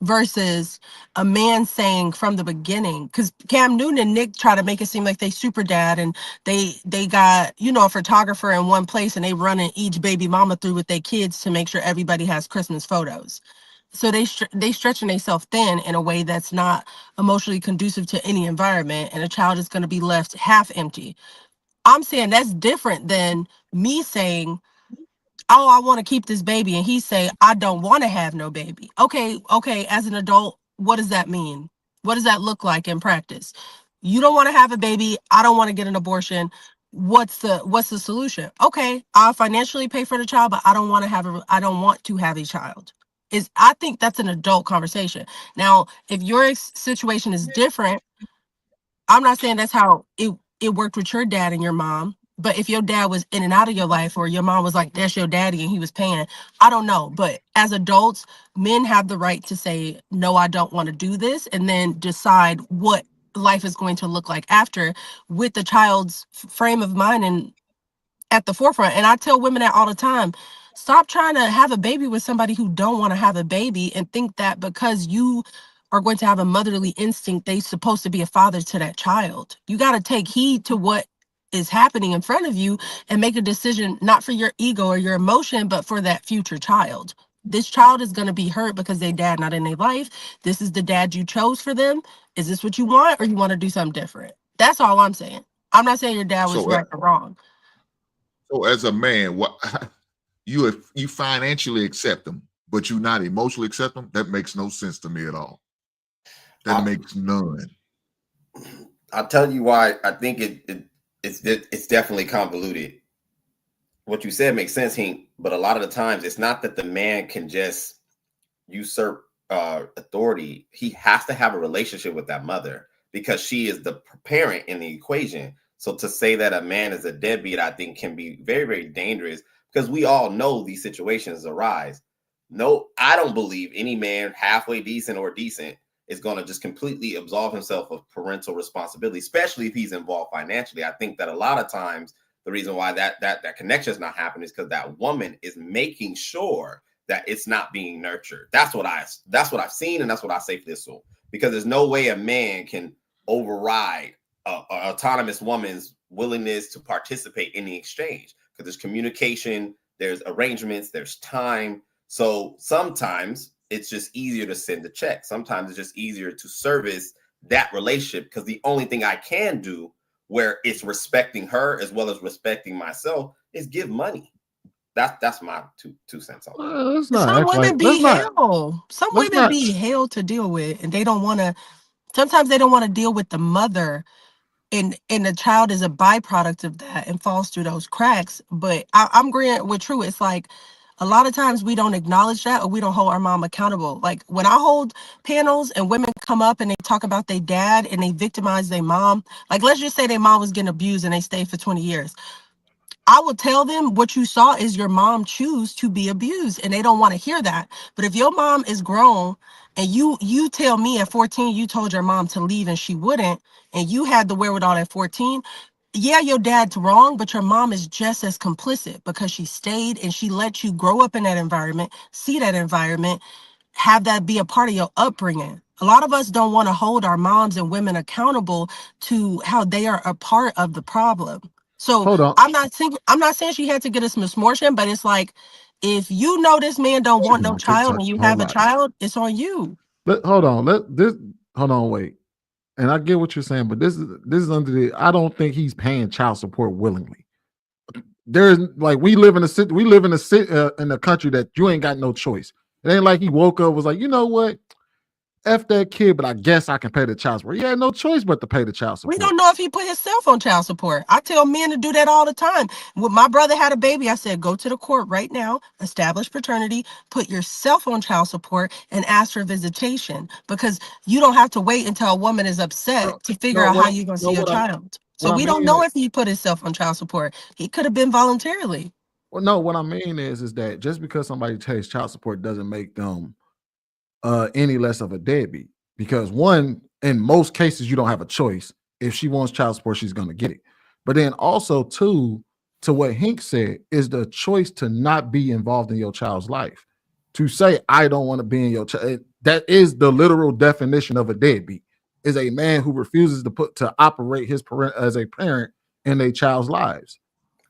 versus a man saying from the beginning, because Cam Newton and Nick try to make it seem like they super dad and they got, you know, a photographer in one place and they running each baby mama through with their kids to make sure everybody has Christmas photos. So they stretching themselves thin in a way that's not emotionally conducive to any environment, and a child is going to be left half empty. I'm saying that's different than me saying, oh, I want to keep this baby, and he say, I don't want to have no baby. Okay, as an adult, what does that mean? What does that look like in practice? You don't want to have a baby, I don't want to get an abortion. What's the solution? Okay, I'll financially pay for the child, but I don't want to have a child. I think that's an adult conversation. Now, if your situation is different, I'm not saying that's how it worked with your dad and your mom, but if your dad was in and out of your life, or your mom was like, that's your daddy and he was paying, I don't know. But as adults, men have the right to say, no, I don't want to do this, and then decide what life is going to look like after, with the child's frame of mind and at the forefront. And I tell women that all the time. Stop trying to have a baby with somebody who don't want to have a baby and think that because you are going to have a motherly instinct, they're supposed to be a father to that child. You got to take heed to what is happening in front of you and make a decision, not for your ego or your emotion, but for that future child. This child is going to be hurt because their dad not in their life. This is the dad you chose for them. Is this what you want, or you want to do something different? That's all I'm saying. I'm not saying your dad was right or wrong. So as a man, what you financially accept them, but you not emotionally accept them? That makes no sense to me at all. That makes none. I'll tell you why I think it's definitely convoluted. What you said makes sense, Hank, but a lot of the times it's not that the man can just usurp authority. He has to have a relationship with that mother because she is the parent in the equation. So to say that a man is a deadbeat, I think can be very, very dangerous, because we all know these situations arise. No, I don't believe any man halfway decent or decent is going to just completely absolve himself of parental responsibility, especially if he's involved financially. I think that a lot of times the reason why that connection is not happening is because that woman is making sure that it's not being nurtured. That's what I've seen, and that's what I say for this one. Because there's no way a man can override an autonomous woman's willingness to participate in the exchange, because there's communication, there's arrangements, there's time. So sometimes it's just easier to send a check. Sometimes it's just easier to service that relationship, because the only thing I can do where it's respecting her as well as respecting myself is give money. That's my two cents on that. Some women be hell. Some women be hell to deal with, and they don't want to. Sometimes they don't want to deal with the mother, and the child is a byproduct of that and falls through those cracks. But I'm agreeing with True. It's like a lot of times we don't acknowledge that, or we don't hold our mom accountable. Like when I hold panels and women come up and they talk about their dad and they victimize their mom. Like let's just say their mom was getting abused and they stayed for 20 years. I will tell them what you saw is your mom choose to be abused, and they don't want to hear that. But if your mom is grown and you tell me at 14 you told your mom to leave and she wouldn't, and you had the wherewithal at 14, yeah, your dad's wrong, but your mom is just as complicit because she stayed and she let you grow up in that environment, see that environment, have that be a part of your upbringing. A lot of us don't want to hold our moms and women accountable to how they are a part of the problem. So I'm not saying she had to get us misfortune, but it's like, if you know this man don't want no child and you have a child, it's on you. Hold on, wait. And I get what you're saying, but this is under the. I don't think he's paying child support willingly. There's like we live in a country that you ain't got no choice. It ain't like he woke up was like, you know what? F that kid, but I guess I can pay the child support. He had no choice but to pay the child support. We don't know if he put himself on child support. I tell men to do that all the time. When my brother had a baby, I said, go to the court right now, establish paternity, put yourself on child support, and ask for visitation, because you don't have to wait until a woman is upset to figure out how you're going to see your child. So we don't know if he put himself on child support. He could have been voluntarily. Well, no, what I mean is that just because somebody takes child support doesn't make them any less of a deadbeat, because one, in most cases you don't have a choice. If she wants child support, she's going to get it. But then also two, to what Hank said, is the choice to not be involved in your child's life, to say I don't want to be in your child. That is the literal definition of a deadbeat. Is a man who refuses to operate his parent as a parent in a child's lives.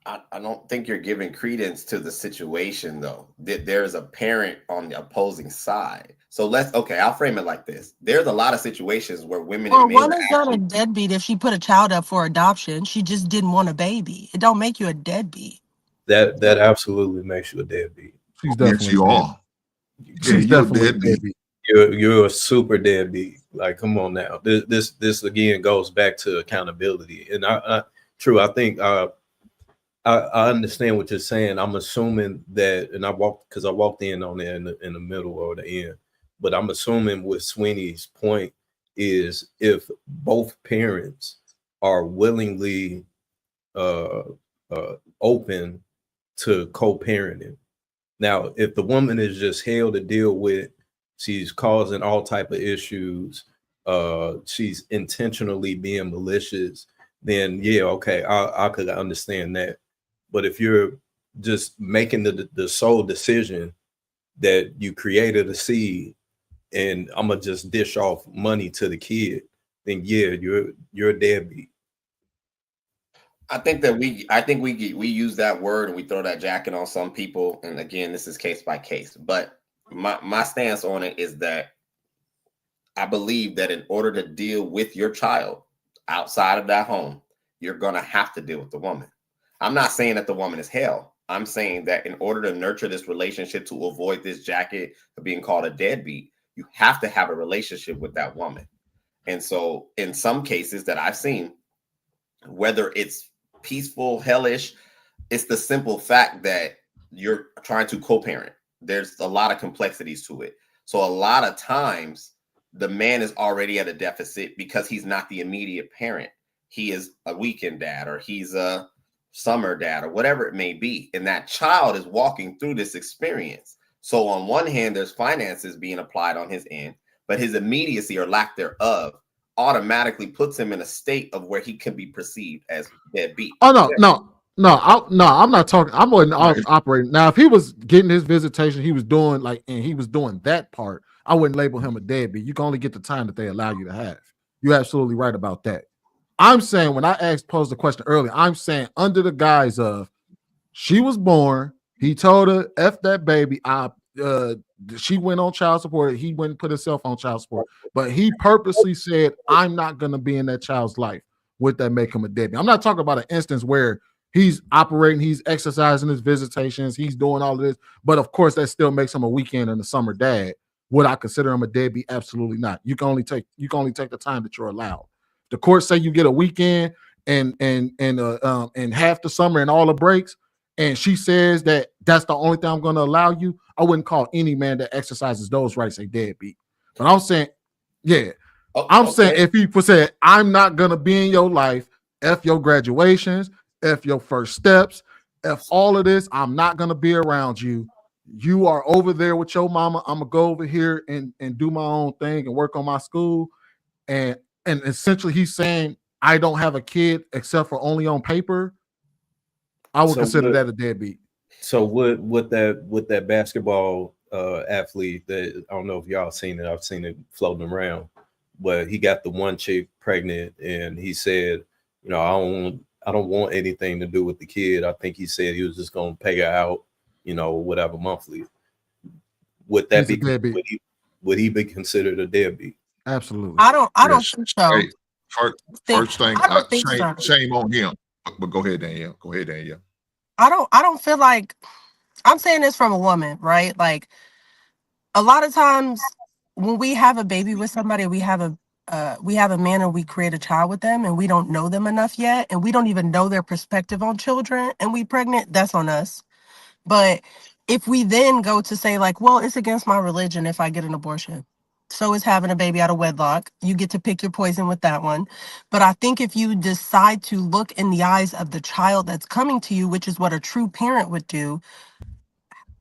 I don't think you're giving credence to the situation, though. There's a parent on the opposing side. So I'll frame it like this. There's a lot of situations where women Well, and men one are is not a actually. deadbeat if she put a child up for adoption. She just didn't want a baby. It don't make you a deadbeat. That absolutely makes you a deadbeat. She's Yes, definitely you a are. deadbeat. She's you're a definitely a deadbeat. deadbeat. You're a super deadbeat. Like, come on now. This again goes back to accountability. And I think I understand what you're saying. I'm assuming that, and I walked in on it in the middle or the end, but I'm assuming what Sweeney's point is, if both parents are willingly open to co-parenting. Now, if the woman is just hell to deal with, she's causing all type of issues, she's intentionally being malicious, then yeah, okay, I could understand that. But if you're just making the sole decision that you created a seed and I'm gonna just dish off money to the kid, then yeah, you're a deadbeat. I think we use that word and we throw that jacket on some people. And again, this is case by case. But my stance on it is that I believe that in order to deal with your child outside of that home, you're gonna have to deal with the woman. I'm not saying that the woman is hell. I'm saying that in order to nurture this relationship, to avoid this jacket of being called a deadbeat, you have to have a relationship with that woman. And so in some cases that I've seen, whether it's peaceful, hellish, it's the simple fact that you're trying to co-parent. There's a lot of complexities to it. So a lot of times the man is already at a deficit because he's not the immediate parent. He is a weekend dad, or he's a summer dad, or whatever it may be. And that child is walking through this experience. So on one hand, there's finances being applied on his end, but his immediacy or lack thereof automatically puts him in a state of where he can be perceived as deadbeat. Oh I'm not talking. I'm operating now. If he was getting his visitation, he was doing and he was doing that part, I wouldn't label him a deadbeat. You can only get the time that they allow you to have. You're absolutely right about that. I'm saying, when I posed the question earlier, I'm saying under the guise of she was born, he told her F that baby. She went on child support. He went and put himself on child support, but he purposely said, I'm not going to be in that child's life. Would that make him a deadbeat? I'm not talking about an instance where he's operating, he's exercising his visitations, he's doing all of this, but of course that still makes him a weekend and a summer dad. Would I consider him a deadbeat? Absolutely not. You can only take the time that you're allowed. The courts say you get a weekend and half the summer and all the breaks, and she says that that's the only thing I'm going to allow you. I wouldn't call any man that exercises those rights a deadbeat. But I'm saying, yeah, I'm saying if he said, I'm not going to be in your life, F your graduations, F your first steps, F all of this, I'm not going to be around you. You are over there with your mama. I'm going to go over here and do my own thing and work on my school. And essentially he's saying, I don't have a kid except for only on paper. I would consider that a deadbeat. So with that basketball athlete, that I don't know if y'all seen it, I've seen it floating around, but he got the one chick pregnant and he said, you know, I don't want anything to do with the kid. I think he said he was just going to pay her out, you know, whatever monthly. Would that be deadbeat? Would he be considered a deadbeat? Absolutely. I don't think so. Hey, first thing, shame on him. But go ahead, Danielle. I don't feel like, I'm saying this from a woman, right? Like, a lot of times when we have a baby with somebody, we have a man and we create a child with them and we don't know them enough yet, and we don't even know their perspective on children, and we pregnant, that's on us. But if we then go to say like, well, it's against my religion if I get an abortion, so is having a baby out of wedlock. You get to pick your poison with that one. But I think if you decide to look in the eyes of the child that's coming to you, which is what a true parent would do,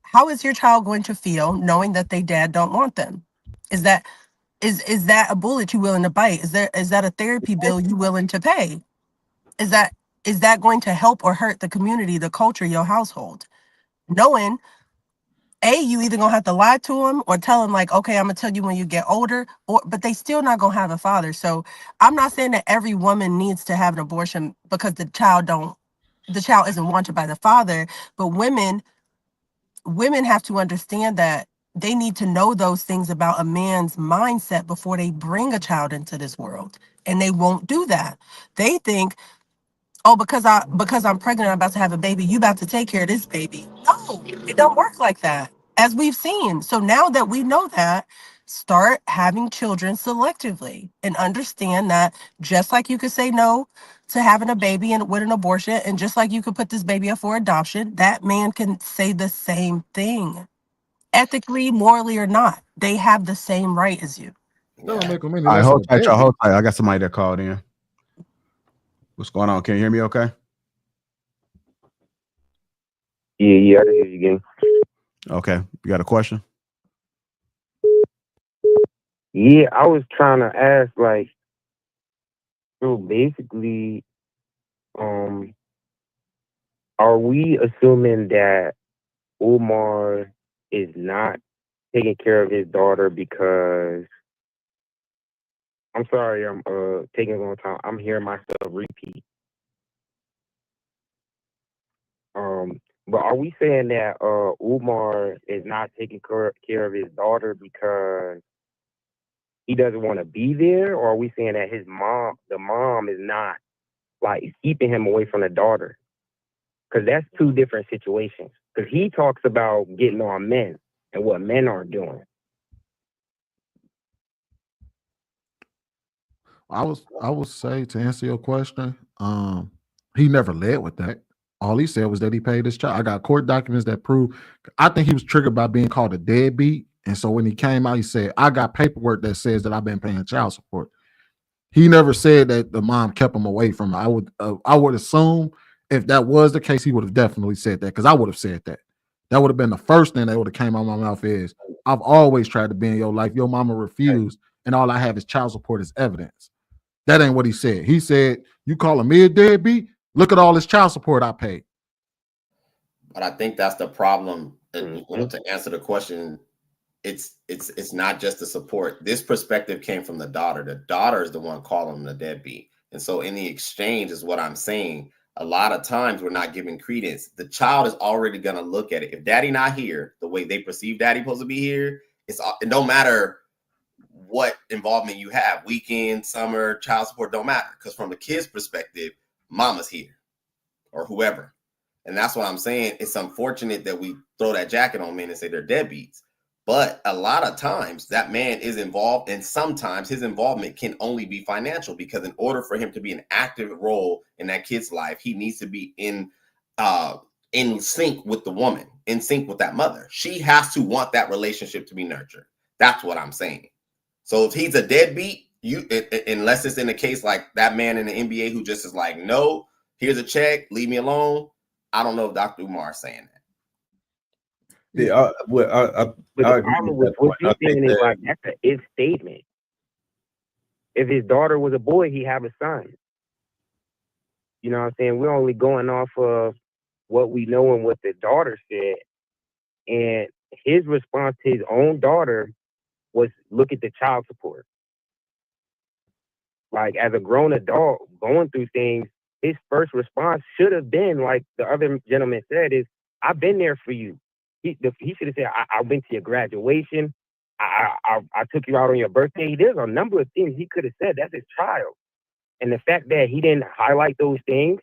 how is your child going to feel knowing that they dad don't want them? Is that a bullet you willing to bite? Is that a therapy bill you willing to pay? Is that going to help or hurt the community, the culture, your household? Knowing you either gonna have to lie to them or tell them like, okay, I'm gonna tell you when you get older, but they still not gonna have a father. So I'm not saying that every woman needs to have an abortion because the child isn't wanted by the father, but women have to understand that they need to know those things about a man's mindset before they bring a child into this world. And they won't do that. They think, oh, because I'm pregnant, I'm about to have a baby, you about to take care of this baby. No, it don't work like that, as we've seen. So now that we know that, start having children selectively and understand that just like you could say no to having a baby and with an abortion, and just like you could put this baby up for adoption, that man can say the same thing. Ethically, morally, or not, they have the same right as you. Don't make them any All right, less of hold a tight, y'all. deadbeat. Hold tight. I got somebody that called in. What's going on? Can you hear me okay? Yeah, I can hear you again. Okay. You got a question? Yeah, I was trying to ask, like, so basically, are we assuming that Umar is not taking care of his daughter because I'm sorry, I'm taking a long time. I'm hearing myself repeat. But are we saying that Umar is not taking care of his daughter because he doesn't want to be there, or are we saying that the mom is not like keeping him away from the daughter? Because that's two different situations. Because he talks about getting on men and what men are doing. I would say, to answer your question, he never led with that. All he said was that he paid his child. I got court documents that prove. I think he was triggered by being called a deadbeat, and so when he came out, he said, "I got paperwork that says that I've been paying child support." He never said that the mom kept him away from her. I would assume if that was the case, he would have definitely said that, because I would have said that. That would have been the first thing that would have came out of my mouth is, I've always tried to be in your life. Your mama refused, and all I have is child support as evidence. That ain't what he said. He said, you calling me a deadbeat? Look at all this child support I paid. But I think that's the problem. To answer the question, it's not just the support. This perspective came from the daughter. The daughter is the one calling him the deadbeat. And so in the exchange is what I'm saying. A lot of times we're not giving credence. The child is already going to look at it. If daddy not here, the way they perceive daddy supposed to be here, it don't matter what involvement you have, weekend, summer, child support, don't matter. Because from the kid's perspective, mama's here or whoever. And that's what I'm saying. It's unfortunate that we throw that jacket on men and say they're deadbeats. But a lot of times that man is involved, and sometimes his involvement can only be financial, because in order for him to be an active role in that kid's life, he needs to be in sync with the woman, in sync with that mother. She has to want that relationship to be nurtured. That's what I'm saying. So if he's a deadbeat, unless it's in a case like that man in the NBA who just is like, no, here's a check, leave me alone. I don't know if Dr. Umar is saying that. Yeah, but the problem with what you're saying is like, that's an if statement. If his daughter was a boy, he'd have a son. You know what I'm saying? We're only going off of what we know and what the daughter said. And his response to his own daughter was, look at the child support. Like, as a grown adult going through things, his first response should have been, like the other gentleman said, is, I've been there for you. He should have said, I went to your graduation. I took you out on your birthday. There's a number of things he could have said. That's his child. And the fact that he didn't highlight those things,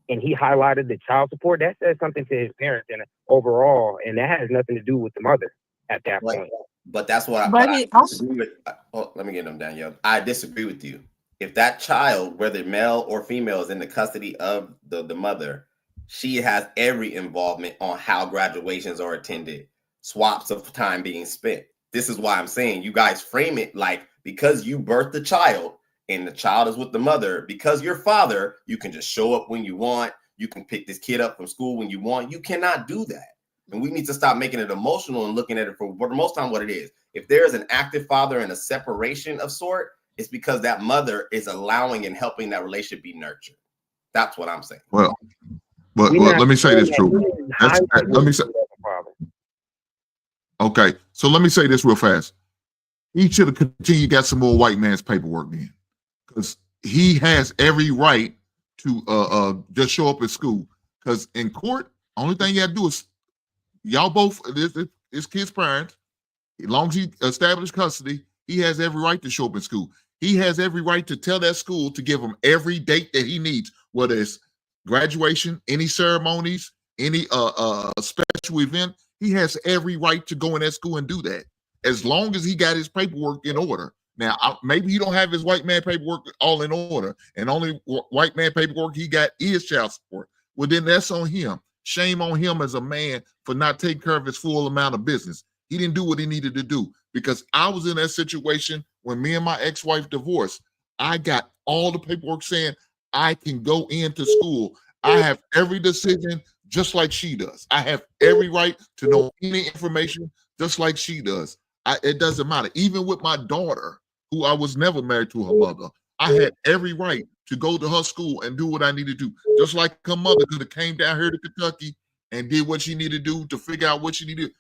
and he highlighted the child support, that says something to his parents and overall, and that has nothing to do with the mother at that point. But that's what I disagree with. Let me get them down, yo. I disagree with you. If that child, whether male or female, is in the custody of the mother, she has every involvement on how graduations are attended, swaps of time being spent. This is why I'm saying you guys frame it like, because you birthed the child and the child is with the mother, because you're father, you can just show up when you want. You can pick this kid up from school when you want. You cannot do that. And we need to stop making it emotional and looking at it for most time what it is. If there is an active father and a separation of sort, it's because that mother is allowing and helping that relationship be nurtured. That's what I'm saying. Well, let me say this, true. Let me say. Okay, so let me say this real fast. He should have continued, got some more white man's paperwork then, because he has every right to just show up at school. Because in court, only thing you have to do is y'all both this kid's parents. As long as he established custody, he has every right to show up in school. He has every right to tell that school to give him every date that he needs, whether it's graduation, any ceremonies, any special event. He has every right to go in that school and do that, as long as he got his paperwork in order. Now, maybe he don't have his white man paperwork all in order, and only white man paperwork he got is child support. Well, then that's on him. Shame on him as a man for not taking care of his full amount of business. He didn't do what he needed to do, because I was in that situation when me and my ex-wife divorced. I got all the paperwork saying I can go into school. I have every decision just like she does. I have every right to know any information just like she does. It doesn't matter. Even with my daughter, who I was never married to her mother, I had every right to go to her school and do what I needed to do. Just like her mother could have came down here to Kentucky and did what she needed to do to figure out what she needed.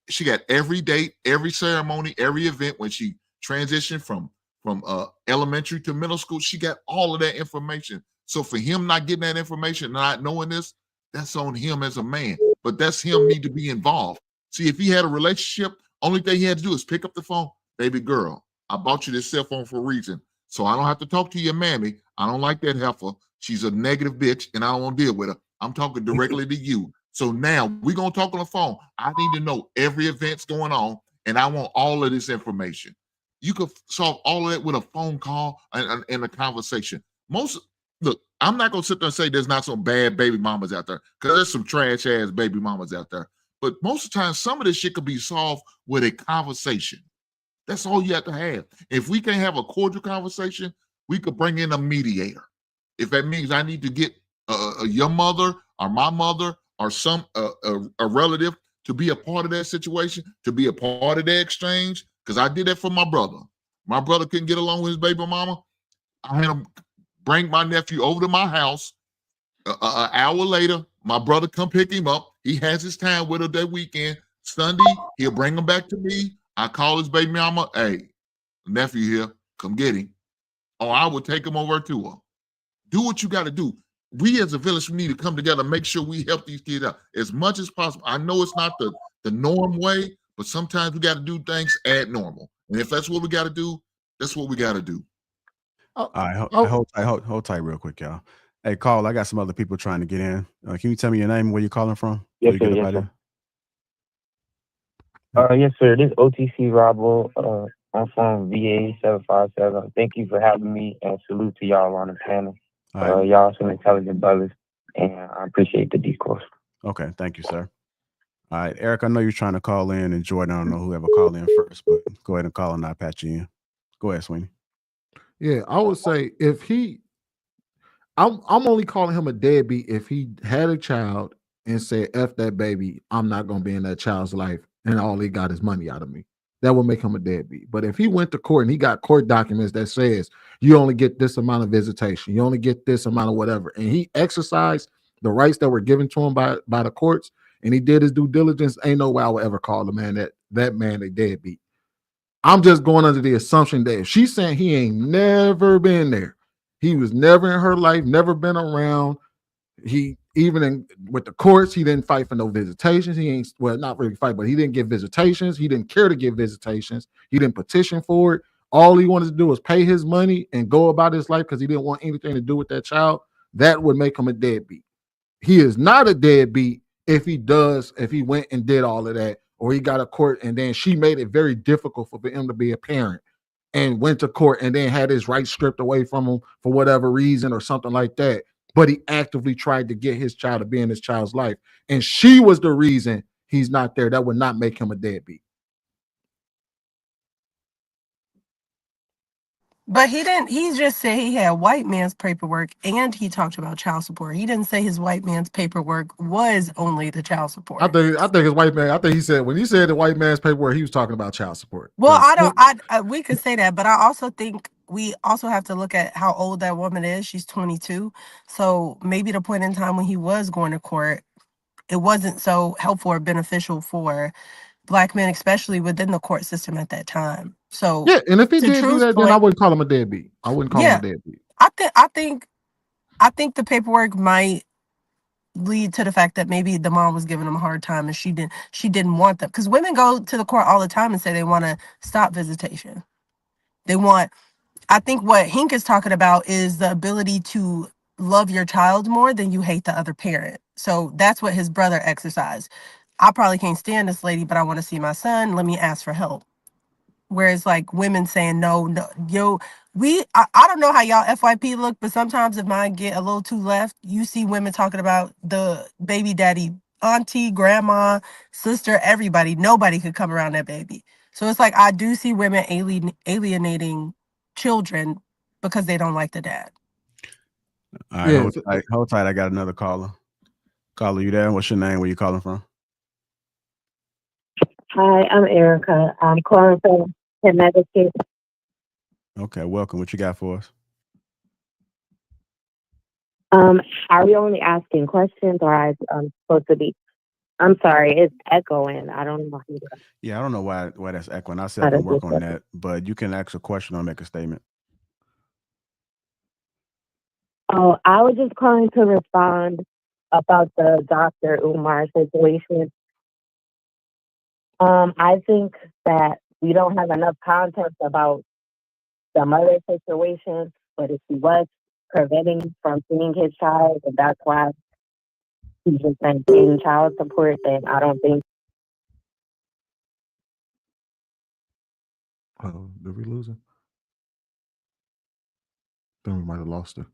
She got every date, every ceremony, every event when she transitioned from elementary to middle school. She got all of that information. So for him not getting that information, not knowing this, that's on him as a man. But that's him need to be involved. See, if he had a relationship, only thing he had to do is pick up the phone. Baby girl, I bought you this cell phone for a reason, so I don't have to talk to your mammy. I don't like that heifer. She's a negative bitch, and I don't want to deal with her. I'm talking directly to you. So now we're going to talk on the phone. I need to know every event's going on, and I want all of this information. You could solve all of that with a phone call and a conversation. Look, I'm not going to sit there and say there's not some bad baby mamas out there, because there's some trash ass baby mamas out there. But most of the time, some of this shit could be solved with a conversation. That's all you have to have. If we can't have a cordial conversation, we could bring in a mediator. If that means I need to get your mother or my mother or some a relative to be a part of that situation, to be a part of that exchange, because I did that for my brother. My brother couldn't get along with his baby mama. I had him bring my nephew over to my house. An hour later, my brother come pick him up. He has his time with her that weekend. Sunday, he'll bring him back to me. I call his baby mama, hey, nephew here, come get him. Or I will take him over to her. Do what you got to do. We as a village, we need to come together and make sure we help these kids out as much as possible. I know it's not the norm way, but sometimes we got to do things at normal. And if that's what we got to do, that's what we got to do. All right, hold tight real quick, y'all. Hey, Carl, I got some other people trying to get in. Can you tell me your name and where you're calling from? Yes, sir. Yes, sir. Yes, sir. This is OTC Robbo. I'm from VA 757. Thank you for having me, and salute to y'all on the panel. Right. Y'all some intelligent brothers, and I appreciate the discourse. Okay, thank you, sir. All right, Eric, I know you're trying to call in, and Jordan, I don't know whoever called in first, but go ahead and call and I'll patch you in. Go ahead, Sweeney. Yeah, I would say if I'm only calling him a deadbeat if he had a child and said, F that baby, I'm not going to be in that child's life, and all he got is money out of me. That would make him a deadbeat. But if he went to court and he got court documents that says you only get this amount of visitation, you only get this amount of whatever, and he exercised the rights that were given to him by the courts, and he did his due diligence, ain't no way I would ever call the man that man a deadbeat. I'm just going under the assumption that if she's saying he ain't never been there, he was never in her life, never been around. He even with the courts, he didn't fight for no visitations. He ain't, well, not really fight, but he didn't get visitations. He didn't care to get visitations. He didn't petition for it. All he wanted to do was pay his money and go about his life because he didn't want anything to do with that child. That would make him a deadbeat. He is not a deadbeat if he went and did all of that, or he got a court and then she made it very difficult for him to be a parent and went to court and then had his rights stripped away from him for whatever reason or something like that. But he actively tried to get his child to be in his child's life. And she was the reason he's not there. That would not make him a deadbeat. But he just said he had white man's paperwork and he talked about child support. He didn't say his white man's paperwork was only the child support. I think his white man, I think he said when he said the white man's paperwork, he was talking about child support. Well, we could say that, but I also think we also have to look at how old that woman is. She's 22. So maybe the point in time when he was going to court, it wasn't so helpful or beneficial for Black men, especially within the court system at that time. So Yeah, and if he to did do Truth's that, then I point, wouldn't call him a deadbeat. I wouldn't call him a yeah, deadbeat. I think the paperwork might lead to the fact that maybe the mom was giving him a hard time and she didn't want them, because women go to the court all the time and say they want to stop visitation. They want, I think what Hink is talking about is the ability to love your child more than you hate the other parent. So that's what his brother exercised. I probably can't stand this lady, but I want to see my son. Let me ask for help. Whereas like women saying no, I don't know how y'all FYP look, but sometimes if mine get a little too left, you see women talking about the baby daddy, auntie, grandma, sister, everybody. Nobody could come around that baby. So it's like I do see women alienating children because they don't like the dad. All right, hold tight. I got another caller. Caller, you there? What's your name? Where you calling from? Hi, I'm Erica. I'm calling from Connecticut. Okay, welcome. What you got for us? Are we only asking questions, or I'm supposed to be? I'm sorry, it's echoing. I don't know. Yeah, I don't know why that's echoing. I said I can work on that, but you can ask a question or make a statement. Oh, I was just calling to respond about the Dr. Umar situation. I think that we don't have enough context about the mother situation, but if he was preventing from seeing his child, and that's why he's just been paying child support, then I don't think. Oh, did we lose her? Then we might have lost her.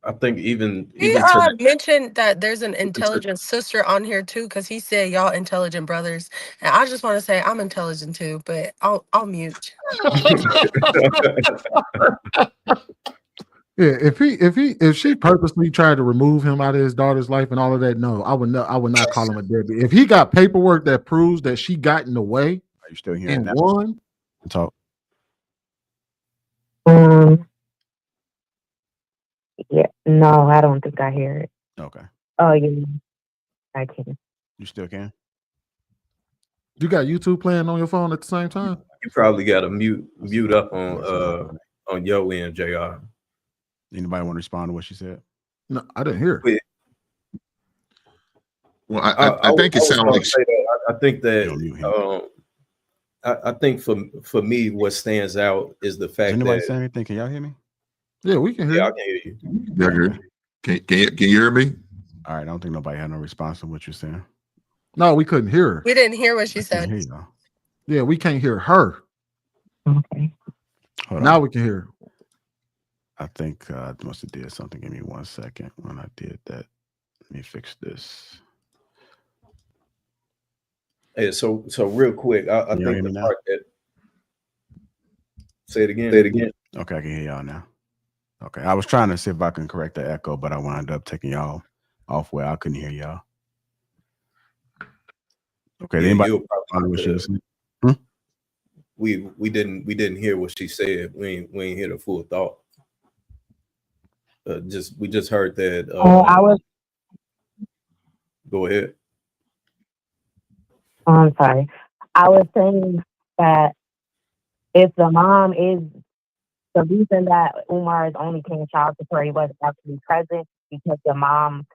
I think even He to mentioned that there's an intelligent sister on here too, because he said y'all intelligent brothers, and I just want to say I'm intelligent too, but I'll mute. Yeah, if she purposely tried to remove him out of his daughter's life and all of that, no, I would not call him a deadbeat. If he got paperwork that proves that she got in the way, are you still hearing and that? won? Talk. Yeah, no, I don't think I hear it. Okay. Oh, yeah, I can. You still can? You got YouTube playing on your phone at the same time? you probably got to mute up on your end, JR. Anybody want to respond to what she said? No, I didn't hear. Well, I think it sounds like I think that I think for me, what stands out is the fact anybody that. say anything? Can y'all hear me? Yeah, we can hear. Yeah, you. I can hear you. Yeah, good. Can you hear me? All right, I don't think nobody had no response to what you're saying. No, we couldn't hear her. We didn't hear what she said. Yeah, we can't hear her. Okay. Hold now on. We can hear her. I think I must have did something. Give me 1 second. When I did that, let me fix this. Hey, so real quick, I think the part that. Say it again. Okay, I can hear y'all now. Okay, I was trying to see if I can correct the echo, but I wound up taking y'all off where I couldn't hear y'all. Okay, Yeah, anybody what she was saying? We didn't hear what she said. We ain't hear the full thought. We just heard that. I was. Go ahead. Oh, I'm sorry. I was saying that if the mom is the reason that Umar is only paying child support, he wasn't actually present because the mom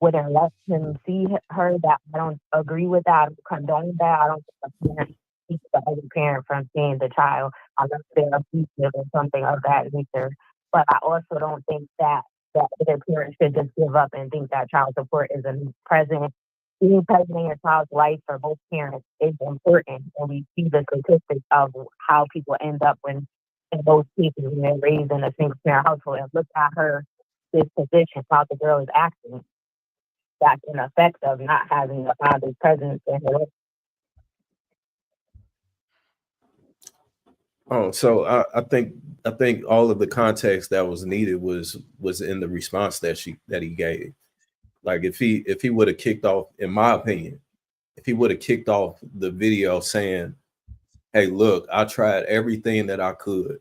wouldn't let him see her. That I don't agree with that. I don't condone that. I don't think the parent keeps the other parent from seeing the child unless they're abusive or something of that nature. But I also don't think that the other parent should just give up and think that child support isn't present. Being present in your child's life for both parents is important, and we see the statistics of how people end up in those cases when they're raised in a single parent household. And look at her disposition, how the girl is acting. That's an effect of not having the father's presence in her life. Oh, so I think all of the context that was needed was in the response that he gave. Like if he would have kicked off, in my opinion, if he would have kicked off the video saying, "Hey, look, I tried everything that I could.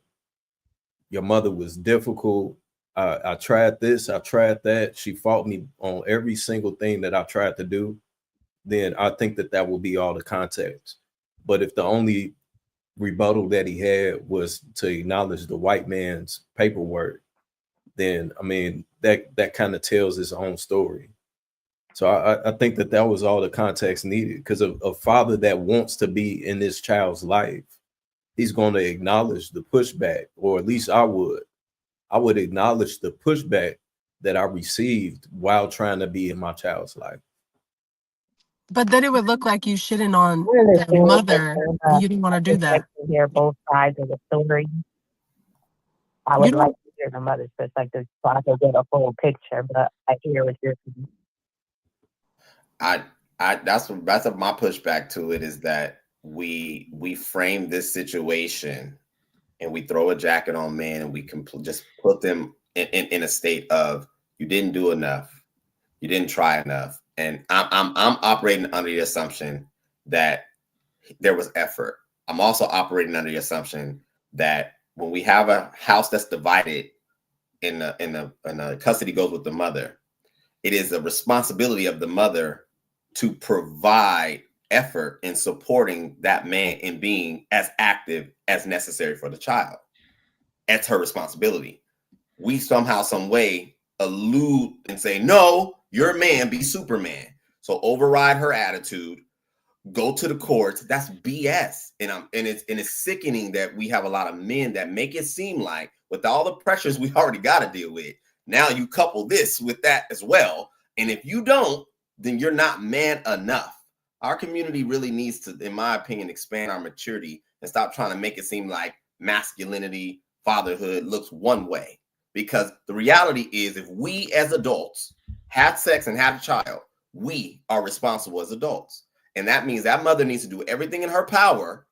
Your mother was difficult. I tried this, I tried that. She fought me on every single thing that I tried to do. Then I think that will be all the context. But if the only rebuttal that he had was to acknowledge the white man's paperwork, then I mean that kind of tells its own story. So I think that was all the context needed, because a father that wants to be in this child's life, he's going to acknowledge the pushback, or at least I would acknowledge the pushback that I received while trying to be in my child's life. But then it would look like you shitting on I the understand mother, and you didn't want to do that. to hear both sides of the story. I would like to hear the mother's perspective so I could get a full picture, but I hear what you're saying. That's my pushback to it, is that we frame this situation and we throw a jacket on men, and we can just put them in a state of, you didn't do enough, you didn't try enough. And I'm operating under the assumption that there was effort. I'm also operating under the assumption that when we have a house that's divided and the custody goes with the mother, it is a responsibility of the mother to provide effort in supporting that man in being as active as necessary for the child. That's her responsibility. We somehow, some way allude and say, no, you're a man, be Superman. So override her attitude, go to the courts. That's BS. And it's sickening that we have a lot of men that make it seem like, with all the pressures we already got to deal with, now you couple this with that as well. And if you don't, then you're not man enough. Our community really needs to, in my opinion, expand our maturity and stop trying to make it seem like masculinity, fatherhood looks one way. Because the reality is, if we as adults had sex and had a child, we are responsible as adults. And that means that mother needs to do everything in her power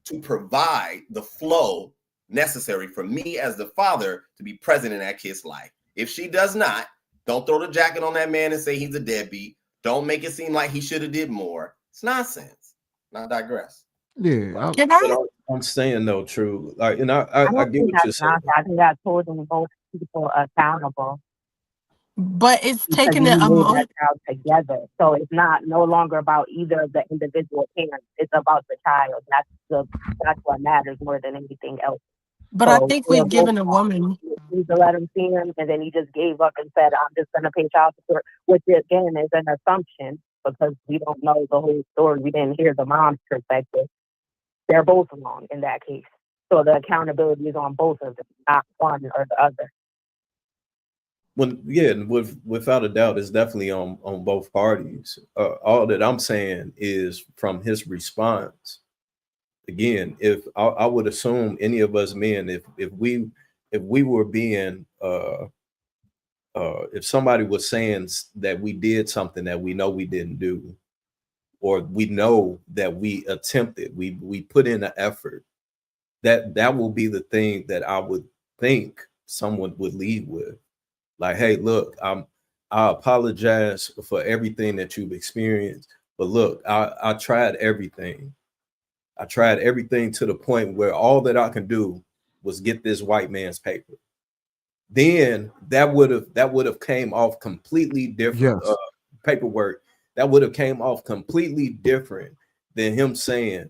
to provide the flow necessary for me as the father to be present in that kid's life. If she does not, don't throw the jacket on that man and say he's a deadbeat. Don't make it seem like he should have did more. It's nonsense. I digress. Yeah, I'm saying though, true. Like, and I don't get think what you're that's saying. nonsense. I think that's holding both people accountable. But it's Because taking you it a made moment. that child together. So it's no longer about either of the individual parents. It's about the child. That's what matters more than anything else. But I think we've given a woman. To let him see him, and then he just gave up and said, I'm just going to pay child support, which again is an assumption because we don't know the whole story. We didn't hear the mom's perspective. They're both wrong in that case. So the accountability is on both of them, not one or the other. Well, yeah, without a doubt, it's definitely on both parties. All that I'm saying is, from his response, again, if I would assume any of us men, if we were being if somebody was saying that we did something that we know we didn't do, or we know that we attempted, we put in an effort, that will be the thing that I would think someone would lead with. Like, hey, look, I apologize for everything that you've experienced, but look, I tried everything. I tried everything to the point where all that I can do was get this white man's paper. Then that would have came off completely different. Yes. Paperwork that would have came off completely different than him saying,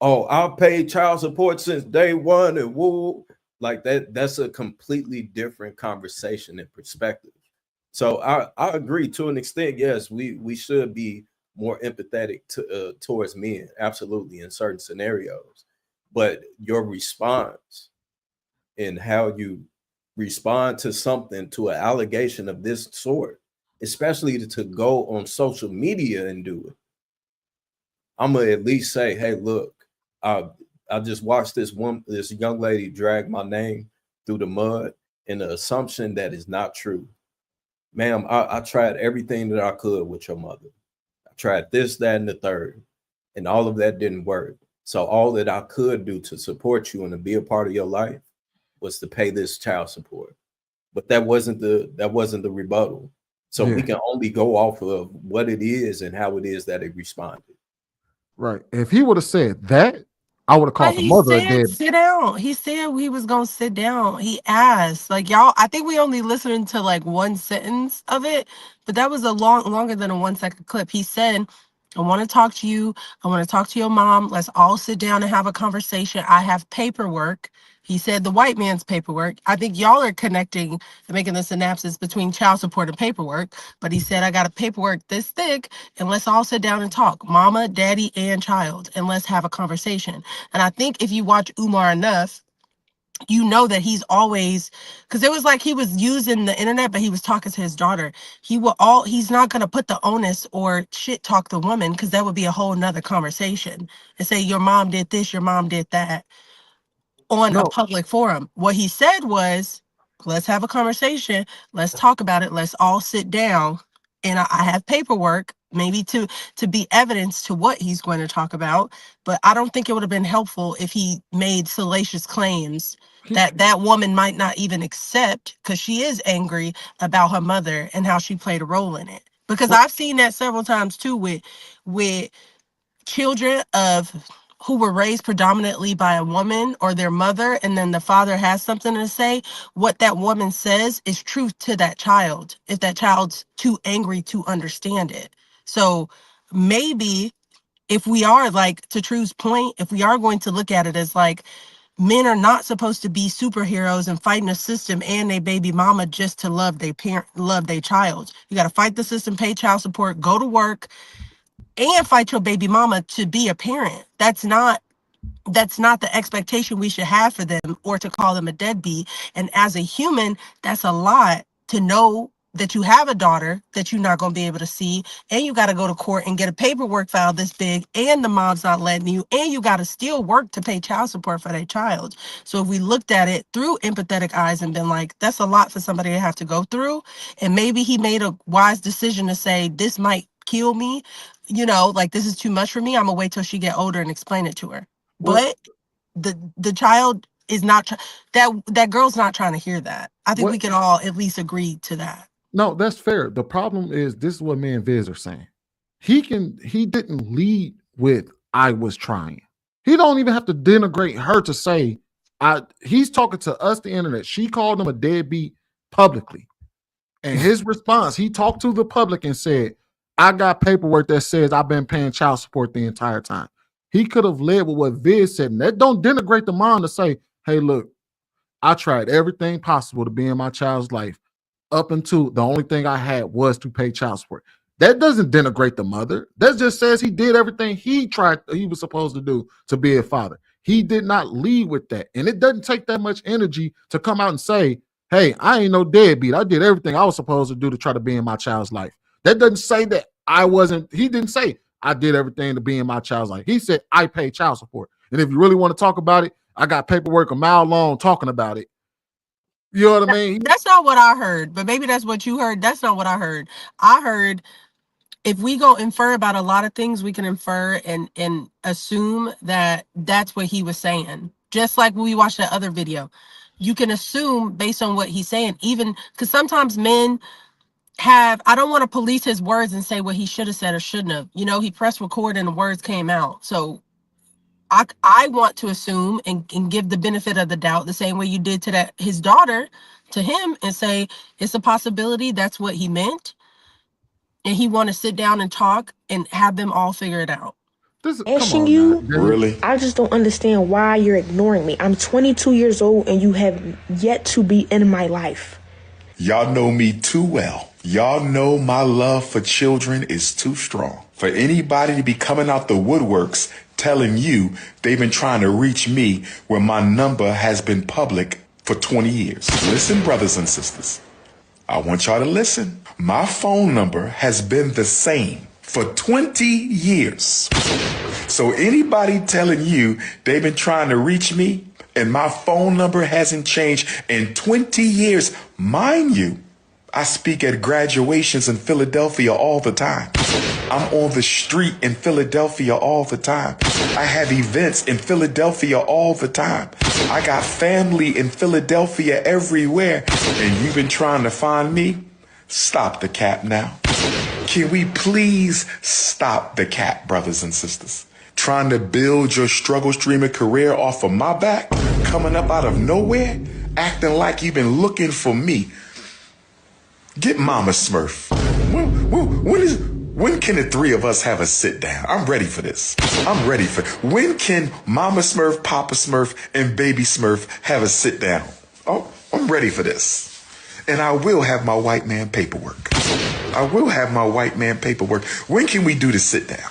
"Oh, I've paid child support since day one," and woo, like that. That's a completely different conversation and perspective. So I agree to an extent. Yes, we should be more empathetic towards men, absolutely, in certain scenarios. But your response and how you respond to something, to an allegation of this sort, especially to go on social media and do it, I'm gonna at least say, hey, look, I just watched this young lady drag my name through the mud in the assumption that is not true. Ma'am, I tried everything that I could with your mother. I tried this, that, and the third, and all of that didn't work. So all that I could do to support you and to be a part of your life was to pay this child support. But that wasn't the rebuttal. So we can only go off of what it is and how it is that it responded. Right. If he would have said that, I would have But called the he mother a said dead. sit down. He said he was gonna sit down. He asked. Like y'all, I think we only listened to like one sentence of it, but that was a longer than a 1 second clip. He said, I want to talk to you. I want to talk to your mom. Let's all sit down and have a conversation. I have paperwork. He said the white man's paperwork. I think y'all are connecting and making the synapses between child support and paperwork. But he said, I got a paperwork this thick, and let's all sit down and talk. Mama, daddy, and child, and let's have a conversation. And I think if you watch Umar enough, you know that he's always, because it was like he was using the internet, but he was talking to his daughter. He's not going to put the onus or shit talk the woman, because that would be a whole nother conversation, and say your mom did this, your mom did that on a No, public forum. What he said was, let's have a conversation, let's talk about it, let's all sit down, and I have paperwork maybe to be evidence to what he's going to talk about. But I don't think it would have been helpful if he made salacious claims that that woman might not even accept, because she is angry about her mother and how she played a role in it. Because I've seen that several times too with children of who were raised predominantly by a woman or their mother, and then the father has something to say. What that woman says is truth to that child if that child's too angry to understand it. So maybe if we are, like, to True's point, if we are going to look at it as like men are not supposed to be superheroes and fighting a system and a baby mama just to love their parent, love their child. You got to fight the system, pay child support, go to work, and fight your baby mama to be a parent. That's not the expectation we should have for them, or to call them a deadbeat. And as a human, that's a lot to know that you have a daughter that you're not going to be able to see, and you got to go to court and get a paperwork file this big, and the mom's not letting you, and you got to still work to pay child support for their child. So if we looked at it through empathetic eyes and been like, that's a lot for somebody to have to go through, and maybe he made a wise decision to say, this might kill me, like, this is too much for me, I'm gonna wait till she get older and explain it to her. But the child is not that girl's not trying to hear that. I think we can all at least agree to that. No, that's fair. The problem is, this is what me and Viz are saying. He didn't lead with I was trying. He don't even have to denigrate her to say he's talking to us, the internet. She called him a deadbeat publicly. And his response, he talked to the public and said, I got paperwork that says I've been paying child support the entire time. He could have led with what Viz said. And that don't denigrate the mom to say, hey, look, I tried everything possible to be in my child's life, up until the only thing I had was to pay child support. That doesn't denigrate the mother. That just says he did everything he was supposed to do to be a father. He did not lead with that. And it doesn't take that much energy to come out and say, hey, I ain't no deadbeat. I did everything I was supposed to do to try to be in my child's life. That doesn't say that I wasn't. He didn't say I did everything to be in my child's life. He said I pay child support. And if you really want to talk about it, I got paperwork a mile long talking about it. You know what I mean? That's not what I heard, but maybe that's what you heard. That's not what I heard. I heard, if we go infer about a lot of things, we can infer and assume that that's what he was saying. Just like when we watched that other video, you can assume based on what he's saying, even because sometimes men I don't want to police his words and say what he should have said or shouldn't have. He pressed record and the words came out. So I want to assume and give the benefit of the doubt the same way you did to his daughter, to him, and say it's a possibility that's what he meant, and he want to sit down and talk and have them all figure it out. Asking you, really? I just don't understand why you're ignoring me. I'm 22 years old and you have yet to be in my life. Y'all know me too well. Y'all know my love for children is too strong for anybody to be coming out the woodworks telling you they've been trying to reach me when my number has been public for 20 years. Listen, brothers and sisters, I want y'all to listen. My phone number has been the same for 20 years. So anybody telling you they've been trying to reach me and my phone number hasn't changed in 20 years, mind you, I speak at graduations in Philadelphia all the time. I'm on the street in Philadelphia all the time. I have events in Philadelphia all the time. I got family in Philadelphia everywhere. And you've been trying to find me? Stop the cap now. Can we please stop the cap, brothers and sisters? trying to build your struggle streamer career off of my back, coming up out of nowhere, acting like you've been looking for me. Get Mama Smurf. When can the three of us have a sit down? I'm ready for this. When can Mama Smurf, Papa Smurf, and Baby Smurf have a sit down? Oh, I'm ready for this. And I will have my white man paperwork. When can we do the sit down?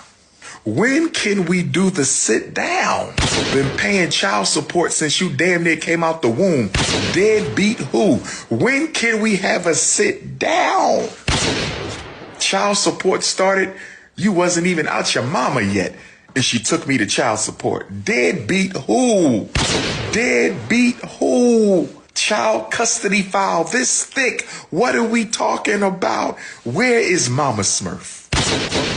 When can we do the sit down? Been paying child support since you damn near came out the womb. Deadbeat who? When can we have a sit down? Child support started, you wasn't even out your mama yet, and she took me to child support. Deadbeat who? Child custody file this thick. What are we talking about? Where is Mama Smurf?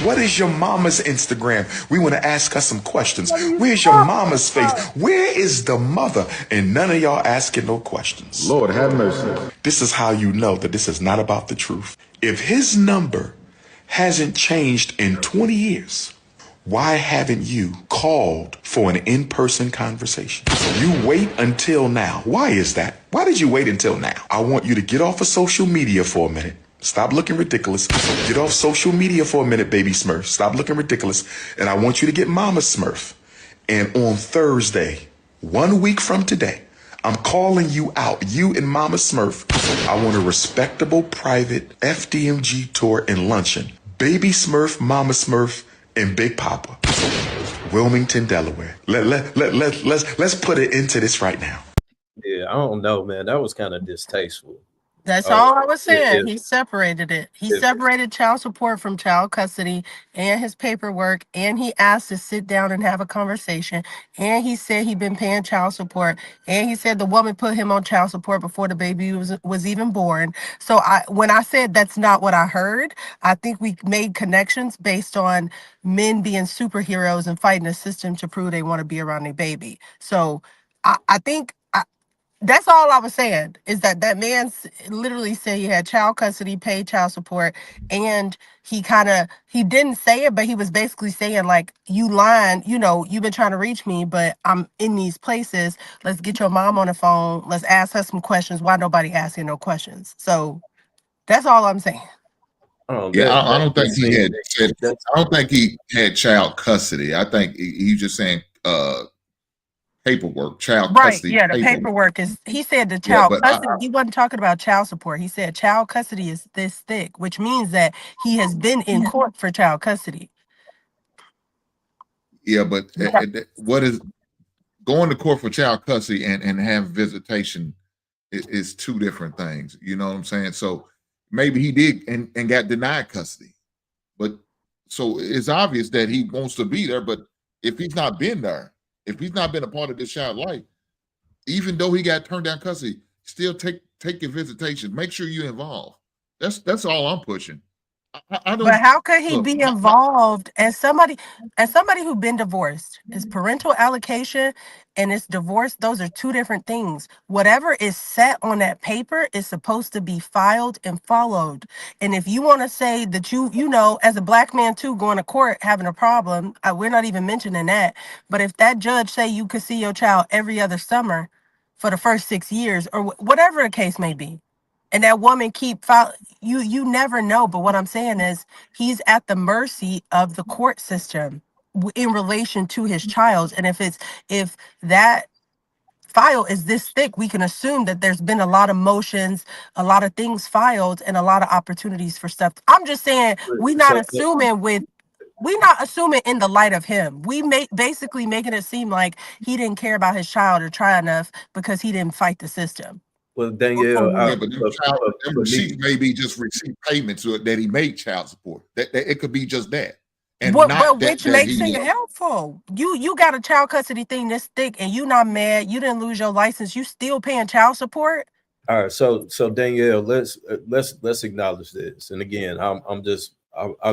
What is your mama's Instagram? We want to ask her some questions. Where's your mama's face? Where is the mother? And none of y'all asking no questions. Lord have mercy. This is how you know that this is not about the truth. If his number hasn't changed in 20 years, why haven't you called for an in-person conversation? You wait until now. Why is that? Why did you wait until now? I want you to get off of social media for a minute. Stop looking ridiculous. Get off social media for a minute, Baby Smurf. Stop looking ridiculous. And I want you to get Mama Smurf. And on Thursday, 1 week from today, I'm calling you out, you and Mama Smurf. I want a respectable private FDMG tour and luncheon. Baby Smurf, Mama Smurf, and Big Papa. Wilmington, Delaware. Let's put it into this right now. Yeah, I don't know, man. That was kind of distasteful. That's all I was saying. He separated it. He separated child support from child custody and his paperwork, and he asked to sit down and have a conversation. And he said he'd been paying child support, and he said the woman put him on child support before the baby was even born. So when I said that's not what I heard, I think we made connections based on men being superheroes and fighting a system to prove they want to be around their baby. So I think that's all I was saying, is that man literally said he had child custody, paid child support, and he didn't say it, but he was basically saying, like, you lying, you've been trying to reach me, but I'm in these places. Let's get your mom on the phone. Let's ask her some questions. Why nobody asking no questions? So that's all I'm saying. Yeah, I don't think he had said. I don't think he had child custody. I think he just saying paperwork, child custody. Yeah, the paperwork is. He said the child custody. He wasn't talking about child support. He said child custody is this thick, which means that he has been in court for child custody. Yeah, but what is going to court for child custody and have visitation is two different things. You know what I'm saying? So maybe he did and got denied custody, but so it's obvious that he wants to be there. But if he's not been there, if he's not been a part of this child's life, even though he got turned down custody, still take your visitation. Make sure you're involved. That's all I'm pushing. I don't. But how could he be involved as somebody who's been divorced? Is parental allocation and it's divorce, those are two different things. Whatever is set on that paper is supposed to be filed and followed. And if you want to say that as a black man too, going to court having a problem, we're not even mentioning that. But if that judge say you could see your child every other summer for the first 6 years, or whatever the case may be, and that woman you never know. But what I'm saying is he's at the mercy of the court system in relation to his child. And if that file is this thick, we can assume that there's been a lot of motions, a lot of things filed, and a lot of opportunities for stuff. I'm just saying we're not assuming in the light of him. We basically making it seem like he didn't care about his child or try enough because he didn't fight the system. Well, Danielle, but them receipts maybe just receipt payments that he made child support. That it could be just that, which makes it helpful. You got a child custody thing this thick, and you not mad. You didn't lose your license. You still paying child support. All right, so Danielle, let's acknowledge this. And again, I'll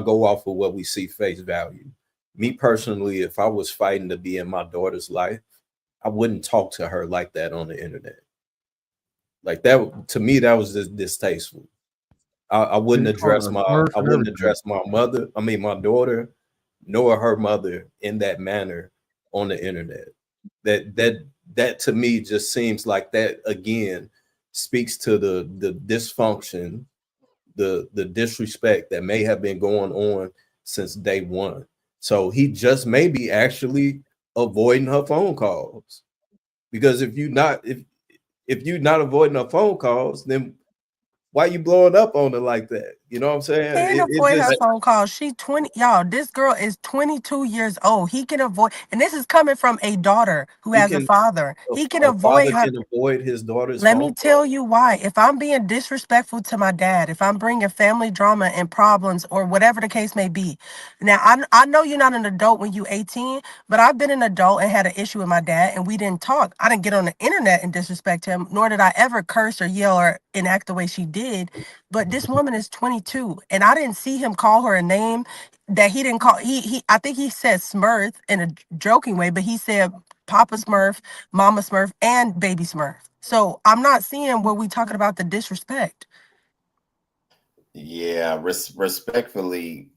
go off of what we see face value. Me personally, if I was fighting to be in my daughter's life, I wouldn't talk to her like that on the internet. Like that, to me, that was just distasteful. I wouldn't address my mother. I mean, my daughter nor her mother in that manner on the internet. That to me just seems like that again speaks to the dysfunction, the disrespect that may have been going on since day one. So he just may be actually avoiding her phone calls, because if you're not avoiding her phone calls, then why you blowing up on her like that? You know what I'm saying? Can't It avoid her just phone call. She 20, y'all. This girl is 22 years old. He can avoid, and this is coming from a daughter who has a father. He can a avoid father her. can avoid his daughter's Let phone me tell you why. If I'm being disrespectful to my dad, if I'm bringing family drama and problems or whatever the case may be. Now, I know you're not an adult when you're 18, but I've been an adult and had an issue with my dad and we didn't talk. I didn't get on the internet and disrespect him, nor did I ever curse or yell or enact the way she did. But this woman is 22 and I didn't see him call her a name that he didn't call. I think he said Smurf in a joking way, but he said Papa Smurf, Mama Smurf, and Baby Smurf. So I'm not seeing where we talking about the disrespect. Yeah, respectfully,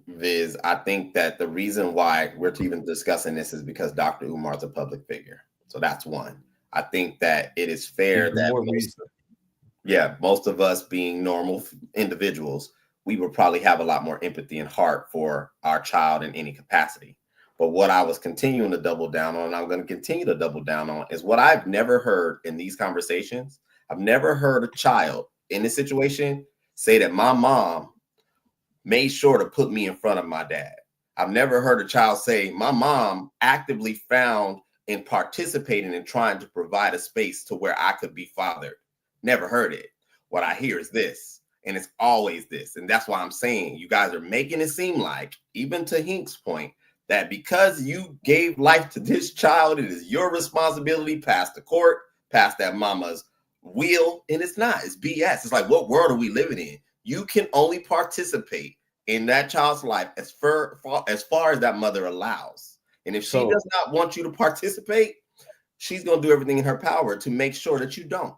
Viz, I think that the reason why we're even discussing this is because Dr. Umar is a public figure. So that's one. I think that it is fair that most of us being normal individuals, we would probably have a lot more empathy and heart for our child in any capacity. But what I was continuing to double down on, and I'm going to continue to double down on, is what I've never heard in these conversations. I've never heard a child in this situation say that my mom made sure to put me in front of my dad. I've never heard a child say my mom actively found and participated in trying to provide a space to where I could be fathered. Never heard it. What I hear is this, and it's always this. And that's why I'm saying you guys are making it seem like, even to Hink's point, that because you gave life to this child, it is your responsibility past the court, past that mama's will. And it's not. It's BS. It's like, what world are we living in? You can only participate in that child's life as far as that mother allows. And if she does not want you to participate, she's going to do everything in her power to make sure that you don't.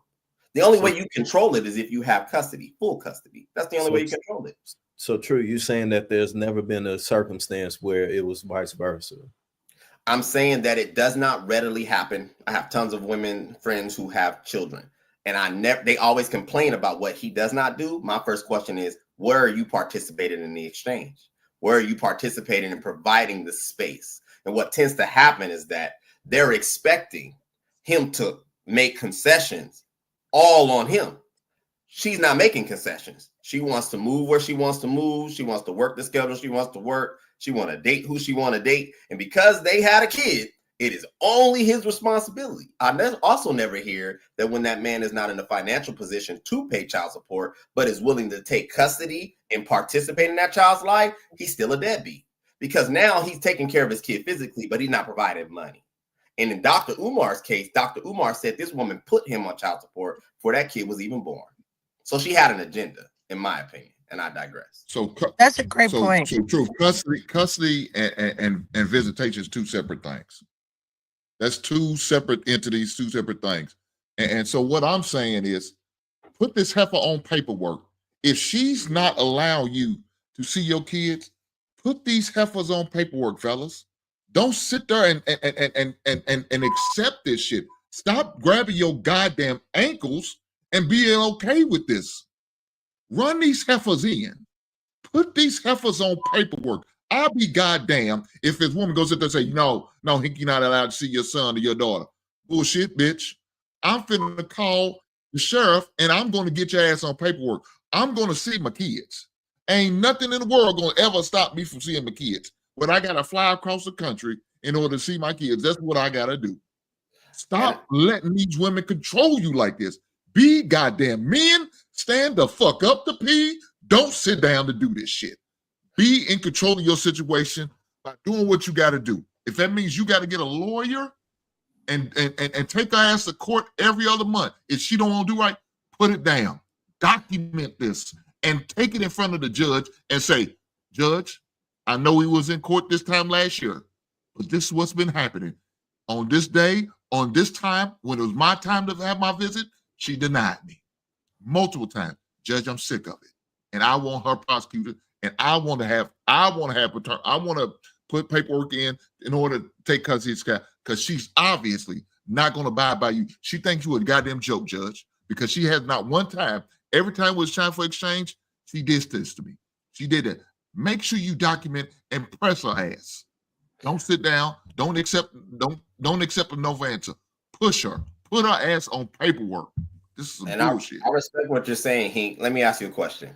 The only way you control it is if you have custody, full custody. That's the only way you control it. So true. You're saying that there's never been a circumstance where it was vice versa. I'm saying that it does not readily happen. I have tons of women friends who have children, and they always complain about what he does not do. My first question is, where are you participating in the exchange? Where are you participating in providing the space? And what tends to happen is that they're expecting him to make concessions all on him. She's not making concessions. She wants to move where she wants to move. She wants to work the schedule she wants to work. She want to date who she want to date. And because they had a kid, it is only his responsibility. I also never hear that when that man is not in a financial position to pay child support, but is willing to take custody and participate in that child's life, he's still a deadbeat. Because now he's taking care of his kid physically, but he's not providing money. And in Dr. Umar's case, Dr. Umar said this woman put him on child support before that kid was even born. So she had an agenda, in my opinion, and I digress. So that's a great point. So true. Custody and visitation is two separate things. That's two separate entities, two separate things. And so what I'm saying is, put this heifer on paperwork. If she's not allowing you to see your kids, put these heifers on paperwork, fellas. Don't sit there and accept this shit. Stop grabbing your goddamn ankles and being okay with this. Run these heifers in. Put these heifers on paperwork. I'll be goddamn if this woman goes in there and say, no, Hinky, not allowed to see your son or your daughter. Bullshit, bitch. I'm finna call the sheriff and I'm going to get your ass on paperwork. I'm going to see my kids. Ain't nothing in the world going to ever stop me from seeing my kids. But I got to fly across the country in order to see my kids. That's what I got to do. Stop letting these women control you like this. Be goddamn men. Stand the fuck up to pee. Don't sit down to do this shit. Be in control of your situation by doing what you got to do. If that means you got to get a lawyer and take her ass to court every other month, if she don't want to do right, put it down. Document this and take it in front of the judge and say, Judge, I know he was in court this time last year, but this is what's been happening. On this day, on this time, when it was my time to have my visit, she denied me multiple times. Judge, I'm sick of it. And I want her prosecuted and I want to put paperwork in order to take custody of this guy, because she's obviously not going to abide by you. She thinks you a goddamn joke, Judge, because she has not one time. Every time it was time for exchange, she did this to me. She did that. Make sure you document and press her ass. Don't sit down. Don't accept a no answer. Push her. Put her ass on paperwork. This is some bullshit. I respect what you're saying, Hink. Let me ask you a question.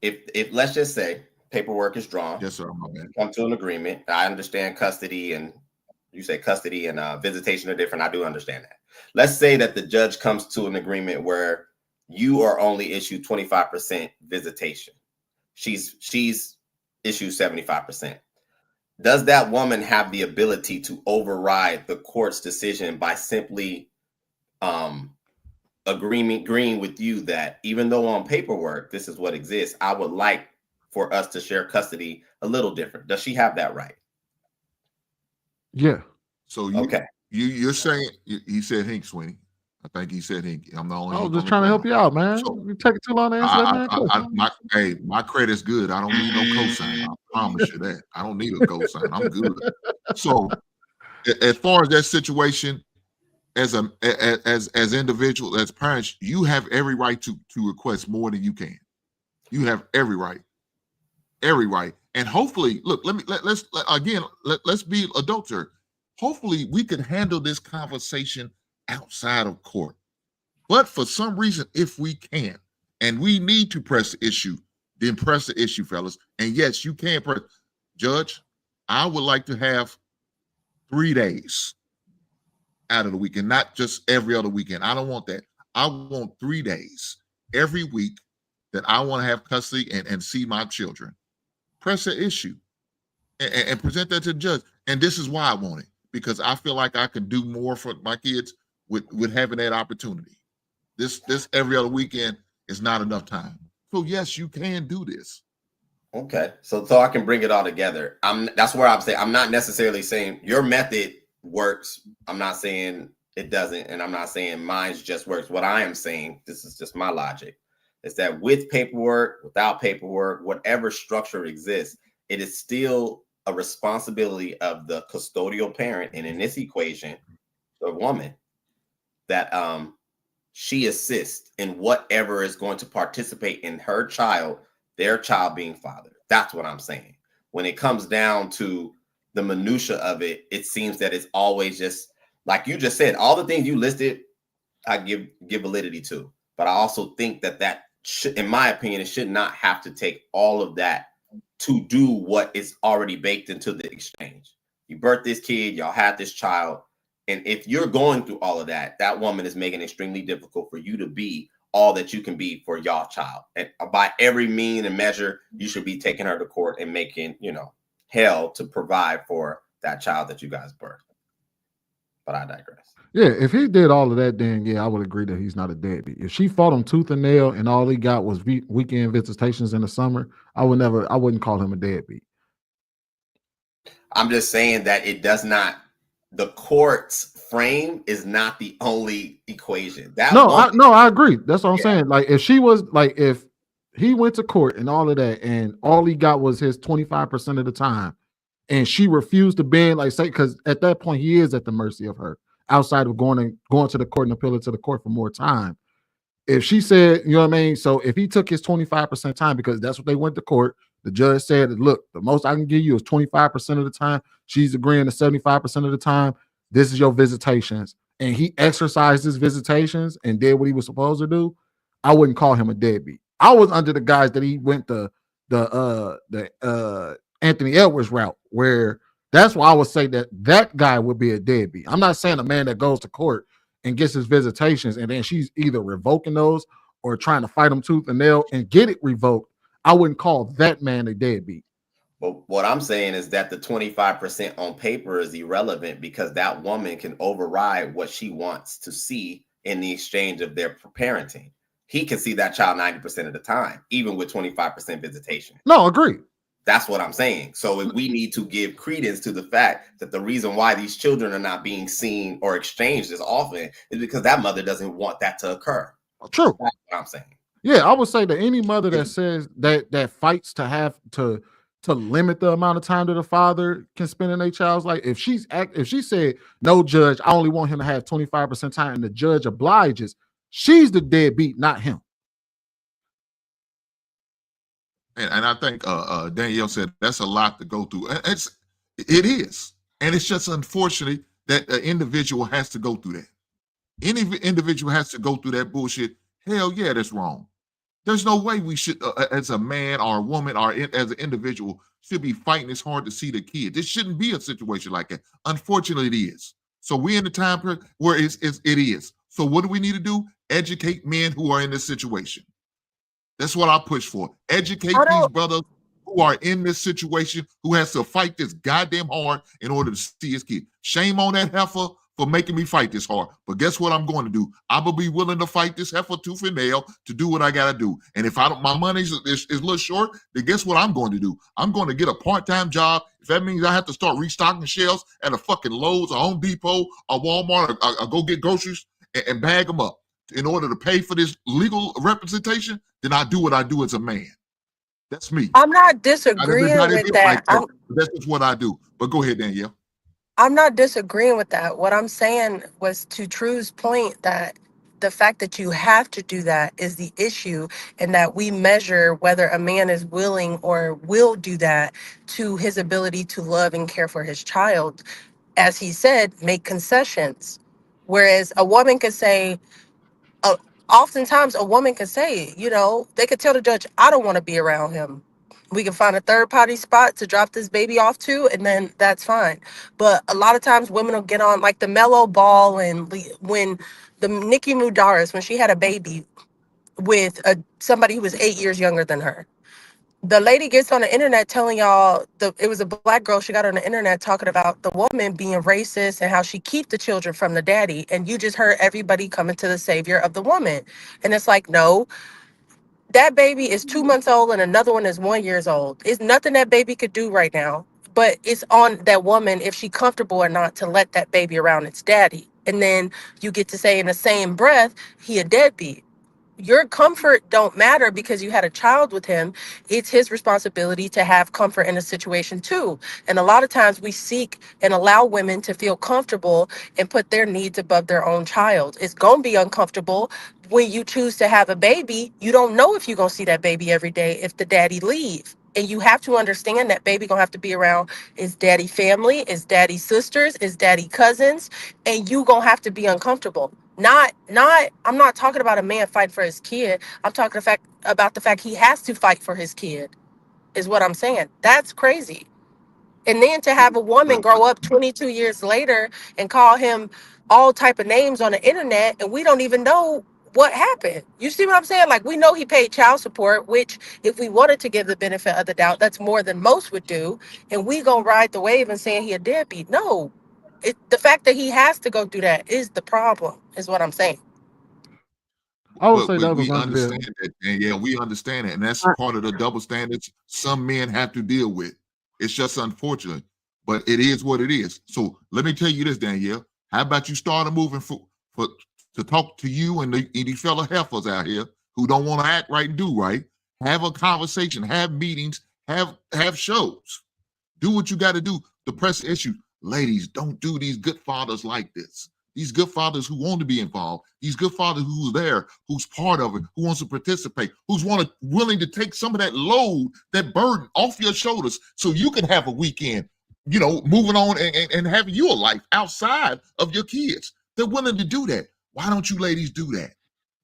If let's just say paperwork is drawn, yes, sir, my bad. Come to an agreement. I understand custody, and you say custody and visitation are different. I do understand that. Let's say that the judge comes to an agreement where you are only issued 25% visitation. She's issued 75%. Does that woman have the ability to override the court's decision by simply agreeing with you that even though on paperwork this is what exists, I would like for us to share custody a little different? Does she have that right? Yeah. So you're saying, he said Hink, Sweeney. I think he said Hink. I'm the only. I was just trying to help you out, man. So, you take it too long to answer that, man. My credit's good. I don't need no cosign. I promise you that. I don't need a cosign. I'm good. So, as far as that situation, as individual, as parents, you have every right to request more than you can. You have every right, and hopefully, look. Let's be adults here. Hopefully, we can handle this conversation outside of court. But for some reason, if we can, and we need to press the issue, then press the issue, fellas. And yes, you can press. Judge, I would like to have 3 days out of the weekend, not just every other weekend. I don't want that. I want 3 days every week that I want to have custody and see my children. Press the issue and present that to the judge. And this is why I want it, because I feel like I can do more for my kids with having that opportunity. This every other weekend is not enough time. So yes, you can do this. Okay, so I can bring it all together. That's where I'm saying I'm not necessarily saying your method works. I'm not saying it doesn't, and I'm not saying mine's just works. What I am saying, this is just my logic, is that with paperwork, without paperwork, whatever structure exists, it is still a responsibility of the custodial parent, and in this equation, the woman, that she assists in whatever is going to participate in her child, their child being fathered. That's what I'm saying. When it comes down to the minutia of it, it seems that it's always just like you just said. All the things you listed, I give validity to, but I also think that in my opinion, it should not have to take all of that to do what is already baked into the exchange. You birthed this kid, y'all had this child. And if you're going through all of that, that woman is making it extremely difficult for you to be all that you can be for y'all child. And by every mean and measure, you should be taking her to court and making, hell to provide for that child that you guys birthed. But I digress. Yeah, if he did all of that, then yeah, I would agree that he's not a deadbeat. If she fought him tooth and nail and all he got was weekend visitations in the summer, I wouldn't call him a deadbeat. I'm just saying that it does not. The court's frame is not the only equation. I agree. That's what I'm saying. Like if he went to court and all of that, and all he got was his 25% of the time, and she refused to bend, because at that point he is at the mercy of her, outside of going to the court and appealing to the court for more time. If she said, you know what I mean? So if he took his 25% time, because that's what they went to court, the judge said, look, the most I can give you is 25% of the time. She's agreeing to 75% of the time. This is your visitations. And he exercised his visitations and did what he was supposed to do. I wouldn't call him a deadbeat. I was under the guise that he went the Anthony Edwards route, where that's why I would say that guy would be a deadbeat. I'm not saying a man that goes to court and gets his visitations and then she's either revoking those or trying to fight him tooth and nail and get it revoked. I wouldn't call that man a deadbeat. But what I'm saying is that the 25% on paper is irrelevant, because that woman can override what she wants to see in the exchange of their parenting. He can see that child 90% of the time, even with 25% visitation. No, agree. That's what I'm saying. So if we need to give credence to the fact that the reason why these children are not being seen or exchanged as often is because that mother doesn't want that to occur. True. That's what I'm saying. Yeah, I would say that any mother that says that fights to have to limit the amount of time that a father can spend in a child's life, if she said, no, judge, I only want him to have 25% time, and the judge obliges, she's the deadbeat, not him. And I think Danielle said that's a lot to go through. It is. And it's just unfortunate that an individual has to go through that. Any individual has to go through that bullshit. Hell yeah, that's wrong. There's no way we should, as a man or a woman or as an individual, should be fighting as hard to see the kids. It shouldn't be a situation like that. Unfortunately, it is. So we're in the time period where it is. So what do we need to do? Educate men who are in this situation. That's what I push for. Educate these brothers who are in this situation, who has to fight this goddamn hard in order to see his kid. Shame on that heifer for making me fight this hard. But guess what I'm going to do? I will be willing to fight this heifer tooth and nail to do what I got to do. And if my money is a little short, then guess what I'm going to do? I'm going to get a part-time job. If that means I have to start restocking shelves at a fucking Lowe's or Home Depot or Walmart or go get groceries and bag them up in order to pay for this legal representation, then I do what I do as a man. That's me. I'm not disagreeing with that. That's just what I do. But go ahead, Danielle. I'm not disagreeing with that. What I'm saying was to True's point that the fact that you have to do that is the issue, and that we measure whether a man is willing or will do that to his ability to love and care for his child. As he said, make concessions. Whereas a woman could say, oftentimes a woman can say, they could tell the judge, I don't want to be around him. We can find a third party spot to drop this baby off to, and then that's fine. But a lot of times women will get on like the Mellow Ball, and when the Nicki Mudaris, when she had a baby with somebody who was 8 years younger than her. The lady gets on the internet telling y'all it was a black girl. She got on the internet talking about the woman being racist and how she keep the children from the daddy. And you just heard everybody coming to the savior of the woman. And it's like, no, that baby is 2 months old and another one is 1 year old. It's nothing that baby could do right now, but it's on that woman if she's comfortable or not to let that baby around its daddy. And then you get to say in the same breath, he a deadbeat. Your comfort don't matter because you had a child with him. It's his responsibility to have comfort in a situation too. And a lot of times we seek and allow women to feel comfortable and put their needs above their own child. It's going to be uncomfortable when you choose to have a baby. You don't know if you're going to see that baby every day if the daddy leave. And you have to understand that baby gonna have to be around his daddy family, his daddy sisters, his daddy cousins, and you gonna have to be uncomfortable. I'm not talking about a man fighting for his kid. I'm talking about the fact he has to fight for his kid, is what I'm saying. That's crazy. And then to have a woman grow up 22 years later and call him all type of names on the internet, and we don't even know what happened. You see what I'm saying? Like, we know he paid child support, which if we wanted to give the benefit of the doubt, that's more than most would do. And we gonna ride the wave and saying he a deadbeat. No, the fact that he has to go through that is the problem, is what I'm saying. I would say that we understand that, and yeah, we understand it, and that's part of the double standards some men have to deal with. It's just unfortunate, but it is what it is. So let me tell you this, Danielle. How about you start a movement to talk to you and these fellow heifers out here who don't want to act right and do right? Have a conversation, have meetings, have shows. Do what you got to do to press the issue. Ladies, don't do these good fathers like this. These good fathers who want to be involved, these good fathers who's there, who's part of it, who wants to participate, who's willing to take some of that load, that burden off your shoulders so you can have a weekend, moving on and having your life outside of your kids. They're willing to do that. Why don't you ladies do that?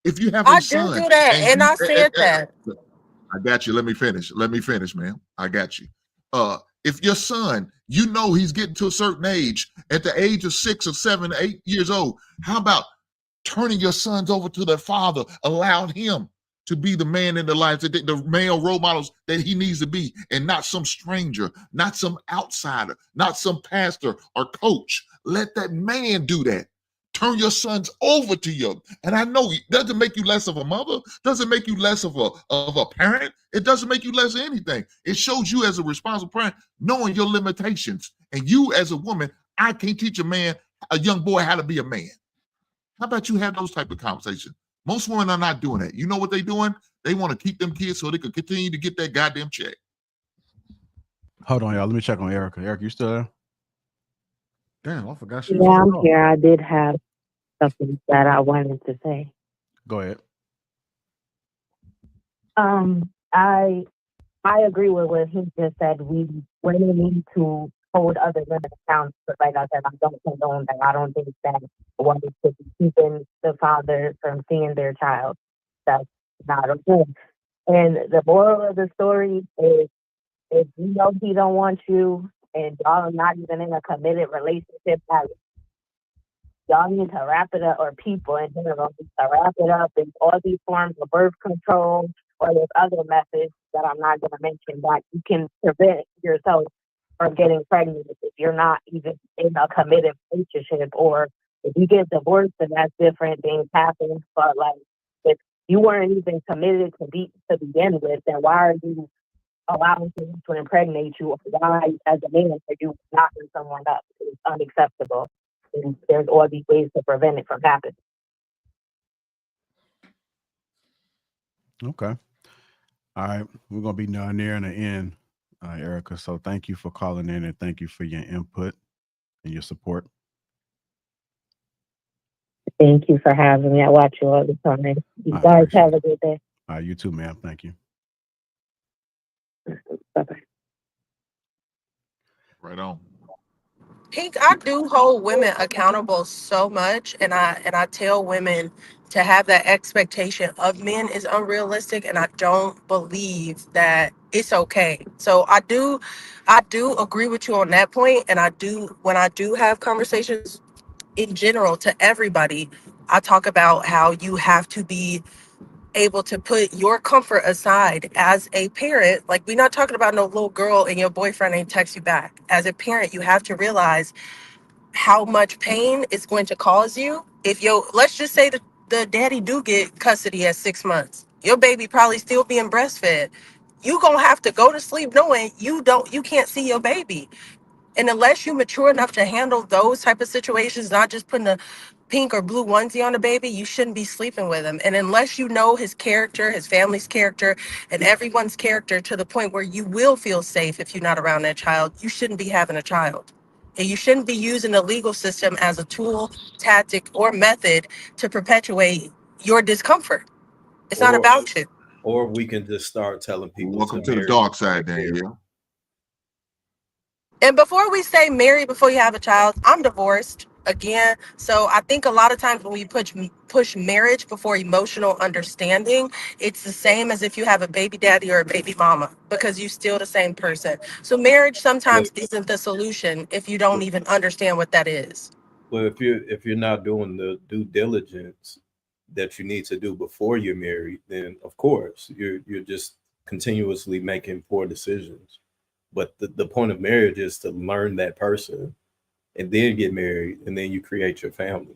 If you have a son. I do that, and I said that. I got you. Let me finish, man. I got you. If your son, he's getting to a certain age, at the age of 6 or 7, 8 years old, how about turning your sons over to their father, allowing him to be the man in their lives, the male role models that he needs to be, and not some stranger, not some outsider, not some pastor or coach. Let that man do that. Turn your sons over to you. And I know it doesn't make you less of a mother, doesn't make you less of a parent. It doesn't make you less of anything. It shows you as a responsible parent, knowing your limitations. And you as a woman, I can't teach a young boy how to be a man. How about you have those type of conversations? Most women are not doing that. You know what they're doing? They want to keep them kids so they can continue to get that goddamn check. Hold on, y'all. Let me check on Erica. Erica, you still there? Damn, I forgot she was Yeah, on the I'm call. here. I did have something that I wanted to say. Go ahead. I agree with what he just said. Women need to hold other women accountable. But like I said, I don't condone that. I don't think that one should be keeping the father from seeing their child. That's not okay. And the moral of the story is, if you know he don't want you and y'all are not even in a committed relationship, y'all need to wrap it up, or people in general need to wrap it up. There's all these forms of birth control, or there's other methods that I'm not going to mention that you can prevent yourself from getting pregnant if you're not even in a committed relationship. Or if you get divorced, then that's different. Things happen. But like, if you weren't even committed to begin with, then why are you allowing someone to impregnate you? Or why, as a man, are you knocking someone up? It's unacceptable. And there's all these ways to prevent it from happening. Okay. All right. We're going to be down near in the end, Erica. So thank you for calling in and thank you for your input and your support. Thank you for having me. I watch you all the time. You guys have a good day. You too, ma'am. Thank you. Bye-bye. Right on. Pink, I do hold women accountable so much, and I tell women to have that expectation of men is unrealistic, and I don't believe that it's okay. So I do agree with you on that point, and when I do have conversations in general to everybody, I talk about how you have to be able to put your comfort aside as a parent. Like, we're not talking about no little girl and your boyfriend ain't text you back. As a parent, you have to realize how much pain it's going to cause you if let's just say the daddy do get custody at 6 months. Your baby probably still being breastfed. You gonna have to go to sleep knowing you can't see your baby. And unless you're mature enough to handle those type of situations, not just putting a pink or blue onesie on a baby, you shouldn't be sleeping with him. And unless you know his character, his family's character, and everyone's character to the point where you will feel safe if you're not around that child, you shouldn't be having a child. And you shouldn't be using the legal system as a tool, tactic, or method to perpetuate your discomfort. It's not about you. Or we can just start telling people Welcome to the marry dark side, Danielle. And before we say marry before you have a child, I'm divorced again. So I think a lot of times when we push marriage before emotional understanding, it's the same as if you have a baby daddy or a baby mama, because you're still the same person. So marriage sometimes isn't the solution if you don't even understand what that is. Well, if you're not doing the due diligence that you need to do before you're married, then of course you're just continuously making poor decisions. But the point of marriage is to learn that person and then get married, and then you create your family.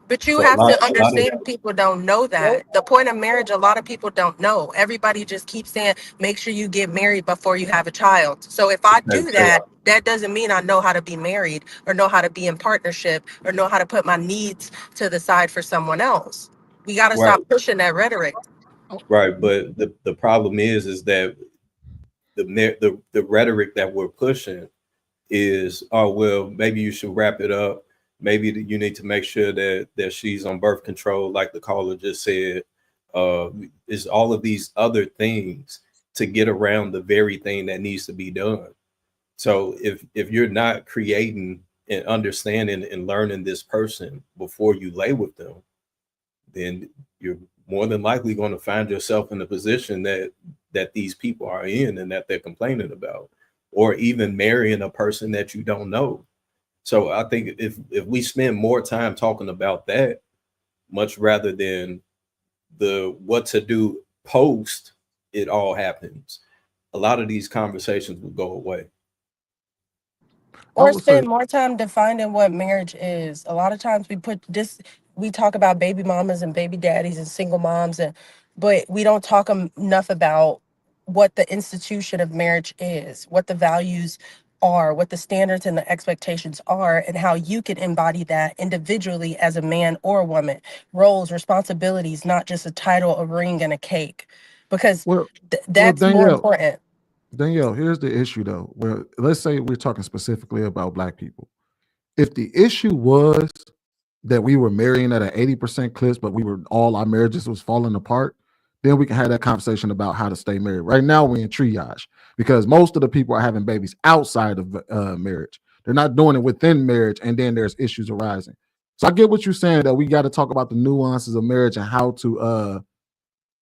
But you So have to a lot of understand people don't know that. The point of marriage, a lot of people don't know. Everybody just keeps saying, make sure you get married before you have a child. So if I do that, that doesn't mean I know how to be married or know how to be in partnership or know how to put my needs to the side for someone else. We got to Right. stop pushing that rhetoric. Right, but the problem is that the rhetoric that we're pushing is, oh well, maybe you should wrap it up. Maybe you need to make sure that she's on birth control, like the caller just said. Is all of these other things to get around the very thing that needs to be done. So if you're not creating and understanding and learning this person before you lay with them, then you're more than likely going to find yourself in the position that these people are in and that they're complaining about, or even marrying a person that you don't know. So I think if we spend more time talking about that, much rather than the what to do post it all happens, a lot of these conversations will go away. Or spend more time defining what marriage is. A lot of times we talk about baby mamas and baby daddies and single moms, but we don't talk enough about what the institution of marriage is, what the values are, what the standards and the expectations are, and how you can embody that individually as a man or a woman. Roles, responsibilities, not just a title, a ring, and a cake. Because that's more important. Danielle, here's the issue though. Where let's say we're talking specifically about Black people. If the issue was that we were marrying at an 80% clip, but all our marriages was falling apart, then we can have that conversation about how to stay married. Right now, we're in triage because most of the people are having babies outside of marriage. They're not doing it within marriage, and then there's issues arising. So I get what you're saying, that we got to talk about the nuances of marriage and how to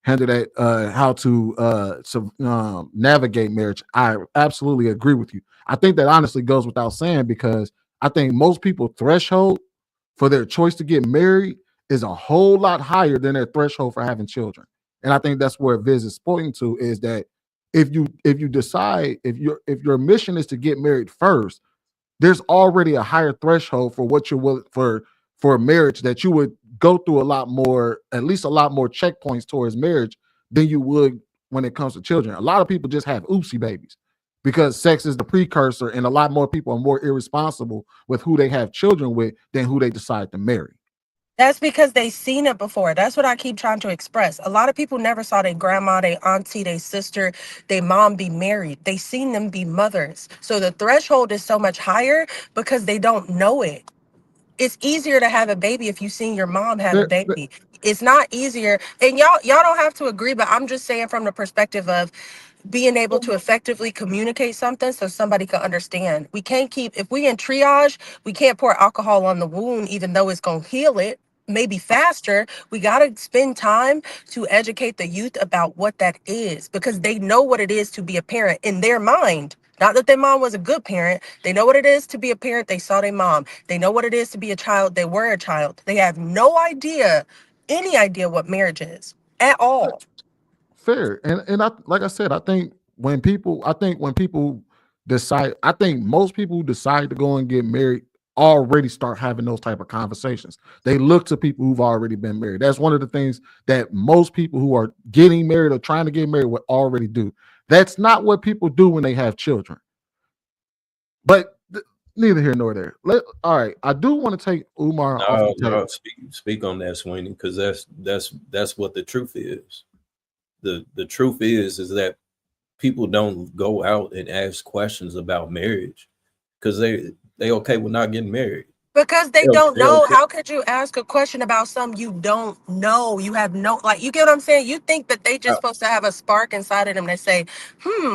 handle that, how to navigate marriage. I absolutely agree with you. I think that honestly goes without saying, because I think most people's threshold for their choice to get married is a whole lot higher than their threshold for having children. And I think that's where Viz is pointing to, is that if you decide, if your mission is to get married first, there's already a higher threshold for what you're willing for marriage, that you would go through a lot more, at least a lot more checkpoints towards marriage than you would when it comes to children. A lot of people just have oopsie babies because sex is the precursor, and a lot more people are more irresponsible with who they have children with than who they decide to marry. That's because they've seen it before. That's what I keep trying to express. A lot of people never saw their grandma, their auntie, their sister, their mom be married. They seen them be mothers. So the threshold is so much higher because they don't know it. It's easier to have a baby if you've seen your mom have a baby. It's not easier. And y'all don't have to agree, but I'm just saying from the perspective of being able to effectively communicate something so somebody can understand. We can't keep, if we in triage, we can't pour alcohol on the wound, even though it's going to heal it maybe faster. We got to spend time to educate the youth about what that is, because they know what it is to be a parent in their mind. Not that their mom was a good parent. They know what it is to be a parent. They saw their mom. They know what it is to be a child. They were a child. They have no idea, any idea what marriage is at all. Fair. And I, like I said, I think when people decide, I think most people who decide to go and get married already start having those type of conversations. They look to people who've already been married. That's one of the things that most people who are getting married or trying to get married would already do. That's not what people do when they have children. But neither here nor there. All right, I do want to take Umar off the table. Speak on that, Sweeney, because that's what the truth is. The truth is that people don't go out and ask questions about marriage because they okay with not getting married. Because they don't know. How could you ask a question about something you don't know? You have no, like, you get what I'm saying? You think that they just supposed to have a spark inside of them that say,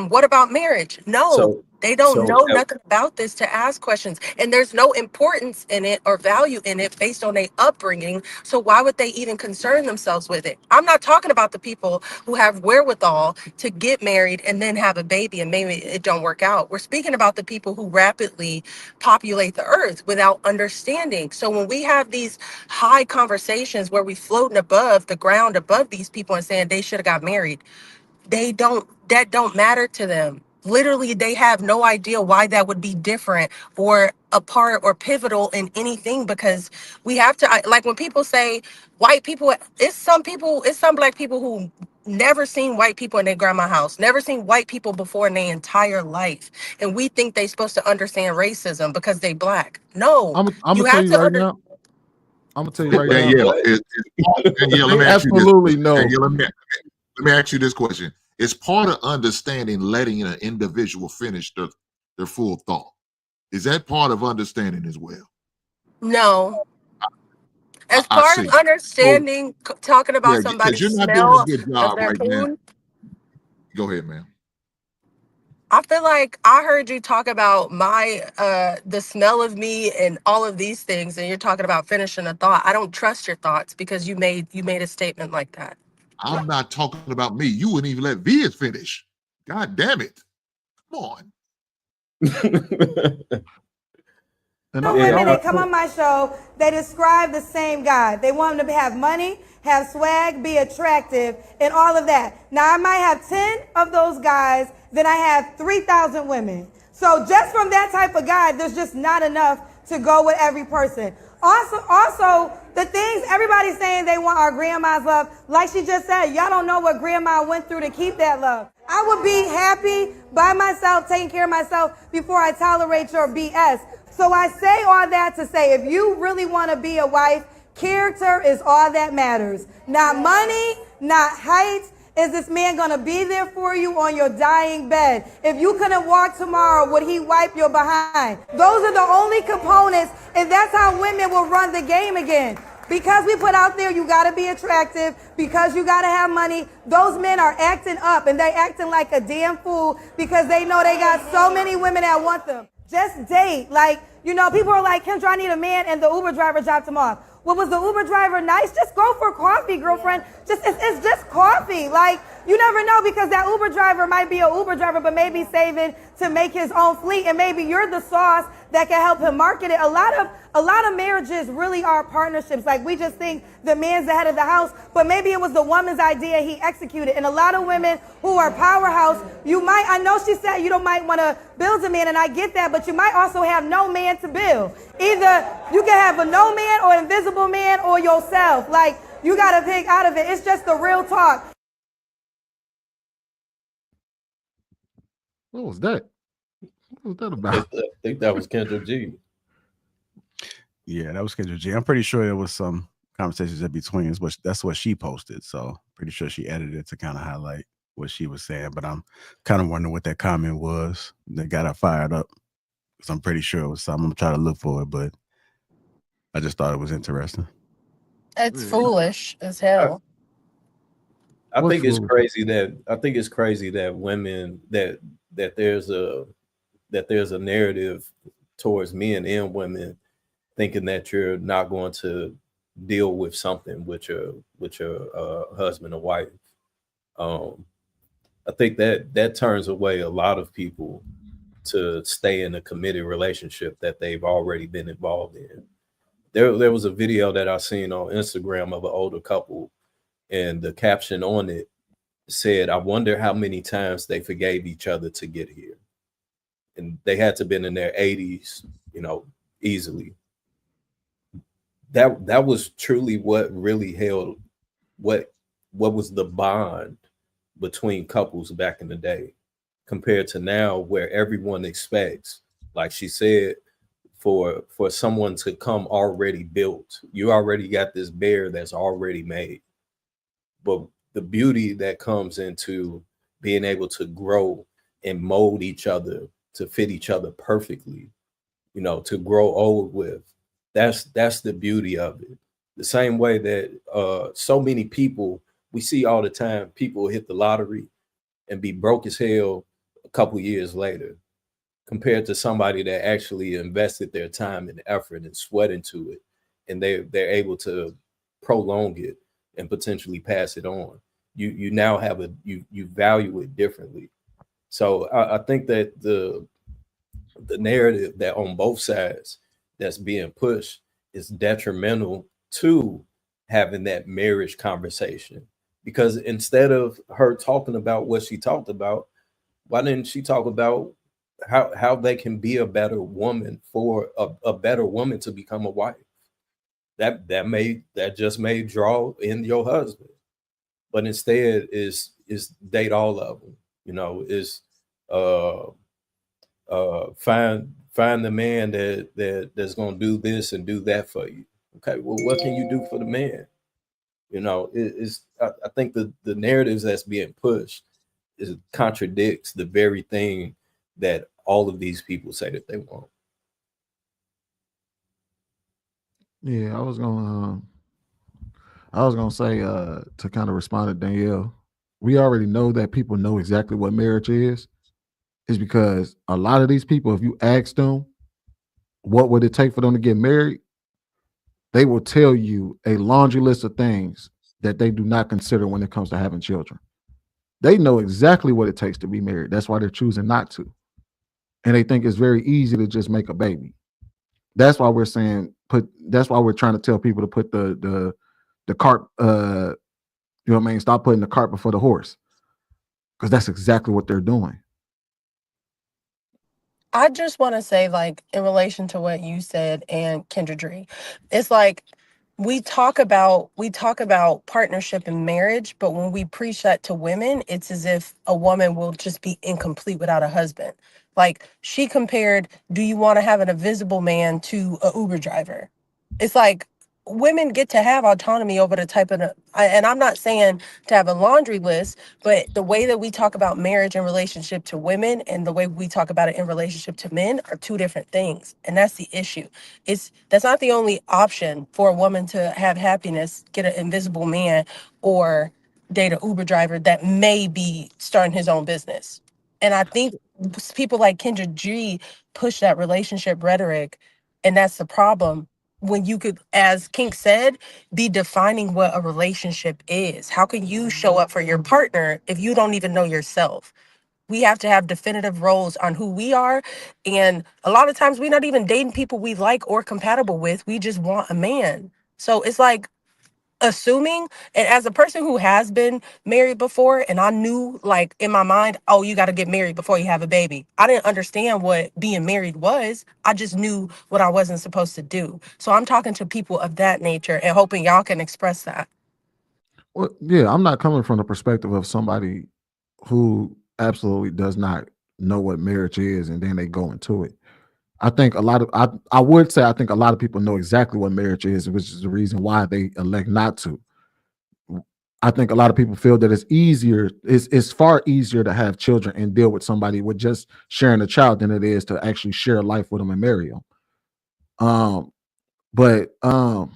what about marriage? No, they don't know nothing about this to ask questions. And there's no importance in it or value in it based on their upbringing. So why would they even concern themselves with it? I'm not talking about the people who have wherewithal to get married and then have a baby and maybe it don't work out. We're speaking about the people who rapidly populate the earth without understanding. So when we have these high conversations where we floating above the ground, above these people and saying they should have got married, that don't matter to them. Literally, they have no idea why that would be different or a part or pivotal in anything, because we have to, like when people say white people, it's some Black people who never seen white people in their grandma's house, never seen white people before in their entire life. And we think they supposed to understand racism because they Black. No, I'm gonna tell you right now. I'm gonna tell you right now. Danielle, let me ask you this. Absolutely no. Danielle, let me ask you this question. It's part of understanding letting an individual finish their full thought. Is that part of understanding as well? No. As part of understanding, talking about somebody's you're not smell doing a good of job their right food. now. Go ahead, man. I feel like I heard you talk about the smell of me and all of these things, and you're talking about finishing a thought. I don't trust your thoughts because you made a statement like that. I'm not talking about me. You wouldn't even let Viz finish. God damn it. Come on. Women that come on my show, they describe the same guy. They want him to have money, have swag, be attractive, and all of that. Now, I might have 10 of those guys, then I have 3,000 women. So just from that type of guy, there's just not enough to go with every person. Also, the things everybody's saying they want our grandma's love, like she just said, y'all don't know what grandma went through to keep that love. I would be happy by myself, taking care of myself before I tolerate your BS. So I say all that to say, if you really want to be a wife, character is all that matters. Not money, not height. Is this man going to be there for you on your dying bed? If you couldn't walk tomorrow, would he wipe your behind? Those are the only components, and that's how women will run the game again. Because we put out there, you got to be attractive, because you got to have money, those men are acting up, and they acting like a damn fool because they know they got so many women that want them. Just date. Like, you know, people are like, Kendra, I need a man, and the Uber driver dropped him off. Well, was the Uber driver nice? Just go for coffee, girlfriend. It's just coffee. Like, you never know, because that Uber driver might be an Uber driver, but maybe saving to make his own fleet, and maybe you're the sauce that can help him market it. A lot of marriages really are partnerships. Like, we just think the man's the head of the house, but maybe it was the woman's idea, he executed. And a lot of women who are powerhouse, I know she said you don't might want to build a man, and I get that, but you might also have no man to build. Either you can have a no man or invisible man or yourself. Like, you got to pick out of it. It's just the real talk. What was that? What was that about? I think that was Kendra G. Yeah, that was Kendra G. I'm pretty sure there was some conversations in between, but that's what she posted. So pretty sure she edited it to kind of highlight what she was saying. But I'm kind of wondering what that comment was that got her fired up, because I'm pretty sure it was something. I'm gonna try to look for it, but I just thought it was interesting. It's foolish as hell. I think it's crazy that women that there's a narrative towards men and women thinking that you're not going to deal with something with your husband or wife. I think that turns away a lot of people to stay in a committed relationship that they've already been involved in. There was a video that I seen on Instagram of an older couple, and the caption on it said, "I wonder how many times they forgave each other to get here." And they had to been in their 80s, easily. That was truly what really held what was the bond between couples back in the day, compared to now, where everyone expects, like she said, for someone to come already built. You already got this bear that's already made. But the beauty that comes into being able to grow and mold each other to fit each other perfectly, to grow old with, that's the beauty of it. The same way that so many people, we see all the time, people hit the lottery and be broke as hell a couple years later, compared to somebody that actually invested their time and effort and sweat into it, and they're able to prolong it and potentially pass it on. You now have you value it differently. So I think that the narrative that on both sides that's being pushed is detrimental to having that marriage conversation, because instead of her talking about what she talked about, why didn't she talk about how they can be a better woman for a better woman to become a wife? That just may draw in your husband, but instead is date all of them. Is find the man that's gonna do this and do that for you. Okay, well, what can you do for the man? I think the narratives that's being pushed contradicts the very thing that all of these people say that they want. Yeah, I was gonna say to kind of respond to Danielle, we already know that people know exactly what marriage is because a lot of these people, if you ask them what would it take for them to get married, they will tell you a laundry list of things that they do not consider when it comes to having children. They know exactly what it takes to be married. That's why they're choosing not to. And they think it's very easy to just make a baby. That's why we're saying that's why we're trying to tell people to put the cart, stop putting the cart before the horse. Because that's exactly what they're doing. I just want to say, like, in relation to what you said and Kendra G, it's like we talk about partnership and marriage, but when we preach that to women, it's as if a woman will just be incomplete without a husband. Like she compared, do you want to have an invisible man to a Uber driver? It's like women get to have autonomy over the type of and I'm not saying to have a laundry list, but the way that we talk about marriage in relationship to women and the way we talk about it in relationship to men are two different things. And that's the issue. That's not the only option for a woman to have happiness, get an invisible man or date an Uber driver that may be starting his own business. And I think people like Kendra G push that relationship rhetoric, and that's the problem. When you could, as Kink said, be defining what a relationship is. How can you show up for your partner if you don't even know yourself? We have to have definitive roles on who we are. And a lot of times we're not even dating people we like or compatible with. We just want a man. So it's like assuming, and as a person who has been married before, and I knew like in my mind, oh, you got to get married before you have a baby. I didn't understand what being married was. I just knew what I wasn't supposed to do. So I'm talking to people of that nature and hoping y'all can express that. Well, yeah, I'm not coming from the perspective of somebody who absolutely does not know what marriage is and then they go into it. I think a lot of I would say I think a lot of people know exactly what marriage is, which is the reason why they elect not to. I think a lot of people feel that it's far easier to have children and deal with somebody with just sharing a child than it is to actually share life with them and marry them. But to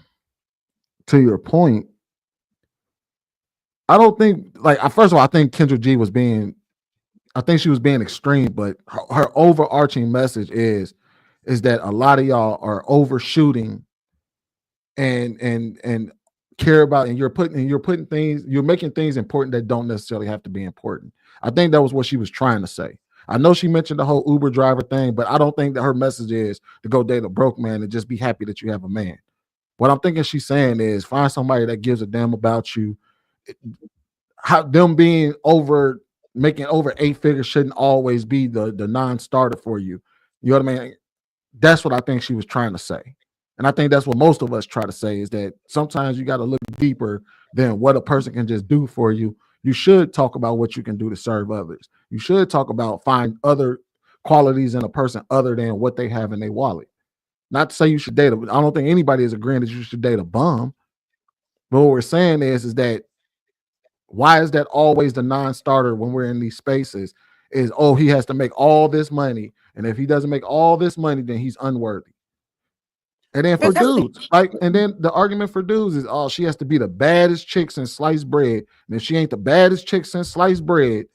your point, I don't think like first of all, I think Kendra G was being I think she was being extreme, but her overarching message is that a lot of y'all are overshooting and care about, and you're making things important that don't necessarily have to be important. I think that was what she was trying to say. I know she mentioned the whole Uber driver thing, but I don't think that her message is to go date a broke man and just be happy that you have a man. What I'm thinking she's saying is find somebody that gives a damn about you. How them being making over 8 figures shouldn't always be the non-starter for you. You know what I mean? That's what I think she was trying to say. And I think that's what most of us try to say is that sometimes you got to look deeper than what a person can just do for you. You should talk about what you can do to serve others. You should talk about find other qualities in a person other than what they have in their wallet. Not to say you should date I don't think anybody is agreeing that you should date a bum. But what we're saying is that why is that always the non-starter when we're in these spaces? Is he has to make all this money, and if he doesn't make all this money, then he's unworthy. And then for dudes, and then the argument for dudes is, she has to be the baddest chick since sliced bread. And if she ain't the baddest chick since sliced bread,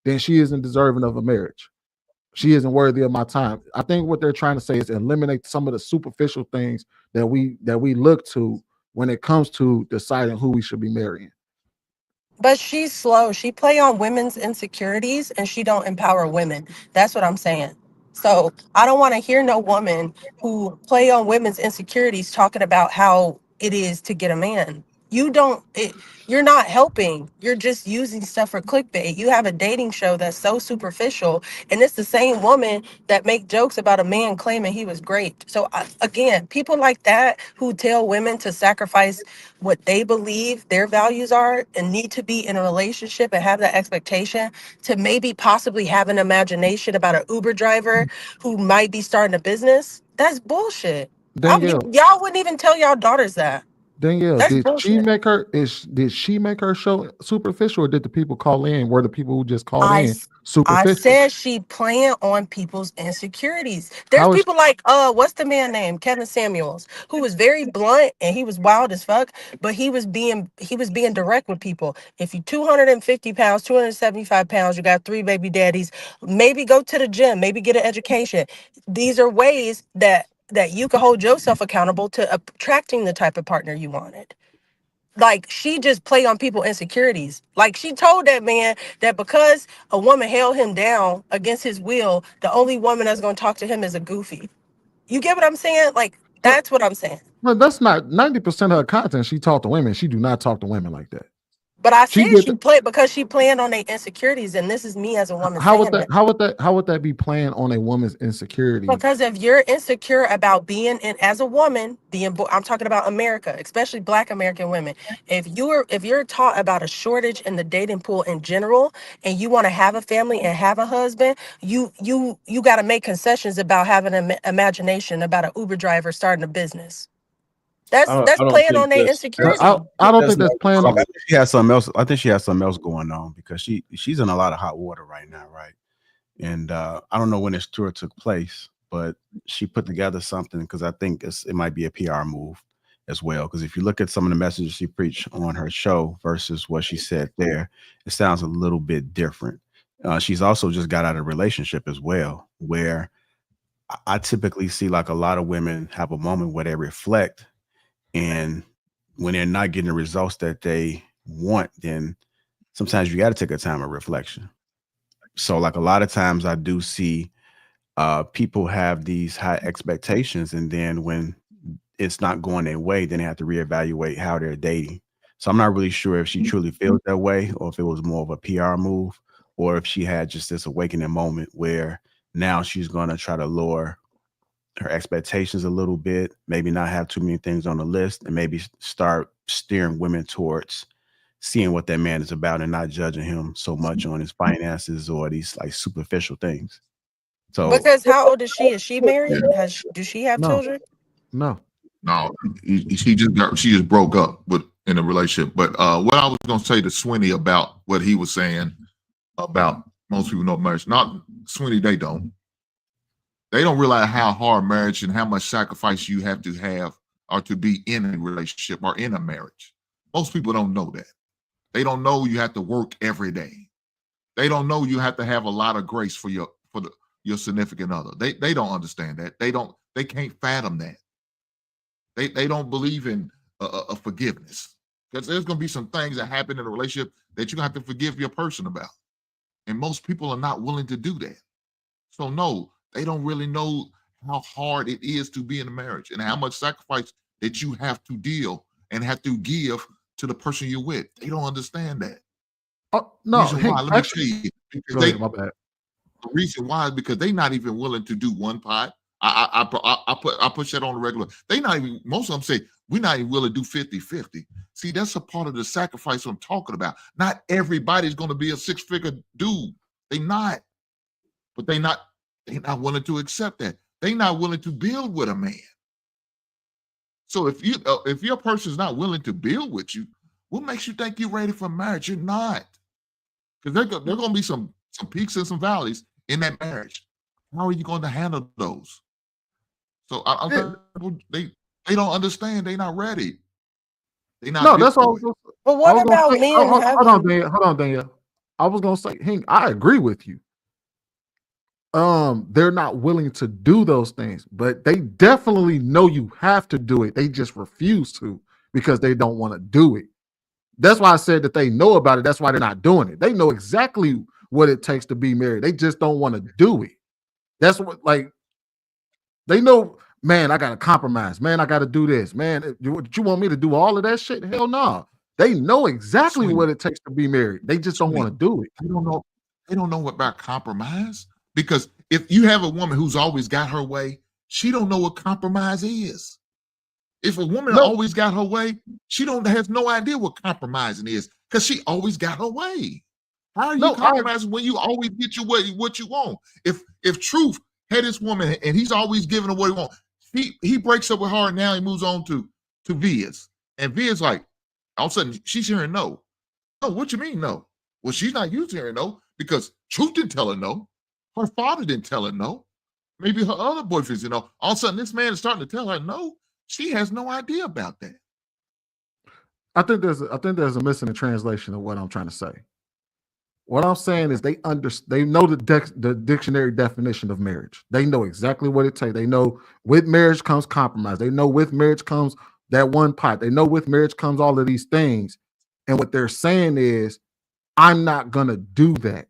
then she isn't deserving of a marriage. She isn't worthy of my time. I think what they're trying to say is eliminate some of the superficial things that we look to when it comes to deciding who we should be marrying. But she's slow. She play on women's insecurities and she don't empower women. That's what I'm saying. So I don't want to hear no woman who play on women's insecurities talking about how it is to get a man. You're not helping. You're just using stuff for clickbait. You have a dating show that's so superficial, and it's the same woman that make jokes about a man claiming he was great. So again, people like that who tell women to sacrifice what they believe their values are and need to be in a relationship and have that expectation to maybe possibly have an imagination about an Uber driver who might be starting a business. That's bullshit. Y'all wouldn't even tell y'all daughters that. Danielle, That's did she bullshit. make her show superficial, or did the people call in? Were the people who just called in I superficial? said she playing on people's insecurities. There's How is people like what's the man name? Kevin Samuels, who was very blunt and he was wild as fuck, but he was being direct with people. If you 250 pounds, 275 pounds, you got 3 baby daddies, maybe go to the gym, maybe get an education. These are ways that you can hold yourself accountable to attracting the type of partner you wanted. Like she just play on people insecurities. Like she told that man that because a woman held him down against his will, the only woman that's going to talk to him is a goofy. You get what I'm saying? Like that's what I'm saying. Well, that's not 90% of her content. She talked to women. She do not talk to women like that. But I She said did she played because she playing on their insecurities, and this is me as a woman how would saying that that. how would that be playing on a woman's insecurities? Because if you're insecure about being in as a woman, I'm talking about America, especially Black American women. If you're taught about a shortage in the dating pool in general, and you want to have a family and have a husband, you got to make concessions about having an imagination about an Uber driver starting a business. I That's don't playing think on their that's insecurity. I don't that's think that's not playing I on. think she has something else. I think she has something else going on because she's in a lot of hot water right now, right? And I don't know when this tour took place, but she put together something because I think it might be a PR move as well. Because if you look at some of the messages she preached on her show versus what she said there, it sounds a little bit different. She's also just got out of a relationship as well, where I typically see like a lot of women have a moment where they reflect, and when they're not getting the results that they want, then sometimes you got to take a time of reflection. So like a lot of times I do see people have these high expectations, and then when it's not going their way, then they have to reevaluate how they're dating. So I'm not really sure if she truly feels that way, or if it was more of a PR move, or if she had just this awakening moment where now she's going to try to lower her expectations a little bit, maybe not have too many things on the list, and maybe start steering women towards seeing what that man is about and not judging him so much on his finances or these like superficial things. So Because how old is she? Is she Yeah. married? Does she have No, children? no. No, she just broke up with in a relationship. But what I was gonna say to Swinny about what he was saying about most people know marriage. Not Swinny, they don't. They don't realize how hard marriage and how much sacrifice you have to have or to be in a relationship or in a marriage. Most people don't know that. They don't know you have to work every day. They don't know you have to have a lot of grace for your significant other. They don't understand that. They can't fathom that. They don't believe in forgiveness, because there's going to be some things that happen in a relationship that you have to forgive your person about, and most people are not willing to do that. So no, they don't really know how hard it is to be in a marriage and how much sacrifice that you have to deal and have to give to the person you're with. They don't understand that. No, Reason Hank, why, let me actually, tell you, because go ahead, my bad. the reason why is because they're not even willing to do one pot. I push that on the regular. They not even, most of them say we're not even willing to do 50-50. See, that's a part of the sacrifice I'm talking about. Not everybody's going to be a six-figure dude. They not, but they're not willing to accept that. They're not willing to build with a man. So if your person's not willing to build with you, what makes you think you're ready for marriage? You're not, because there are going to be some peaks and some valleys in that marriage. How are you going to handle those? So I'm telling you, they don't understand. They're not ready. They're not No, built that's all. for it. But I what was gonna about say. men Hold on, having? Daniel. Hold on, Daniel. I was gonna say, Hank, I agree with you. They're not willing to do those things, but they definitely know you have to do it. They just refuse to because they don't want to do it. That's why I said that they know about it. That's why they're not doing it. They know exactly what it takes to be married. They just don't want to do it. That's what, like, they know, man, I gotta compromise. Man, I gotta do this. Man, you want me to do all of that shit? Hell no. They know exactly Sweet, what it takes to be married. They just don't want sweet. to do it. They don't know. They don't know about compromise, because if you have a woman who's always got her way, she don't know what compromise is. If a woman No, always got her way, she has no idea what compromising is, because she always got her way. How are you no, compromising when you always get your way, what you want? If Truth had this woman and he's always giving her what he wants, he breaks up with her and now he moves on to Via's. And Via's like, all of a sudden she's hearing no. Oh, what you mean no? Well, she's not used to hearing no because Truth didn't tell her no. Her father didn't tell her no. Maybe her other boyfriends, all of a sudden this man is starting to tell her no. She has no idea about that. I think there's a missing translation of what I'm trying to say. What I'm saying is they know the dictionary definition of marriage. They know exactly what it takes. They know with marriage comes compromise. They know with marriage comes that one pot. They know with marriage comes all of these things. And what they're saying is, I'm not gonna do that.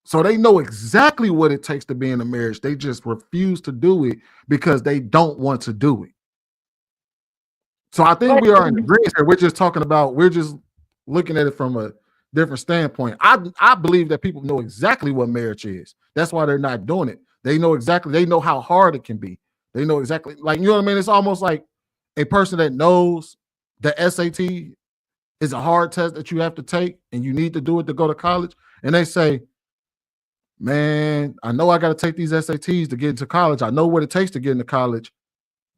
So they know exactly what it takes to be in a marriage. They just refuse to do it because they don't want to do it. So I think we are in agreement here. We're just talking about, we're just looking at it from a different standpoint. I believe that people know exactly what marriage is. That's why they're not doing it. They know exactly. They know how hard it can be. They know exactly, like, you know what I mean? It's almost like a person that knows the SAT is a hard test that you have to take and you need to do it to go to college. And they say, man, I know I got to take these SATs to get into college. I know what it takes to get into college,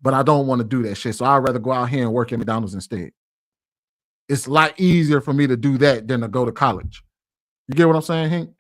but I don't want to do that shit. So I'd rather go out here and work at McDonald's instead. It's a lot easier for me to do that than to go to college. You get what I'm saying, Hank?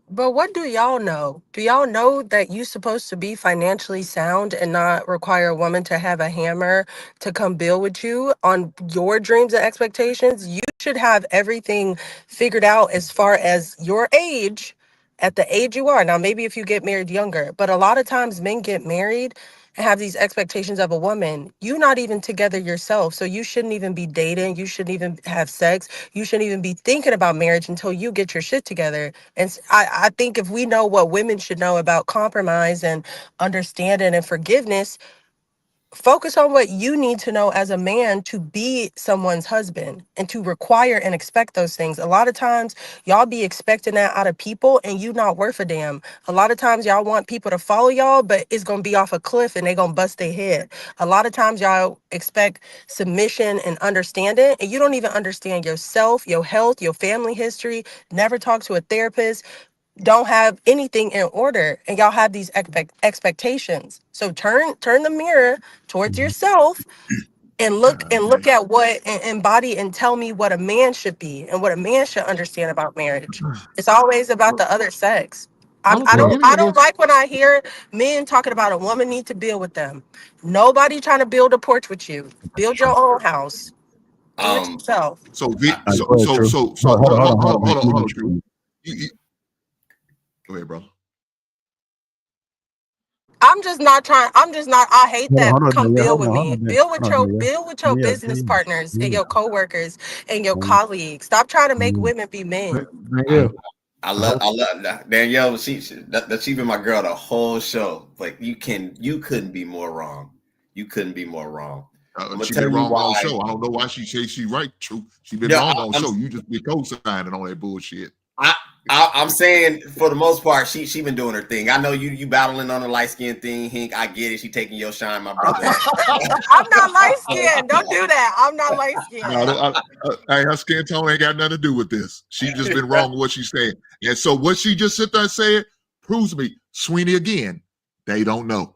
But what do y'all know? Do y'all know that you're supposed to be financially sound and not require a woman to have a hammer to come build with you on your dreams and expectations? You should have everything figured out as far as your age, at the age you are. Now, maybe if you get married younger, but a lot of times men get married and have these expectations of a woman. You're not even together yourself, so you shouldn't even be dating. You shouldn't even have sex. You shouldn't even be thinking about marriage until you get your shit together. And I think if we know what women should know about compromise and understanding and forgiveness, focus on what you need to know as a man to be someone's husband and to require and expect those things. A lot of times y'all be expecting that out of people and you not worth a damn. A lot of times y'all want people to follow y'all, but it's going to be off a cliff and they going to bust their head. A lot of times y'all expect submission and understanding, and you don't even understand yourself, your health, your family history, never talk to a therapist, don't have anything in order, and y'all have these expectations. So turn the mirror towards yourself and look at what, and embody and tell me what a man should be and what a man should understand about marriage. It's always about the other sex. Only I thing don't any of us, like when I hear men talking about a woman need to build with them. Nobody trying to build a porch with you. Build your own house. Do it yourself. So Go ahead, True. hold on, Drew. True. Go ahead, bro. I hate that come build with me. Build with your Yeah, business partners and your coworkers and your yeah. colleagues. Stop trying to make women be men. yeah. I love Danielle. She's been my girl the whole show. Like you couldn't be more wrong. You couldn't be more wrong. She been wrong on show. I don't know why she says she right. True. She been wrong on show. You just be co-signing on that bullshit. I'm saying for the most part, she been doing her thing. I know you battling on the light skin thing, Hink. I get it. She taking your shine, my brother. I'm not light skinned. Don't do that. I'm not light skinned. No, her skin tone ain't got nothing to do with this. She just been wrong with what she's saying. And so what she just sit there and said proves me, Sweeney again, they don't know.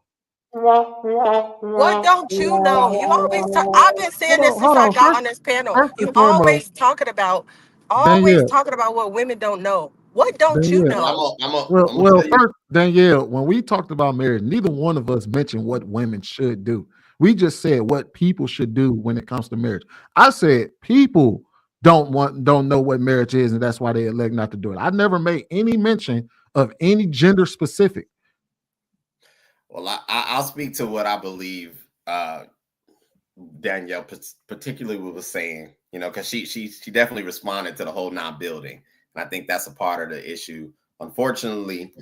What don't you know? You always I've been saying this since I got on this panel. You always talking about what women don't know. What don't you know? Well, first, Danielle, when we talked about marriage, neither one of us mentioned what women should do. We just said what people should do when it comes to marriage. I said people don't know what marriage is, and that's why they elect not to do it. I never made any mention of any gender specific. Well, I'll speak to what I believe Danielle particularly was saying, because she definitely responded to the whole not building. And I think that's a part of the issue. Unfortunately,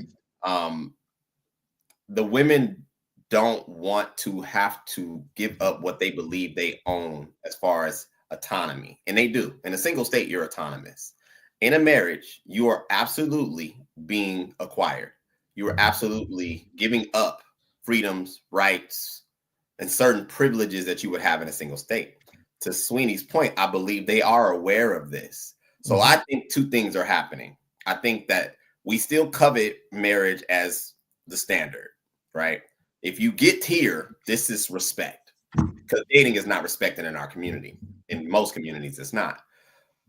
the women don't want to have to give up what they believe they own as far as autonomy. And they do. In a single state, you're autonomous. In a marriage, you are absolutely being acquired. You are absolutely giving up freedoms, rights, and certain privileges that you would have in a single state. To Sweeney's point, I believe they are aware of this. So I think two things are happening. I think that we still covet marriage as the standard, right? If you get here, this is respect, because dating is not respected in our community. In most communities, it's not.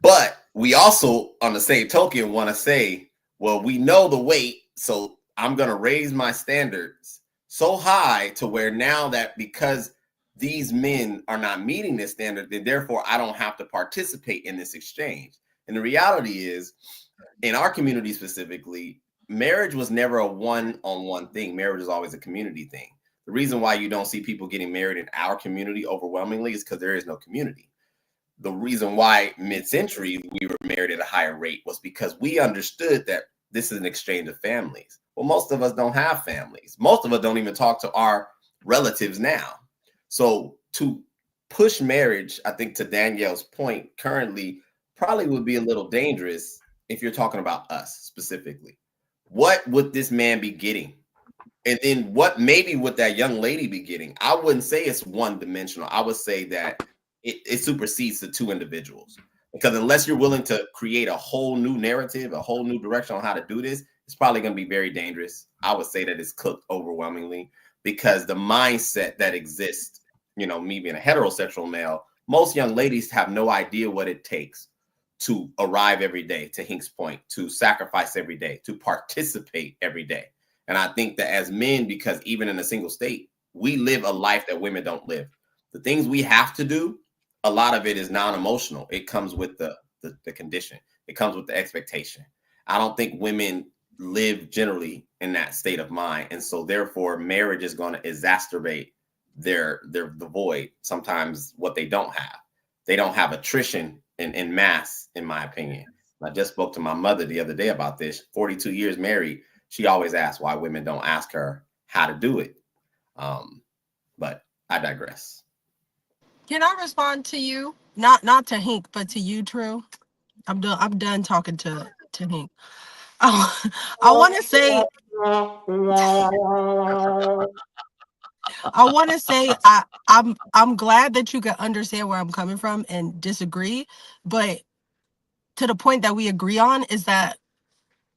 But we also, on the same token, want to say, well, we know the weight, so I'm going to raise my standards so high to where now that because these men are not meeting this standard, then therefore I don't have to participate in this exchange. And the reality is, in our community specifically, marriage was never a one-on-one thing. Marriage is always a community thing. The reason why you don't see people getting married in our community overwhelmingly is because there is no community. The reason why mid-century we were married at a higher rate was because we understood that this is an exchange of families. Well, most of us don't have families. Most of us don't even talk to our relatives now. So to push marriage, I think to Danielle's point, currently probably would be a little dangerous if you're talking about us specifically. What would this man be getting? And then what maybe would that young lady be getting? I wouldn't say it's one dimensional. I would say that it supersedes the two individuals. Because unless you're willing to create a whole new narrative, a whole new direction on how to do this, it's probably going to be very dangerous. I would say that it's cooked overwhelmingly because the mindset that exists, you know, me being a heterosexual male, most young ladies have no idea what it takes to arrive every day, to Hink's point, to sacrifice every day, to participate every day. And I think that as men, because even in a single state, we live a life that women don't live. The things we have to do, a lot of it is non-emotional. It comes with the condition. It comes with the expectation. I don't think women live generally in that state of mind. And so therefore marriage is going to exacerbate the void, sometimes what they don't have. They don't have attrition in mass, in my opinion. I just spoke to my mother the other day about this, 42 years married. She always asks why women don't ask her how to do it. But I digress. Can I respond to you? Not to Hink, but to you, True. I'm done talking to Hink. I want to say I'm glad that you can understand where I'm coming from and disagree, but to the point that we agree on is that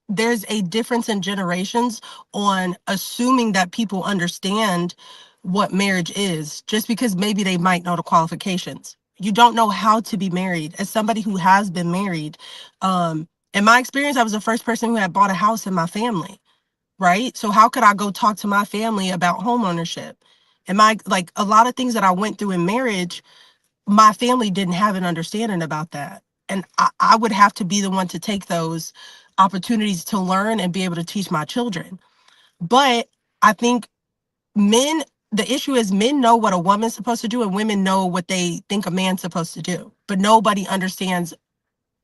there's a difference in generations on assuming that people understand what marriage is just because maybe they might know the qualifications. You don't know how to be married. As somebody who has been married, in my experience, I was the first person who had bought a house in my family, right? So how could I go talk to my family about home ownership? And like a lot of things that I went through in marriage, my family didn't have an understanding about that. And I would have to be the one to take those opportunities to learn and be able to teach my children. But I think the issue is men know what a woman's supposed to do and women know what they think a man's supposed to do. But nobody understands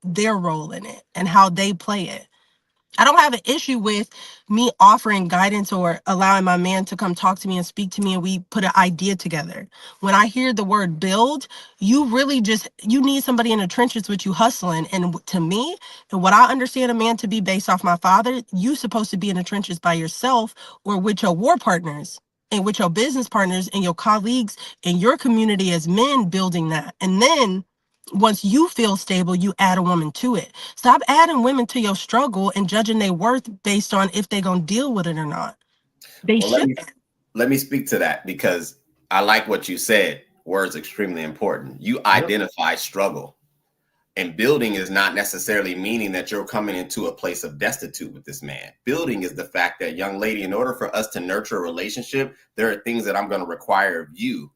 their role in it and how they play it. I don't have an issue with me offering guidance or allowing my man to come talk to me and speak to me and we put an idea together. When I hear the word build, you really you need somebody in the trenches with you hustling. And to me, and what I understand a man to be based off my father, you supposed to be in the trenches by yourself or with your war partners and with your business partners and your colleagues and your community as men building that. And then once you feel stable, you add a woman to it. Stop adding women to your struggle and judging their worth based on if they're going to deal with it or not. They should. Let me speak to that because I like what you said. Words extremely important. You identify struggle. And building is not necessarily meaning that you're coming into a place of destitute with this man. Building is the fact that, young lady, in order for us to nurture a relationship, there are things that I'm going to require of you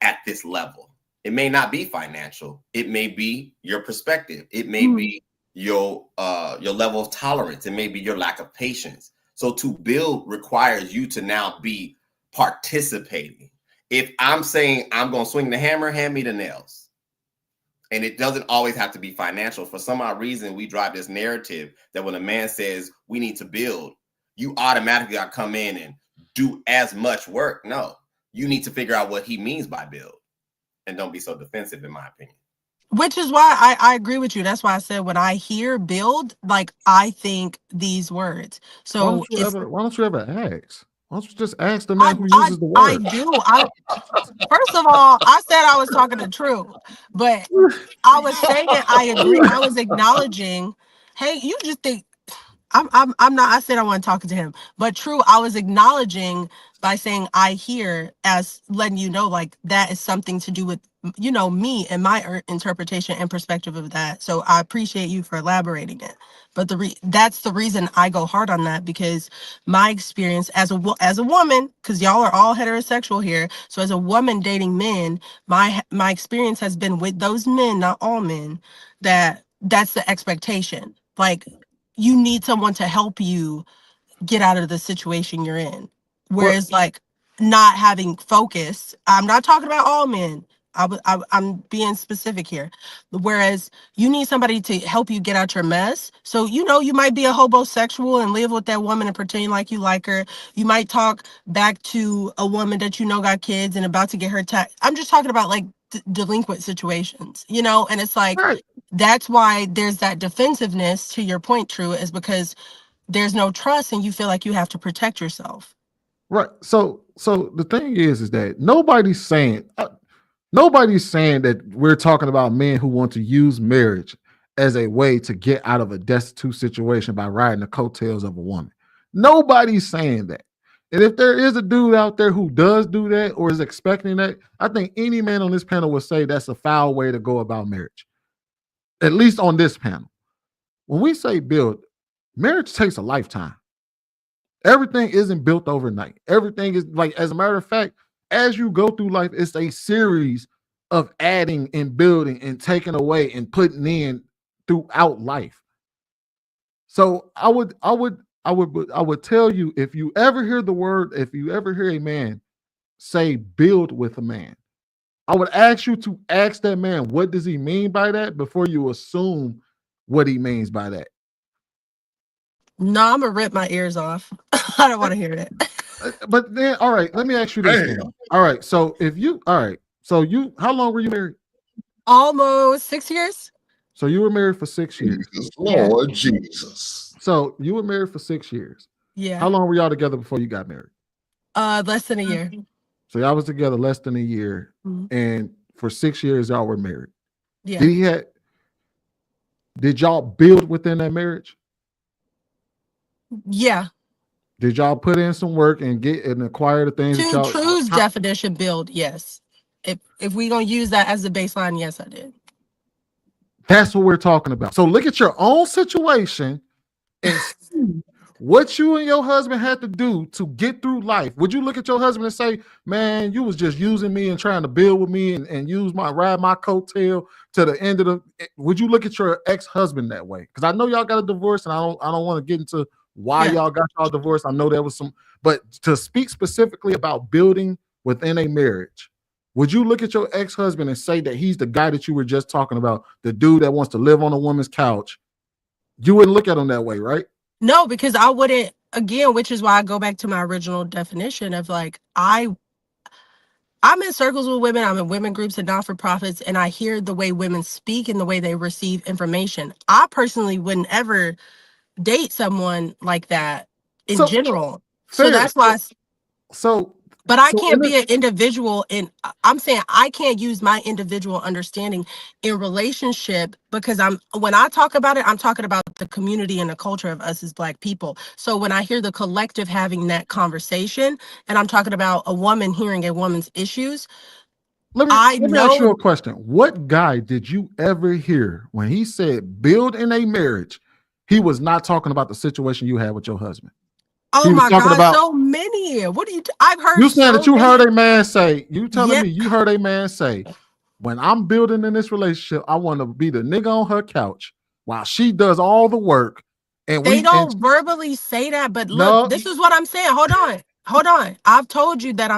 at this level. It may not be financial. It may be your perspective. It may be your level of tolerance. It may be your lack of patience. So to build requires you to now be participating. If I'm saying I'm going to swing the hammer, hand me the nails. And it doesn't always have to be financial. For some odd reason, we drive this narrative that when a man says we need to build, you automatically got to come in and do as much work. No, you need to figure out what he means by build. And don't be so defensive, in my opinion. Which is why I agree with you. That's why I said when I hear build, like I think these words. So why don't you ever ask? Why don't you just ask the man who uses the word? I do. First of all, I said I was talking the truth, but I was saying I agree. I was acknowledging, hey, you just think I'm not, I said I want to talk to him, but True, I was acknowledging by saying I hear as letting you know, like that is something to do with, you know, me and my interpretation and perspective of that. So I appreciate you for elaborating it. But that's the reason I go hard on that, because my experience as a woman, because y'all are all heterosexual here. So as a woman dating men, my experience has been with those men, not all men, that's the expectation. Like, you need someone to help you get out of the situation you're in. Whereas like not having focus, I'm not talking about all men. I'm being specific here. Whereas you need somebody to help you get out your mess. So, you know, you might be a homosexual and live with that woman and pretend like you like her. You might talk back to a woman that you know got kids and about to get her I'm just talking about like delinquent situations, you know, and it's like, Right. that's why there's that defensiveness, to your point, True, is because there's no trust and you feel like you have to protect yourself. Right. So the thing is that nobody's saying that we're talking about men who want to use marriage as a way to get out of a destitute situation by riding the coattails of a woman. Nobody's saying that. And if there is a dude out there who does do that or is expecting that, I think any man on this panel would say that's a foul way to go about marriage. At least on this panel. When we say build, marriage takes a lifetime. Everything isn't built overnight. Everything is like, as a matter of fact, as you go through life, it's a series of adding and building and taking away and putting in throughout life. So I would tell you, if you ever hear a man say build with a man, I would ask you to ask that man, what does he mean by that, before you assume what he means by that. No, I'm gonna rip my ears off. I don't want to hear it. But then, all right, let me ask you this then. All right, so how long were you married? Almost 6 years. So you were married for 6 years. Lord Jesus. So you were married for 6 years. Yeah. How long were y'all together before you got married? Less than a year. So y'all was together less than a year, and for 6 years y'all were married. Yeah. Did y'all build within that marriage? Yeah. Did y'all put in some work and get and acquire the things that y'all? True's definition, build, yes. If we gonna use that as the baseline, yes, I did. That's what we're talking about. So look at your own situation and see what you and your husband had to do to get through life. Would you look at your husband and say, man, you was just using me and trying to build with me and ride my coattail to the end of the? Would you look at your ex-husband that way? Because I know y'all got a divorce, and I don't want to get into why y'all got y'all divorced. I know there was some, but to speak specifically about building within a marriage, would you look at your ex-husband and say that he's the guy that you were just talking about, the dude that wants to live on a woman's couch? You wouldn't look at him that way, right? No, because I wouldn't, again, which is why I go back to my original definition of like, I'm in circles with women, I'm in women groups and not-for-profits, and I hear the way women speak and the way they receive information. I personally wouldn't ever date someone like that in general. So that's why. But I can't be an individual, and I'm saying I can't use my individual understanding in relationship, because when I talk about it, I'm talking about the community and the culture of us as Black people. So when I hear the collective having that conversation, and I'm talking about a woman hearing a woman's issues, let me ask you a question. What guy did you ever hear when he said build in a marriage, he was not talking about the situation you had with your husband? Oh my God, so many. What do you? I've heard. You saying that you heard a man say? You telling me you heard a man say, when I'm building in this relationship, I want to be the nigga on her couch while she does all the work. And they don't verbally say that, but look, this is what I'm saying. Hold on. I've told you that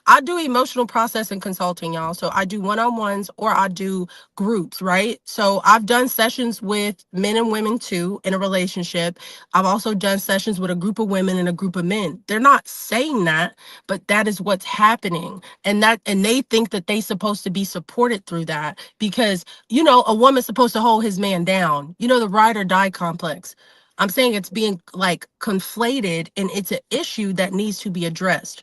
I do emotional processing consulting, y'all. So I do one-on-ones or I do groups, right? So I've done sessions with men and women too in a relationship. I've also done sessions with a group of women and a group of men. They're not saying that, but that is what's happening. And they think that they're supposed to be supported through that because, a woman's supposed to hold his man down. The ride or die complex. I'm saying it's being like conflated, and it's an issue that needs to be addressed.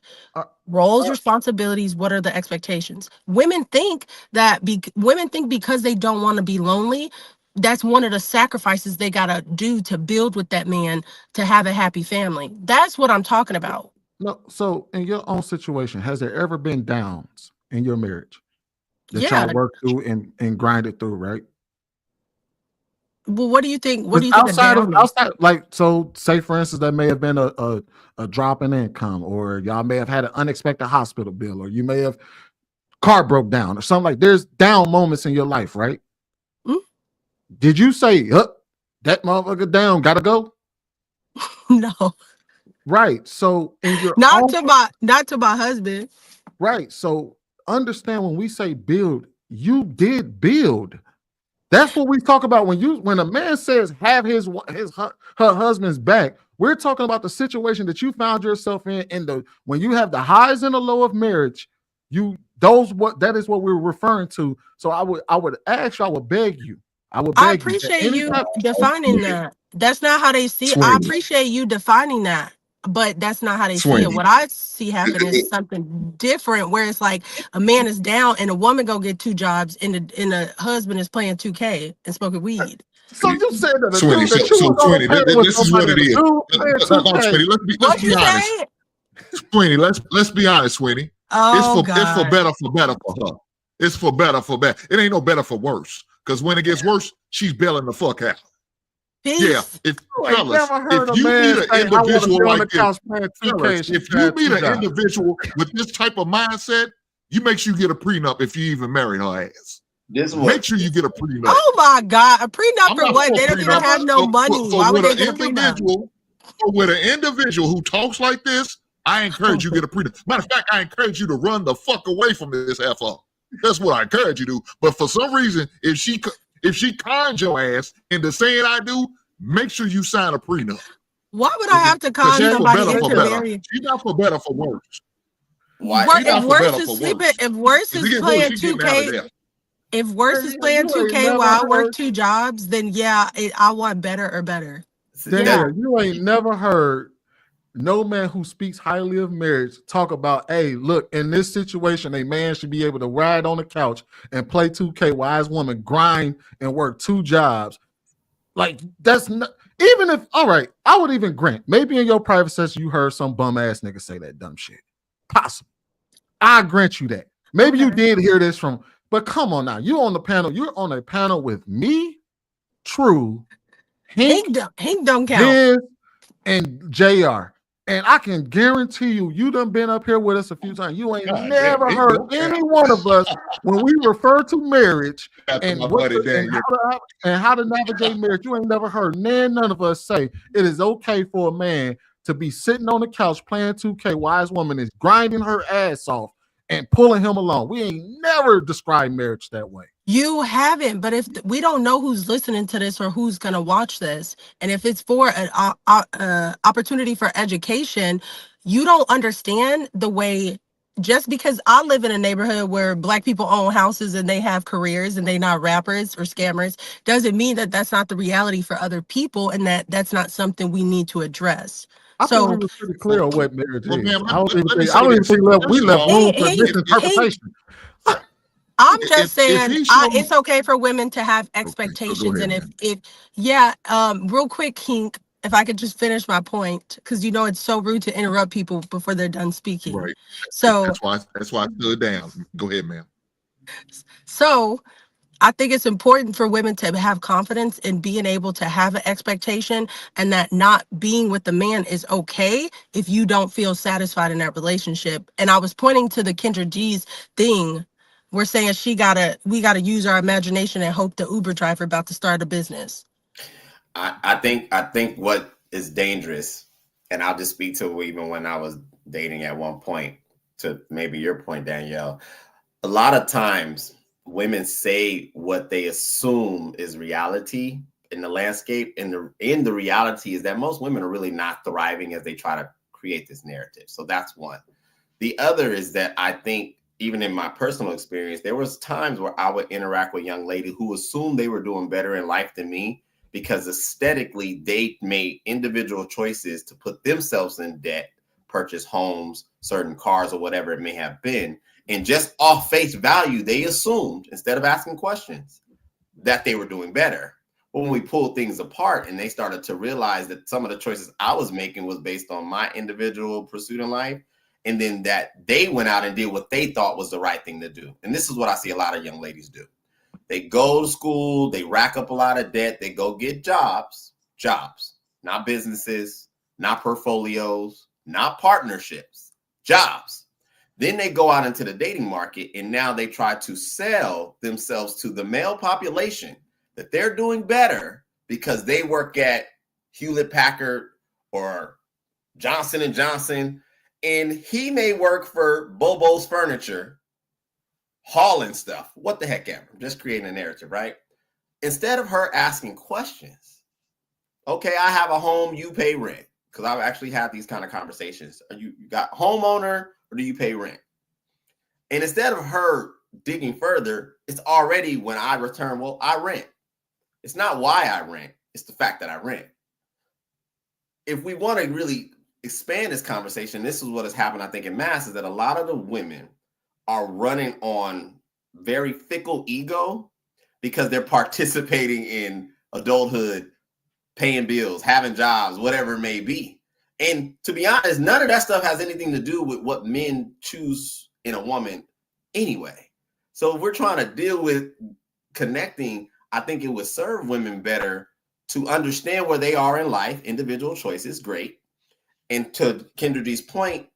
Roles, responsibilities, what are the expectations? Women think because they don't want to be lonely, that's one of the sacrifices they gotta do to build with that man to have a happy family. That's what I'm talking about. No, so in your own situation, has there ever been downs in your marriage that y'all worked through and grinded through, right? Well, what do you think? Outside, like, so say for instance, that may have been a drop in income, or y'all may have had an unexpected hospital bill, or you may have car broke down or something. Like, there's down moments in your life, right? Did you say, that motherfucker down, gotta go? No. Right. So in your not to my husband. Right. So understand, when we say build, you did build. That's what we talk about when a man says have her husband's back. We're talking about the situation that you found yourself in when you have the highs and the low of marriage, That is what we're referring to. So I would ask you, I would beg you. I would I beg you that appreciate you anytime defining that. That's not how they see it. I Swing, appreciate you defining that, but that's not how they see it. swing. What I see happen is something different, where it's like a man is down and a woman go get 2 jobs, and the husband is playing 2K and smoking weed. So you said that a Swinny, dude that you so was on Swinny, a panel with this is what somebody, it and a is. dude playing No, 2K. Swinny, let's What be you honest. say? Swinny, let's be honest, Swinny. Oh It's for God. better for her. It's for better for better. It ain't no better for worse. Because when it gets worse, she's bailing the fuck out. Peace. Yeah, if You ain't fellas, never heard if a you man meet an say, "I want to individual be on the like this, couch playing 2K." fellas, And she if you had meet 2 an jobs. individual with this type of mindset, you make sure you get a prenup if you even marry her ass. Make sure you get a prenup. Oh my God. A prenup I'm for not what? for They don't even prenup. have no money. For Why would with they an get a prenup? with an individual who talks like this, I encourage you to get a prenup. Matter of fact, I encourage you to run the fuck away from this F-up. That's what I encourage you to do. But for some reason, if she cons your ass into saying I do, make sure you sign a prenup. Why would I have to con She's for somebody better into for better. marrying? She's not for better for worse. Why? She's not If for better worse is for sleeping, worse. if worse If is it get worse, playing she's getting out of 2K, there. if worse is playing You ain't 2K never while I work heard, 2 jobs, then yeah, I want better or better. Danielle, you ain't never heard no man who speaks highly of marriage talk about, hey, look, in this situation, a man should be able to ride on the couch and play 2K while his woman grind and work 2 jobs. Like, that's not, even if, all right, I would even grant, maybe in your private session, you heard some bum ass nigga say that dumb shit. Possible. I grant you that. Maybe you did hear this from, but come on now. You're on a panel with me, True, Hank don't count. Viz, and JR. And I can guarantee you done been up here with us a few times. You ain't never heard any one of us when we refer to marriage and how to navigate marriage. You ain't never heard none of us say it is okay for a man to be sitting on the couch playing 2K while his woman is grinding her ass off and pulling him along. We ain't never described marriage that way. You haven't, but if we don't know who's listening to this or who's going to watch this, and if it's for an opportunity for education, you don't understand the way. Just because I live in a neighborhood where Black people own houses and they have careers and they not rappers or scammers, doesn't mean that that's not the reality for other people, and that that's not something we need to address. I thought we were pretty clear on what marriage is. Ma'am, I don't even think we left room for misinterpretation. I'm just saying he shows- it's okay for women to have expectations. ahead, And real quick, Kink, if I could just finish my point, because it's so rude to interrupt people before they're done speaking. Right. So that's why I stood down. Go ahead, ma'am. So I think it's important for women to have confidence in being able to have an expectation, and that not being with the man is okay if you don't feel satisfied in that relationship. And I was pointing to the Kendra G's thing. We're saying we gotta use our imagination and hope the Uber driver about to start a business. I think what is dangerous, and I'll just speak to even when I was dating at one point, to maybe your point, Danielle, a lot of times women say what they assume is reality in the landscape, and the reality is that most women are really not thriving as they try to create this narrative. So that's one. The other is that I think, even in my personal experience, there was times where I would interact with young ladies who assumed they were doing better in life than me because aesthetically they made individual choices to put themselves in debt, purchase homes, certain cars, or whatever it may have been. And just off face value, they assumed, instead of asking questions, that they were doing better. But when we pulled things apart and they started to realize that some of the choices I was making was based on my individual pursuit in life, and then that they went out and did what they thought was the right thing to do. And this is what I see a lot of young ladies do. They go to school, they rack up a lot of debt, they go get jobs, not businesses, not portfolios, not partnerships, jobs. Then they go out into the dating market and now they try to sell themselves to the male population that they're doing better because they work at Hewlett Packard or Johnson & Johnson, and he may work for Bobo's Furniture, hauling stuff. What the heck ever. I'm just creating a narrative, right? Instead of her asking questions, okay, I have a home, you pay rent. Because I've actually had these kind of conversations. You got homeowner or do you pay rent? And instead of her digging further, it's already when I return, well, I rent. It's not why I rent, it's the fact that I rent. If we want to really expand this conversation, this is what has happened, I think, in mass, is that a lot of the women are running on very fickle ego because they're participating in adulthood, paying bills, having jobs, whatever it may be. And to be honest, none of that stuff has anything to do with what men choose in a woman anyway. So if we're trying to deal with connecting, I think it would serve women better to understand where they are in life. Individual choices, great. And to Kendra G's point,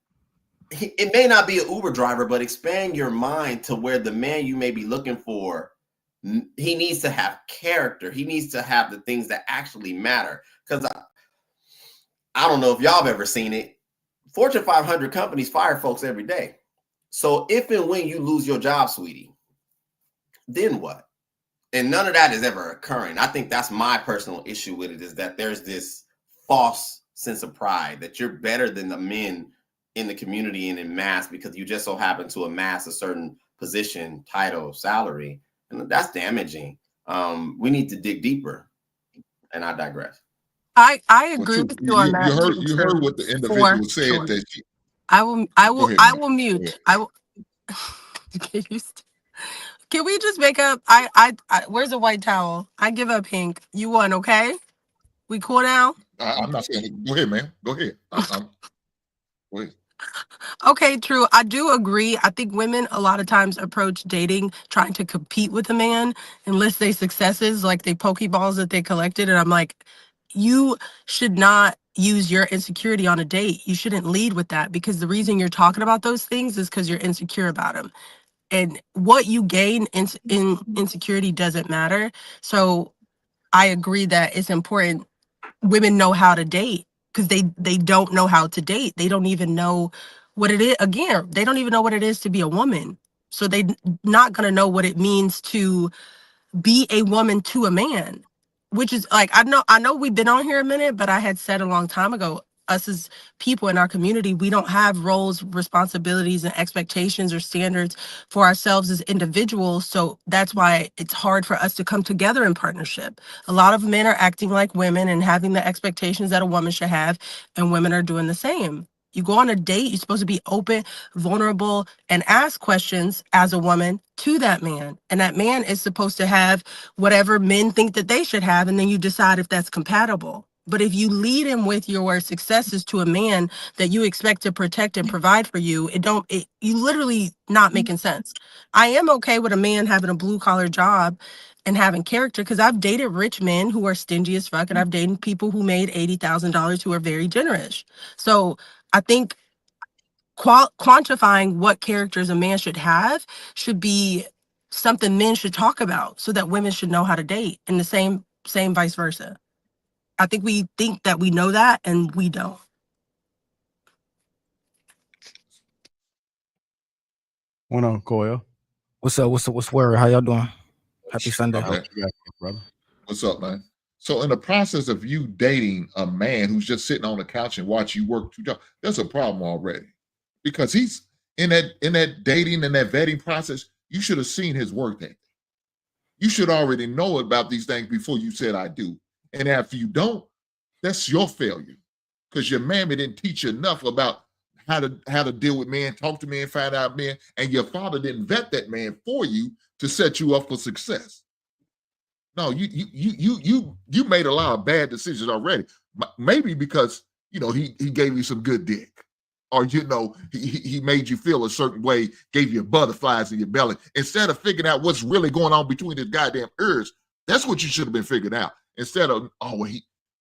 it may not be an Uber driver, but expand your mind to where the man you may be looking for, he needs to have character. He needs to have the things that actually matter. Because I don't know if y'all have ever seen it. Fortune 500 companies fire folks every day. So if and when you lose your job, sweetie, then what? And none of that is ever occurring. I think that's my personal issue with it, is that there's this false sense of pride that you're better than the men in the community and in mass because you just so happen to amass a certain position, title, salary. And that's damaging. We need to dig deeper. And I digress. I Well, agree true. with you on that too. You heard what the For individual said sure. that she. I will Go ahead, I man. will Go mute. ahead. I will Can we just make up? Where's the white towel? I give up pink. You won, okay? We cool now? I'm not saying it. Go ahead, man. Go ahead. Go ahead. Okay, true. I do agree. I think women a lot of times approach dating trying to compete with a man and list their successes like they Pokeballs that they collected. And I'm like, you should not use your insecurity on a date. You shouldn't lead with that, because the reason you're talking about those things is because you're insecure about them. And what you gain in insecurity doesn't matter. So I agree that it's important women know how to date, because they don't know how to date. They don't even know what it is. Again, they don't even know what it is to be a woman. So they not going to know what it means to be a woman to a man, which is like, I know we've been on here a minute, but I had said a long time ago, us as people in our community, we don't have roles, responsibilities, and expectations or standards for ourselves as individuals. So that's why it's hard for us to come together in partnership. A lot of men are acting like women and having the expectations that a woman should have, and women are doing the same. You go on a date, you're supposed to be open, vulnerable, and ask questions as a woman to that man. And that man is supposed to have whatever men think that they should have, and then you decide if that's compatible. But if you lead him with your successes to a man that you expect to protect and provide for you, you literally not making sense. I am okay with a man having a blue collar job and having character, because I've dated rich men who are stingy as fuck, and I've dated people who made $80,000 who are very generous. So I think quantifying what characters a man should have should be something men should talk about, so that women should know how to date, and the same vice versa. I think we think that we know that, and we don't. What on, Coyle? What's up? What's word? How y'all doing? Happy Sunday. Okay. Brother. What's up, man? So in the process of you dating a man who's just sitting on the couch and watch you work 2 jobs, there's a problem already. Because he's in that dating and that vetting process, you should have seen his work ethic. You should already know about these things before you said I do. And after you don't, that's your failure. Because your mammy didn't teach you enough about how to deal with men, talk to men, find out men, and your father didn't vet that man for you to set you up for success. No, you made a lot of bad decisions already. Maybe because he gave you some good dick, or he made you feel a certain way, gave you butterflies in your belly. Instead of figuring out what's really going on between his goddamn ears, that's what you should have been figuring out. Instead of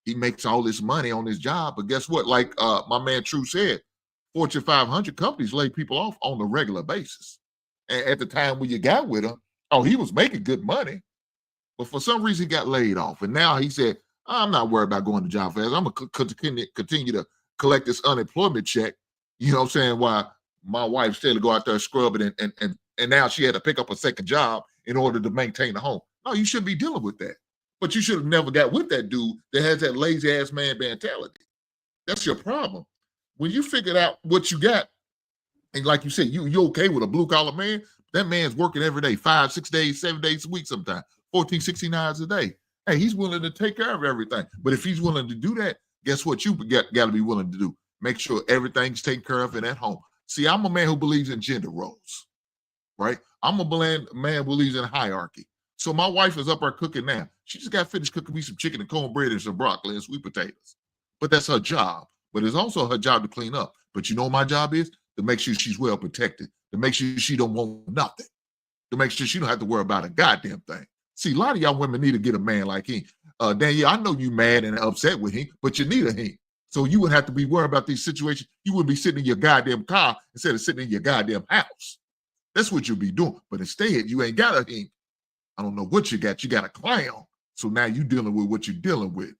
he makes all this money on his job, but guess what? Like my man True said, Fortune 500 companies lay people off on a regular basis. And at the time when you got with him, he was making good money. But for some reason, he got laid off. And now he said, I'm not worried about going to job fairs. I'm going to continue to collect this unemployment check. You know what I'm saying? While my wife still to go out there scrubbing and now she had to pick up a second job in order to maintain the home. No, you shouldn't be dealing with that. But you should have never got with that dude that has that lazy ass man mentality. That's your problem. When you figured out what you got, And like you said, you okay with a blue collar man? That man's working every day, 5, 6 days, 7 days a week, sometimes 14, 16 hours a day. Hey, he's willing to take care of everything. But if he's willing to do that, guess what you got to be willing to do? Make sure everything's taken care of and at home. See, I'm a man who believes in gender roles, right? I'm a man who believes in hierarchy. So my wife is up there cooking now. She just got finished cooking me some chicken and cornbread and some broccoli and sweet potatoes. But that's her job. But it's also her job to clean up. But you know what my job is? To make sure she's well protected, to make sure she don't want nothing, to make sure she don't have to worry about a goddamn thing. See, a lot of y'all women need to get a man like him. Danielle, I know you mad and upset with him, but you need a him. So you would have to be worried about these situations. You wouldn't be sitting in your goddamn car instead of sitting in your goddamn house. That's what you'll be doing. But instead, you ain't got a him. I don't know what you got. You got a clown. So now you're dealing with what you're dealing with.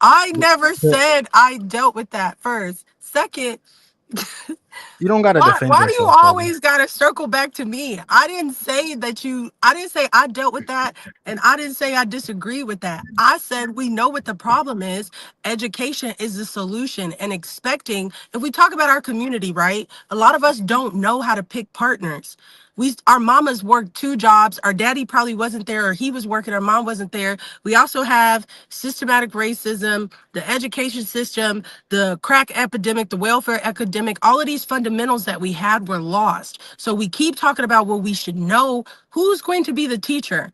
I never said I dealt with that first. Second, You don't gotta defend why do you yourself, baby. always gotta circle back to me? I didn't say I dealt with that, and I didn't say I disagree with that. I said we know what the problem is. Education is the solution, and expecting, if we talk about our community, right? A lot of us don't know how to pick partners. Our mamas worked 2 jobs. Our daddy probably wasn't there, or he was working, our mom wasn't there. We also have systematic racism, the education system, the crack epidemic, the welfare epidemic. All of these fundamentals that we had were lost. So we keep talking about what we should know. Who's going to be the teacher?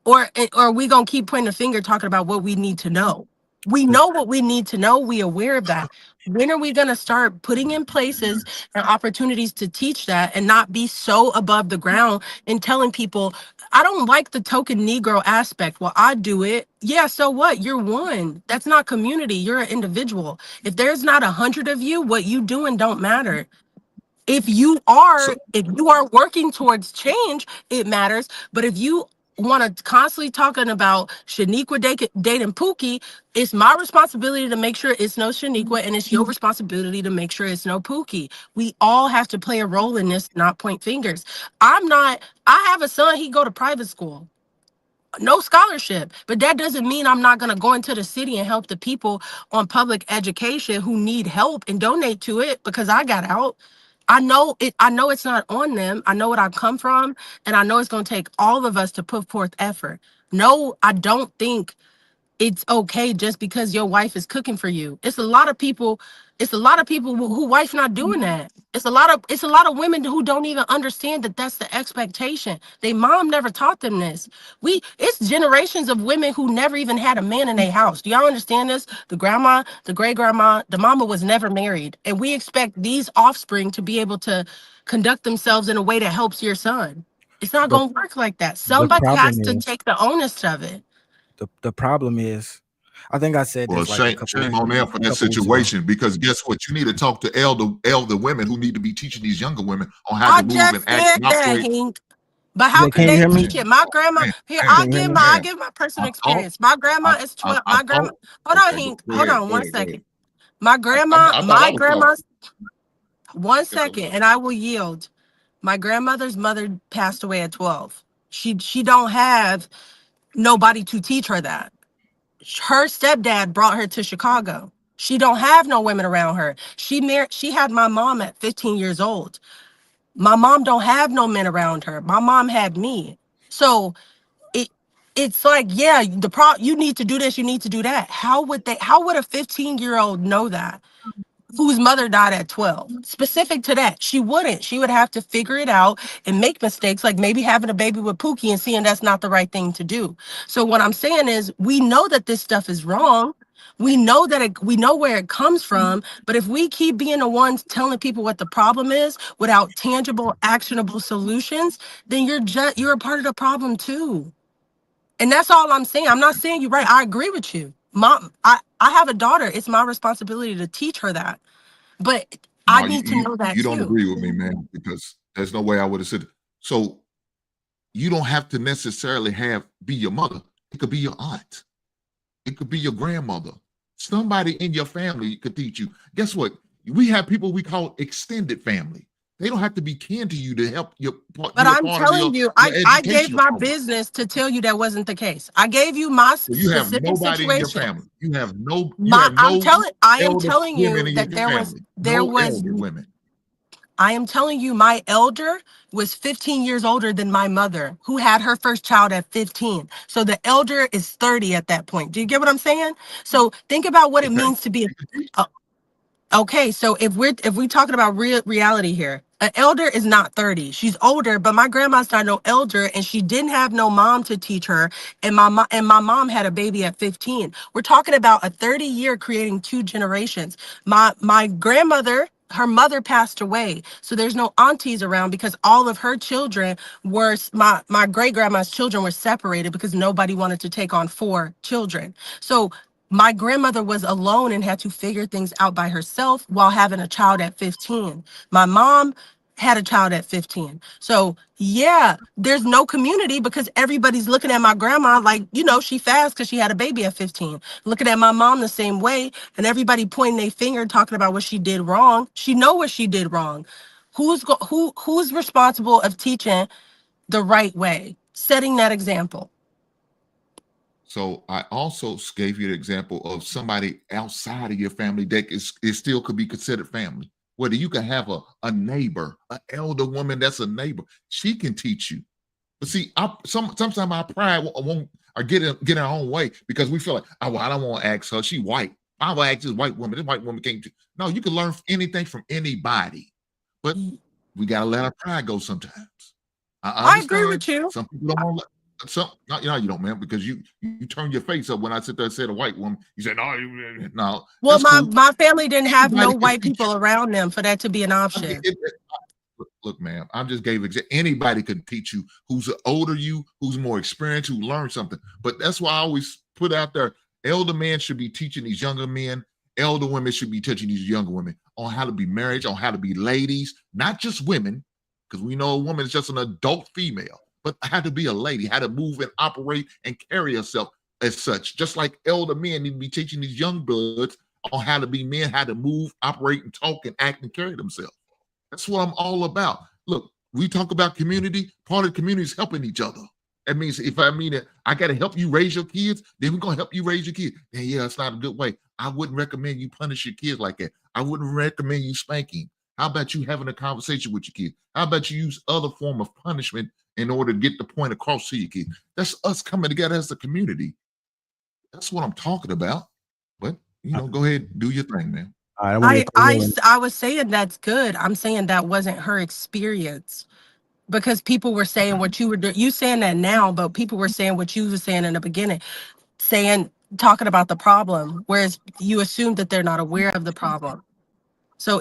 Or are we going to keep pointing a finger talking about what we need to know? We know what we need to know. We aware of that. When are we going to start putting in places and opportunities to teach that and not be so above the ground and telling people, I don't like the token Negro aspect. Well, I do it. Yeah, so what? You're one. That's not community. You're an individual. If there's not 100 of you, what you doing don't matter. If you are working towards change, it matters. But if you want to constantly talking about Shaniqua dating Pookie, it's my responsibility to make sure it's no Shaniqua, and it's your responsibility to make sure it's no Pookie. We all have to play a role in this, not point fingers. I have a son, he go to private school. No scholarship, but that doesn't mean I'm not going to go into the city and help the people on public education who need help and donate to it because I got out. I know it's not on them. I know what I've come from, and I know it's going to take all of us to put forth effort. No, I don't think it's okay just because your wife is cooking for you. It's a lot of people who wife not doing that. It's a lot of women who don't even understand that that's the expectation. They mom never taught them this. It's generations of women who never even had a man in their house. Do y'all understand this? The grandma, the great grandma, the mama was never married. And we expect these offspring to be able to conduct themselves in a way that helps your son. It's not going to work like that. Somebody has to take the onus of it. The problem is, I think I said this like shame on them for that situation, because guess what? You need to talk to elder women who need to be teaching these younger women on how to move and act and operate. But how can they teach it? My grandma, I give my personal experience. My grandma is 12. My grandma, hold on, Hank. Hold on 1 second. My grandma, one second, and I will yield. My grandmother's mother passed away at 12. She don't have nobody to teach her that. Her stepdad brought her to Chicago. She don't have no women around her. She had my mom at 15 years old. My mom don't have no men around her. My mom had me. So it's like, yeah, you need to do this, you need to do that. How would a 15-year-old know that? Whose mother died at 12? Specific to that, she wouldn't. She would have to figure it out and make mistakes, like maybe having a baby with Pookie and seeing that's not the right thing to do. So what I'm saying is, we know that this stuff is wrong. We know we know where it comes from, but if we keep being the ones telling people what the problem is without tangible, actionable solutions, then you're a part of the problem too. And that's all I'm saying. I'm not saying you're right. I agree with you. Mom, I have a daughter. It's my responsibility to teach her that. But I need to know that you too. Don't agree with me, man, because there's no way I would have said it. So you don't have to necessarily be your mother. It could be your aunt. It could be your grandmother. Somebody in your family could teach you. Guess what? We have people we call extended family. They don't have to be kin to you to help you. But I'm telling you, I gave my business to tell you that wasn't the case. I gave you my specific you have nobody situation. In your family. You have no. I am telling you that there was women. I am telling you, my elder was 15 years older than my mother, who had her first child at 15. So the elder is 30 at that point. Do you get what I'm saying? So think about what it means to be a okay, so if we talking about reality here, an elder is not 30. She's older, but my grandma's not no elder, and she didn't have no mom to teach her. And my mom had a baby at 15. We're talking about a 30-year creating two generations. My grandmother, her mother passed away, so there's no aunties around because all of her children were my great grandma's children were separated because nobody wanted to take on 4 children. So my grandmother was alone and had to figure things out by herself while having a child at 15. My mom had a child at 15. So yeah, there's no community because everybody's looking at my grandma like, you know, she fast because she had a baby at 15. Looking at my mom the same way, and everybody pointing their finger talking about what she did wrong. She know what she did wrong. Who's responsible of teaching the right way, setting that example? So I also gave you the example of somebody outside of your family that is still could be considered family. Whether you can have a neighbor, an elder woman that's a neighbor, she can teach you. But see, sometimes our pride won't or get in our own way because we feel like, oh, well, I don't want to ask her. She white. I will ask this white woman. This white woman can't. No, you can learn anything from anybody, but we gotta let our pride go sometimes. I I agree understand with you. some people don't want to. Some, you know, you don't, man, because you turn your face up when I sit there and said a white woman. You said, no, Well, that's cool. my family didn't have no Anybody can white teach you. people around them for that to be an option. Look, ma'am, I just gave anybody can teach you who's older you, who's more experienced, who learned something. But that's why I always put out there, elder men should be teaching these younger men, elder women should be teaching these younger women on how to be married, on how to be ladies, not just women, because we know a woman is just an adult female, but how to be a lady, how to move and operate and carry herself as such. Just like elder men need to be teaching these young bloods on how to be men, how to move, operate, and talk and act and carry themselves. That's what I'm all about. Look, we talk about community. Part of the community is helping each other. That means if I mean that I got to help you raise your kids, then we're going to help you raise your kids. And yeah, it's not a good way. I wouldn't recommend you punish your kids like that. I wouldn't recommend you spanking. How about you having a conversation with your kids? How about you use other form of punishment in order to get the point across to your kids? That's us coming together as a community. That's what I'm talking about. But, you know, go ahead, do your thing, man. All right, I was saying that's good. I'm saying that wasn't her experience because people were saying what you were doing. You saying that now, but people were saying what you were saying in the beginning, talking about the problem, whereas you assume that they're not aware of the problem. So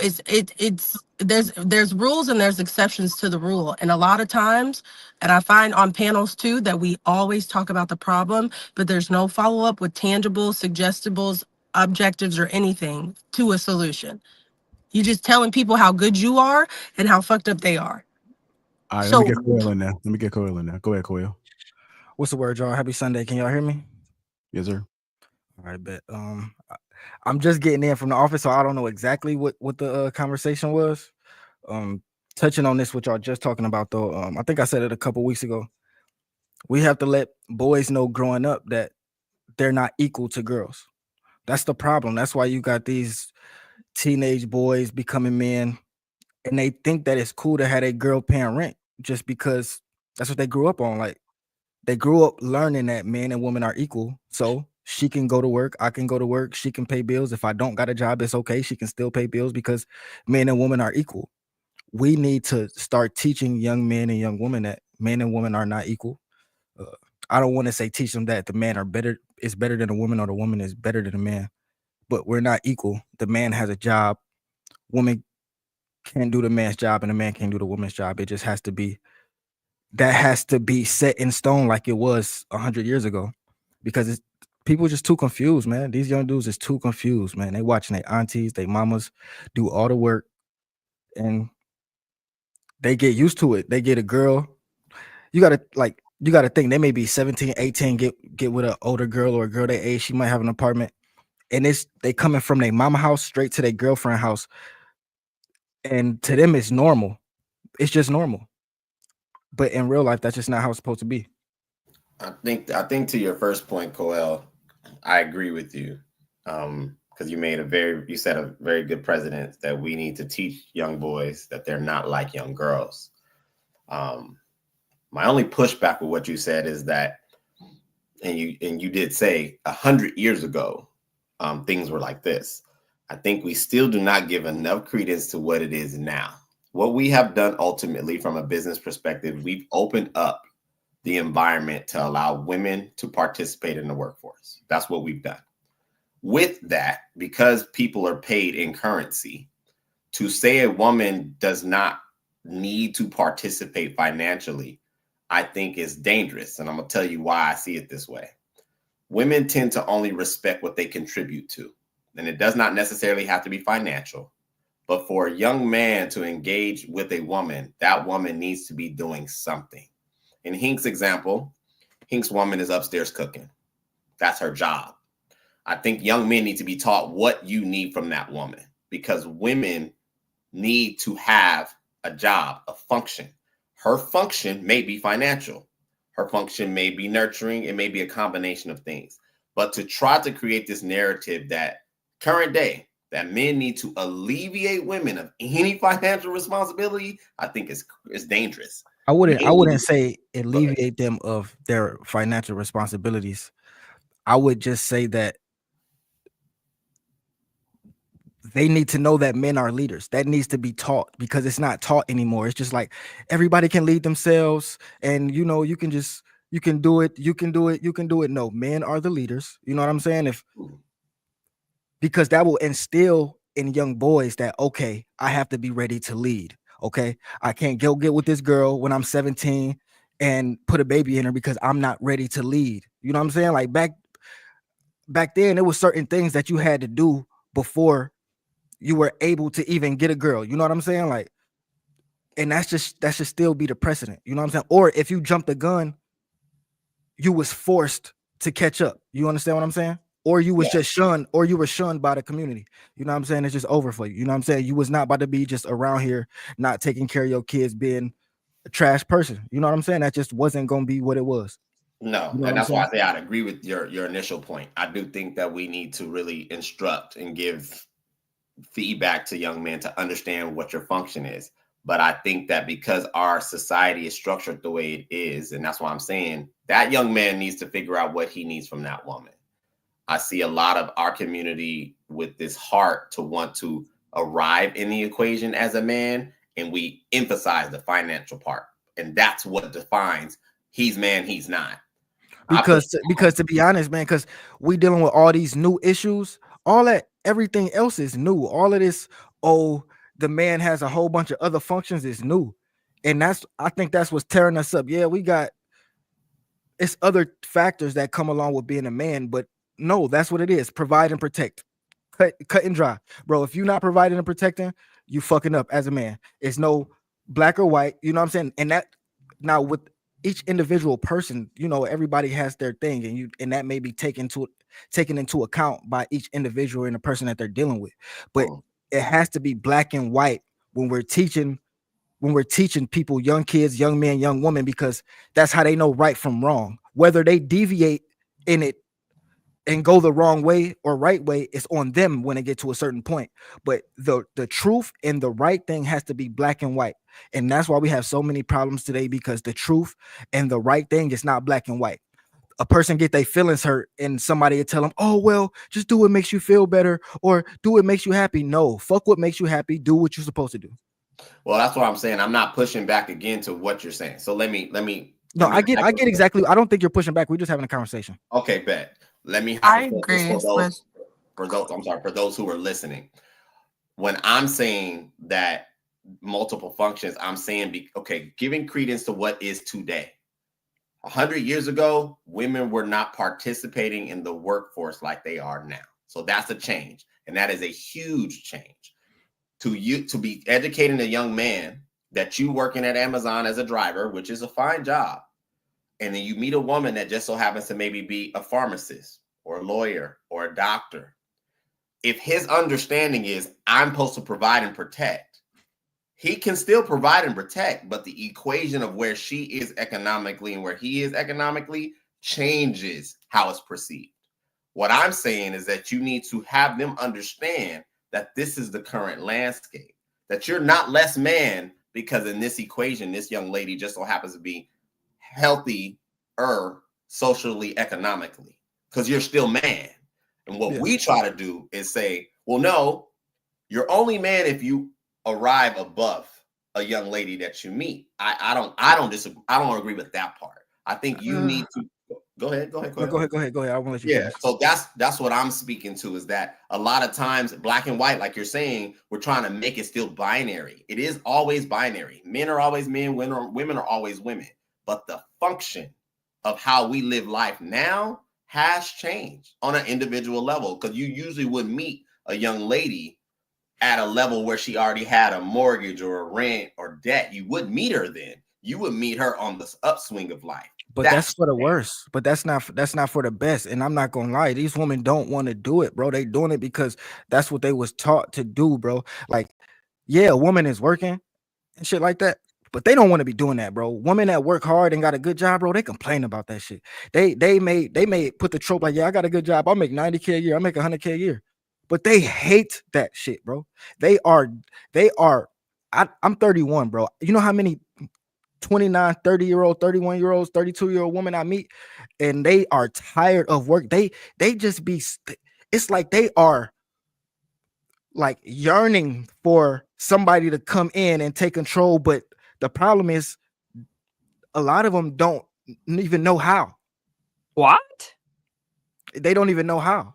there's rules and there's exceptions to the rule. And a lot of times, and I find on panels too, that we always talk about the problem, but there's no follow-up with tangible, suggestibles, objectives, or anything to a solution. You're just telling people how good you are and how fucked up they are. All right, let me get Coyle in there. Go ahead, Coyle. What's the word, y'all? Happy Sunday. Can y'all hear me? Yes, sir. All right, bet. I'm just getting in from the office, so I don't know exactly what the conversation was. Touching on this, what y'all just talking about, though. I think I said it a couple weeks ago. We have to let boys know growing up that they're not equal to girls. That's the problem. That's why you got these teenage boys becoming men, and they think that it's cool to have a girl paying rent just because that's what they grew up on. Like, they grew up learning that men and women are equal. So she can go to work, I can go to work, she can pay bills. If I don't got a job, it's okay. She can still pay bills because men and women are equal. We need to start teaching young men and young women that men and women are not equal. I don't want to say teach them that the man is better than a woman or the woman is better than a man, but we're not equal. The man has a job. Woman can't do the man's job and the man can't do the woman's job. It just has to be set in stone like it was 100 years ago, because people just too confused, man. These young dudes is too confused, man. They watching their aunties, their mamas do all the work, and they get used to it. They get a girl. You gotta think they may be 17, 18, get with an older girl or a girl their age. She might have an apartment, and they coming from their mama house straight to their girlfriend house, and to them it's normal. It's just normal. But in real life, that's just not how it's supposed to be. I think to your first point, Coel, I agree with you. because you said a very good precedent that we need to teach young boys that they're not like young girls. My only pushback with what you said is that, and you did say 100 years ago, things were like this. I think we still do not give enough credence to what it is now. What we have done ultimately from a business perspective, we've opened up the environment to allow women to participate in the workforce. That's what we've done. With that, because people are paid in currency, to say a woman does not need to participate financially, I think is dangerous. And I'm going to tell you why I see it this way. Women tend to only respect what they contribute to. And it does not necessarily have to be financial. But for a young man to engage with a woman, that woman needs to be doing something. In Hink's example, Hink's woman is upstairs cooking. That's her job. I think young men need to be taught what you need from that woman, because women need to have a job, a function. Her function may be financial. Her function may be nurturing. It may be a combination of things. But to try to create this narrative that current day, that men need to alleviate women of any financial responsibility, I think is dangerous. I wouldn't say alleviate them of their financial responsibilities. I would just say that they need to know that men are leaders. That needs to be taught, because it's not taught anymore. It's just like everybody can lead themselves, and you can do it. No, men are the leaders. You know what I'm saying? Because that will instill in young boys that, okay, I have to be ready to lead. Okay, I can't go get with this girl when I'm 17 and put a baby in her because I'm not ready to lead. You know what I'm saying? Like back then, there was certain things that you had to do before you were able to even get a girl. You know what I'm saying? Like, and that should still be the precedent. You know what I'm saying? Or if you jumped the gun, you was forced to catch up. You understand what I'm saying? Or you was just shunned, or you were shunned by the community. You know what I'm saying? It's just over for you. You know what I'm saying? You was not about to be just around here, not taking care of your kids, being a trash person. You know what I'm saying? That just wasn't going to be what it was. No, You know and that's what I'm why I say I'd agree with your initial point. I do think that we need to really instruct and give feedback to young men to understand what your function is. But I think that because our society is structured the way it is, and that's why I'm saying that young man needs to figure out what he needs from that woman. I see a lot of our community with this heart to want to arrive in the equation as a man, and we emphasize the financial part. And that's what defines he's man, he's not. Because to be honest, man, because we dealing with all these new issues, everything else is new. All of this, the man has a whole bunch of other functions is new. And I think that's what's tearing us up. Yeah, it's other factors that come along with being a man, but no, that's what it is. Provide and protect. Cut and dry. Bro, if you're not providing and protecting, you fucking up as a man. It's no black or white, you know what I'm saying? And that now with each individual person, everybody has their thing, and that may be taken into account by each individual and the person that they're dealing with. But it has to be black and white when we're teaching people, young kids, young men, young women, because that's how they know right from wrong. Whether they deviate in it and go the wrong way or right way, it's on them when they get to a certain point. But the truth and the right thing has to be black and white. And that's why we have so many problems today, because the truth and the right thing is not black and white. A person get their feelings hurt and somebody will tell them, oh, well, just do what makes you feel better, or do what makes you happy. No, fuck what makes you happy. Do what you're supposed to do. Well, that's what I'm saying. I'm not pushing back again to what you're saying. So let me. No, I get exactly. I don't think you're pushing back. We're just having a conversation. Okay, bet. Let me. I agree for those who are listening. When I'm saying that multiple functions, I'm saying, giving credence to what is today. 100 years ago, women were not participating in the workforce like they are now. So that's a change, and that is a huge change. To be educating a young man that you working at Amazon as a driver, which is a fine job, and then you meet a woman that just so happens to maybe be a pharmacist or a lawyer or a doctor. If his understanding is I'm supposed to provide and protect, he can still provide and protect, but the equation of where she is economically and where he is economically changes how it's perceived. What I'm saying is that you need to have them understand that this is the current landscape, that you're not less man because in this equation, this young lady just so happens to be healthy socially, economically, because you're still man. And what we try to do is say, well, no, you're only man if you arrive above a young lady that you meet. I don't disagree. I don't agree with that part. I think you need to go ahead. No, go ahead. I want to let you finish. So that's what I'm speaking to, is that a lot of times black and white, like you're saying, we're trying to make it still binary. It is always binary. Men are always men, women are always women. But the function of how we live life now has changed on an individual level, because you usually would meet a young lady at a level where she already had a mortgage or a rent or debt. You wouldn't meet her then. You would meet her on the upswing of life. But that's for the worst. But that's not for the best. And I'm not gonna lie, these women don't want to do it, bro. They doing it because that's what they was taught to do, bro. Like, yeah, a woman is working and shit like that, but they don't want to be doing that, bro. Women that work hard and got a good job, bro, they complain about that shit. They may put the trope like, yeah, I got a good job. I'll make 90K a year. I make 100K a year. But they hate that shit, bro. I'm 31, bro. You know how many 29, 30-year-old, 31-year-olds, 32-year-old women I meet, and they are tired of work. They just be, it's like they are like yearning for somebody to come in and take control. But the problem is a lot of them don't even know how. What? They don't even know how.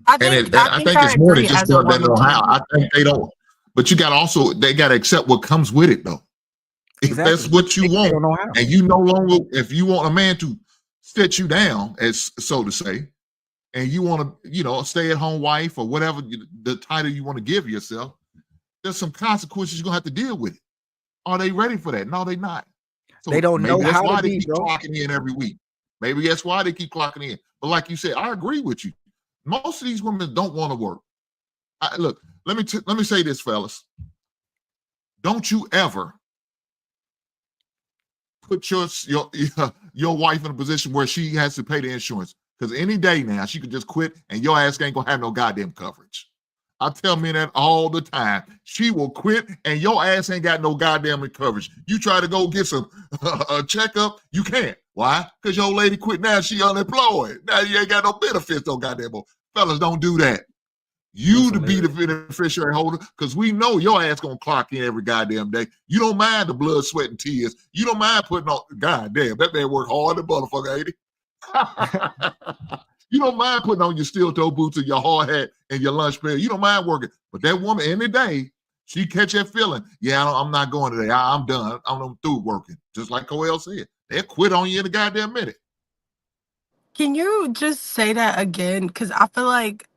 I think it's more than just they know how. I think they don't. But you got to accept what comes with it, though. If that's what you want, and you no longer, if you want a man to sit you down, as so to say, and you want to, stay-at-home wife or whatever the title you want to give yourself, there's some consequences you're gonna have to deal with. Are they ready for that? No, they're not. So they don't know that's how why to they be, keep bro. clocking in every week. Maybe that's why they keep clocking in. But like you said, I agree with you. Most of these women don't want to work. Look, let me say this, fellas. Don't you ever put your wife in a position where she has to pay the insurance, because any day now she could just quit and your ass ain't gonna have no goddamn coverage. I tell men that all the time. She will quit and your ass ain't got no goddamn coverage. You try to go get some a checkup, you can't. Why? Because your old lady quit now, she unemployed. Now you ain't got no benefits, no goddamn more. Fellas, don't do that. You to be the beneficiary holder, because we know your ass gonna clock in every goddamn day. You don't mind the blood, sweat, and tears. You don't mind putting on, goddamn, that man work hard, the motherfucker, ain't he? You don't mind putting on your steel-toe boots and your hard hat and your lunch pail. You don't mind working. But that woman, any day, she catch that feeling, yeah, I'm not going today. I'm done. I'm through working. Just like Coel said. They'll quit on you in a goddamn minute. Can you just say that again? Because I feel like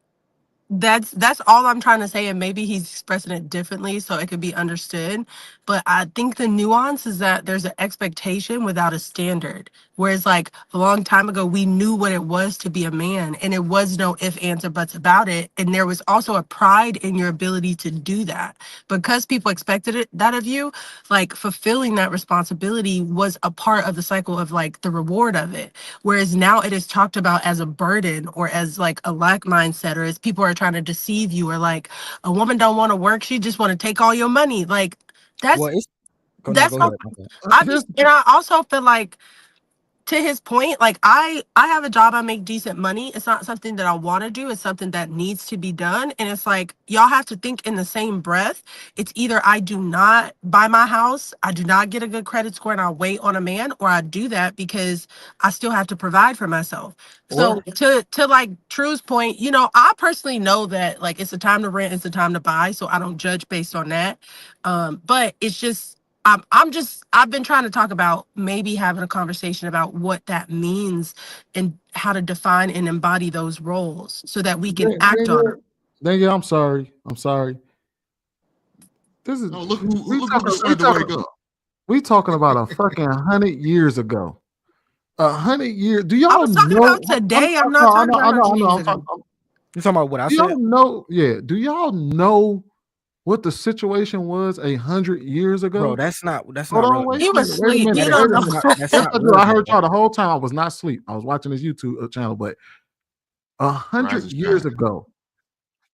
that's all I'm trying to say, and maybe he's expressing it differently so it could be understood. But I think the nuance is that there's an expectation without a standard. Whereas like a long time ago, we knew what it was to be a man, and it was no ifs, ands, or buts about it. And there was also a pride in your ability to do that. Because people expected that of you, like fulfilling that responsibility was a part of the cycle of like the reward of it. Whereas now it is talked about as a burden or as like a lack mindset, or as people are trying to deceive you, or like a woman don't want to work, she just want to take all your money. Like that's Well, go that's ahead. and I also feel like, to his point, like I have a job, I make decent money. It's not something that I want to do. It's something that needs to be done. And it's like, y'all have to think in the same breath. It's either I do not buy my house, I do not get a good credit score, and I wait on a man, or I do that because I still have to provide for myself. So to like True's point, I personally know that like it's a time to rent, it's a time to buy. So I don't judge based on that. But it's just, I've been trying to talk about maybe having a conversation about what that means and how to define and embody those roles so that we can act on them. Daniel, I'm sorry. This is look who decided to wake up. We talking about a fucking 100 years ago. 100 years. Do y'all know? I was talking about today. I'm not talking about 100 years ago. You talking about what I said? Y'all know? Yeah. Do y'all know what the situation was 100 years ago? Bro, that's not Hold not on, relevant. wait He a was minute, wait a asleep. minute, He wait a don't know. minute. That's Yes, not I do. I relevant, heard bro. y'all the whole time. I was not asleep. I was watching this YouTube channel, but 100 Rise is years giant. ago,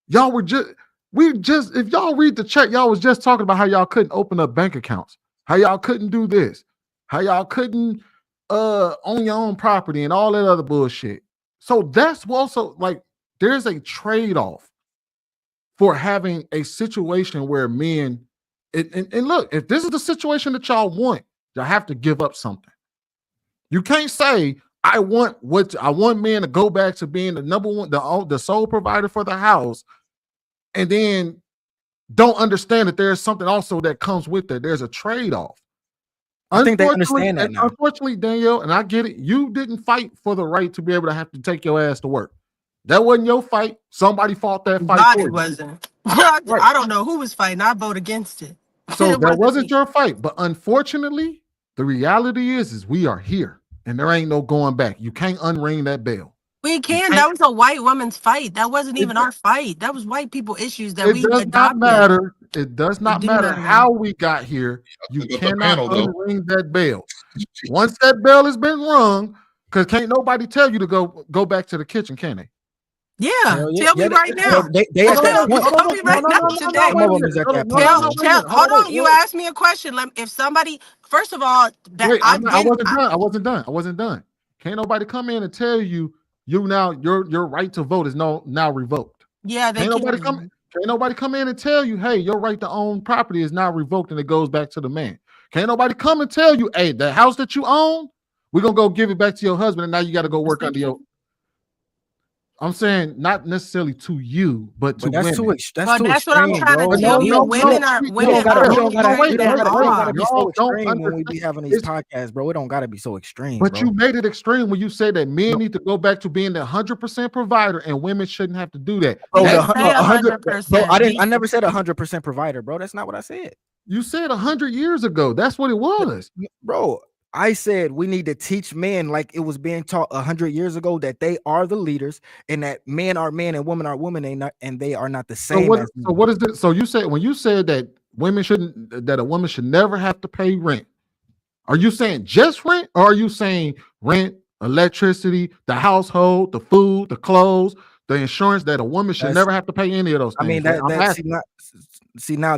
y'all were just if y'all read the chat, y'all was just talking about how y'all couldn't open up bank accounts, how y'all couldn't do this, how y'all couldn't own your own property and all that other bullshit. So that's also like there's a trade-off for having a situation where men and look, if this is the situation that y'all want, y'all have to give up something. You can't say I want men to go back to being the number one, the sole provider for the house, and then don't understand that there's something also that comes with it. There's a trade-off. I think they understand that now. Unfortunately, Danielle, and I get it, you didn't fight for the right to be able to have to take your ass to work. That wasn't your fight. Somebody fought that fight God, for it you. wasn't. Right. I don't know who was fighting. I vote against it. So It that wasn't me. your fight. But unfortunately, the reality is we are here and there ain't no going back. You can't unring that bell. We can. That was a white woman's fight. That wasn't even our fight. That was white people issues that we Does adopted. not matter. It does not do matter matter. how we got here. You But the cannot panel, though. unring that bell. Once that bell has been rung, because can't nobody tell you to go back to the kitchen, can they? Yeah, Hell yeah. tell me Yeah, right now. they at that point. Tell me right now today. Some of them is at that point, Tell, bro. hold on. You asked me a question. If somebody, first of all, that Wait, I wasn't done. Can't nobody come in and tell you your right to vote is now revoked. Yeah, they Can't nobody come in and tell you, hey, your right to own property is now revoked and it goes back to the man. Can't nobody come and tell you, hey, the house that you own, we're gonna go give it back to your husband, and now you got to go work under your. I'm saying not necessarily to you, but to that's women. That's what I'm trying to tell you. Women are we don't gotta be so don't extreme when we be having these podcasts, bro. It don't gotta be so extreme. But bro. you made it extreme when you said that men need to go back to being the 100% provider, and women shouldn't have to do that. Bro, That's 100%. Bro, I never said 100% provider, bro. That's not what I said. You said 100 years ago. That's what it was, bro. I said we need to teach men like it was being taught 100 years ago that they are the leaders and that men are men and women are women, and they are not the same. So what is this? So you said when you said that a woman should never have to pay rent. Are you saying just rent, or are you saying rent, electricity, the household, the food, the clothes, the insurance, that a woman should never have to pay any of those things? I mean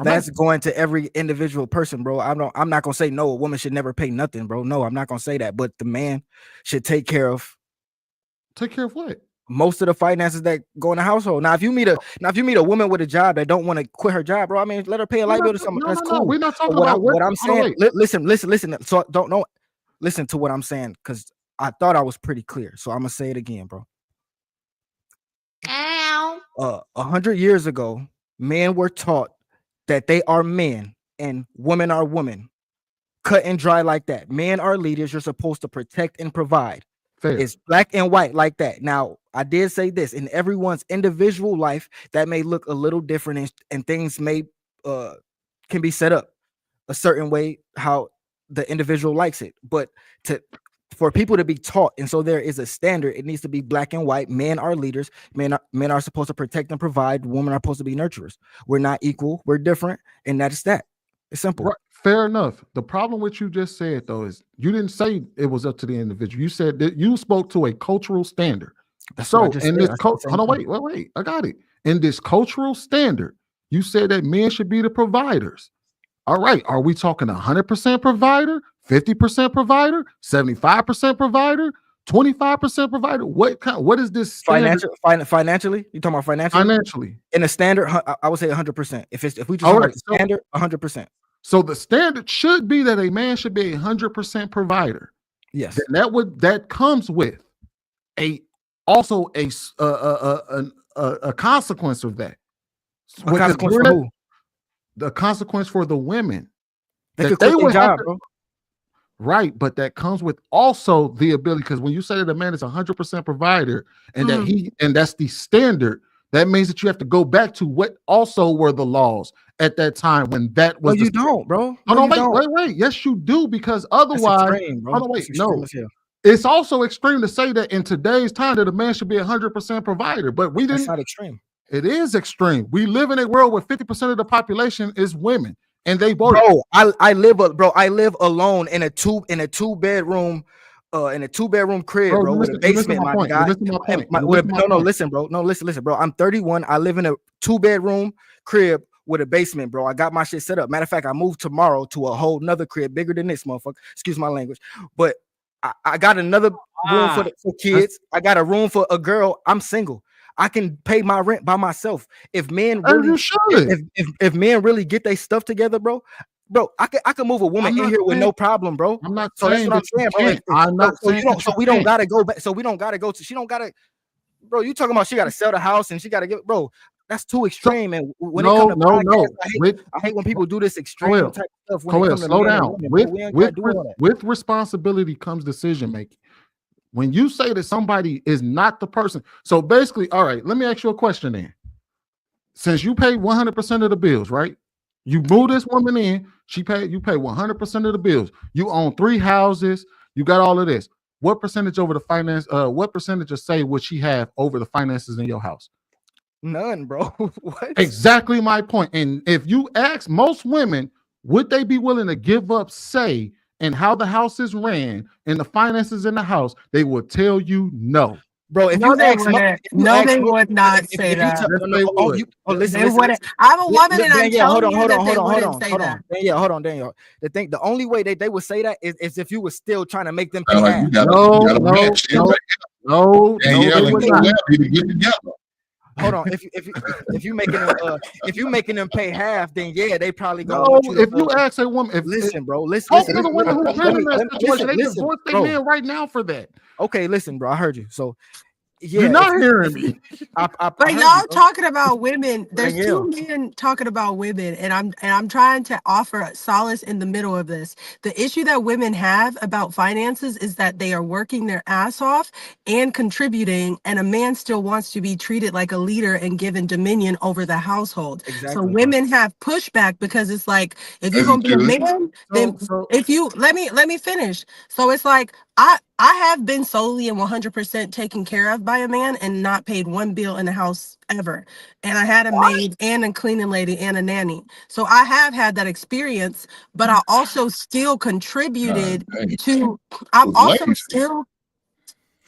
that's going to every individual person, bro. I'm not gonna say no, a woman should never pay nothing, bro. No, I'm not gonna say that, but the man should take care of what? Most of the finances that go in the household. Now, if you meet a woman with a job that don't want to quit her job, bro, I mean, let her pay a light bill or something. That's cool. We're not talking about what I'm saying. Listen. So don't know. Listen to what I'm saying, because I thought I was pretty clear. So I'm gonna say it again, bro. 100 years ago, men were taught that they are men and women are women. Cut and dry like that. Men are leaders. You're supposed to protect and provide. Fair. It's black and white like that. Now, I did say this, in everyone's individual life, that may look a little different, and things may can be set up a certain way how the individual likes it. But for people to be taught, and so there is a standard, it needs to be black and white. Men are leaders. Men are supposed to protect and provide. Women are supposed to be nurturers. We're not equal. We're different, and that's that. It's simple. Right. Fair enough. The problem with you just said, though, is you didn't say it was up to the individual. You said that you spoke to a cultural standard. That's so what I just in said. this hold on, wait. I got it. In this cultural standard, you said that men should be the providers. All right. Are we talking 100% provider, 50% provider, 75% provider, 25% provider? What is this standard? Financially? You talking about financially? Financially. In a standard, I would say 100%. If we just talk about the standard, 100%. So the standard should be that a man should be 100% provider. Yes. That comes with a consequence of that. A consequence for who? The consequence for the women. They could quit their job, bro. Right, but that comes with also the ability, because when you say that a man is 100% provider and that that's the standard, that means that you have to go back to what also were the laws at that time when that was. No, you don't, bro. Wait. Yes, you do, because otherwise, extreme, bro. It's also extreme to say that in today's time that a man should be 100% provider. But we didn't. That's not extreme. It is extreme. We live in a world where 50% of the population is women, and they work. Bro, I live alone in a two bedroom crib, bro, with a basement. My guy, listen, bro. No, listen, bro. I'm 31. I live in a 2-bedroom crib with a basement, bro. I got my shit set up. Matter of fact, I moved tomorrow to a whole nother crib bigger than this motherfucker. Excuse my language, but I got another room for kids. I got a room for a girl. I'm single. I can pay my rent by myself. If men really, if men really get their stuff together, bro, I can move a woman in here with no problem, bro. I'm not so saying that's what I'm saying, bro. I'm not saying we don't gotta go back. So we don't gotta go to. She don't gotta, bro. You talking about she gotta sell the house and she gotta get, bro. That's too extreme. And when it comes to podcasts, I hate when people do this extreme type of stuff. When it comes to slow down. women, With responsibility comes decision making. When you say that somebody is not the person, so basically, all right, let me ask you a question then. Since you pay 100% of the bills, right? You move this woman in, you pay 100% of the bills. You own 3 houses, you got all of this. What percentage over the finance? What percentage of say would she have over the finances in your house? None, bro. What? Exactly my point. And if you ask most women, would they be willing to give up say and how the house is ran and the finances in the house? They will tell you no. Bro, if No, you they ask, wouldn't. They would not say that. Listen. I'm a woman, and I'm telling you that they wouldn't say that. Yeah, hold on, Daniel. The only way they would say that is if you were still trying to make them pay like half. No, Hold on. If you making them pay half, then yeah, they probably go. No, if you ask a woman, listen, bro, listen. Talk to the women who've been in that situation. They divorce their men right now for that. Okay, listen, bro. I heard you. So yeah, you're not hearing me. But y'all talking about women. There's 2 men talking about women, and I'm trying to offer solace in the middle of this. The issue that women have about finances is that they are working their ass off and contributing, and a man still wants to be treated like a leader and given dominion over the household. Exactly. So women have pushback because it's like, if you're gonna be a man, then if you let me finish. So it's like I have been solely and 100% taken care of by a man and not paid one bill in the house ever. And I had a maid and a cleaning lady and a nanny. So I have had that experience, but I also still contributed to,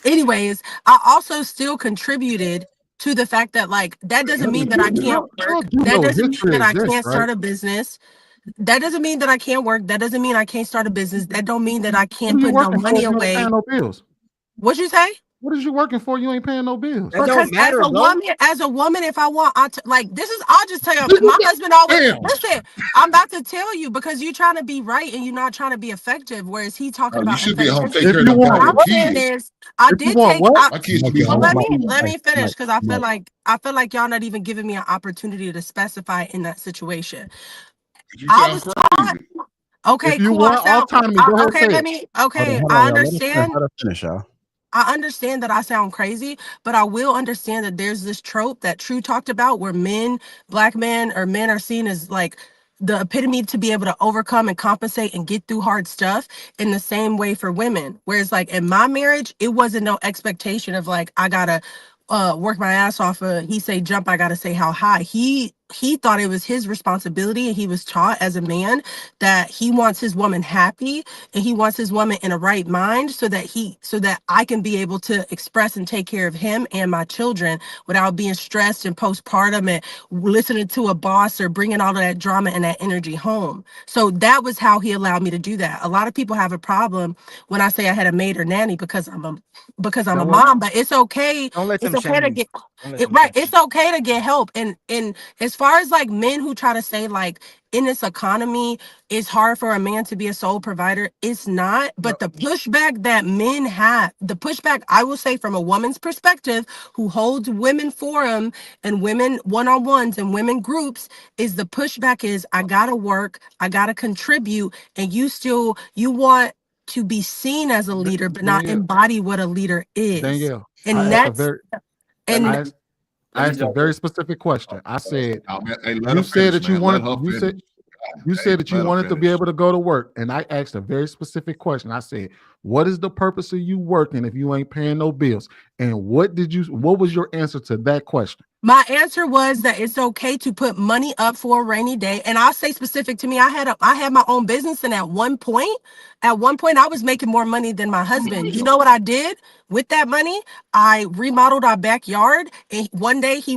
anyways, I also still contributed to the fact that, like, that doesn't mean that I can't work. That doesn't mean that I can't start a business. That doesn't mean that I can't work. That doesn't mean I can't start a business. That don't mean that I can't put no money away. No bills. What'd you say? What is you working for? You ain't paying no bills. That because matter, as a woman, if I want, I'll just tell you, my husband always, listen, I'm about to tell you because you're trying to be right and you're not trying to be effective, whereas he talking about, you should be home, take care of what I'm saying is, I did take, let me finish, because I feel like y'all not even giving me an opportunity to specify in that situation. I was taught, okay, cool. I understand. Finish, y'all. I understand that I sound crazy, but I will understand that there's this trope that True talked about where black men are seen as like the epitome to be able to overcome and compensate and get through hard stuff in the same way for women. Whereas like in my marriage, it wasn't no expectation of like, I gotta work my ass off. He say jump, I gotta say how high. He thought it was his responsibility, and he was taught as a man that he wants his woman happy and he wants his woman in a right mind so that I can be able to express and take care of him and my children without being stressed and postpartum and listening to a boss or bringing all of that drama and that energy home. So that was how he allowed me to do that. A lot of people have a problem when I say I had a maid or nanny because I'm a mom, but it's okay. It's okay to get It's okay to get help. And as far as like men who try to say like in this economy it's hard for a man to be a sole provider, it's not. But the pushback that men have, the pushback I will say from a woman's perspective who holds women forum and women one-on-ones and women groups, is the pushback is I gotta work, I gotta contribute, and you want to be seen as a leader but not embody what a leader is. Danielle, and I asked a very specific question. I said, you said that you wanted to be able to go to work. And I asked a very specific question. I said, what is the purpose of you working if you ain't paying no bills? And what was your answer to that question? My answer was that it's okay to put money up for a rainy day. And I'll say specific to me, I had my own business, and at one point I was making more money than my husband. You know what I did with that money? I remodeled our backyard, and one day he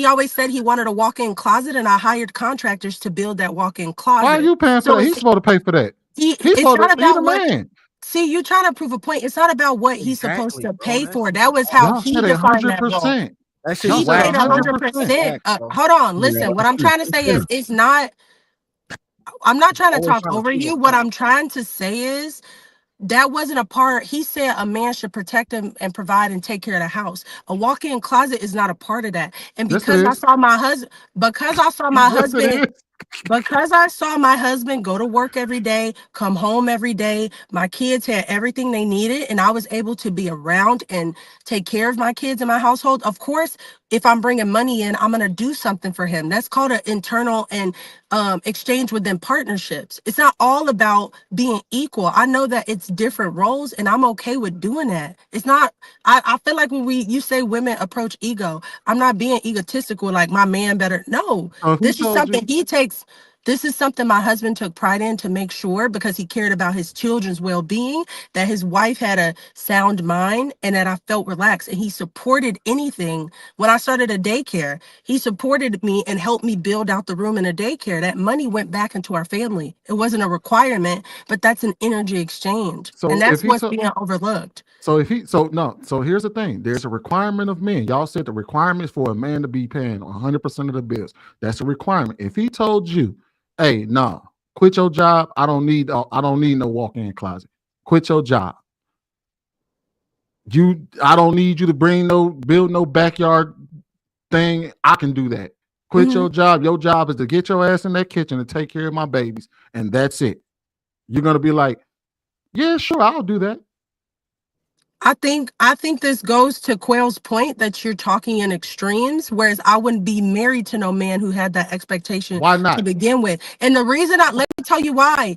always said he wanted a walk-in closet, and I hired contractors to build that walk-in Why are closet. you paying for So that? He's supposed to pay for that. He's it's supposed not to. He the about what. man. See, you trying to prove a point. It's not about what he's supposed Exactly, to bro. pay for. That was how Y'all he said defined that role. 100%. That shit's Y'all He said paid whack, bro. 100%. 100%. Whack, bro. Hold on, Yeah, listen. What that's I'm true. trying to say That's is, it's not. I'm not trying to Always talk trying to over prove a you. What point. I'm trying to say is, that wasn't a part. He said a man should protect him and provide and take care of the house. A walk-in closet is not a part of that. And Yes, it because I is. saw my husband, Yes, it is. because I saw my husband go to work every day, come home every day, my kids had everything they needed, and I was able to be around and take care of my kids in my household. Of course, if I'm bringing money in, I'm going to do something for him. That's called an internal and exchange within partnerships. It's not all about being equal. I know that it's different roles, and I'm okay with doing that. It's not, I feel like when you say women approach ego, I'm not being egotistical, like my man better. No, So if he this is told you, something this is something my husband took pride in, to make sure, because he cared about his children's well-being, that his wife had a sound mind, and that I felt relaxed. And he supported anything. When I started a daycare, he supported me and helped me build out the room in a daycare. That money went back into our family. It wasn't a requirement, but that's an energy exchange. And so if that's he what's told, being overlooked. so no, so here's the thing. There's a requirement of men. Y'all said the requirement is for a man to be paying 100% of the bills. That's a requirement. If he told you, hey, no, quit your job. I don't need no walk-in closet. Quit your job. I don't need you to build no backyard thing. I can do that. Quit your job. Your job is to get your ass in that kitchen and take care of my babies, and that's it. You're gonna be like, yeah, sure, I'll do that. I think this goes to Quayle's point that you're talking in extremes, whereas I wouldn't be married to no man who had that expectation Why to not? begin with. And the reason let me tell you why.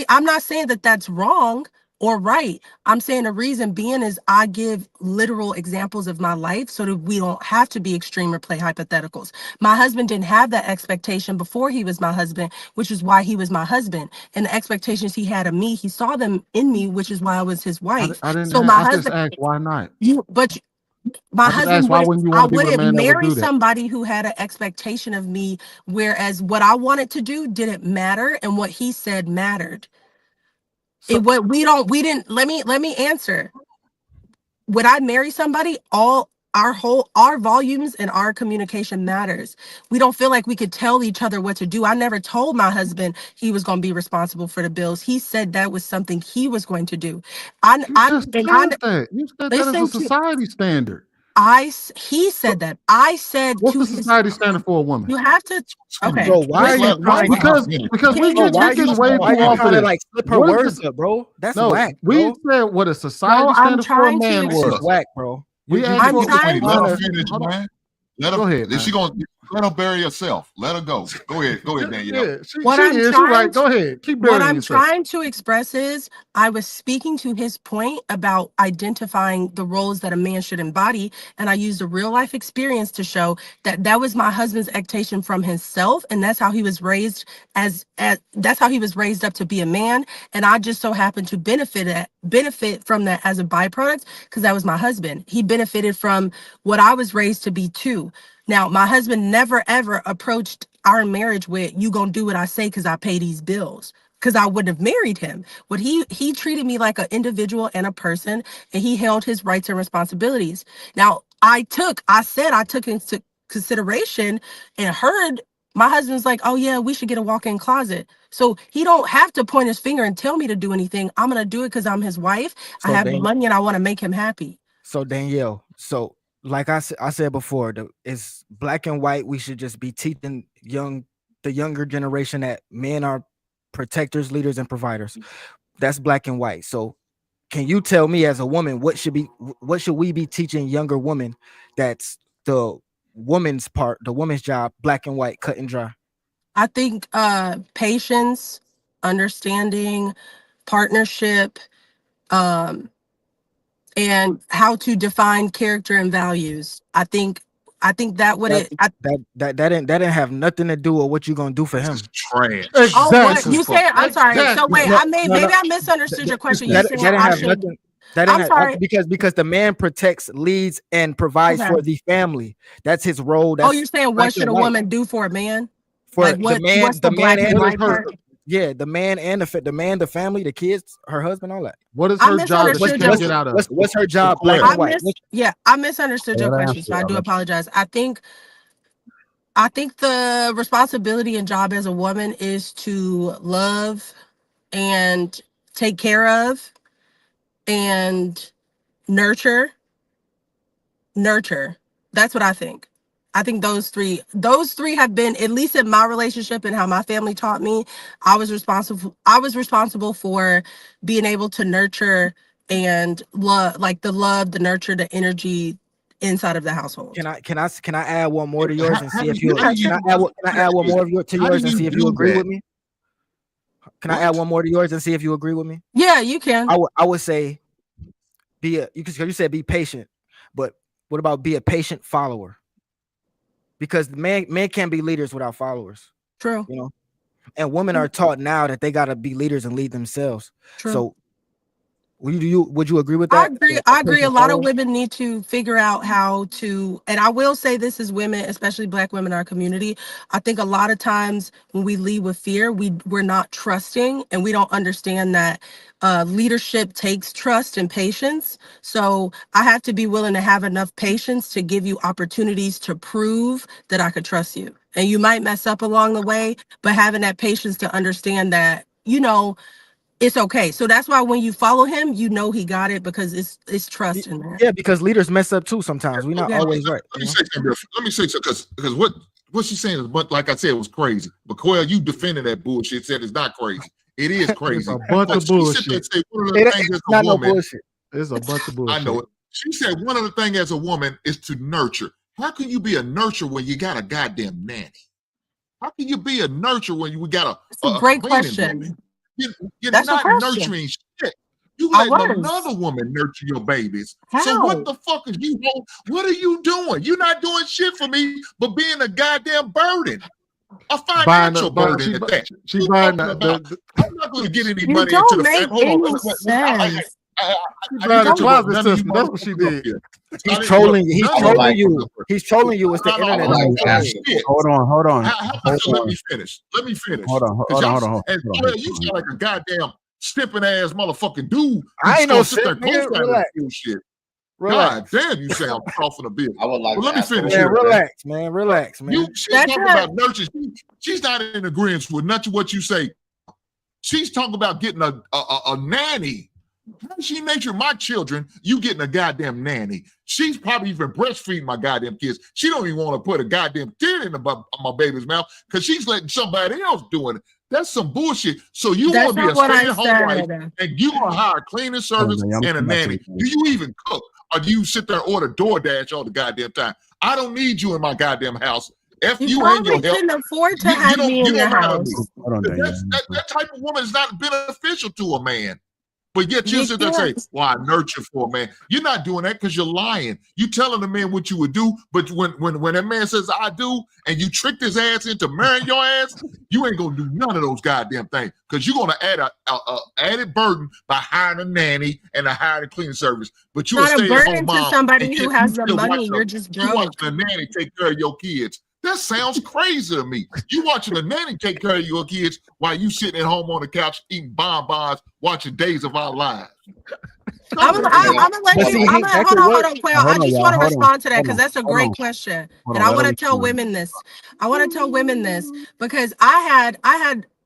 I'm not saying that that's wrong or right. I'm saying the reason being is I give literal examples of my life so that we don't have to be extreme or play hypotheticals. My husband didn't have that expectation before he was my husband, which is why he was my husband. And the expectations he had of me, he saw them in me, which is why I was his wife. So my I just husband, asked why not. my I just asked husband why wouldn't you want I to be with a wouldn't man that would marry do that? somebody who had an expectation of me, whereas what I wanted to do didn't matter and what he said mattered. So, We didn't, let me answer. Would I marry somebody? Our volumes and our communication matters. We don't feel like we could tell each other what to do. I never told my husband he was going to be responsible for the bills. He said that was something he was going to do. you just said that. You said that as a Listen to, society standard. he said that. I said What's to the his, society standard for a woman? you have to, okay, Bro, why are you listen, trying to Because can you we're just, getting way why are too you off of trying to this. like slip her What is words the up, bro? That's no? whack, We bro. said what a no, society I'm standard for a trying to, man That shit's was. whack, bro. We asked I'm for. trying Let her to, finish, man. Go ahead, Is she man. gonna let her bury herself? Let her go. Go ahead, Danielle. Yeah, what she I'm is. You're trying right. to, Go ahead. Keep what burying I'm yourself. trying to express is I was speaking to his point about identifying the roles that a man should embody, and I used a real life experience to show that that was my husband's expectation from himself, and that's how he was raised as that's how he was raised up to be a man, and I just so happened to benefit from that as a byproduct because that was my husband. He benefited from what I was raised to be too. Now, my husband never ever approached our marriage with, you gonna do what I say because I pay these bills, because I wouldn't have married him. But he treated me like an individual and a person, and he held his rights and responsibilities. Now, I took into consideration and heard my husband's like, oh yeah, we should get a walk-in closet. So he don't have to point his finger and tell me to do anything. I'm gonna do it because I'm his wife. I So have the money and I want to make him happy. So Danielle, so like I said before, it's black and white. We should just be teaching the younger generation that men are protectors, leaders, and providers. That's black and white. So can you tell me as a woman what should we be teaching younger women that's the woman's part, the woman's job, black and white, cut and dry? I think patience, understanding, partnership, um, and how to define character and values. I think I think that would it. That didn't have nothing to do with what you're gonna do for him. Trash. Oh, what you saying? I'm sorry. So wait, No, maybe I misunderstood your question. You That saying didn't I have should? nothing. That I'm didn't sorry. because the man protects, leads, and provides Okay. for the family. That's his role. Oh, That's you're saying what black should and a white. woman do for a man? For Like the man, what's the black and white part? Yeah, the man and the man, the family, the kids, her husband, all that. What is I her job that she misunderstood can't your- get out of? What's her job? Black and white. I misunderstood your question, so I do apologize. I think the responsibility and job as a woman is to love and take care of and nurture. That's what I think. I think those three have been, at least in my relationship and how my family taught me, I was responsible for being able to nurture and love, like the love, the nurture, the energy inside of the household. Can I add one more to yours and see if you how do can I add one more to yours and see if you agree with me? Can I add one more to yours and see if you agree with me? Yeah, you can. I would say you said be patient, but what about be a patient follower? Because men can't be leaders without followers. True. You know, and women are taught now that they gotta be leaders and lead themselves. True. So would you agree with that? I agree. A lot of women need to figure out how to, and I will say this as women, especially Black women in our community. I think a lot of times when we lead with fear, we're not trusting, and we don't understand that leadership takes trust and patience. So I have to be willing to have enough patience to give you opportunities to prove that I could trust you. And you might mess up along the way, but having that patience to understand that, it's okay. So that's why when you follow him, he got it, because it's trust in there. Yeah, because leaders mess up too sometimes. We're not always right. Let me say something, because what she's saying is, but like I said, it was crazy. But Quail, you defended that bullshit, said it's not crazy. It is crazy. It's a bunch of bullshit. It's not no bullshit. It's a bunch of bullshit. I know it. She said one of the things as a woman is to nurture. How can you be a nurturer when you got a goddamn nanny? How can you be a nurturer when you got a great question? You're That's not nurturing shit. You let another woman nurture your babies. How? So what the fuck is you? What are you doing? You're not doing shit for me, but being a goddamn burden, a financial burden at that. She buying I'm not going to get any money don't into the make family. Hold on. sense. That's what she did. He's trolling you. He's trolling you. He's trolling you. It's the internet. Hold on. Let me finish. Hold on. And you sound like a goddamn stimping ass motherfucking dude. I ain't no simp. Relax. Shit. Relax. God damn, you sound soft in a bit. I would like let me finish man, here. Relax, man. Relax, man. She's talking about nurture. She's not in agreement with much of what you say. She's talking about getting a nanny. How does she nurture my children? You getting a goddamn nanny. She's probably even breastfeeding my goddamn kids. She don't even want to put a goddamn kid in my baby's mouth because she's letting somebody else doing it. That's some bullshit. So you want to be a stay-at-home wife and you want to hire a cleaning service and a nanny. Do you even cook? Or do you sit there and order DoorDash all the goddamn time? I don't need you in my goddamn house. F you and your help. Couldn't afford to have me in your house. That type of woman is not beneficial to a man. But yet you sit there and say, well, I nurture for a man. You're not doing that because you're lying. You telling the man what you would do, but when that man says I do, and you tricked his ass into marrying your ass, you ain't gonna do none of those goddamn things because you're gonna add a added burden by hiring a nanny and hiring a cleaning service. But you're a stay-at-home mom to somebody who has the money. You're just broke. You watching a nanny take care of your kids. That sounds crazy to me. You watching a nanny take care of your kids while you sitting at home on the couch eating bonbons, watching Days of Our Lives. I'm gonna let you. Hold on, Quail. I just want to respond to that because that's a great question, and I want to tell women this. Because I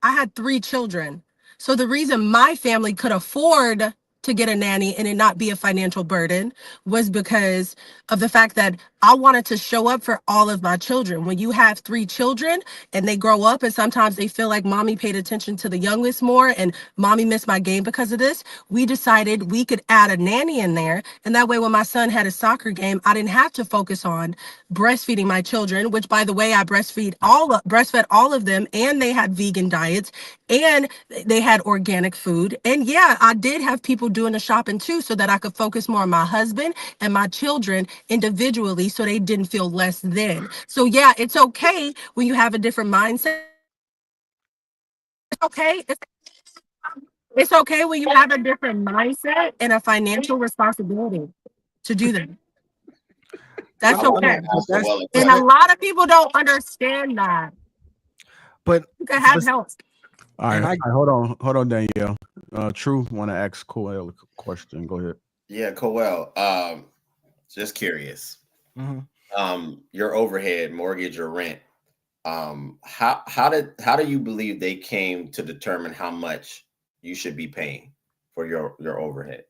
had 3 children, so the reason my family could afford to get a nanny and it not be a financial burden was because of the fact that I wanted to show up for all of my children. When you have 3 children and they grow up and sometimes they feel like mommy paid attention to the youngest more and mommy missed my game because of this, we decided we could add a nanny in there. And that way when my son had a soccer game, I didn't have to focus on breastfeeding my children, which by the way, I breastfed all of them and they had vegan diets and they had organic food. And yeah, I did have people doing the shopping too, so that I could focus more on my husband and my children individually, so they didn't feel less than. So yeah, it's okay when you have a different mindset. It's okay. It's okay when you have a different mindset and a financial responsibility to do that. That's okay. And a lot of people don't understand that. But you can have help. All right, hold on, Danielle. True want to ask Coel a question. Go ahead. Yeah, Coel. Just curious. Mm-hmm. Your overhead, mortgage or rent. How do you believe they came to determine how much you should be paying for your overhead?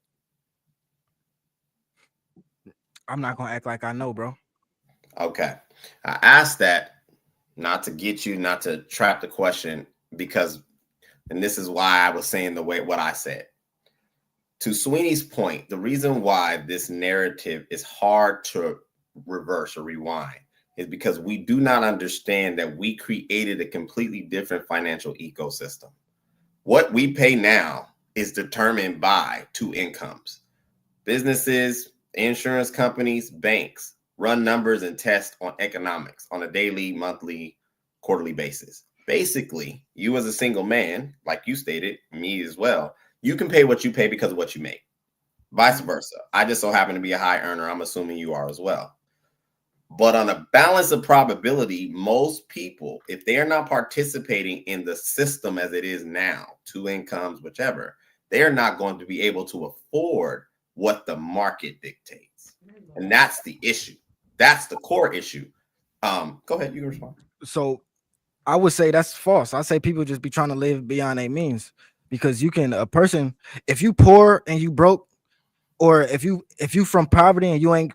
I'm not gonna act like I know, bro. Okay, I asked that not to trap the question, because, and this is why I was saying what I said. To Sweeney's point, the reason why this narrative is hard to reverse or rewind is because we do not understand that we created a completely different financial ecosystem. What we pay now is determined by two incomes. Businesses, insurance companies, banks run numbers and test on economics on a daily, monthly, quarterly basis. Basically, you as a single man, like you stated, me as well, you can pay what you pay because of what you make. Vice versa. I just so happen to be a high earner. I'm assuming you are as well. But on a balance of probability, most people, if they are not participating in the system as it is now, two incomes, whichever, they are not going to be able to afford what the market dictates. And that's the issue. That's the core issue. Go ahead, you can respond. So I would say that's false. I say people just be trying to live beyond their means, because a person, if you poor and you broke, or if you from poverty and you ain't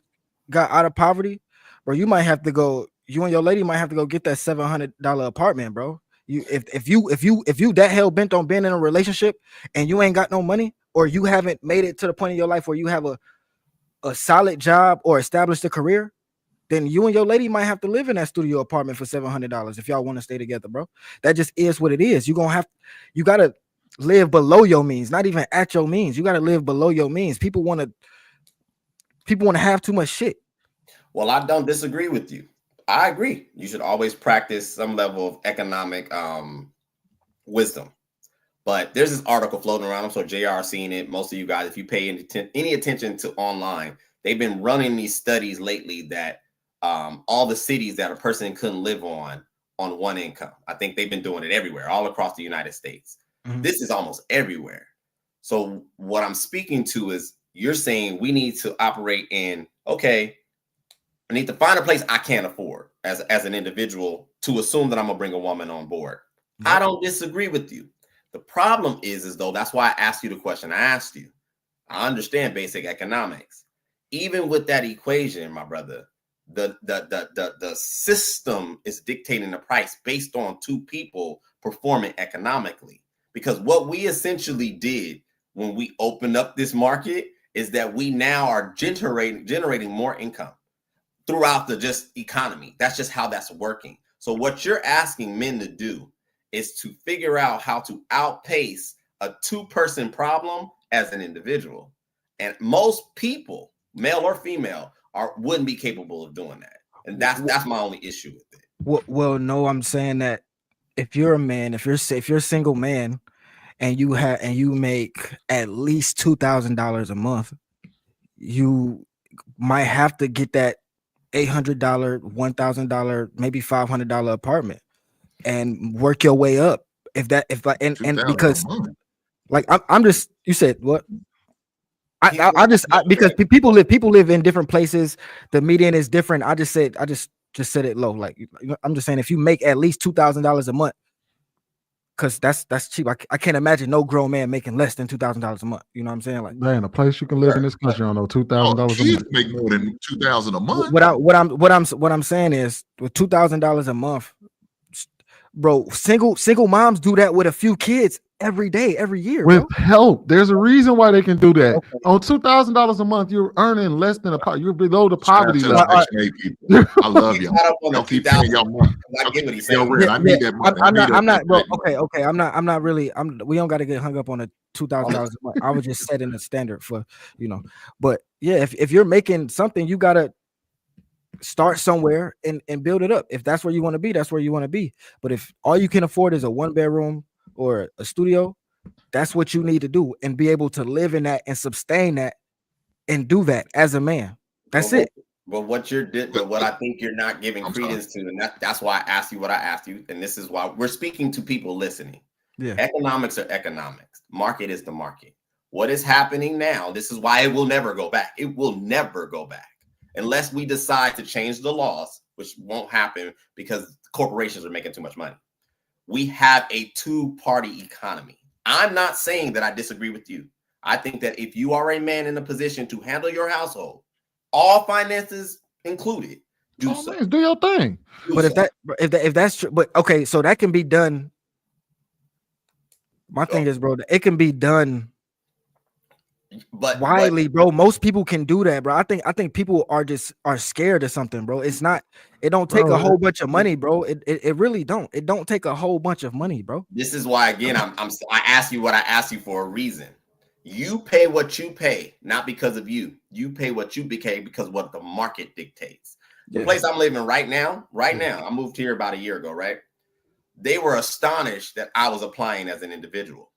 got out of poverty, bro, you might have to go. You and your lady might have to go get that $700 apartment, bro. If you that hell bent on being in a relationship and you ain't got no money, or you haven't made it to the point in your life where you have a solid job or established a career, then you and your lady might have to live in that studio apartment for $700 if y'all want to stay together, bro. That just is what it is. You gotta live below your means, not even at your means. You gotta live below your means. People want to have too much shit. Well, I don't disagree with you. I agree. You should always practice some level of economic wisdom. But there's this article floating around. I'm sure JR seen it. Most of you guys, if you pay any attention to online, they've been running these studies lately that all the cities that a person couldn't live on one income. I think they've been doing it everywhere, all across the United States. Mm-hmm. This is almost everywhere. So what I'm speaking to is, you're saying we need to operate in, okay, I need to find a place I can't afford as an individual to assume that I'm gonna bring a woman on board. Yep. I don't disagree with you. The problem is though, that's why I asked you the question I asked you. I understand basic economics. Even with that equation, my brother, the system is dictating the price based on two people performing economically. Because what we essentially did when we opened up this market is that we now are generating more income throughout the just economy. That's just how that's working. So what you're asking men to do is to figure out how to outpace a two-person problem as an individual. And most people, male or female, wouldn't be capable of doing that. And that's my only issue with it. Well, no, I'm saying that if you're a man, if you're a single man and you make at least $2,000 a month, you might have to get that $800, $1,000, maybe $500 apartment and work your way up. Because like I'm just, you said what? Because people live in different places. The median is different. I just said it low. Like, I'm just saying, if you make at least $2,000 a month, because that's cheap. I can't imagine no grown man making less than $2,000 a month. You know what I'm saying? Like, man, a place you can live in this country on $2,000 a month. Make more than $2,000 a month. What I'm saying is, with $2,000 a month, bro, single moms do that with a few kids every day, every year, with bro. help. There's a reason why they can do that. Okay. On $2,000 a month, you're earning less than you're below the poverty Shout out level. to Section 8 people. I love y'all. Caught up on the Y'all keep paying y'all money. I get what he's Yo, saying. Red, I need that money. I'm not, bro. Okay. I'm not really. We don't got to get hung up on the $2,000 a month. I was just setting a standard for, but yeah, if you're making something, you gotta start somewhere and build it up. If that's where you want to be, that's where you want to be. But if all you can afford is a 1-bedroom or a studio, that's what you need to do and be able to live in that and sustain that and do that as a man. That's it. But what I think you're not giving credence to, and that's why I asked you what I asked you, and this is why we're speaking to people listening. Yeah. Economics are economics. Market is the market. What is happening now? This is why it will never go back. It will never go back unless we decide to change the laws, which won't happen because corporations are making too much money. We have a two-party economy. I'm not saying that I disagree with you. I think that if you are a man in a position to handle your household, all finances included, do your thing. But if that's true, but okay, so that can be done. My thing is, bro, it can be done widely, bro. Most people can do that, bro. I think people are scared of something, bro. It's not. It don't take a whole bunch of money, bro. It really don't. It don't take a whole bunch of money, bro. This is why, again, I asked you what I asked you for a reason. You pay what you pay, not because of you. You pay what you pay because what the market dictates. The place I'm living right now, I moved here about a year ago, right? They were astonished that I was applying as an individual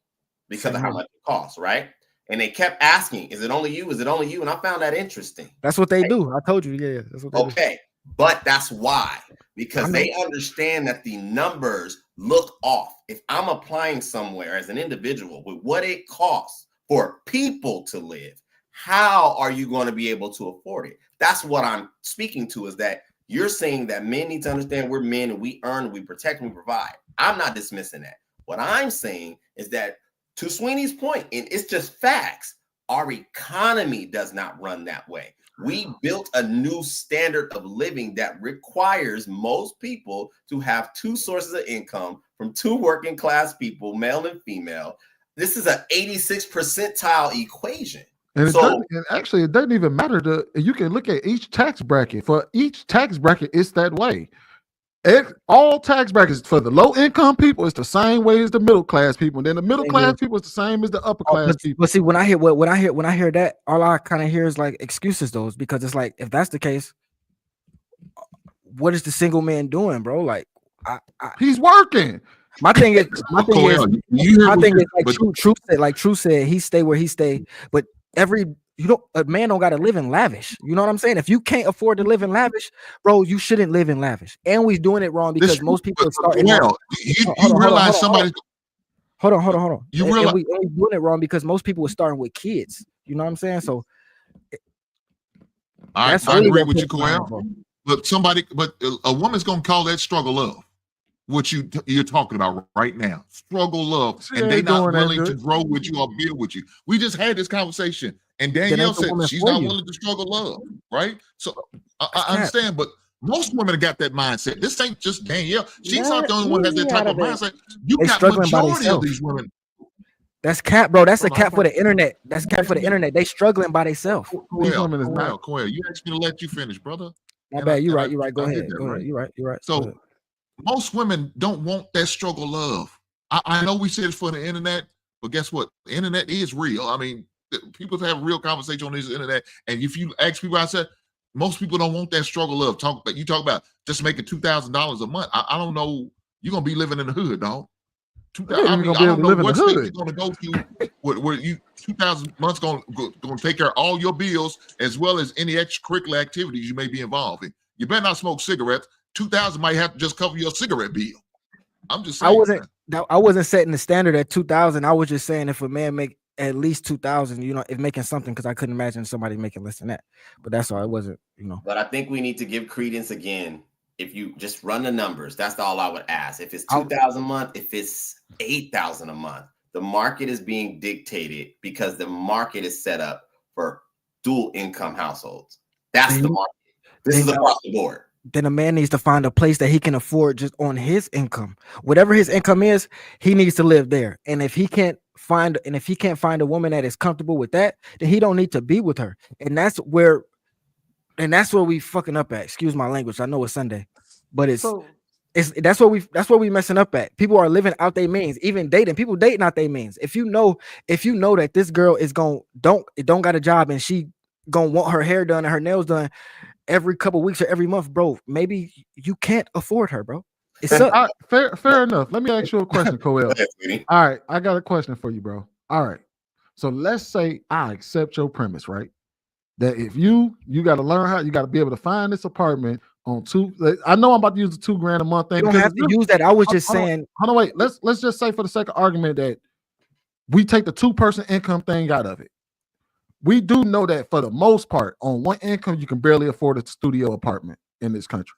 because of how much it costs, right? And they kept asking, is it only you? Is it only you? And I found that interesting. That's what they do. I told you, yeah. That's what they do. But that's why, because they understand that the numbers look off. If I'm applying somewhere as an individual with what it costs for people to live, how are you going to be able to afford it? That's what I'm speaking to, is that you're saying that men need to understand we're men and we earn, we protect, and we provide. I'm not dismissing that. What I'm saying is that, to Sweeney's point, and it's just facts, our economy does not run that way. We built a new standard of living that requires most people to have two sources of income from two working class people, male and female. This is an 86th percentile equation. And it doesn't even matter. You can look at each tax bracket. For each tax bracket, it's that way. All tax brackets for the low income people, it's the same way as the middle class people. And then the middle class people is the same as the upper class people. But see, when I hear that, all I kind of hear is like excuses, those, because it's like, if that's the case, what is the single man doing, bro? Like, he's working. My thing is like True said, he stay where he stay, but a man don't gotta live in lavish. You know what I'm saying? If you can't afford to live in lavish, bro, you shouldn't live in lavish. And we're doing it wrong because most people are starting. You realize somebody. Hold on. You realize we're doing it wrong because most people are starting with kids. You know what I'm saying? So I agree with you, Coel. But a woman's gonna call that struggle love. What you're talking about right now, struggle love, and they not willing to grow with you or build with you. We just had this conversation, and Danielle said she's not willing to struggle love, right? So I understand, but most women have got that mindset. This ain't just Danielle. She's not the only one that has that type of mindset. You got majority of these women. That's cap, bro. That's a cap for the internet. That's cap for the internet. They struggling by themselves. These women is not. Coel, you asked me to let you finish, brother. My bad. You're right. Go ahead. You're right. So most women don't want that struggle love. I know we said it's for the internet, but guess what? The internet is real. I mean, people have real conversation on this internet. And if you ask people, I said, most people don't want that struggle love. You talk about just making $2,000 a month. I don't know. You're going to be living in the hood, dog. I don't know what state you're going to go to where you 2,000 months going to take care of all your bills as well as any extracurricular activities you may be involved in. You better not smoke cigarettes. 2,000 might have to just cover your cigarette bill. I'm just saying. I wasn't setting the standard at 2,000. I was just saying if a man make at least 2,000, if making something, because I couldn't imagine somebody making less than that. But that's all. It wasn't, But I think we need to give credence again. If you just run the numbers, that's all I would ask. If it's 2,000 a month, if it's 8,000 a month, the market is being dictated because the market is set up for dual income households. That's the market. This is across the board. then a man needs to find a place that he can afford just on his income. Whatever his income is, he needs to live there. And if he can't find a woman that is comfortable with that, then he don't need to be with her. And that's where we fucking up at. Excuse my language. I know it's Sunday, but that's where we messing up at. People are living out their means, even dating. People dating out their means. If you know that this girl is don't got a job and she gonna want her hair done and her nails done every couple weeks or every month, bro, maybe you can't afford her, bro. It's fair enough. Let me ask you a question, Coel. All right, I got a question for you, bro. All right, so let's say I accept your premise, right? That if you got to learn how, you got to be able to find this apartment on two. I know I'm about to use the $2,000 a month thing. You don't have to use that. I was just saying. Hold on, wait. Let's just say for the sake of argument that we take the 2-person income thing out of it. We do know that for the most part, on one income, you can barely afford a studio apartment in this country.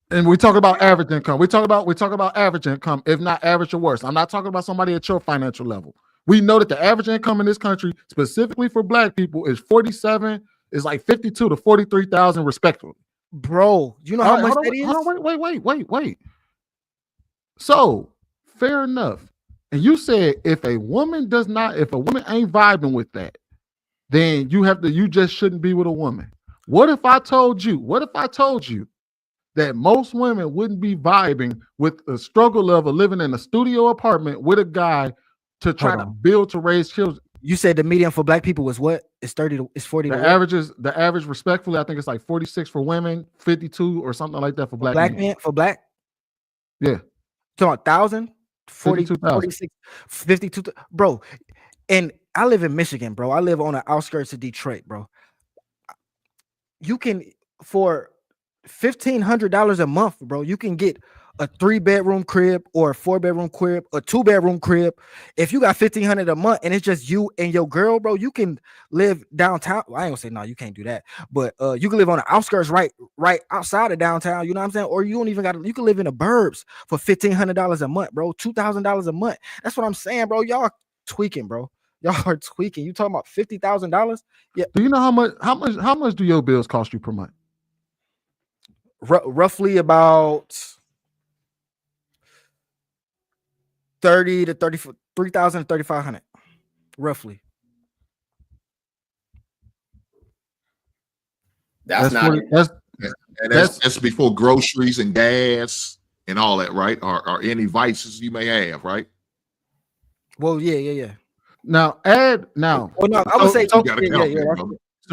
And we talk about average income. We talk about average income, if not average or worse. I'm not talking about somebody at your financial level. We know that the average income in this country, specifically for Black people, is 47, is like 52 to 43,000 respectively. Bro, you know how much that is? Hold on, wait. So fair enough. And you said if a woman ain't vibing with that, then you just shouldn't be with a woman. What if I told you that most women wouldn't be vibing with the struggle of living in a studio apartment with a guy to try to build to raise children? You said the median for Black people was what? It's 30 to 40. The average respectfully, I think it's like 46 for women, 52 or something like that for Black men. For Black? Yeah. So 1,000? 46, 52, bro. And I live in Michigan, bro. I live on the outskirts of Detroit, bro. You can, for $1,500 a month, bro, you can get a 3-bedroom crib or a 4-bedroom crib, a 2-bedroom crib. If you got $1,500 a month and it's just you and your girl, bro, you can live downtown. Well, I ain't gonna say no, you can't do that, but you can live on the outskirts, right outside of downtown. You know what I'm saying? Or you don't even got to. You can live in the burbs for $1,500 a month, bro. $2,000 a month. That's what I'm saying, bro. Y'all tweaking, bro. Y'all are tweaking. You talking about $50,000? Yeah. Do you know how much do your bills cost you per month? Roughly about 30 to 3,000 to 3,500, roughly. That's before groceries and gas and all that, right? Or any vices you may have, right? Well, yeah. Now, I would say so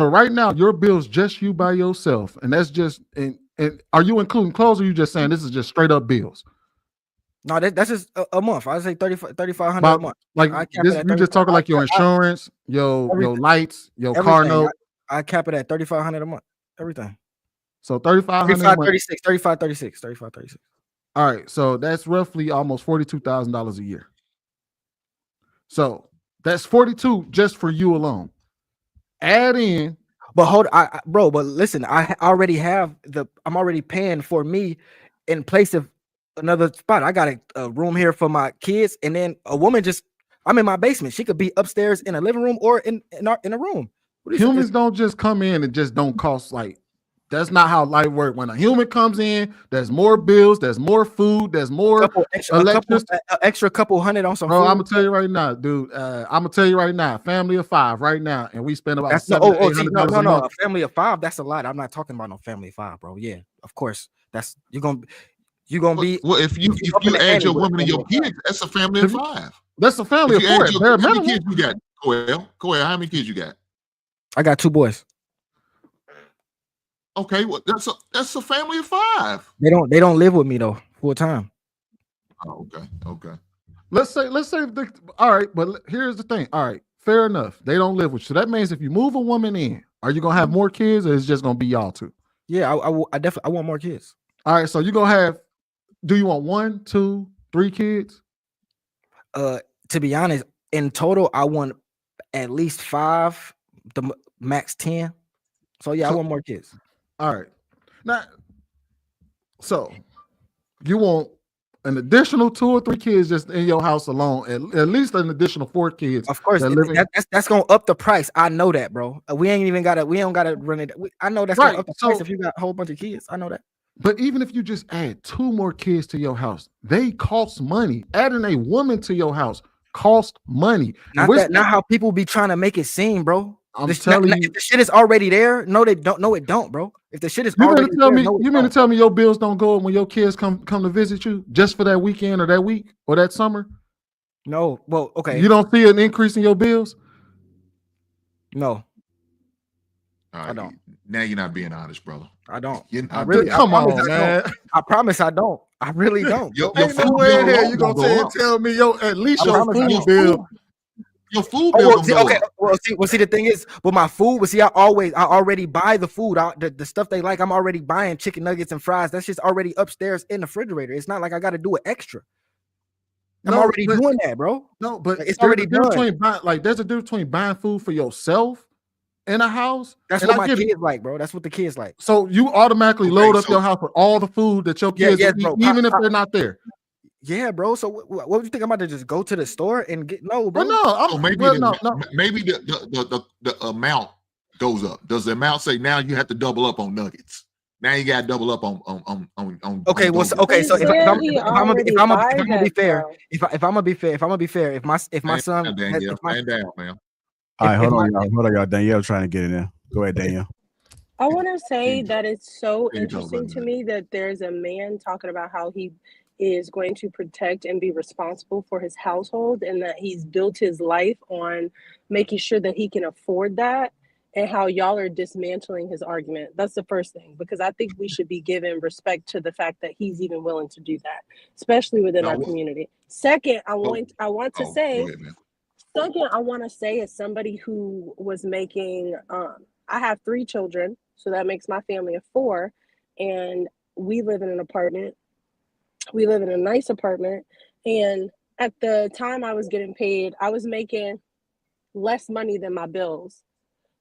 right now your bill's just you by yourself, and that's just and are you including clothes, or are you just saying this is just straight up bills? No, that's just a month. I say 3,500 a month. Like this, you just talking like your insurance, your lights, your car note. I cap it at 3,500 a month. Everything. So 3,500. 35, 36. All right, so that's roughly almost $42,000 a year. So that's 42 just for you alone. Add in. But but listen, I already have I'm already paying for me in place of another spot. I got a room here for my kids, and then a woman I'm in my basement. She could be upstairs in a living room or in a room. Humans don't just come in and just don't cost. Like, that's not how life works. When a human comes in, there's more bills, there's more food, there's more extra couple hundred on some food. I'm gonna tell you right now, dude. I'm gonna tell you right now, family of 5 right now, and we spend about $700-800 a month. A family of 5, that's a lot. I'm not talking about no family of 5, bro. Yeah, of course. That's you're gonna be. Well, if you add your woman and your kids, that's a family of 5. That's a family of 4. How many kids you got, Coel? How many kids you got? I got 2 boys. Okay, well that's a family of 5. They don't live with me though full time. Oh, okay. Let's say all right, but here's the thing. All right, fair enough. They don't live with you. So that means if you move a woman in, are you gonna have more kids, or is it just gonna be y'all 2? Yeah, I definitely want more kids. All right, so you're gonna have. Do you want 1, 2, 3 kids? To be honest, in total, I want at least 5, the max 10. So yeah, I want more kids. All right. Now, so you want an additional 2 or 3 kids just in your house alone, at least an additional 4 kids. Of course, that's gonna up the price. I know that, bro. We don't gotta run it. I know that's gonna up the price if you got a whole bunch of kids. I know that. But even if you just add 2 more kids to your house, they cost money. Adding a woman to your house cost money. Not how people be trying to make it seem, bro. I'm telling you, if the shit is already there, no, they don't. No, it don't, bro. If the shit is already there, you mean to tell me your bills don't go up when your kids come to visit you just for that weekend or that week or that summer? No. Well, okay. You don't see an increase in your bills? No. I don't. Now you're not being honest, brother. I don't. I really come on, man. I promise I don't. I really don't. Your food bill here, you gonna tell me at least your food bill. Your food bill. Okay. Well, see, the thing is, with my food, I already buy the food. The stuff they like, I'm already buying chicken nuggets and fries. That's just already upstairs in the refrigerator. It's not like I got to do it extra. I'm already doing that, bro. No, but it's already done. There's a difference between buying food for yourself in a house. That's what my kids like, bro. That's what the kids like. So you automatically load up your house with all the food that your kids eat, bro. even if they're not there. Yeah, bro. So what do you think I'm about to just go to the store and get? No, bro. Well, maybe the amount goes up. Does the amount say now you have to double up on nuggets? Now you got to double up on. Okay, well, so if I'm gonna be fair, if I'm gonna be fair, if my son, Danielle, stand down, man. All right, hold on, y'all. Danielle trying to get in there. Go ahead, Danielle. I want to say that it's so interesting to me that there's a man talking about how he is going to protect and be responsible for his household, and that he's built his life on making sure that he can afford that, and how y'all are dismantling his argument. That's the first thing, because I think we should be given respect to the fact that he's even willing to do that, especially within our community. Second, I want to say, as somebody who was making, I have 3 children, so that makes my family of 4, and we live in an apartment. We live in a nice apartment, and at the time I was getting paid, I was making less money than my bills.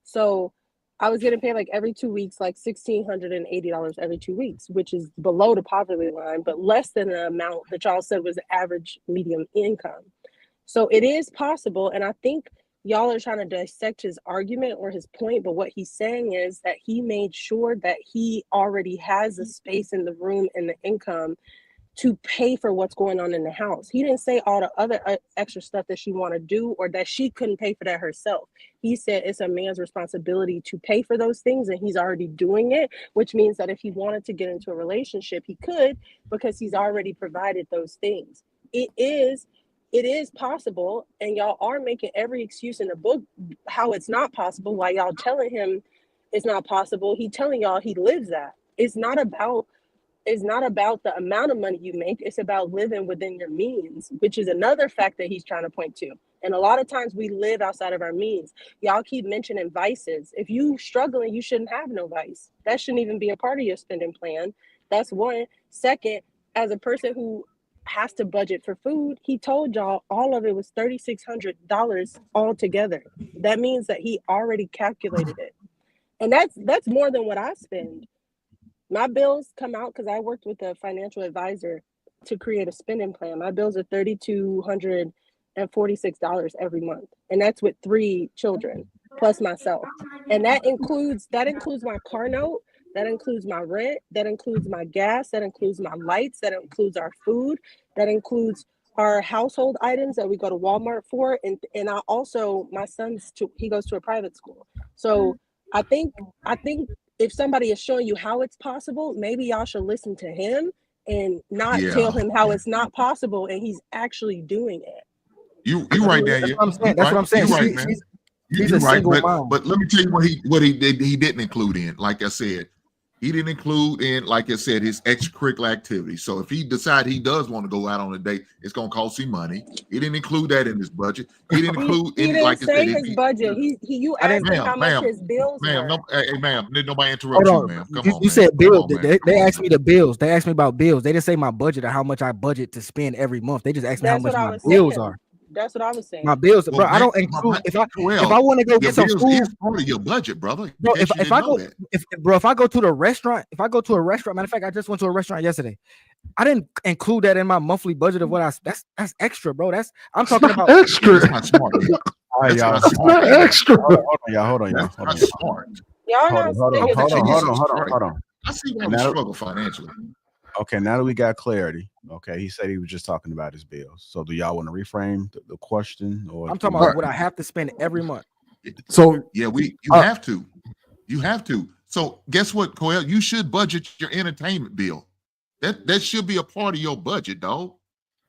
So I was getting paid like every 2 weeks, like $1,680 every 2 weeks, which is below the poverty line, but less than the amount that y'all said was the average medium income. So it is possible, and I think y'all are trying to dissect his argument or his point, but what he's saying is that he made sure that he already has the space in the room and the income to pay for what's going on in the house. He didn't say all the other extra stuff that she want to do or that she couldn't pay for that herself. He said it's a man's responsibility to pay for those things, and he's already doing it, which means that if he wanted to get into a relationship, he could, because he's already provided those things. It is possible, and y'all are making every excuse in the book how it's not possible, while y'all telling him it's not possible. He telling y'all he lives that. It's not about the amount of money you make. It's about living within your means, which is another fact that he's trying to point to. And a lot of times we live outside of our means. Y'all keep mentioning vices. If you struggling, you shouldn't have no vice. That shouldn't even be a part of your spending plan. That's one. Second, as a person who has to budget for food, he told y'all all of it was $3,600 altogether. That means that he already calculated it. And that's more than what I spend. My bills come out because I worked with a financial advisor to create a spending plan. My bills are $3,246 every month, and that's with 3 children plus myself. And that includes my car note, that includes my rent, that includes my gas, that includes my lights, that includes our food, that includes our household items that we go to Walmart for, and I also, my son's he goes to a private school. So I think if somebody is showing you how it's possible, maybe y'all should listen to him and not tell him how it's not possible, and he's actually doing it. You right there. That's what I'm saying. You're right, man. He's a single mom. But let me tell you what he didn't include in. Like I said, he didn't include in, like I said, his extracurricular activities. So if he decides he does want to go out on a date, it's going to cost him money. He didn't include that in his budget. He didn't include he any, didn't like I say said, his budget. You asked him how much his bills were. Hey, ma'am, did nobody interrupt you, ma'am? Come on, you said bills. They asked me the bills. They asked me about bills. They didn't say my budget or how much I budget to spend every month. They just asked me how much my bills are. That's what I was saying. My bills, bro. I don't include if I want to go get some food. It's part of your budget, brother. Bro, if I go to a restaurant, matter of fact, I just went to a restaurant yesterday, I didn't include that in my monthly budget of what that's extra, bro. I'm talking about extra. That's not smart. All right, y'all. It's not extra. Hold on, y'all. Hold on, y'all. That's Hold on, not y'all. smart. Y'all Hold not on, hold on, sticking hold on, together. hold on. I see why we Now- struggle financially. Okay, now that we got clarity, okay, he said he was just talking about his bills. So do y'all want to reframe the question? Or I'm talking about what I have to spend every month. So Yeah, you have to. You have to. So guess what, Coel? You should budget your entertainment bill. That should be a part of your budget, dog.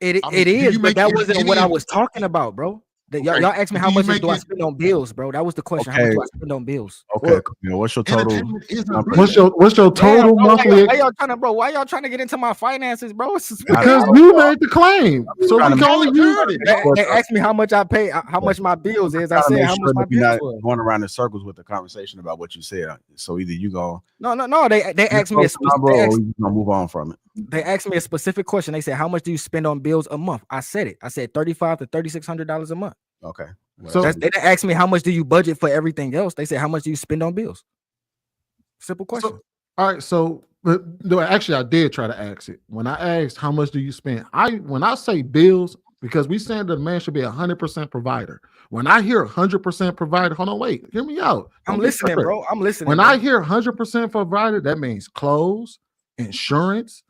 It I mean, do is, you but make that any- wasn't any what I of- was talking about, bro. Y'all Okay, asked me do how you much make do I it- spend on bills, bro? That was the question. How much do I spend on bills? Okay, what's your total? Entertainment is a number? bill. what's your total Damn, bro, monthly? why y'all trying to, bro? Why y'all trying to get into my finances, bro? Because you made the claim, so we trying to can only use it. They asked me how much I pay, how much my bills is. I Trying to said make how sure much my that you're bills not was. going around in circles with the conversation about what you said. So either you go No. They asked me a number, or you gonna move on from it. They asked me a specific question. They said, "How much do you spend on bills a month?" I said it. I said $3,500 to $3,600 a month. Okay. So they didn't ask me how much do you budget for everything else. They said, "How much do you spend on bills?" Simple question. All right, so but no, actually, I did try to ask it. When I asked how much do you spend, when I say bills, because we said the man should be 100% provider. When I hear 100% provider, hold on, wait, hear me out. I'm listening, bro. I'm listening. When bro. I hear 100% provider, that means clothes, insurance,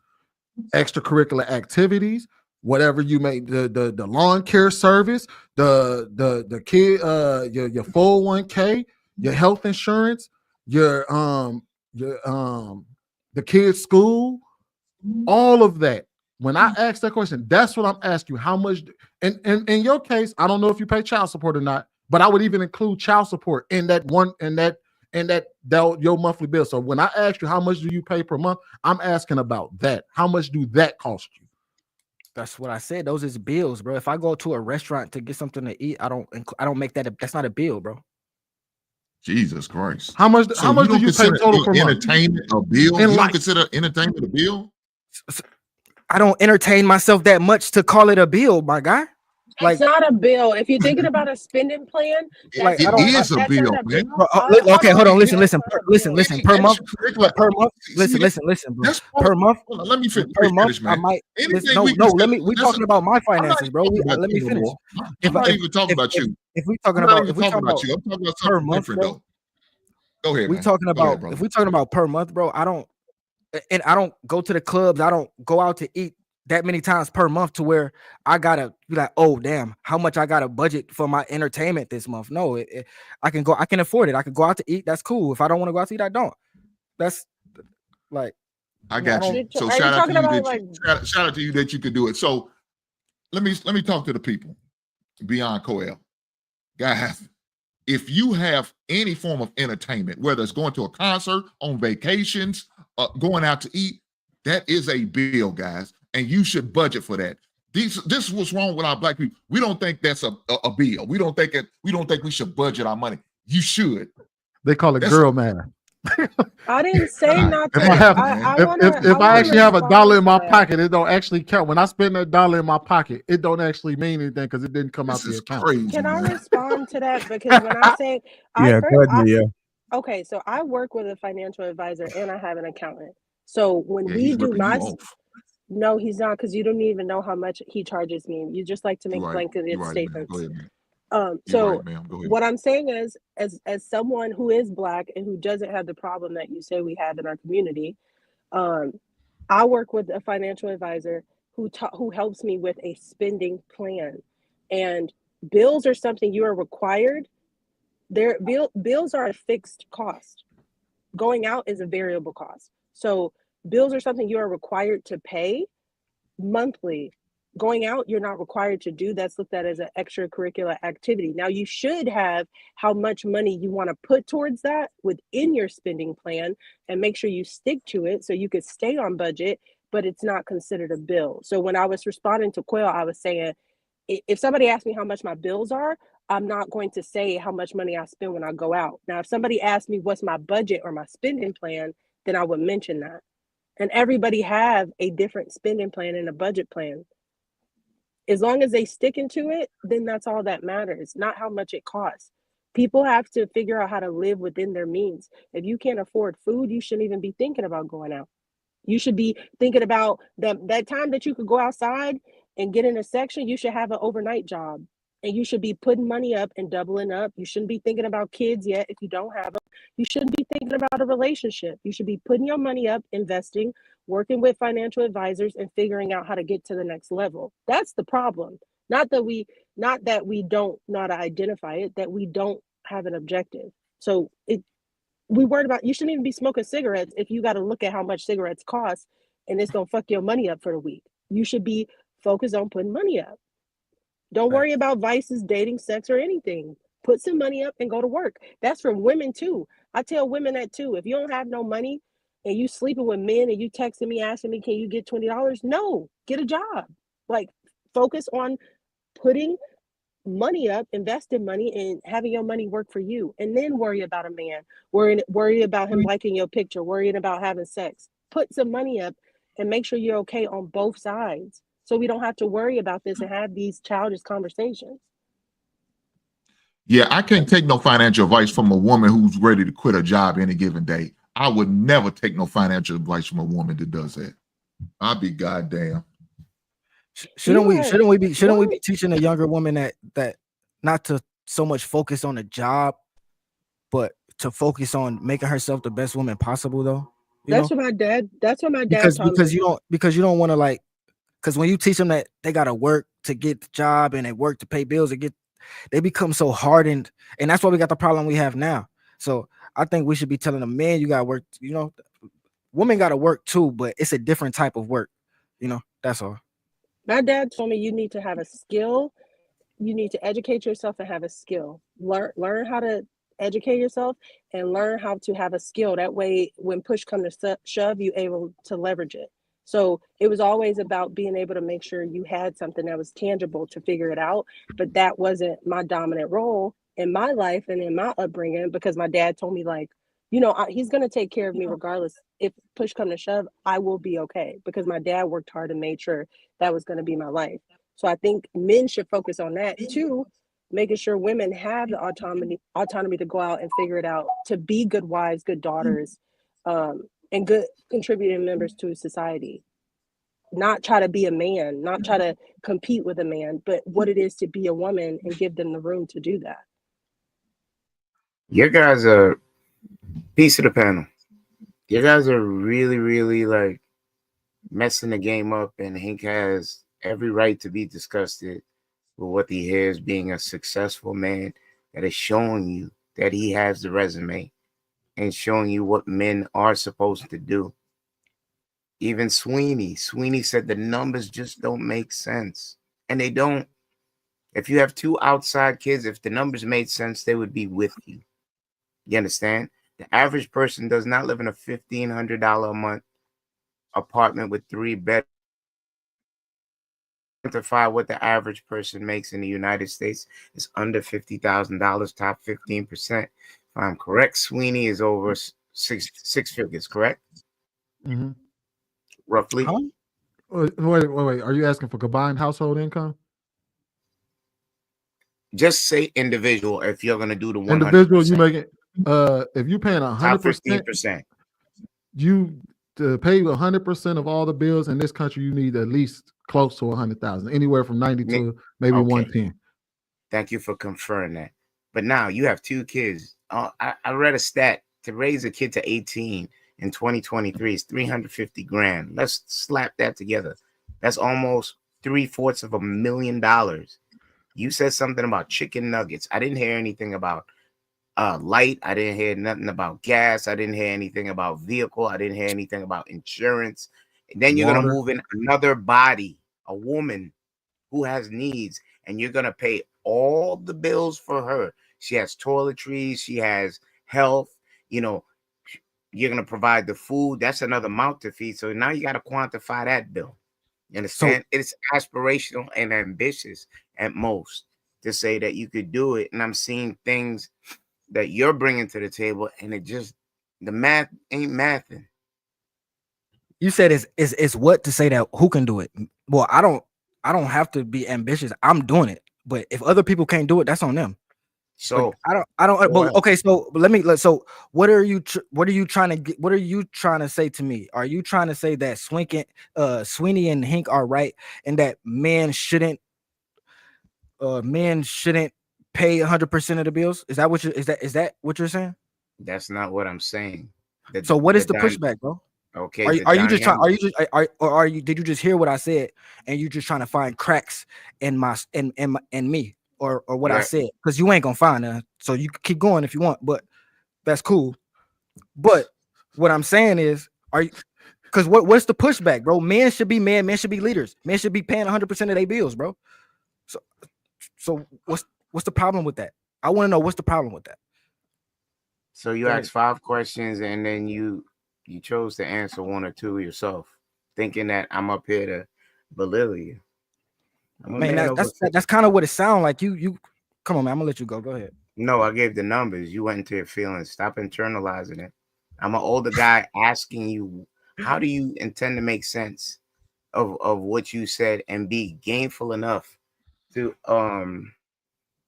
extracurricular activities, whatever you make, the lawn care service, the kid, your 401k, your health insurance, your the kids' school, all of that. When I ask that question, that's what I'm asking you. How much? And in your case, I don't know if you pay child support or not, but I would even include child support in that your monthly bill. So when I ask you how much do you pay per month, I'm asking about that. How much do that cost you? That's what I said. Those is bills, bro. If I go to a restaurant to get something to eat, I don't make that. That's not a bill, bro. Jesus Christ. How much? So how much do you pay consider total per month? entertainment a bill? In You life. don't consider entertainment a bill? I don't entertain myself that much to call it a bill, my guy. It's not a bill. If you're thinking about a spending plan, Like, that's I don't- not, is a that's bill, not a man. bill. Okay, hold on. Listen, Any per month. extracurricular- Per month. See, Listen, bro. that's Per month. Hold on, let me finish, Per month, man. I might. Anything No. we Let consider- me. We that's talking about my I'm not finances, bro. talking about Let me you no finish. more. I'm not even talking about you. If we talking I'm not about, even if we talking talking about about you. I'm talking about per something month, different, bro. though. Go ahead, We man. talking Go about ahead, brother. if we talking about per month, bro. I don't go to the clubs. I don't go out to eat that many times per month to where I gotta be like, oh damn, how much I gotta budget for my entertainment this month. No, I can afford it. I can go out to eat. That's cool. If I don't want to go out to eat, I don't. That's like I got you. So Are shout you out to talking you about that shout out to you that you could do it. So let me talk to the people beyond Coel. Guys, if you have any form of entertainment, whether it's going to a concert, on vacations, going out to eat, that is a bill, guys, and you should budget for that. This is what's wrong with our black people. We don't think that's a bill. We don't think we should budget our money. You should. They call it girl math. I didn't say not to. If I have, I if I actually have a respond dollar in to my that. pocket, it don't actually count. When I spend that dollar in my pocket, it don't actually mean anything because it didn't come out the account. Crazy, Can I respond to that? Because when I say, Yeah, go ahead, yeah. okay, so I work with a financial advisor and I have an accountant. So when we he's do ripping you my, off. no, he's not, because you don't even know how much he charges me. You just like to make You're right. blanketed You're right, man. statements. Go ahead, man. So You're right, ma'am. Go ahead. what I'm saying is, as someone who is Black and who doesn't have the problem that you say we have in our community, I work with a financial advisor who helps me with a spending plan, and bills are something you are required. Bills are a fixed cost. Going out is a variable cost. So bills are something you are required to pay monthly. Going out, you're not required to do. That's looked at as an extracurricular activity. Now, you should have how much money you want to put towards that within your spending plan and make sure you stick to it so you could stay on budget, but it's not considered a bill. So when I was responding to Quail, I was saying, if somebody asks me how much my bills are, I'm not going to say how much money I spend when I go out. Now, if somebody asks me what's my budget or my spending plan, then I would mention that. And everybody have a different spending plan and a budget plan. As long as they stick into it, then that's all that matters, not how much it costs. People have to figure out how to live within their means. If you can't afford food, you shouldn't even be thinking about going out. You should be thinking about that time that you could go outside and get in a section. You should have an overnight job, and you should be putting money up and doubling up. You shouldn't be thinking about kids yet if you don't have them. You shouldn't be thinking about a relationship. You should be putting your money up, investing, working with financial advisors, and figuring out how to get to the next level. That's the problem. Not that we don't know how to identify it, that we don't have an objective. So we worried about, you shouldn't even be smoking cigarettes if you got to look at how much cigarettes cost and it's gonna fuck your money up for the week. You should be focused on putting money up. Don't worry about vices, dating, sex, or anything. Put some money up and go to work. That's for women too. I tell women that too. If you don't have no money and you sleeping with men and you texting me asking me, can you get $20? No, get a job. Like, focus on putting money up, investing money, and having your money work for you, and then worry about a man, worry about him liking your picture, worrying about having sex. Put some money up and make sure you're okay on both sides, so we don't have to worry about this and have these childish conversations. Yeah, I can't take no financial advice from a woman who's ready to quit a job any given day. I would never take no financial advice from a woman that does that. I'd be goddamn. Shouldn't we be teaching a younger woman that not to so much focus on the job, but to focus on making herself the best woman possible, though? That's what my dad taught me. Because you don't want to, like, because when you teach them that they gotta work to get the job and they work to pay bills, they become so hardened, and that's why we got the problem we have now. So I think we should be telling the men, you gotta work. Women gotta work too, but it's a different type of work. That's all. My dad told me you need to have a skill. You need to educate yourself and have a skill. Learn how to educate yourself and learn how to have a skill. That way, when push comes to shove, you're able to leverage it. So it was always about being able to make sure you had something that was tangible to figure it out. But that wasn't my dominant role in my life and in my upbringing, because my dad told me, like, he's going to take care of me regardless. If push come to shove, I will be okay, because my dad worked hard and made sure that was going to be my life. So I think men should focus on that too, making sure women have the autonomy to go out and figure it out, to be good wives, good daughters, and good contributing members to society. Not try to be a man, not try to compete with a man, but what it is to be a woman and give them the room to do that. You guys are piece of the panel. You guys are really, really, like, messing the game up, and Hank has every right to be disgusted with what he hears being a successful man that is showing you that he has the resume and showing you what men are supposed to do. Even Sweeney said the numbers just don't make sense, and they don't. If you have two outside kids, if the numbers made sense, they would be with you. You understand? The average person does not live in a $1,500 a month apartment with 3 bedrooms. Quantify what the average person makes in the United States is under $50,000, top 15%. If I'm correct, Sweeney is over six figures, correct? Mm-hmm. Roughly. Huh? Wait. Are you asking for combined household income? Just say individual if you're going to do the 100%. Individual, you make it. If you're paying 100%, 15%. You to pay 100% of all the bills in this country, you need at least close to 100,000, anywhere from 90 to maybe 110. Thank you for confirming that. But now you have 2 kids. I read a stat to raise a kid to 18 in 2023 is $350,000. Let's slap that together. That's almost $750,000. You said something about chicken nuggets. I didn't hear anything about light. I didn't hear nothing about gas. I didn't hear anything about vehicle. I didn't hear anything about insurance. And then you're going to move in another body, a woman who has needs, and you're going to pay all the bills for her. She has toiletries. She has health. You're going to provide the food. That's another mouth to feed. So now you got to quantify that bill. You understand? It's aspirational and ambitious at most to say that you could do it. And I'm seeing things that you're bringing to the table, and the math ain't mathing. You said it's what to say that who can do it? Well, I don't have to be ambitious. I'm doing it. But if other people can't do it, that's on them. So I don't. go But ahead. okay, so so what are you trying to get? What are you trying to say to me? Are you trying to say that Sweeney and Hank are right, and that men shouldn't pay 100% of the bills? Is that what you is that what you're saying? That's not what I'm saying. So what is the pushback, bro? Okay, the Are you just trying? dynamic. Are you just or are you? Did you just hear what I said and you just trying to find cracks in in me or what I Yeah. said? Because you ain't gonna find none. So you can keep going if you want, but that's cool. But what I'm saying is, are you? Because what's the pushback, bro? Men should be men. Men should be leaders. Men should be paying 100% of their bills, bro. So what's the problem with that? I want to know what's the problem with that. So you asked 5 questions and then you chose to answer 1 or 2 yourself, thinking that I'm up here to belittle you. Man, that's kind of what it sounds like. You come on, man. I'm gonna let you go. Go ahead. No, I gave the numbers. You went into your feelings. Stop internalizing it. I'm an older guy asking you, how do you intend to make sense of what you said and be gainful enough to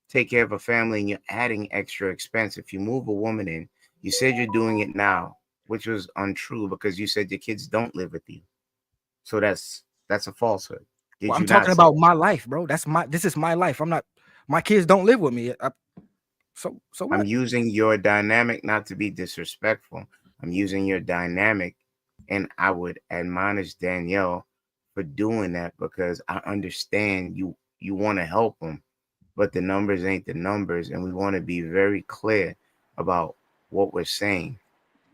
take care of a family, and you're adding extra expense? If you move a woman in, you said you're doing it now, which was untrue because you said your kids don't live with you. So that's a falsehood. Did Well, you I'm not talking say about that? my life, bro. This is my life. I'm not. My kids don't live with me. So I'm what? using your dynamic not to be disrespectful. I'm using your dynamic, and I would admonish Danielle for doing that because I understand you want to help them, but the numbers ain't the numbers, and we want to be very clear about what we're saying.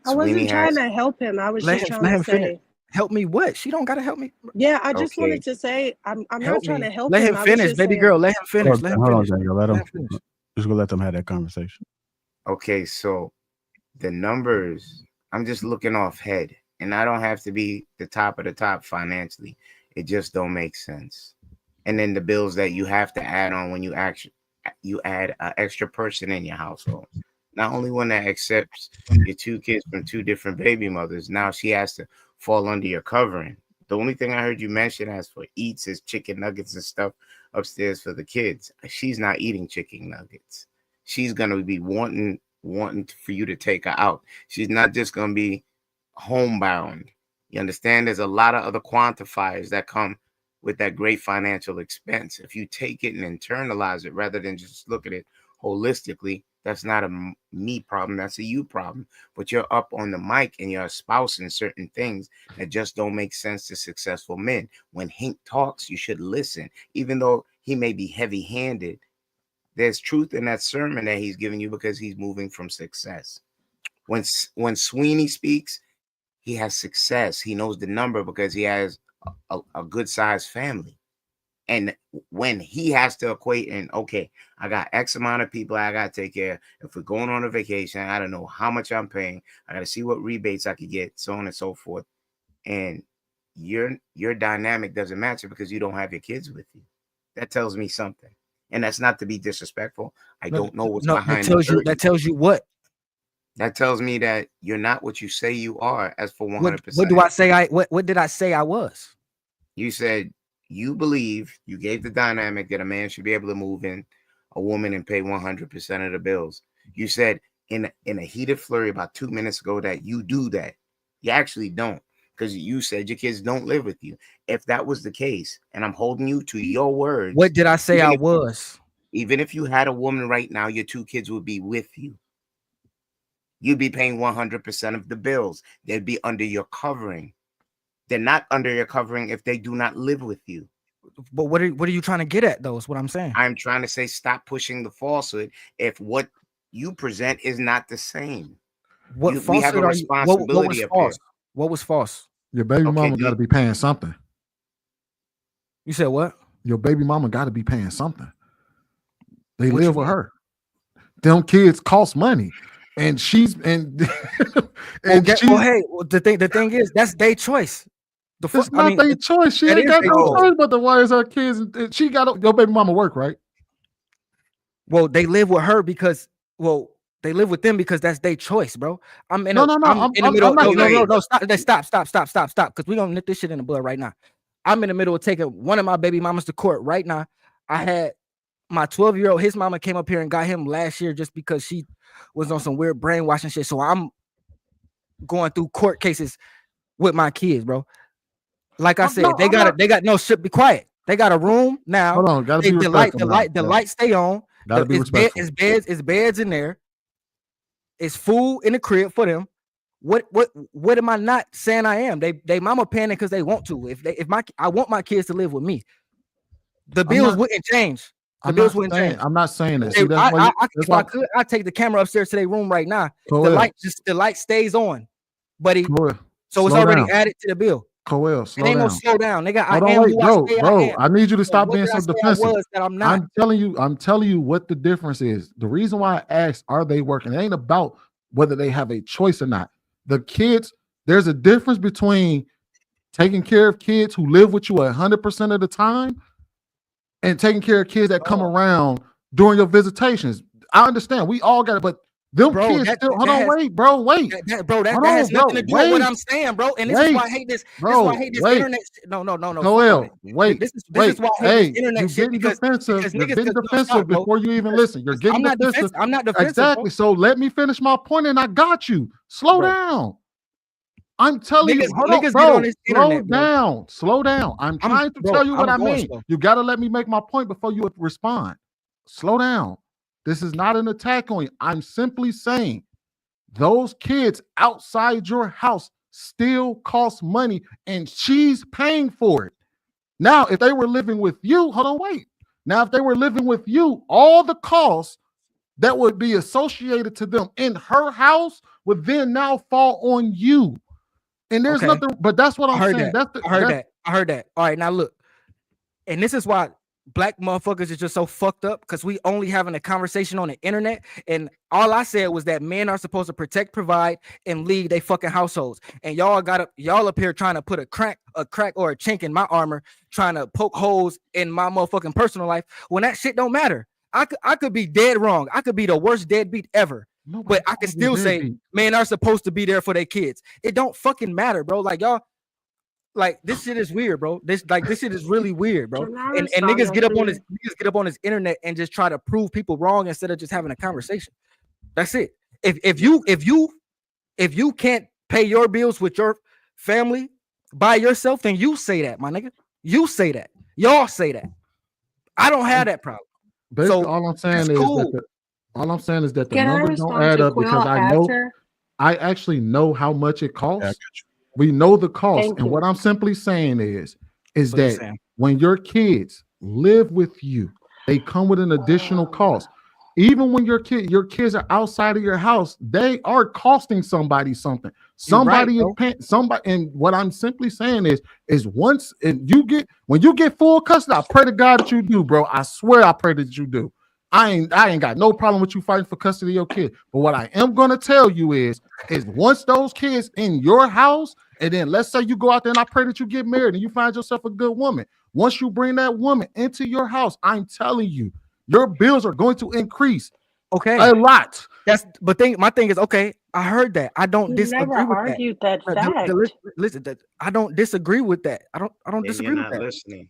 I Sweeney wasn't trying has to help him. I was Let just him trying let to him finish. say, Help me what? She don't gotta help me. yeah, I just okay. wanted to say, I'm not Help trying me. to help Let him. him I was finish, just baby saying, girl. Let him finish. Let him Hold on, finish. Daniel. Let Let him. him finish. Just gonna let them have that conversation. Okay, so the numbers, I'm just looking off head, and I don't have to be the top of the top financially. It just don't make sense. And then the bills that you have to add on when you add an extra person in your household. Not only one that accepts your 2 kids from 2 different baby mothers, now she has to fall under your covering. The only thing I heard you mention as for eats is chicken nuggets and stuff upstairs for the kids. She's not eating chicken nuggets. She's gonna be wanting for you to take her out. She's not just gonna be homebound. You understand? There's a lot of other quantifiers that come with that great financial expense. If you take it and internalize it rather than just look at it holistically, that's not a me problem, that's a you problem. But you're up on the mic and you're espousing certain things that just don't make sense to successful men. When Hank talks, you should listen, even though he may be heavy-handed. There's truth in that sermon that he's giving you because he's moving from success. When Sweeney speaks, he has success. He knows the number because he has a good sized family. And when he has to equate and okay, I got X amount of people I got to take care of. If we're going on a vacation, I don't know how much I'm paying. I got to see what rebates I could get, so on and so forth. And your dynamic doesn't match it because you don't have your kids with you. That tells me something. And that's not to be disrespectful. I don't know what's No, behind the curtain. that tells you what? That tells me that you're not what you say you are as for 100%. What do I say what did I say I was? You said you believe, you gave the dynamic that a man should be able to move in a woman and pay 100% of the bills. You said in a heated flurry about 2 minutes ago that you do that. You actually don't, because you said your kids don't live with you. If that was the case, and I'm holding you to your words. What did I say I was? Even if you had a woman right now, your 2 kids would be with you. You'd be paying 100% of the bills. They'd be under your covering. They're not under your covering if they do not live with you. But what are you trying to get at, though, is what I'm saying. I'm trying to say stop pushing the falsehood if what you present is not the same. What we have a responsibility what was up false? here. What was false? Your baby mama got to be paying something. You said what? Your baby mama got to be paying something. They live with her. Them kids cost money. And she's and hey, the thing is that's their choice. It's not their choice. She ain't got no choice but to raise her kids. She got your baby mama work, right? Well, they live with her because they live with them because that's their choice, bro. I'm in No. I'm in the middle. No. Stop. Because we're gonna nip this shit in the bud right now. I'm in the middle of taking one of my baby mamas to court right now. I had my 12-year-old, his mama came up here and got him last year just because she was on some weird brainwashing shit. So I'm going through court cases with my kids, bro. Like I said, they got no shit. Be quiet. They got a room now. Hold on, gotta be the respectful. The light stay on. Gotta be respectful. It's beds in there. It's food in the crib for them. What am I not saying I am? They mama paying because they want to. I want my kids to live with me. The bills wouldn't change. The bills wouldn't change. I'm not saying that. If I could, I'd take the camera upstairs to their room right now. The light stays on, buddy. So it's already added to the bill. Coel, slow down. Ain't no slow down. Nigga, I need you to stop being so defensive. I'm not. I'm telling you what the difference is. The reason why I asked, are they working? It ain't about whether they have a choice or not. The kids, there's a difference between taking care of kids who live with you 100% of the time and taking care of kids that come around during your visitations. I understand. We all got it, but them kids still. Hold on, wait. That has nothing to do with what I'm saying, bro. And this is why I hate this. This is why I hate this internet. No. Joel, wait. This is why I hate this internet shit. You're getting defensive before you even listen. You're getting defensive. I'm not defensive. Exactly. So let me finish my point, and I got you. Slow down. I'm telling you, hold on, bro. Slow down. I'm trying to tell you what I mean. You got to let me make my point before you respond. Slow down. This is not an attack on you. I'm simply saying those kids outside your house still cost money, and she's paying for it. Now, if they were living with you, Now, if they were living with you, all the costs that would be associated to them in her house would then now fall on you. And there's nothing, but that's what I'm saying. I heard that. All right, now look, and this is why black motherfuckers is just so fucked up, because we only having a conversation on the internet, and all I said was that men are supposed to protect, provide, and lead their fucking households. And y'all up here trying to put a crack or a chink in my armor, trying to poke holes in my motherfucking personal life when that shit don't matter. I could be dead wrong. I could be the worst deadbeat ever. But I can still say men are supposed to be there for their kids. It don't fucking matter, bro. Like y'all, like this shit is weird, bro. This shit is really weird, bro. And niggas get up on this internet and just try to prove people wrong instead of just having a conversation. That's it. If you can't pay your bills with your family by yourself, then you say that, my nigga. You say that. Y'all say that. I don't have that problem. Basically, all I'm saying is that the numbers don't add up, because I actually know how much it costs. We know the cost. And what I'm simply saying is that when your kids live with you, they come with an additional cost. Even when your kids are outside of your house, they are costing somebody something. Somebody is paying somebody. And what I'm simply saying is when you get full custody, I pray to God that you do, bro. I swear I pray that you do. I ain't got no problem with you fighting for custody of your kid. But what I am gonna tell you is once those kids in your house, and then let's say you go out there and I pray that you get married and you find yourself a good woman. Once you bring that woman into your house, I'm telling you, your bills are going to increase. A lot. My thing is, okay, I heard that. I don't disagree never with argued that fact. Listen, I don't disagree with that. I don't disagree with that. Listening.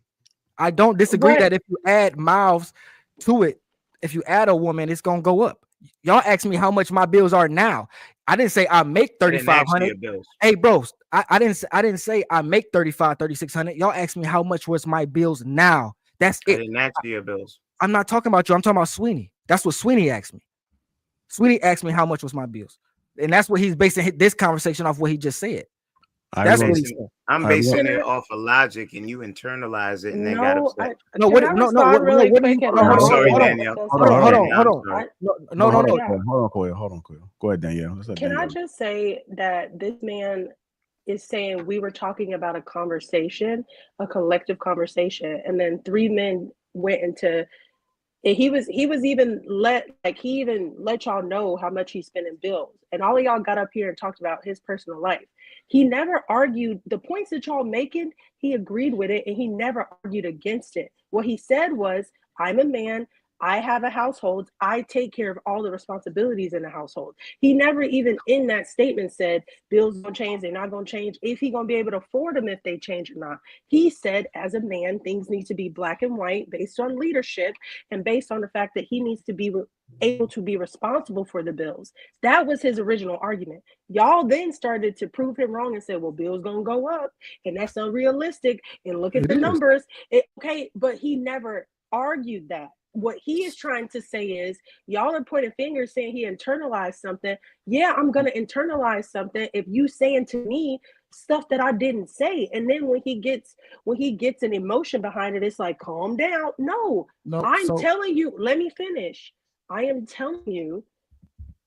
I don't disagree that if you add mouths to it, if you add a woman, it's gonna go up. Y'all ask me how much my bills are now. I didn't say I make 3,500. Hey, bros, I didn't say I make 3,600. Y'all asked me how much was my bills now. That's it. I didn't ask you your bills. I'm not talking about you. I'm talking about Sweeney. That's what Sweeney asked me. Sweeney asked me how much was my bills, and that's what he's basing this conversation off what he just said. That's what he's saying. I'm basing it off of logic, and you internalize it, and then got upset. I'm sorry, Danielle. Hold on, Quill. Go ahead, Danielle. Can I just say that this man is saying we were talking about a conversation, a collective conversation, and then three men went into. He even let y'all know how much he spent in bills, and all of y'all got up here and talked about his personal life. He never argued the points that y'all making. He agreed with it, and he never argued against it. What he said was, "I'm a man. I have a household. I take care of all the responsibilities in the household. He never even in that statement said bills don't change, they're not going to change, if he going to be able to afford them if they change or not. He said as a man, things need to be black and white based on leadership and based on the fact that he needs to be able to be responsible for the bills. That was his original argument. Y'all then started to prove him wrong and said, well, bills going to go up and that's unrealistic and look at the numbers. Okay, but he never argued that. What he is trying to say is, y'all are pointing fingers saying he internalized something. Yeah, I'm going to internalize something if you saying to me stuff that I didn't say. And then when he gets an emotion behind it, it's like, calm down. No, I'm telling you, let me finish. I am telling you,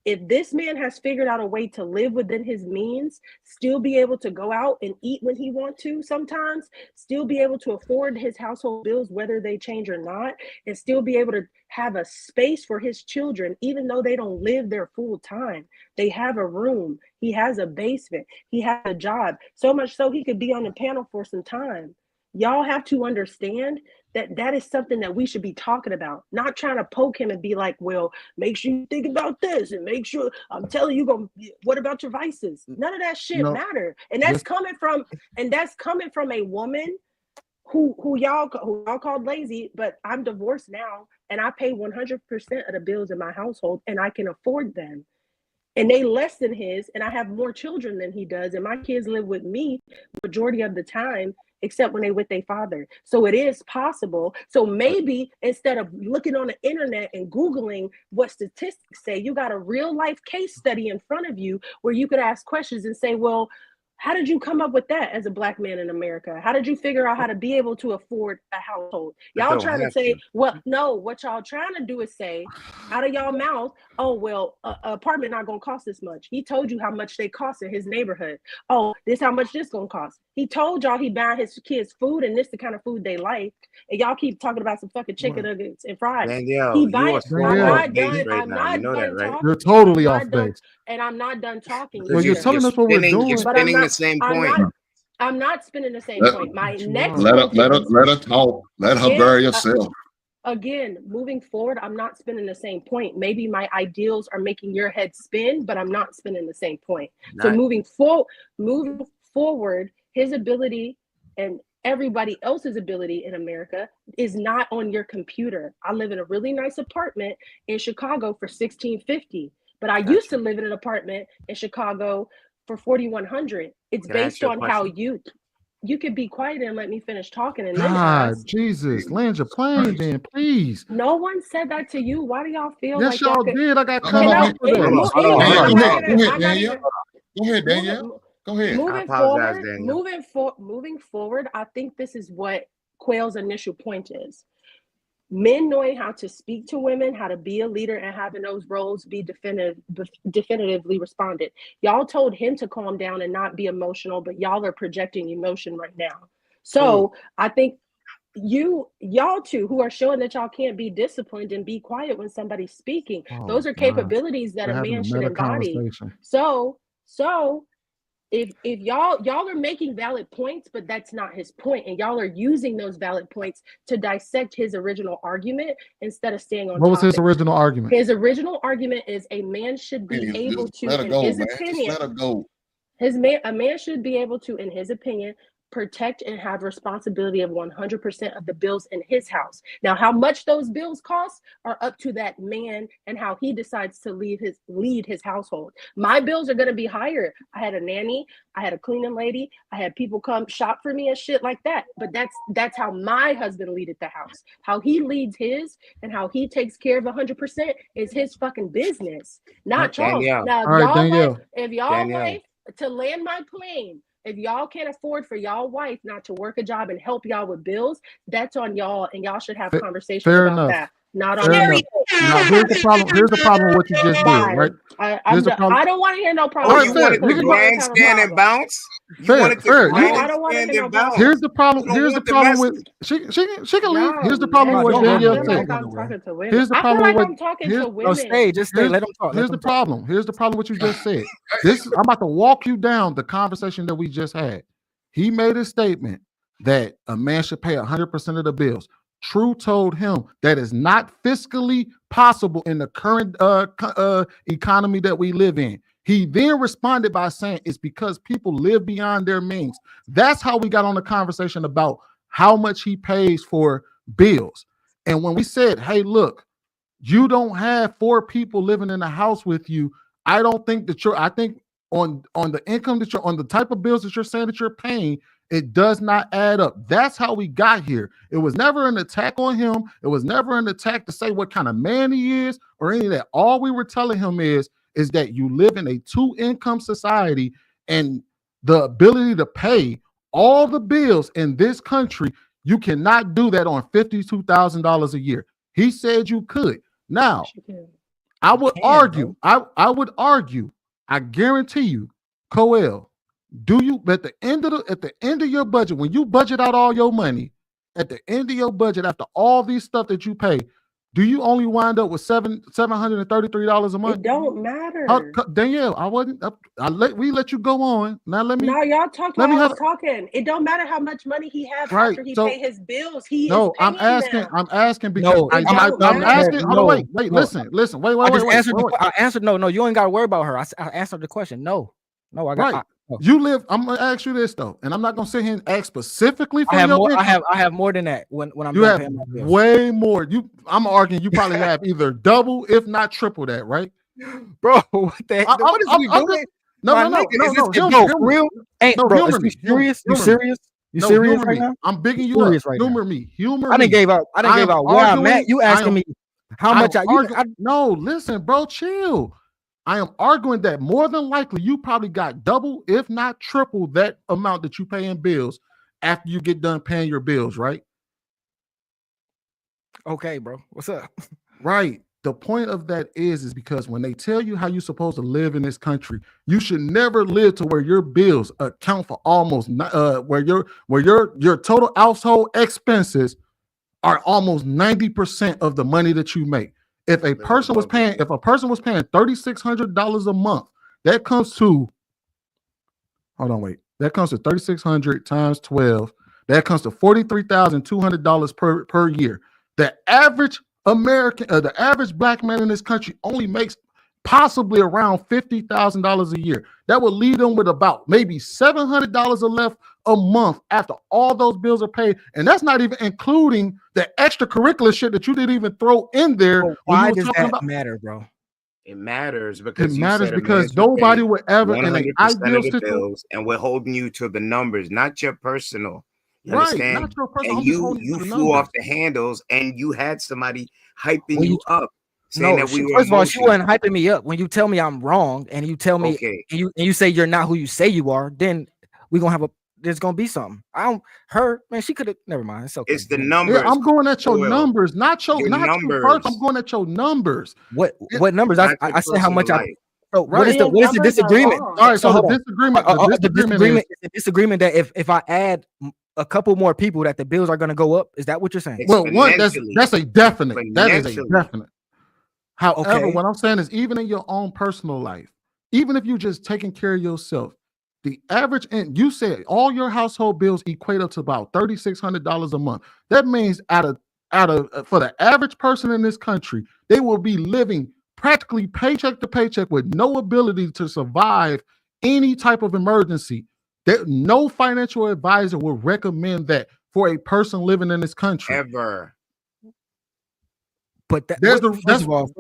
if this man has figured out a way to live within his means, still be able to go out and eat when he wants to sometimes, still be able to afford his household bills, whether they change or not, and still be able to have a space for his children, even though they don't live there full time. They have a room. He has a basement. He has a job, so much so he could be on the panel for some time. Y'all have to understand that that is something that we should be talking about, not trying to poke him and be like, well, make sure you think about this and make sure I'm telling you, what about your vices? None of that shit matter. And that's coming from a woman who y'all called lazy, but I'm divorced now and I pay 100% of the bills in my household and I can afford them. And they less than his, and I have more children than he does, and my kids live with me majority of the time, except when they with their father. So it is possible. So maybe instead of looking on the internet and Googling what statistics say, you got a real life case study in front of you where you could ask questions and say, well, how did you come up with that as a black man in America? How did you figure out how to be able to afford a household? Y'all trying to say, well, no, what y'all trying to do is say out of y'all mouth, oh, well, an apartment not going to cost this much. He told you how much they cost in his neighborhood. Oh, this how much this going to cost. He told y'all he buying his kids food and this the kind of food they like. And y'all keep talking about some fucking chicken nuggets and fries. Danielle, He you buying, are so I'm off not base done. right I'm now. You not know that, done right? talking. You're totally I'm off not done, base. and I'm not done talking. Well, you're telling us what we're doing. You're But I'm spinning the not. same I'm point. not. I'm not spinning the same point. My next let point is her talk. Let her bury herself. Again, moving forward, I'm not spinning the same point. Maybe my ideals are making your head spin, but I'm not spinning the same point. So moving forward, his ability and everybody else's ability in America is not on your computer. I live in a really nice apartment in Chicago for $1,650, but I used to live in an apartment in Chicago for $4,100. It's based on how you could be quiet and let me finish talking and then ask. Jesus, land your plane then, please. No one said that to you. Why do y'all feel Yes, like y'all could? did. I got cut off for that. Go ahead, Danielle. Go ahead. Moving forward, I think this is what Quayle's initial point is. Men knowing how to speak to women, how to be a leader, and having those roles be definitively responded. Y'all told him to calm down and not be emotional, but y'all are projecting emotion right now. So I think y'all two who are showing that y'all can't be disciplined and be quiet when somebody's speaking, those are capabilities that a man should embody. So if y'all are making valid points, but that's not his point, and y'all are using those valid points to dissect his original argument instead of staying on What was his original argument? His original argument is a man should be able to, in his opinion, let her go. A man should be able to, in his opinion, protect and have responsibility of 100% of the bills in his house. Now, how much those bills cost are up to that man and how he decides to lead his household. My bills are going to be higher. I had a nanny, I had a cleaning lady, I had people come shop for me and shit like that. But that's how my husband leaded the house. How he leads his and how he takes care of 100% is his fucking business, not y'all. Now, if y'all like to land my plane, if y'all can't afford for y'all wife not to work a job and help y'all with bills, that's on y'all, and y'all should have conversations about that. Not on me. Now, here's the problem. Here's the problem with what you just did, right? I don't want to hear no problem. Oh, you wanted the grandstand and bounce? Fair. I don't want to hear no problem. Here's the problem. Here's the problem with she can leave. Here's the problem with what Danielle said. Here's the problem with I'm talking to women. Just stay. Let them talk. Here's the problem. Here's the problem. What you just said. I'm about to walk you down the conversation that we just had. He made a statement that a man should pay 100% of the bills. True told him that is not fiscally possible in the current economy that we live in. He then responded by saying it's because people live beyond their means. That's how we got on the conversation about how much he pays for bills. And when we said, hey, look, you don't have 4 people living in a house with you, I don't think that I think on the income that you're on, the type of bills that you're saying that you're paying, it does not add up. That's how we got here. It was never an attack on him. It was never an attack to say what kind of man he is or any of that. All we were telling him is that you live in a 2-income society, and the ability to pay all the bills in this country, you cannot do that on $52,000 a year. He said you could. Now, I would argue, I would argue, I guarantee you, Coel, do you at the end of your budget, when you budget out all your money, at the end of your budget, after all these stuff that you pay, do you only wind up with $733 a month? It don't matter. Danielle, I wasn't. We let you go on. Now let me. No, y'all talk while I was talking. It don't matter how much money he has after he pay his bills. I'm asking because I'm asking. Wait. Listen. Wait. I answered. No. You ain't got to worry about her. I answered the question. No. I got. Right. You live. I'm gonna ask you this though, and I'm not gonna sit here and ask specifically for your income. I have more than that when I'm. You have way more. I'm arguing you probably have either double, if not triple that, right? Bro, what the heck? What is we doing? No, real? Ain't bro? You serious? You serious? You serious right now? I'm bigging you up. Humor me. I didn't gave out where I'm at. You asking me how much No, listen, bro, chill. I am arguing that more than likely you probably got double, if not triple, that amount that you pay in bills after you get done paying your bills, right? Okay, bro. What's up? Right. The point of that is because when they tell you how you're supposed to live in this country, you should never live to where your bills account for almost where your total household expenses are almost 90% of the money that you make. If a person was paying $3,600 a month, that comes to $3,600 times 12. That comes to $43,200 per year. The average the average black man in this country only makes possibly around $50,000 a year. That would leave them with about maybe $700 left a month after all those bills are paid, and that's not even including the extracurricular shit that you didn't even throw in there. Well, why does that matter, bro? It matters because nobody would ever in an ideal situation, and we're holding you to the numbers, not your personal. You understand? Not your personal. And you flew off the handles, and you had somebody hyping you up. First of all, she wasn't hyping me up. When you tell me I'm wrong, and you tell me, and you say you're not who you say you are, then we're gonna have there's gonna be something. She could have. Never mind. It's okay. It's the numbers. Yeah, I'm going at your numbers, not numbers. First, I'm going at your numbers. What numbers? I said how much I. Bro, what is the disagreement? All right, so the disagreement that if I add a couple more people, that the bills are gonna go up. Is that what you're saying? Well, that's a definite. That is a definite. However, what I'm saying is, even in your own personal life, even if you're just taking care of yourself, the average, and you said all your household bills equate up to about $3,600 a month. That means out of for the average person in this country, they will be living practically paycheck to paycheck with no ability to survive any type of emergency. No financial advisor will recommend that for a person living in this country ever. But first of all.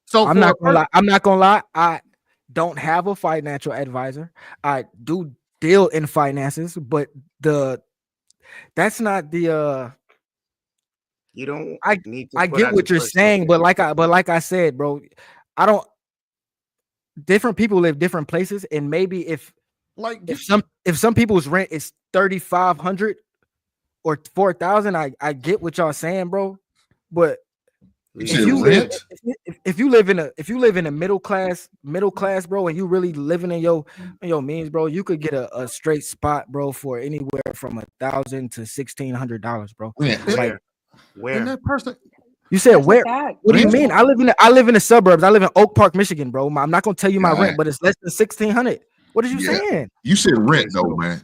So I'm not gonna lie. I don't have a financial advisor. I do deal in finances, but that's not the you don't. I get what you're saying, but like I said, bro, I don't. Different people live different places, and maybe if some people's rent is $3,500 or $4,000, I get what y'all saying, bro, but. If you live in a middle class, bro, and you really living in your means, bro, you could get a straight spot, bro, for anywhere from $1,000 to $1,600, bro. Where? And that person, you said where? What do you mean? I live in the suburbs. I live in Oak Park, Michigan, bro. I'm not gonna tell you my rent, but it's less than $1,600. What are you saying? You said rent, though, man.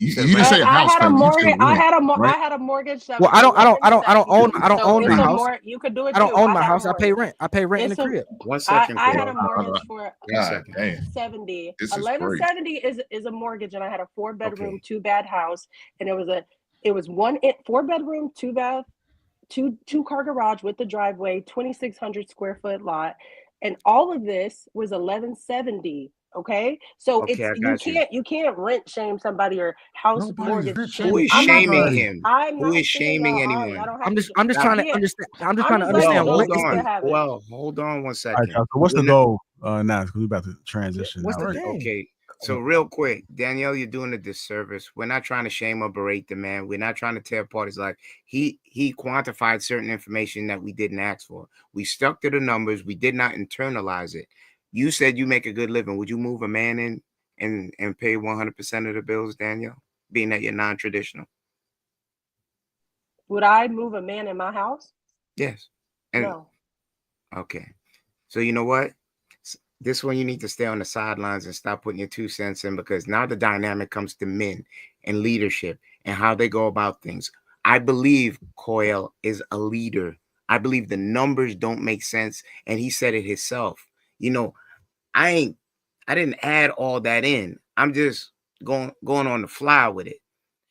You didn't say a I house had a payment. You said mortgage. rent, right? I had a mortgage that Well, was I don't so own my it's a house. You could do it I don't too. own I my had a house. I pay mortgage. rent. I pay rent in the It's a crib. 1 second, I had Cordell. a mortgage for God damn. 1170. This is crazy. 1170 is a mortgage, and I had a 4-bedroom, Okay. 2-bath house, and it was 4-bedroom, 2-bath, two-car garage with the driveway, 2,600 square foot lot, and all of this was 1170. Okay, so Okay, it's I got you. you can't rent shame somebody or house Nobody's mortgage rent shame. Who is I'm not shaming saying him? I'm Who not is saying shaming y'all anyone? don't have I'm just trying to understand. I'm just trying to understand Well, what hold is on. the Well, hold on 1 All right, second. y'all. So what's the We're not- goal now? Because we're about to transition what's out. the thing? Okay, so real quick, Danielle, you're doing a disservice. We're not trying to shame or berate the man. We're not trying to tear apart his life. He quantified certain information that we didn't ask for. We stuck to the numbers. We did not internalize it. You said you make a good living. Would you move a man in and pay 100% of the bills, Danielle, being that you're non-traditional? Would I move a man in my house? Yes. And No. okay. So you know what? This one you need to stay on the sidelines and stop putting your 2 cents in, because now the dynamic comes to men and leadership and how they go about things. I believe Coyle is a leader. I believe the numbers don't make sense. And he said it himself. You know, I didn't add all that in. I'm just going on the fly with it.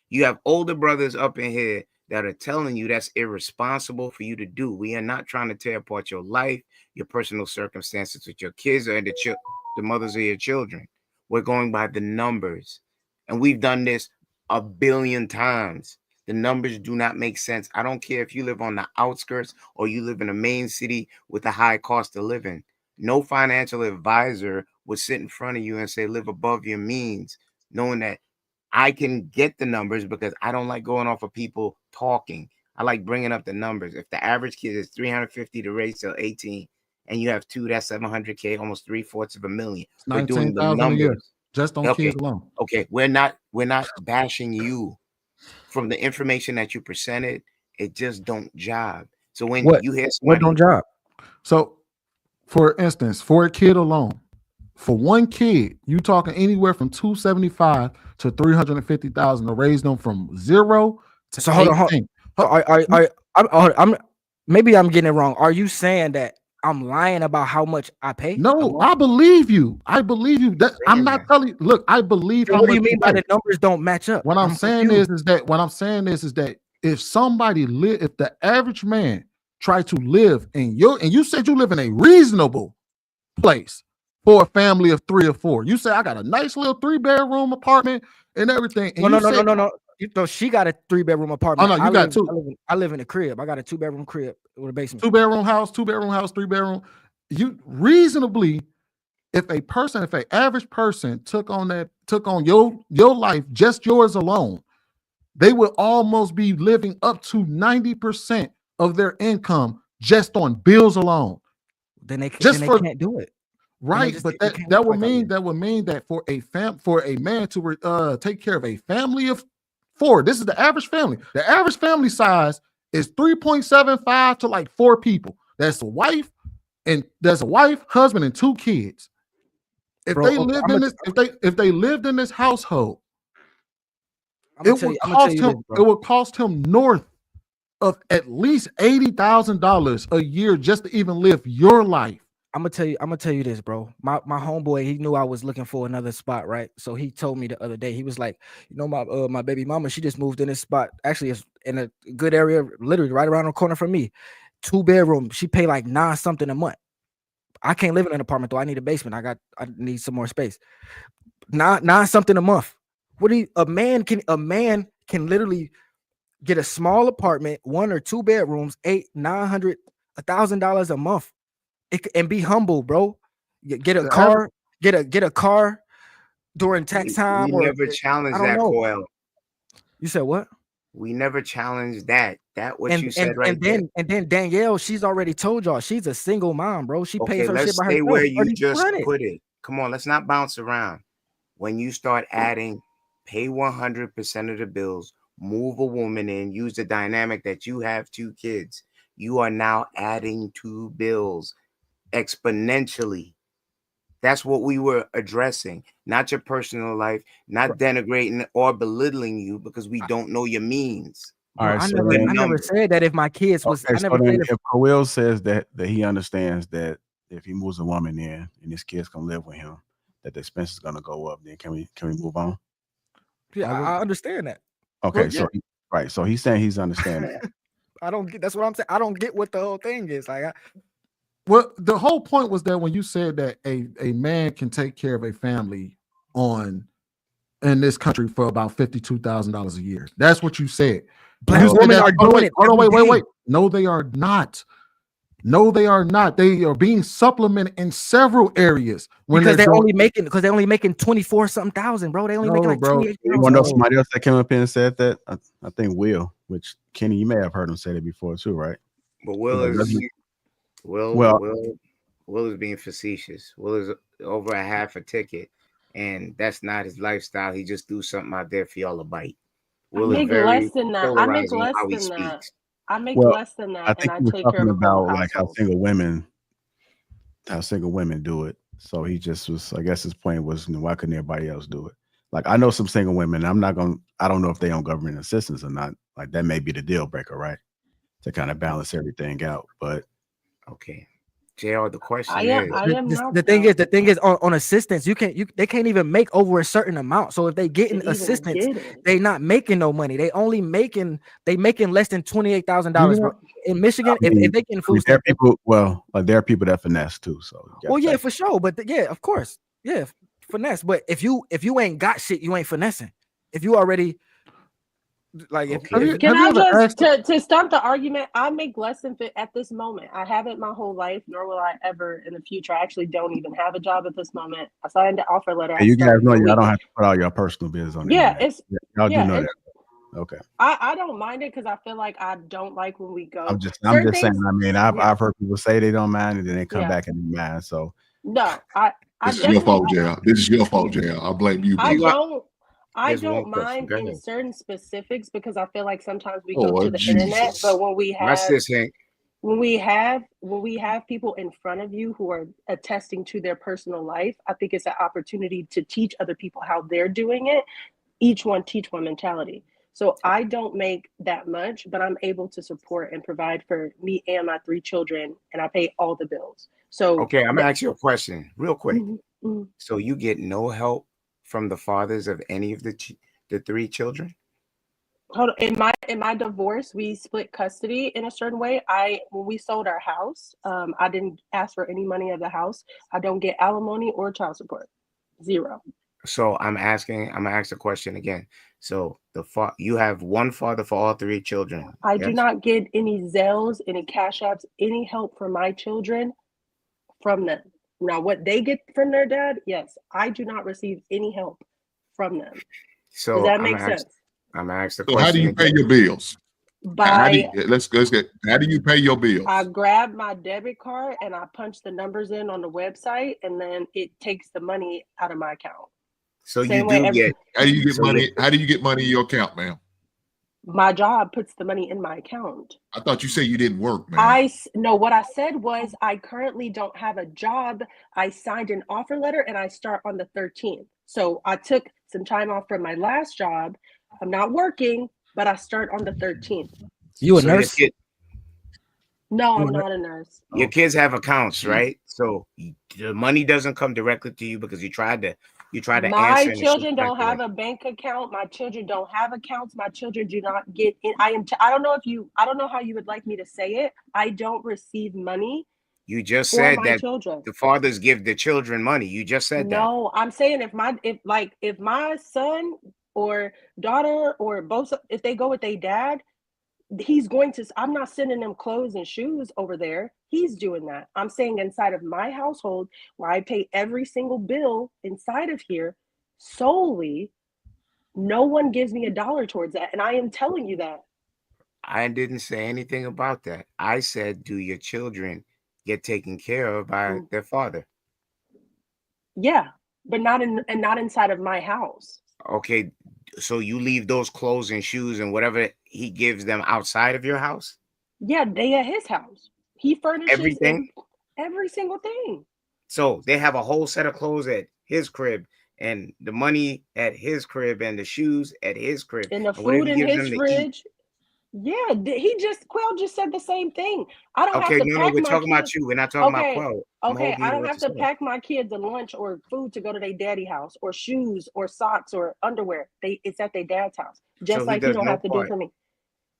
You have older brothers up in here that are telling you that's irresponsible for you to do. We are not trying to tear apart your life, your personal circumstances with your kids or the mothers of your children. We're going by the numbers. And we've done this a billion times. The numbers do not make sense. I don't care if you live on the outskirts or you live in a main city with a high cost of living. No financial advisor would sit in front of you and say, live above your means, knowing that I can get the numbers because I don't like going off of people talking. I like bringing up the numbers. If the average kid is 350 to raise till 18 and you have 2, that's 700K, almost 3/4 of a million. We're doing the 19,000 a year numbers. just on Okay. kids alone. Okay. We're not bashing you. From the information that you presented, it just don't jive. So when you hear what somebody, don't job? So, for instance, for a kid alone, for one kid, you talking anywhere from 275 to 350,000 to raise them from 0 to So hold on. 18. I'm maybe I'm getting it wrong. Are you saying that I'm lying about how much I pay? No, I believe you. I believe you. That I'm not telling you. Look, I believe So how what do much you mean by pay. the numbers don't match up? What I'm I'm saying confused. is that if somebody live, if the average man try to live in and you said you live in a reasonable place for a family of 3 or 4. You say I got a nice little 3-bedroom apartment and everything. And No. say, You know, she got a 3-bedroom oh apartment. no, you got 2. I live in a crib. I got a 2-bedroom crib with a basement. 2-bedroom house, 3-bedroom. You reasonably, if an average person took on your life, just yours alone, they would almost be living up to 90% of their income just on bills alone. Then they can't do it. Right, but that would mean that for a man to take care of a family of 4, this is the average family. The average family size is 3.75 to like 4 people. There's a wife, husband, and 2 kids. If they lived in this household, it would cost him north of at least $80,000 a year just to even live your life. I'm gonna tell you this, bro. My homeboy, he knew I was looking for another spot, right? So he told me the other day, he was like, you know, my baby mama, she just moved in this spot. Actually, it's in a good area, literally right around the corner from me. 2-bedroom. She pay like 9 something a month. I can't live in an apartment though. I need a basement. I need some more space. 9 something a month. A man can literally get a small apartment, 1 or 2 bedrooms, $800, $900, $1,000 a month. And be humble, bro. Get a car, get a car during tax time, we or never challenged I don't that, know. Coyle. You said what? We never challenged that. You said and then Danielle, she's already told y'all she's a single mom, bro. She pays Okay, her let's shit by stay herself. where you just 300. put it. Come on, let's not bounce around. When you start adding, pay 100% of the bills, move a woman in, use the dynamic that you have 2 kids, you are now adding 2 bills exponentially. That's what we were addressing, not your personal life, not denigrating or belittling you because we don't know your means. All right, I so never said that if my kids was. okay, I never so then said if Will says that he understands that if he moves a woman in and his kids can live with him, that the expense is gonna go up, then can we move on? Yeah, I understand that. Okay, But so right, so he's saying he's understanding that. I don't get. That's what I'm saying. I don't get what the whole thing is. Like, Well, the whole point was that when you said that a man can take care of a family in this country for about $52,000 a year. That's what you said. Black women are doing it. Hold on, every wait. day. No, they are not. No, they are not. They are being supplemented in several areas Because they're only making 24 something thousand, bro. They only making like bro. 28. You want to know somebody else that came up here and said that? I think Will, which Kenny, you may have heard him say that before too, right? But Will is being facetious. Will is over a half a ticket, and that's not his lifestyle. He just do something out there for y'all to bite. Will is very less than that. I make polarizing less how he than that. speaks. I make Well, less than I that, and think I he was take care talking of a whole about like how household. single women do it. So he just was, I guess his point was, why couldn't everybody else do it? Like I know some single women. I don't know if they on government assistance or not. Like that may be the deal breaker, right? To kind of balance everything out. But okay, JR, the question The thing is on assistance, they can't even make over a certain amount. So if they getting assistance, they not making no money. They making less than $28,000, bro. In Michigan, if they getting food there are stamps, people. Well, like there are people that finesse too. So well, yeah, for sure. But yeah, of course, yeah, finesse. But if you ain't got shit, you ain't finessing. If you already like, Can I just to start the argument? I make less than at this moment. I haven't my whole life, nor will I ever in the future. I actually don't even have a job at this moment. I signed the offer letter. Hey, you guys know y'all don't have to put all your personal business on the internet. Y'all do know that. Okay. I don't mind it because I feel like I don't like when we go. I'm just saying. I mean, I've heard people say they don't mind, and then they come back and they mind. So no, this is your fault, JR. This is your fault, JR. I blame you. I don't mind in certain specifics because I feel like sometimes we go to the internet, but when we have people in front of you who are attesting to their personal life, I think it's an opportunity to teach other people how they're doing it. Each one teach one mentality. So I don't make that much, but I'm able to support and provide for me and my 3 children, and I pay all the bills. So okay, I'm gonna ask you a question real quick. So you get no help from the fathers of any of the 3 children? Hold on. In my divorce, we split custody in a certain way. When we sold our house, I didn't ask for any money of the house. I don't get alimony or child support. 0. So I'm gonna ask the question again. So you have one father for all 3 children. I do not get any Zelles, any Cash Apps, any help for my children from them. Now, what they get from their dad, yes, I do not receive any help from them. So does that make sense? I'm gonna ask the so question. How do you pay your bills? How do you pay your bills? I grab my debit card and I punch the numbers in on the website, and then it takes the money out of my account. So Same way how do you get money? How do you get money in your account, ma'am? My job puts the money in my account. I thought you said you didn't work, man. No, what I said was I currently don't have a job. I signed an offer letter and I start on the 13th. So I took some time off from my last job. I'm not working, but I start on the 13th. You a nurse? No, I'm not a nurse. Your kids have accounts, right? So the money doesn't come directly to you because you tried to my children don't have a bank account. My children don't have accounts. My children do not get in. I don't know how you would like me to say it. I don't receive money. You just said that the fathers give the children money. You just said that. No, I'm saying if my son or daughter or both, if they go with their dad, I'm not sending them clothes and shoes over there. He's doing that. I'm saying inside of my household where I pay every single bill inside of here solely, no one gives me $1 towards that. And I am telling you that. I didn't say anything about that. I said, do your children get taken care of by their father? Yeah, but not inside of my house. Okay. So you leave those clothes and shoes and whatever he gives them outside of your house? Yeah, they at his house. He furnishes everything, every single thing. So they have a whole set of clothes at his crib, and the money at his crib, and the shoes at his crib, And the whatever food he in gives his them to eat. fridge. Yeah, Quell just said the same thing. I don't have Okay, to no, pack we're my talking about kids. you. We're not talking about Okay, Quell. I'm okay, holding I you to don't what have you to said. pack my kids a lunch or food to go to their daddy house, or shoes or socks or underwear. It's at their dad's house. Just So he like he does don't no have to do it part. for me.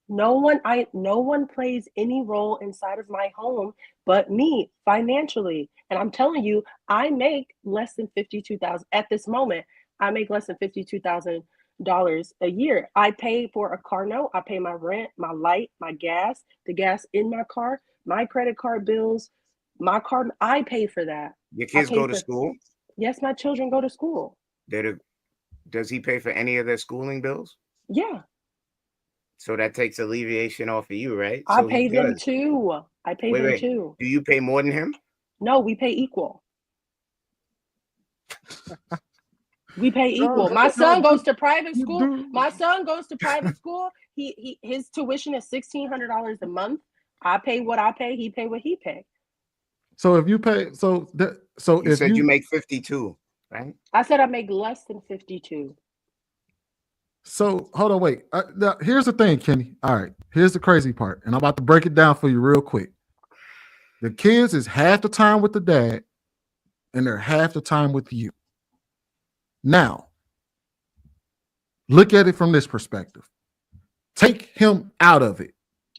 No one plays any role inside of my home but me financially. And I'm telling you, I make less than $52,000 at this moment. I make less than $52,000 a year. I pay for a car note. I pay my rent, my light, my gas, the gas in my car, my credit card bills, my car. I pay for that. Your I kids pay go to for. school? Yes, my children go to school. Does he pay for any of their schooling bills? Yeah. So that takes alleviation off of you, right? I So he pay them does. too. I pay them Wait. too. Do you pay more than him? No, we pay equal. We pay equal. My son goes to private school. My son goes to private school. His tuition is $1,600 a month. I pay what I pay. He pay what he pay. So if you pay, you if said you make 52, right? I said I make less than 52. So hold on, wait. Now, here's the thing, Kenny. All right, here's the crazy part, and I'm about to break it down for you real quick. The kids is half the time with the dad, and they're half the time with you. Now, look at it from this perspective. Take him out of it,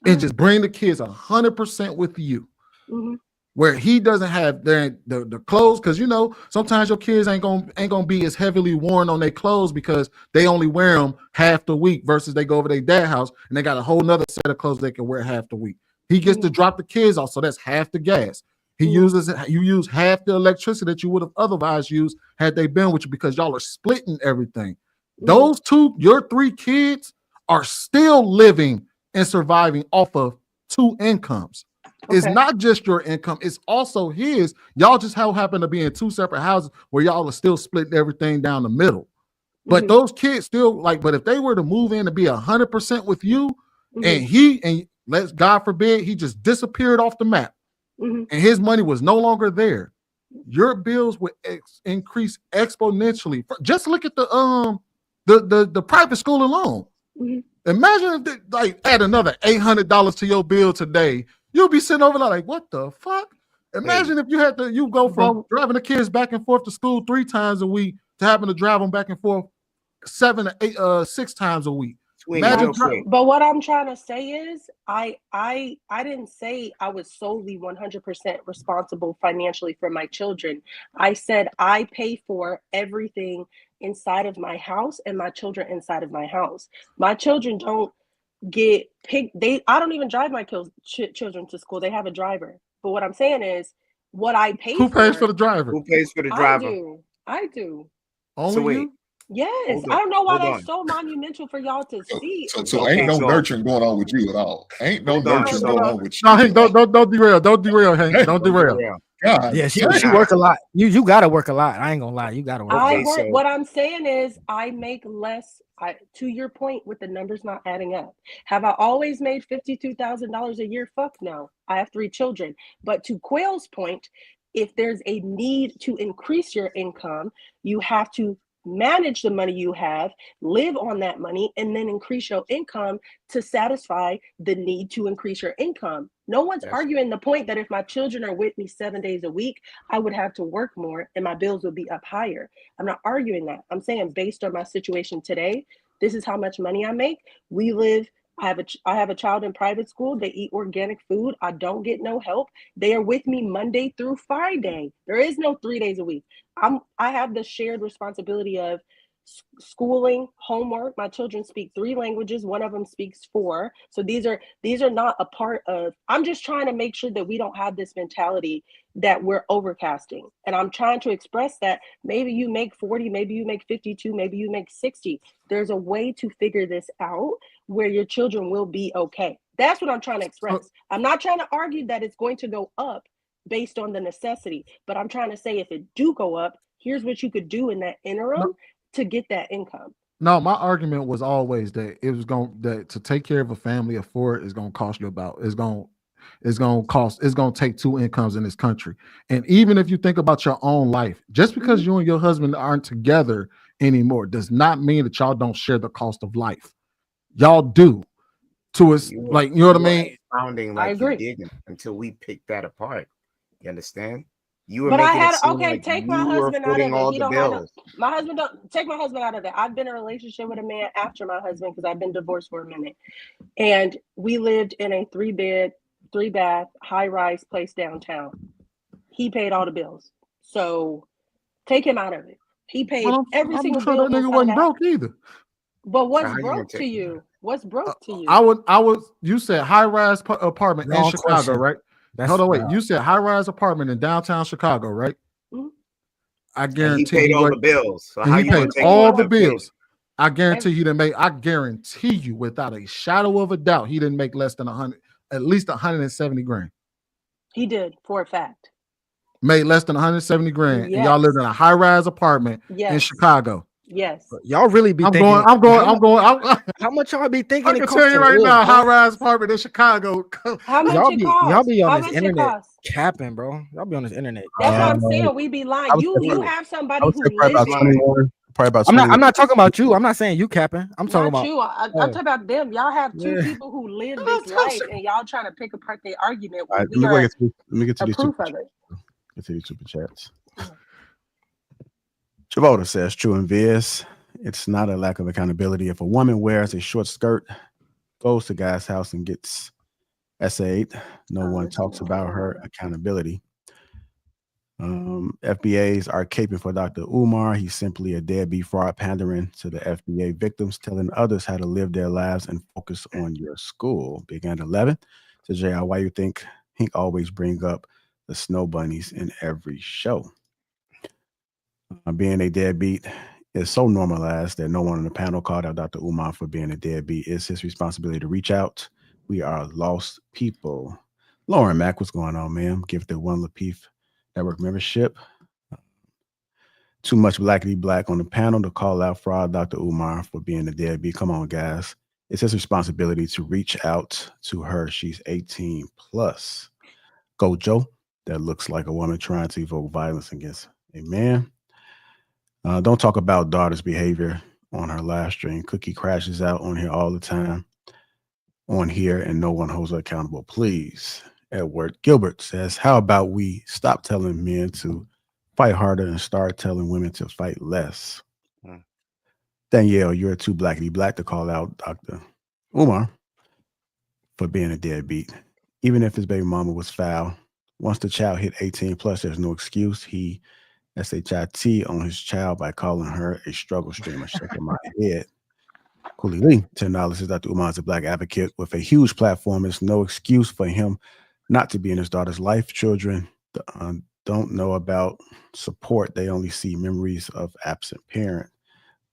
and just bring the kids 100% with you. Mm-hmm. Where he doesn't have the clothes, because you know sometimes your kids ain't gonna be as heavily worn on their clothes because they only wear them half the week versus they go over their dad's house and they got a whole nother set of clothes they can wear half the week. He gets to drop the kids off, so that's half the gas. You use half the electricity that you would have otherwise used had they been with you because y'all are splitting everything. Those your 3 kids are still living and surviving off of 2 incomes. It's not just your income, it's also his. Y'all just happen to be in 2 separate houses where y'all are still splitting everything down the middle. But those kids still but if they were to move in to be 100% with you, and let's God forbid he just disappeared off the map, and his money was no longer there, your bills would increase exponentially. Just look at the private school alone. Imagine if they add another $800 to your bill today. You'll be sitting over there like, what the fuck? Imagine if you go from driving the kids back and forth to school 3 times a week to having to drive them back and forth 6 times a week. But what I'm trying to say is I didn't say I was solely 100% responsible financially for my children. I said I pay for everything inside of my house and my children inside of my house. My children don't get picked. I don't even drive my children to school. They have a driver. But what I'm saying is what I pay Who pays for the driver? Who pays for the driver? I do. Only you? Yes. I don't know why that's so monumental for y'all to see. So ain't no nurturing going on with you at all. Ain't no nurturing going on with you. No, Hank, don't derail. Don't derail, Hank. Don't derail. God, yeah, she work a lot. You gotta work a lot. I ain't gonna lie. You gotta work. What I'm saying is I make less. To your point with the numbers not adding up. Have I always made $52,000 a year? Fuck no. I have 3 children. But to Quayle's point, if there's a need to increase your income, you have to manage the money you have, live on that money, and then increase your income to satisfy the need to increase your income. No one's arguing the point that if my children are with me 7 days a week, I would have to work more and my bills would be up higher. I'm not arguing that. I'm saying based on my situation today, this is how much money I make. I have a child in private school. They eat organic food. I don't get no help. They are with me Monday through Friday. There is no 3 days a week. I have the shared responsibility of schooling, homework. My children speak 3 languages. One of them speaks 4. So these are not a part of. I'm just trying to make sure that we don't have this mentality that we're overcasting. And I'm trying to express that maybe you make 40, maybe you make 52, maybe you make 60. There's a way to figure this out where your children will be okay. That's what I'm trying to express. I'm not trying to argue that it's going to go up based on the necessity, but I'm trying to say if it do go up, here's what you could do in that interim to get that income. No, my argument was always that it was to take care of a family of 4 is going to cost you it's going to take two incomes in this country. And even if you think about your own life, just because you and your husband aren't together anymore does not mean that y'all don't share the cost of life. Y'all do. To us, like, you know what I mean? Sounding I like you agree. didn't until we picked that apart. You understand? You were But I making it had seem okay. like Take you my were husband out footing of it. all He the don't have no. bills. My husband don't take my husband out of it. I've been in a relationship with a man after my husband because I've been divorced for a minute, and we lived in a 3-bed, 3-bath, high-rise place downtown. He paid all the bills, so take him out of it. He paid every I'm single sure bill that nigga inside of wasn't the house. broke either. But So what's how you gonna broke to take? you? What's broke to you? I would. You said high-rise apartment in Wrong Chicago, question. right? That's Hold on, wait. You said high-rise apartment in downtown Chicago, right? Mhm. I And he guarantee paid you all what. the bills. So And how he you paid gonna take single all one one. the of the bills? bills. I guarantee he didn't make. I guarantee you, without a shadow of a doubt, he didn't make less than 100, at least 170 grand. He did for a fact. Made less than 170 grand, and y'all Yes. lived in a high-rise apartment in Yes. Chicago. Yes. Y'all really be I'm thinking. going. How much y'all be thinking I it can costs tell you to right live, now, bro? high-rise apartment in Chicago. How much Y'all it be costs? on How this much it internet costs? capping, bro. Y'all be on this internet That's what I'm capping. saying. We be lying. I would You say, have I somebody would who say probably lives about there. 21. Probably about I'm 21. not talking about you. I'm not saying you capping. I'm talking Not about. you. I'm talking about them. Y'all have two people who live this life, and y'all trying to pick apart their argument All when right, we are let me get to a these proof super of it. Get to these super chats. Travolta says, true and Viz, it's not a lack of accountability. If a woman wears a short skirt, goes to guy's house and gets SA'd, no one talks about her accountability. FBAs are caping for Dr. Umar. He's simply a deadbeat fraud pandering to the FBA victims, telling others how to live their lives and focus on your school. Big and 11 to JR, why you think he always bring up the snow bunnies in every show? Being a deadbeat is so normalized that no one on the panel called out Dr. Umar for being a deadbeat. It's his responsibility to reach out. We are lost people. Lauren Mack, what's going on, ma'am? Gifted one Lapeef Network membership. Too much blackity black on the panel to call out fraud Dr. Umar for being a deadbeat. Come on, guys. It's his responsibility to reach out to her. She's 18 plus. Go Joe. That looks like a woman trying to evoke violence against a man. Don't talk about daughter's behavior on her live stream. Cookie crashes out on here all the time on here, and no one holds her accountable. Please. Edward Gilbert says, how about we stop telling men to fight harder and start telling women to fight less? Danielle, you're too blackity black to call out Dr. Umar for being a deadbeat. Even if his baby mama was foul, once the child hit 18 plus, there's no excuse. He SHIT on his child by calling her a struggle streamer. Shaking my head. Cooley Lee, $10 says Dr. Umar is a black advocate with a huge platform. It's no excuse for him not to be in his daughter's life. Children don't know about support. They only see memories of absent parent.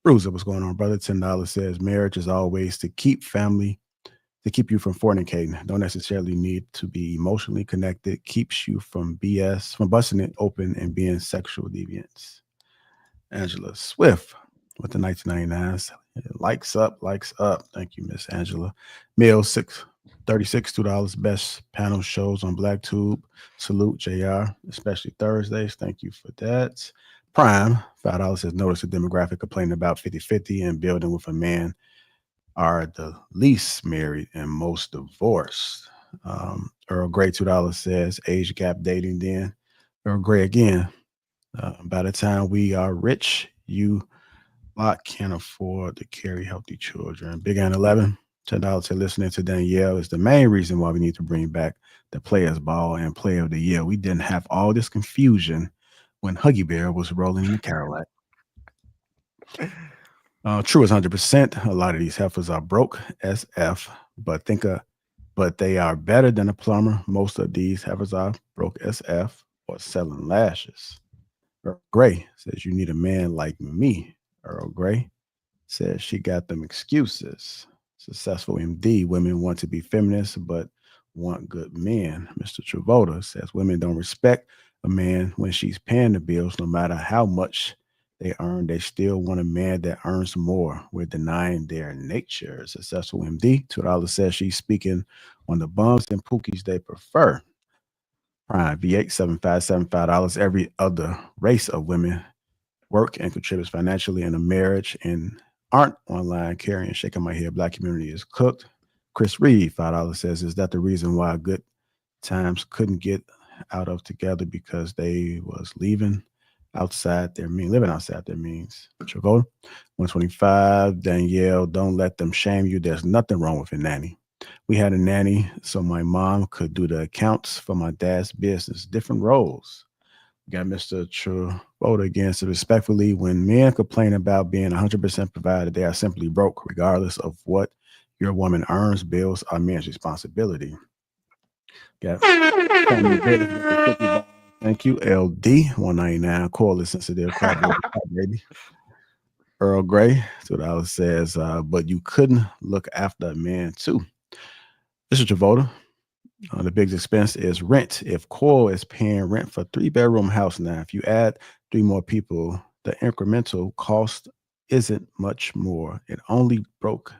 Bruiser, what's going on, brother? $10 says marriage is always to keep family, to keep you from fornicating. Don't necessarily need to be emotionally connected. Keeps you from BS, from busting it open and being sexual deviants. Angela Swift with the 1999s. Likes up. Thank you, Miss Angela. Meal 636, $2. Best panel shows on BlackTube. Salute JR, especially Thursdays. Thank you for that. Prime, $5 says notice the demographic complaining about 50-50 and building with a man are the least married and most divorced. Earl Grey, $2 says age gap dating then. Earl Grey again. By the time we are rich, you lot can't afford to carry healthy children. Big Ann 11, $10 to listening to Danielle is the main reason why we need to bring back the Players Ball and Player of the Year. We didn't have all this confusion when Huggy Bear was rolling in the Cadillac. True is 100%. A lot of these heifers are broke SF, but they are better than a plumber. Most of these heifers are broke SF or selling lashes. Earl Grey says you need a man like me. Earl Grey says she got them excuses. Successful MD, women want to be feminists but want good men. Mr. Travolta says women don't respect a man when she's paying the bills, no matter how much they earn, they still want a man that earns more. We're denying their nature. Successful MD, $2 says she's speaking on the bums and pookies they prefer. Prime V8, $75, every other race of women work and contributes financially in a marriage and aren't online carrying, shaking my head. Black community is cooked. Chris Reed, $5 says, is that the reason why good times couldn't get out of together because they was living outside their means. Trevor, 125. Danielle, don't let them shame you. There's nothing wrong with a nanny. We had a nanny so my mom could do the accounts for my dad's business. Different roles. We got Mr. Trevor again. So respectfully, when men complain about being 100% provided, they are simply broke, regardless of what your woman earns. Bills are men's responsibility. Got family business with the cookie bar. Thank you, LD 199. Call sensitive baby. Earl Grey, $2 says, but you couldn't look after a man too. This is Trevor. The biggest expense is rent. If Coyle is paying rent for a 3-bedroom house now, if you add 3 more people, the incremental cost isn't much more. If only broke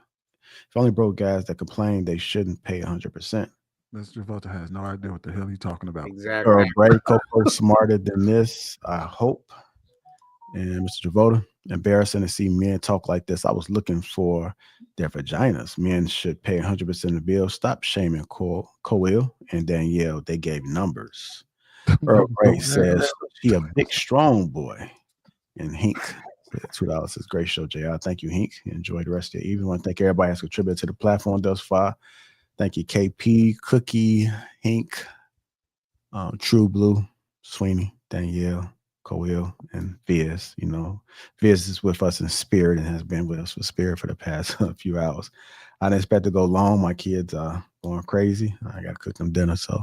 guys that complain they shouldn't pay 100%. Mr. Volta has no idea what the hell he's talking about. Exactly. Earl Grey, Coco smarter than this, I hope. And Mr. Javota, embarrassing to see men talk like this. I was looking for their vaginas. Men should pay 100% of the bill. Stop shaming Coil and Danielle. They gave numbers. Earl Grey says he a big, strong boy. And Hink, $2 says, great show, JR. Thank you, Hink. Enjoy the rest of your evening. I want to thank everybody that's contributed to the platform thus far. Thank you, KP, Cookie, Hink, True Blue, Sweeney, Danielle, Coil, and Viz. You know, Viz is with us in spirit and has been with us for spirit for the past few hours. I didn't expect to go long. My kids are going crazy. I got to cook them dinner. So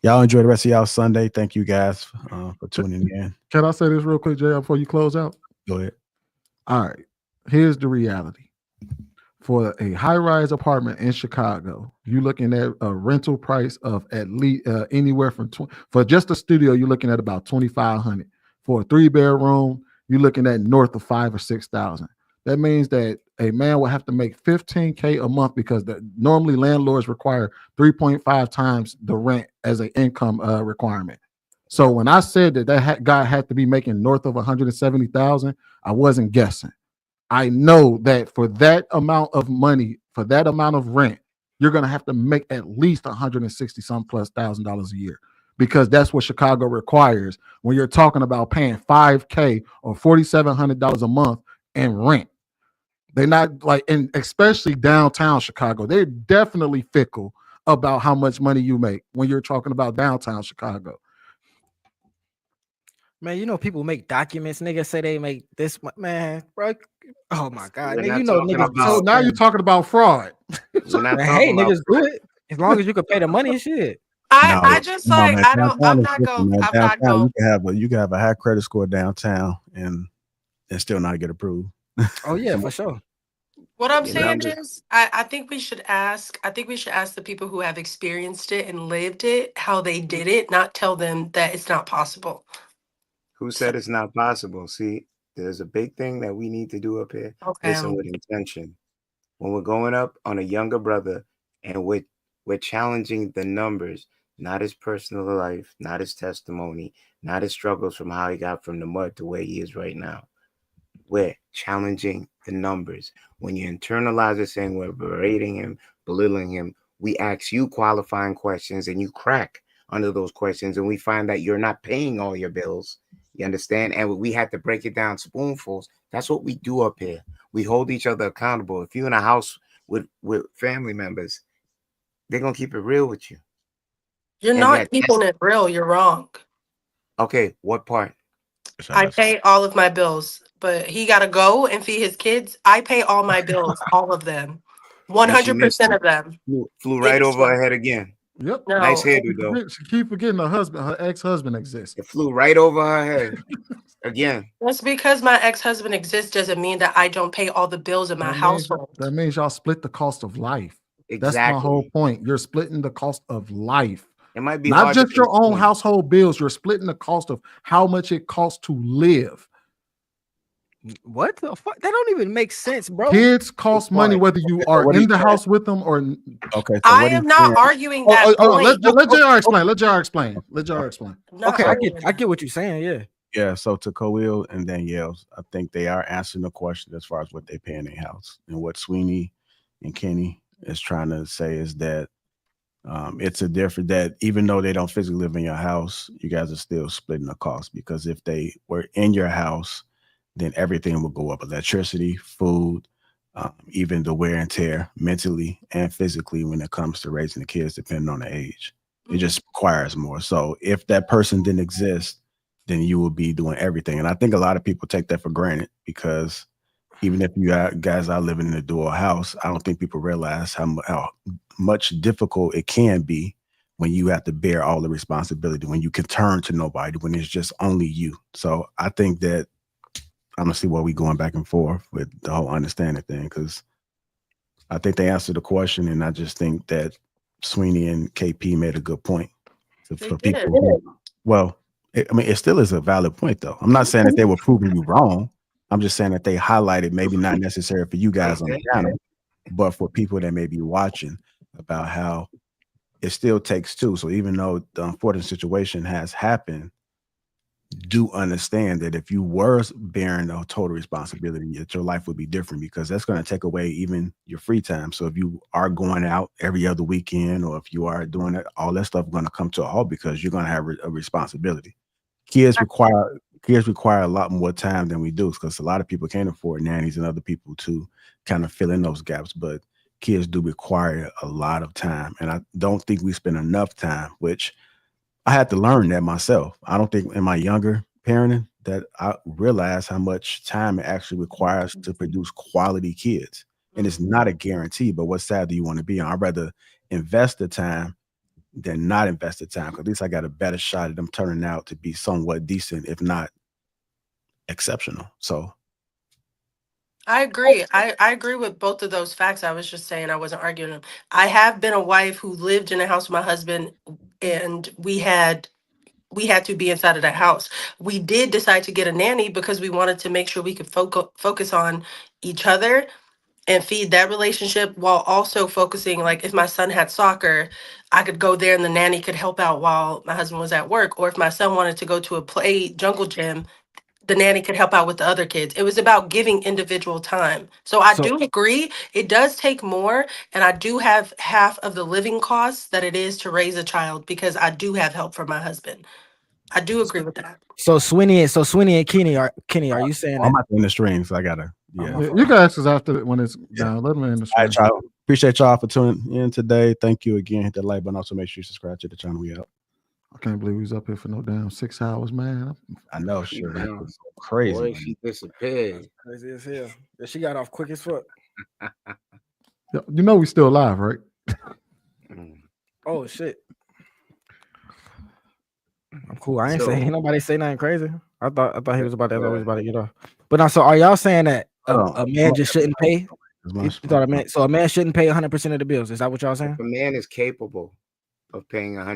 y'all enjoy the rest of y'all Sunday. Thank you guys for tuning in. Can I say this real quick, JR, before you close out? Go ahead. All right. Here's the reality. For a high-rise apartment in Chicago, you're looking at a rental price of at least anywhere from for just a studio, you're looking at about $2,500. For a 3-bedroom, you're looking at north of $5,000 or $6,000. That means that a man will have to make $15K a month because normally landlords require 3.5 times the rent as an income requirement. So when I said that guy had to be making north of $170,000, I wasn't guessing. I know that for that amount of money, for that amount of rent, you're going to have to make at least $160,000+ a year, because that's what Chicago requires when you're talking about paying $5K or $4,700 a month in rent. They're not like, and especially downtown Chicago, they're definitely fickle about how much money you make when you're talking about downtown Chicago. Man, you know, people make documents. Niggas say they make this, man, bro. Oh my God, nigga, niggas. So now you're talking about fraud. Man, hey, niggas do it as long as you can pay the money and shit. I just like man, I don't. I'm not different, going. man. I'm not Downtown, going. you can have a high credit score downtown and still not get approved. Oh yeah, for sure. What I'm saying is, I think we should ask. I think we should ask the people who have experienced it and lived it how they did it, not tell them that it's not possible. Who said it's not possible? See, there's a big thing that we need to do up here. Okay. Listen with intention. When we're going up on a younger brother and we're challenging the numbers, not his personal life, not his testimony, not his struggles from how he got from the mud to where he is right now. We're challenging the numbers. When you internalize it, saying we're berating him, belittling him, we ask you qualifying questions and you crack under those questions, and we find that you're not paying all your bills. You understand? And we had to break it down spoonfuls. That's what we do up here. We hold each other accountable. If you're in a house with family members, they're going to keep it real with you. You're not keeping it real. You're wrong. Okay, what part? I pay all of my bills, but he got to go and feed his kids. I pay all my bills, all of them, 100% of them. Flew right over her head again. Yep. No. Nice hairdo, She keep forgetting her ex-husband exists. It flew right over her head again. That's because my ex-husband exists doesn't mean that I don't pay all the bills in my household. That means y'all split the cost of life. Exactly. That's my whole point. You're splitting the cost of life. It might be not just your own household bills. You're splitting the cost of how much it costs to live. What the fuck? That don't even make sense, bro. Kids cost money whether you are in the house with them or. Okay, so I am not arguing that point. Let JR explain. Let JR explain. Let JR explain. Okay, I get what you're saying. Yeah. Yeah, so to Khalil and Danielle's, I think they are answering the question as far as what they pay in their house. And what Sweeney and Kenny is trying to say is that it's a different, that even though they don't physically live in your house, you guys are still splitting the cost, because if they were in your house, then everything will go up: electricity, food, even the wear and tear mentally and physically when it comes to raising the kids, depending on the age. It just requires more. So if that person didn't exist, then you will be doing everything. And I think a lot of people take that for granted, because even if you guys are living in a dual house, I don't think people realize how much difficult it can be when you have to bear all the responsibility, when you can turn to nobody, when it's just only you. So I think that I'm gonna see where we going back and forth with the whole understanding thing, because I think they answered the question, and I just think that Sweeney and KP made a good point for people. Well, I mean, it still is a valid point, though. I'm not saying that they were proving you wrong. I'm just saying that they highlighted, maybe not necessary for you guys on the channel, but for people that may be watching, about how it still takes two. So even though the unfortunate situation has happened, do understand that if you were bearing the total responsibility, that your life would be different, because that's going to take away even your free time. So if you are going out every other weekend, or if you are doing it, all that stuff is going to come to a halt, because you're going to have a responsibility. Kids require a lot more time than we do, because a lot of people can't afford nannies and other people to kind of fill in those gaps. But kids do require a lot of time, and I don't think we spend enough time, which I had to learn that myself. I don't think in my younger parenting that I realized how much time it actually requires to produce quality kids. And it's not a guarantee, but what side do you want to be on? I'd rather invest the time than not invest the time, because at least I got a better shot at them turning out to be somewhat decent, if not exceptional. So I agree. I agree with both of those facts. I was just saying, I wasn't arguing them. I have been a wife who lived in a house with my husband, and we had to be inside of that house. We did decide to get a nanny because we wanted to make sure we could focus on each other and feed that relationship, while also focusing, like, if my son had soccer, I could go there and the nanny could help out while my husband was at work. Or if my son wanted to go to a play jungle gym, the nanny could help out with the other kids. It was about giving individual time. So I do agree, it does take more, and I do have half of the living costs that it is to raise a child, because I do have help from my husband. I do agree with that. So Sweeney and Kenny, are you saying I'm that? not in the stream, so I gotta You guys is after when it's down. Let me in the stream. I appreciate y'all for tuning in today. Thank you again. Hit that like button. Also make sure you subscribe to the channel. We out. I can't believe we was up here for no damn 6 hours, man. I know, shit. That was crazy. Boy, she disappeared. Crazy as hell. She got off quick as fuck. You know we still live, right? Oh shit. I'm cool. I ain't saying nobody say nothing crazy. I thought he was about to always about to get off. But now, so are y'all saying that a man just shouldn't pay? You thought a man shouldn't pay 100% of the bills? Is that what y'all saying? A man is capable of paying 100%.